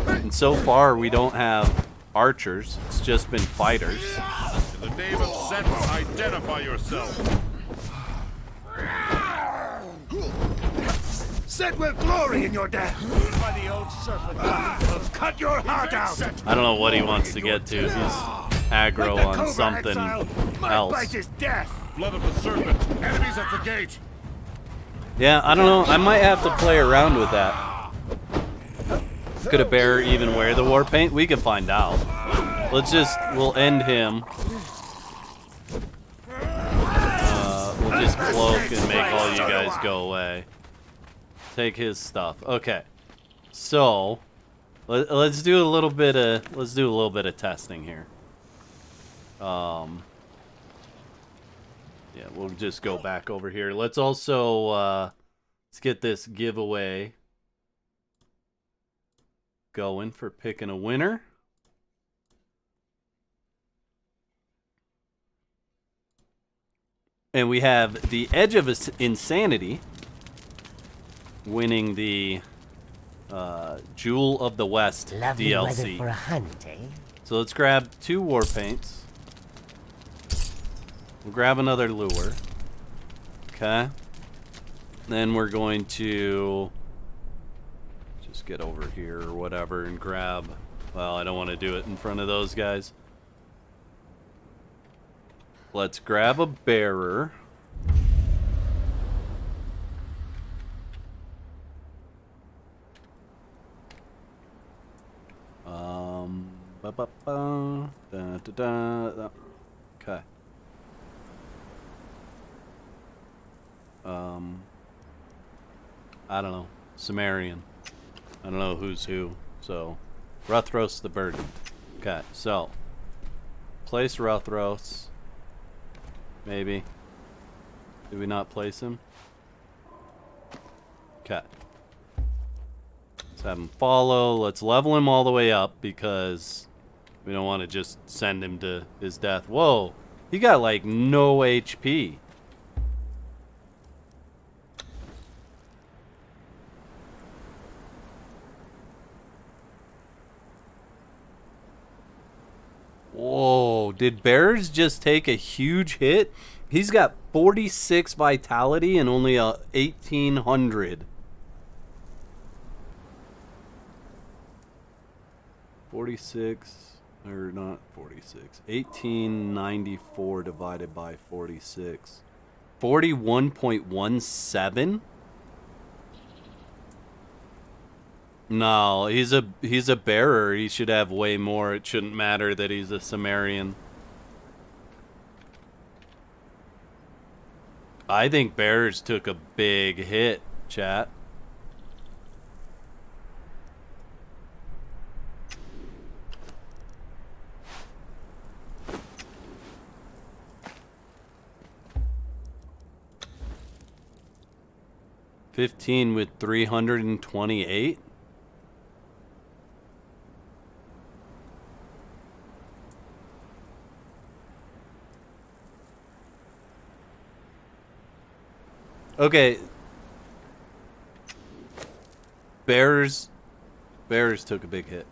And so far, we don't have archers. It's just been fighters. In the name of Set, identify yourself. Set will glory in your death. By the old serpent, cut your heart out. I don't know what he wants to get to. He's aggro on something else. His death. blood of the serpent. Enemies at the gate. Yeah, I don't know. I might have to play around with that. Could a bear even wear the war paint? We can find out. We'll end him. We'll just cloak and make all you guys go away. Take his stuff. Okay. So, let's do a little bit of testing here. Yeah, we'll just go back over here. Let's also let's get this giveaway going for picking a winner. And we have the Edge of Insanity winning the Jewel of the West Lovely weather DLC. for a hunt, eh? So let's grab 2 war paints. We'll grab another lure. Okay. Then we're going to just get over here or whatever and grab... Well, I don't want to do it in front of those guys. Let's grab a bearer. Okay. I don't know. Sumerian. I don't know who's who. So, Ruthros the Burden. Okay, so place Ruthros. Maybe. Did we not place him? Okay. Let's have him follow. Let's level him all the way up because we don't want to just send him to his death. Whoa. He got like no HP. Whoa, did Bears just take a huge hit? He's got 46 vitality and only 1800. 46, or not 46, 1894 divided by 46. 41.17? No, he's a bearer. He should have way more. It shouldn't matter that he's a Sumerian. I think bearers took a big hit, chat. $15 with 328. Okay. Bears took a big hit.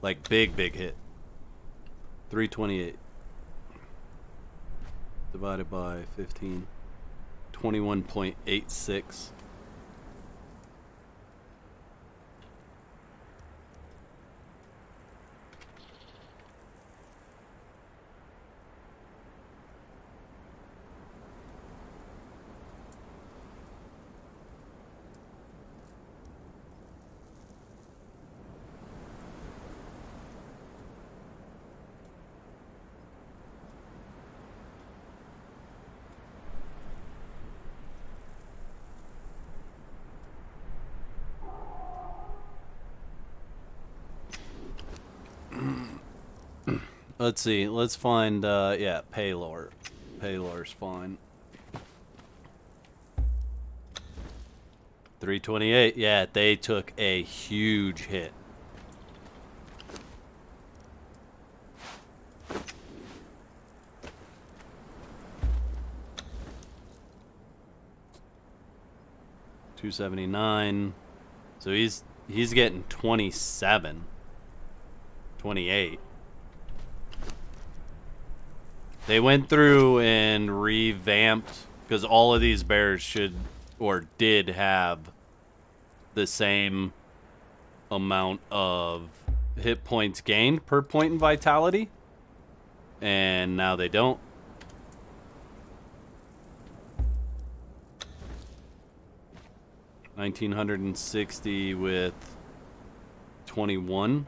Like big hit. 328 divided by 15. 21.86. Let's see. Let's find, yeah, Paylor. Paylor's fine. 328. Yeah, they took a huge hit. $279. So he's getting 27. 28. They went through and revamped because all of these bears should or did have the same amount of hit points gained per point in vitality, and now they don't. 1960 with 21.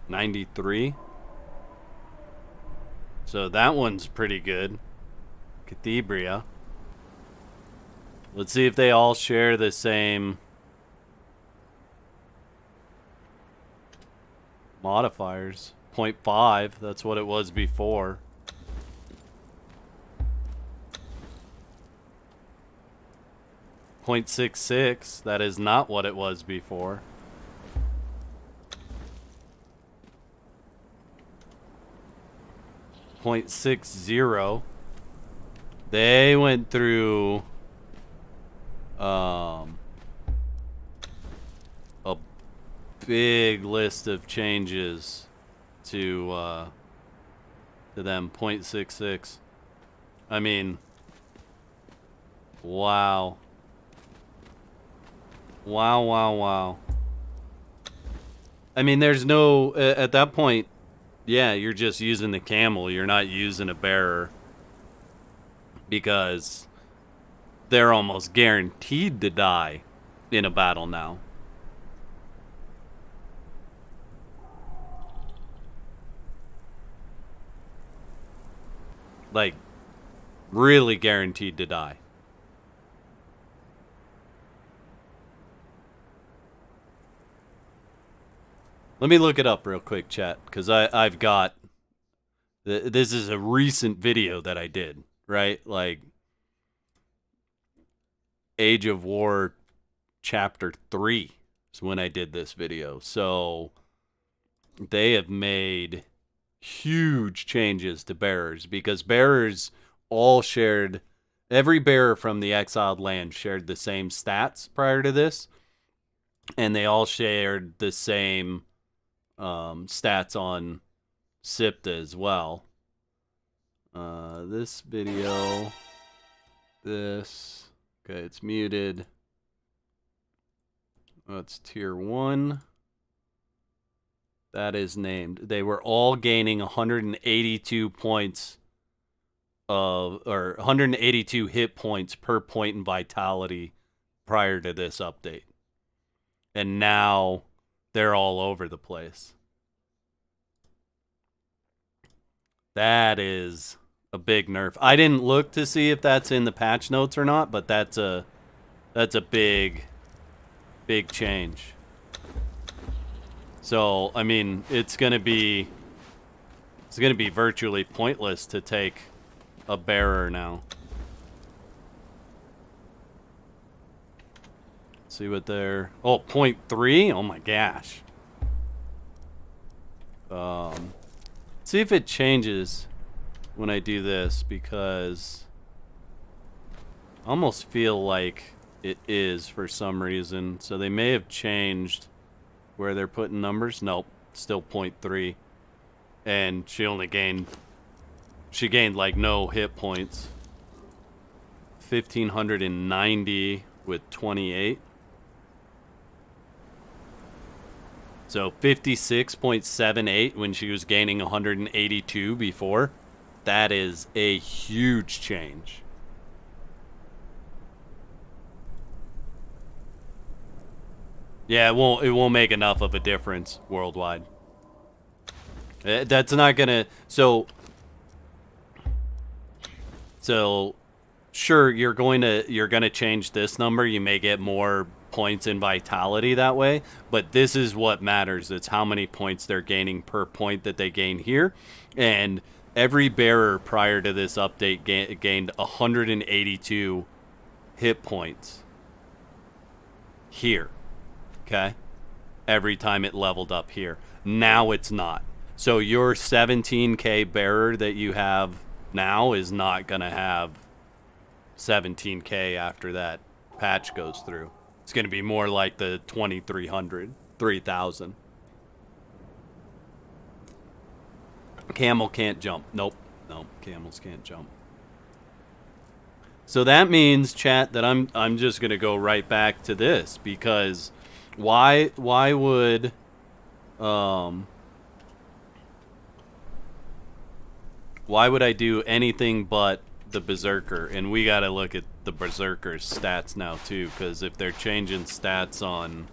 $93. So that one's pretty good. Cathedria. Let's see if they all share the same modifiers. 0.5, that's what it was before. .66, that is not what it was before. .60. They went through a big list of changes to them. .66. I mean, wow. Wow. I mean, there's no at that point. Yeah, you're just using the camel. You're not using a bearer. Because they're almost guaranteed to die in a battle now. Like, really guaranteed to die. Let me look it up real quick, chat, because I've got... This is a recent video that I did, right? Like, Age of War Chapter 3 is when I did this video. So, they have made huge changes to bearers, because bearers all shared... Every bearer from the exiled land shared the same stats prior to this, and they all shared the same... stats on SIPTA as well. This video, okay, it's muted. That's tier 1. That is named. They were all gaining 182 points or 182 hit points per point in vitality prior to this update. And now they're all over the place. That is a big nerf. I didn't look to see if that's in the patch notes or not, but that's a big change. So, I mean, it's going to be virtually pointless to take a bearer now. See what they're... Oh, 0.3? Oh my gosh. See if it changes when I do this, because I almost feel like it is for some reason. So they may have changed where they're putting numbers. Nope, still 0.3. And she gained like no hit points. 1,590 with 28. So 56.78 when she was gaining 182 before. That is a huge change. Yeah, it won't make enough of a difference worldwide. That's not gonna... So sure, you're gonna change this number. You may get more points in vitality that way, but this is what matters. It's how many points they're gaining per point that they gain here. And every bearer prior to this update gained 182 hit points here. Okay? Every time it leveled up here. Now it's not. So your 17k bearer that you have now is not going to have 17k after that patch goes through. It's going to be more like the 2,300, 3,000. Camel can't jump. Nope, camels can't jump. So that means, chat, that I'm just going to go right back to this, because why would I do anything but the Berserker, and we gotta look at the Berserker's stats now too, because if they're changing stats on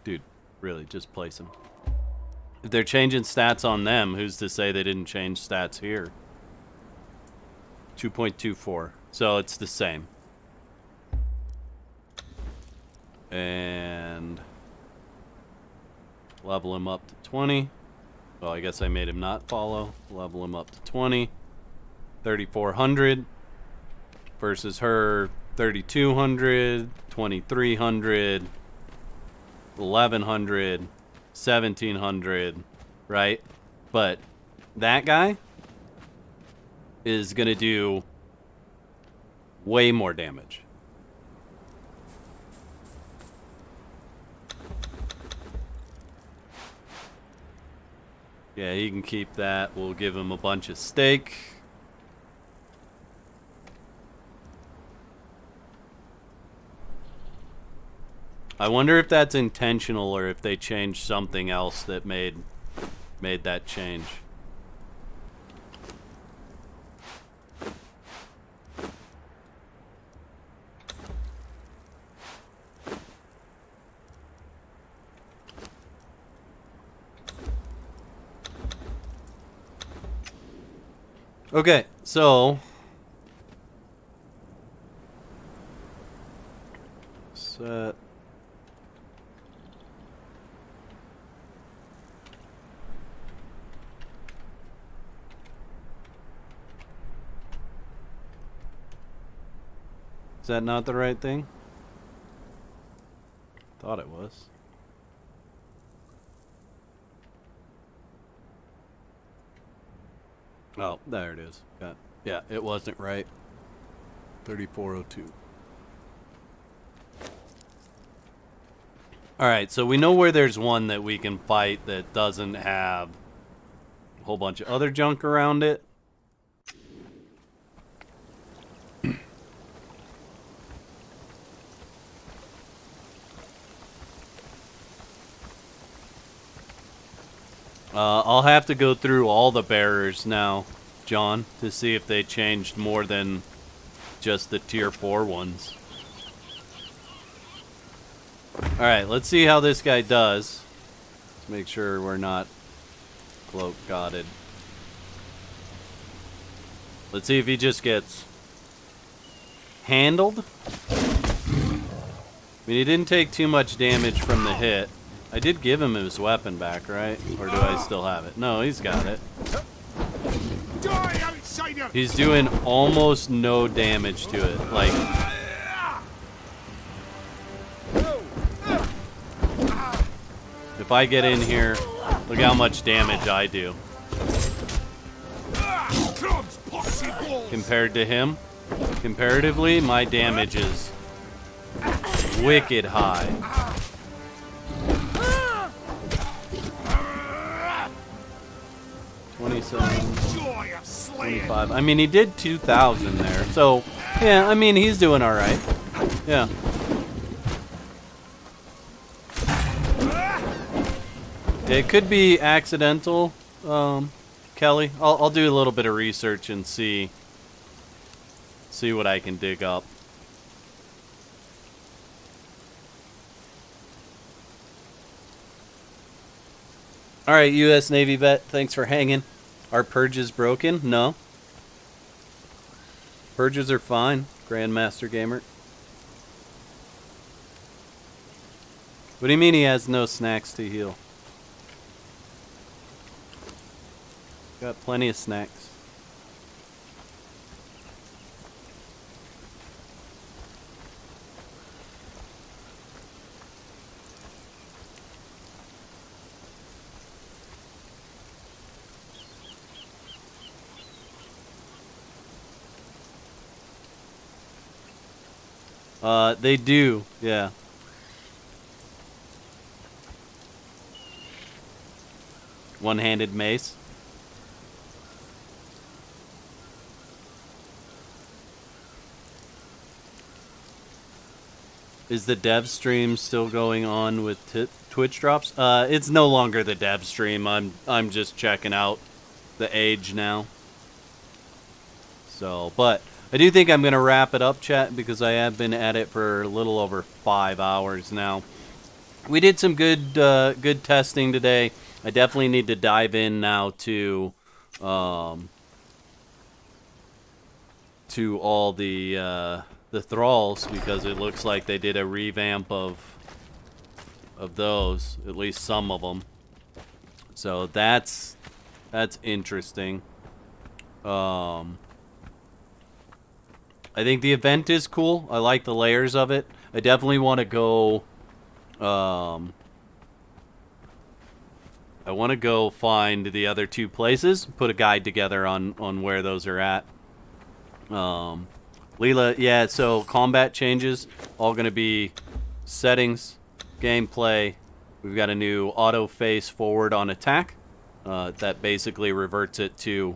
dude, really, just place them. If they're changing stats on them, who's to say they didn't change stats here? 2.24. So it's the same. And level him up to 20. Well, I guess I made him not follow. Level him up to 20. 3,400 versus her 3,200, 2,300, 1,100, 1,700, right? But that guy is going to do way more damage. Yeah, he can keep that. We'll give him a bunch of steak. I wonder if that's intentional or if they changed something else that made that change. Okay, so set. Is that not the right thing? Thought it was. Oh, there it is. Yeah, it wasn't right. 3402. Alright, so we know where there's one that we can fight that doesn't have a whole bunch of other junk around it. I'll have to go through all the bearers now, John, to see if they changed more than just the tier 4 ones. Alright, let's see how this guy does. Let's make sure we're not cloak-gotted. Let's see if he just gets handled. I mean, he didn't take too much damage from the hit. I did give him his weapon back, right? Or do I still have it? No, he's got it. He's doing almost no damage to it. Like, if I get in here, look how much damage I do. Compared to him, comparatively, my damage is wicked high. 27, 25. I mean, he did 2,000 there. So, yeah, I mean, he's doing all right. Yeah. It could be accidental, Kelly. I'll do a little bit of research and see what I can dig up. All right, U.S. Navy vet, thanks for hanging. Are purges broken? No. Purges are fine, Grandmaster Gamer. What do you mean he has no snacks to heal? Got plenty of snacks. They do, yeah. One-handed mace. Is the dev stream still going on with Twitch drops? It's no longer the dev stream. I'm just checking out the age now. So, but I do think I'm gonna wrap it up, chat, because I have been at it for a little over 5 hours now. We did some good testing today. I definitely need to dive in now to all the thralls, because it looks like they did a revamp of those, at least some of them. So that's interesting. I think the event is cool. I like the layers of it. I definitely want to go. I want to go find the other two places. Put a guide together on where those are at. Leela, yeah. So combat changes all going to be settings, gameplay. We've got a new auto face forward on attack. That basically reverts it to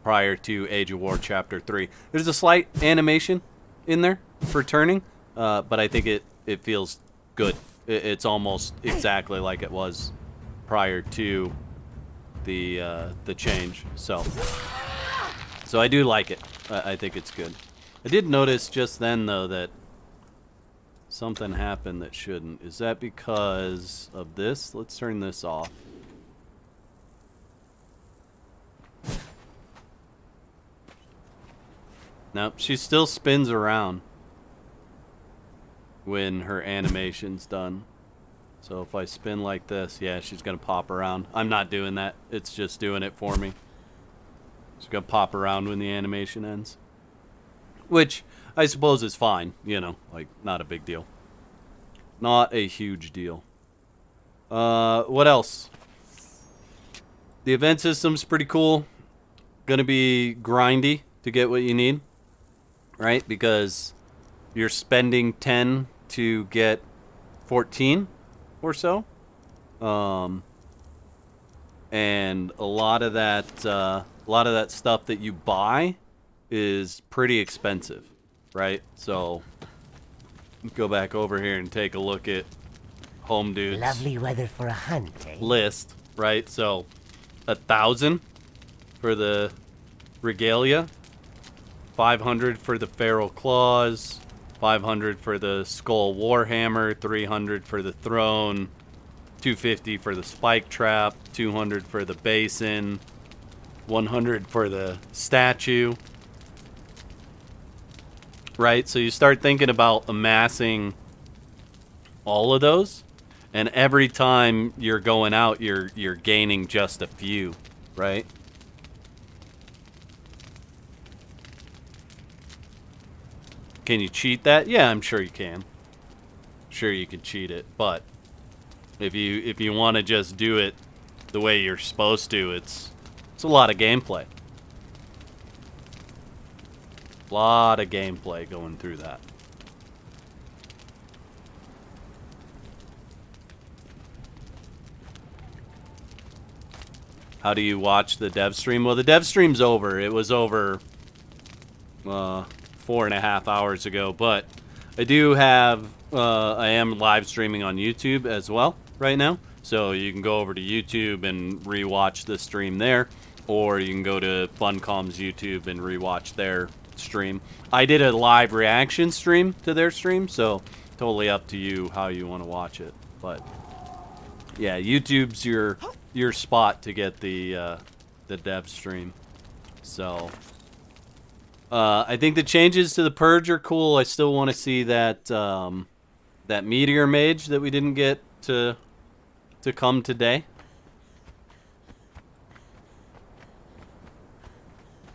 prior to Age of War Chapter 3. There's a slight animation in there for turning, but I think it feels good. It's almost exactly like it was prior to the change. So I do like it. I think it's good. I did notice just then, though, that something happened that shouldn't. Is that because of this? Let's turn this off. Nope, she still spins around when her animation's done. So if I spin like this, yeah, she's gonna pop around. I'm not doing that. It's just doing it for me. She's gonna pop around when the animation ends. Which I suppose is fine, you know, like not a big deal. Not a huge deal. What else? The event system's pretty cool. Gonna be grindy to get what you need. Right? Because you're spending 10 to get 14 or so. And a lot of that stuff that you buy is pretty expensive, right? So go back over here and take a look at Home Dude's Lovely weather for a hunt, eh? list, right? So 1,000 for the regalia, 500 for the feral claws, 500 for the skull warhammer, 300 for the throne, 250 for the spike trap, 200 for the basin, 100 for the statue. Right? So you start thinking about amassing all of those, and every time you're going out, you're gaining just a few, right? Can you cheat that? Yeah, I'm sure you can. Sure you can cheat it, but if you want to just do it the way you're supposed to, it's a lot of gameplay. A lot of gameplay going through that. How do you watch the dev stream? Well, the dev stream's over. It was over 4.5 hours ago, but I do have I am live streaming on YouTube as well right now, so you can go over to YouTube and rewatch the stream there, or you can go to Funcom's YouTube and rewatch their stream. I did a live reaction stream to their stream, so totally up to you how you want to watch it. But yeah, YouTube's your spot to get the dev stream. So I think the changes to the Purge are cool. I still want to see that that meteor mage that we didn't get to come today.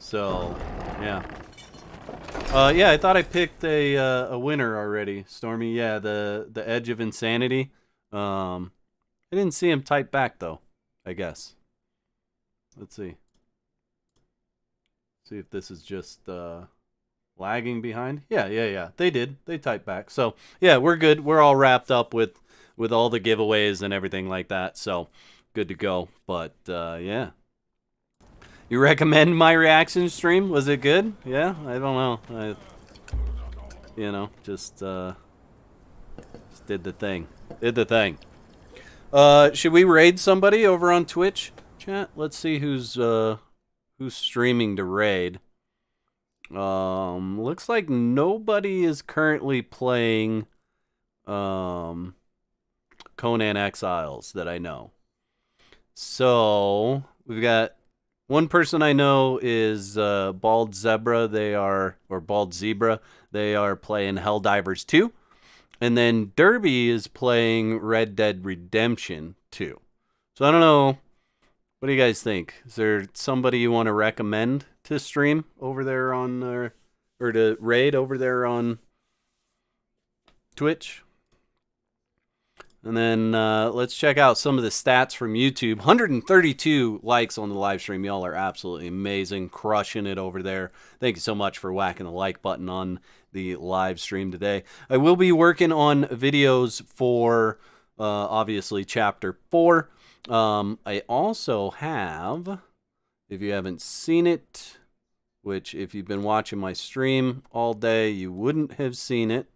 So yeah. Yeah, I thought I picked a winner already, Stormy. Yeah, the Edge of Insanity. I didn't see him type back though, I guess. Let's see. See if this is just lagging behind. Yeah. They did. They typed back. So yeah, we're good. We're all wrapped up with all the giveaways and everything like that. So good to go. But yeah. You recommend my reaction stream? Was it good? Yeah, I don't know. Just Just did the thing. Did the thing. Should we raid somebody over on Twitch? Chat. Let's see who's streaming to raid. Looks like nobody is currently playing Conan Exiles that I know. So we've got one person I know is Bald Zebra. Bald Zebra. They are playing Helldivers 2. And then Derby is playing Red Dead Redemption 2. So I don't know. What do you guys think? Is there somebody you want to recommend to stream over there on, or to raid over there on Twitch? And then let's check out some of the stats from YouTube. 132 likes on the live stream. Y'all are absolutely amazing. Crushing it over there. Thank you so much for whacking the like button on the live stream today. I will be working on videos for, obviously, Chapter 4. I also have, if you haven't seen it, which if you've been watching my stream all day, you wouldn't have seen it,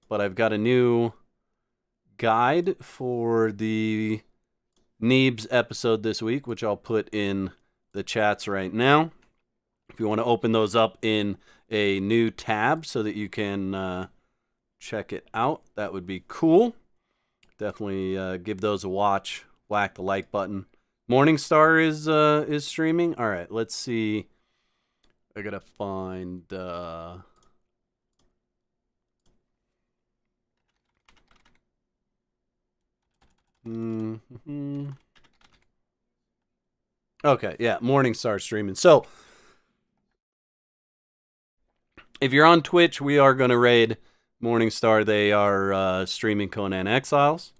but I've got a new guide for the Neebs episode this week, which I'll put in the chats right now. If you want to open those up in a new tab so that you can check it out, that would be cool. Definitely give those a watch. Whack the like button. Morningstar is streaming. All right, let's see. I gotta find. Okay, yeah, Morningstar streaming. So, if you're on Twitch, we are gonna raid Morningstar. They are streaming Conan Exiles.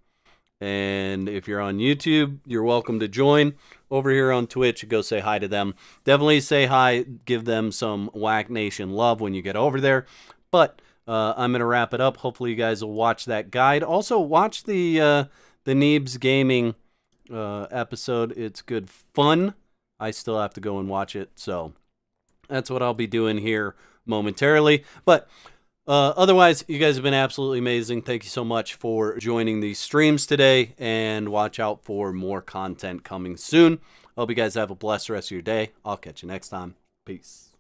And if you're on YouTube, you're welcome to join over here on Twitch. Go say hi to them. Definitely say hi. Give them some Whack Nation love when you get over there. But I'm going to wrap it up. Hopefully you guys will watch that guide. Also, watch the Neebs Gaming episode. It's good fun. I still have to go and watch it. So that's what I'll be doing here momentarily. But otherwise, you guys have been absolutely amazing. Thank you so much for joining these streams today, and watch out for more content coming soon. Hope you guys have a blessed rest of your day. I'll catch you next time. Peace.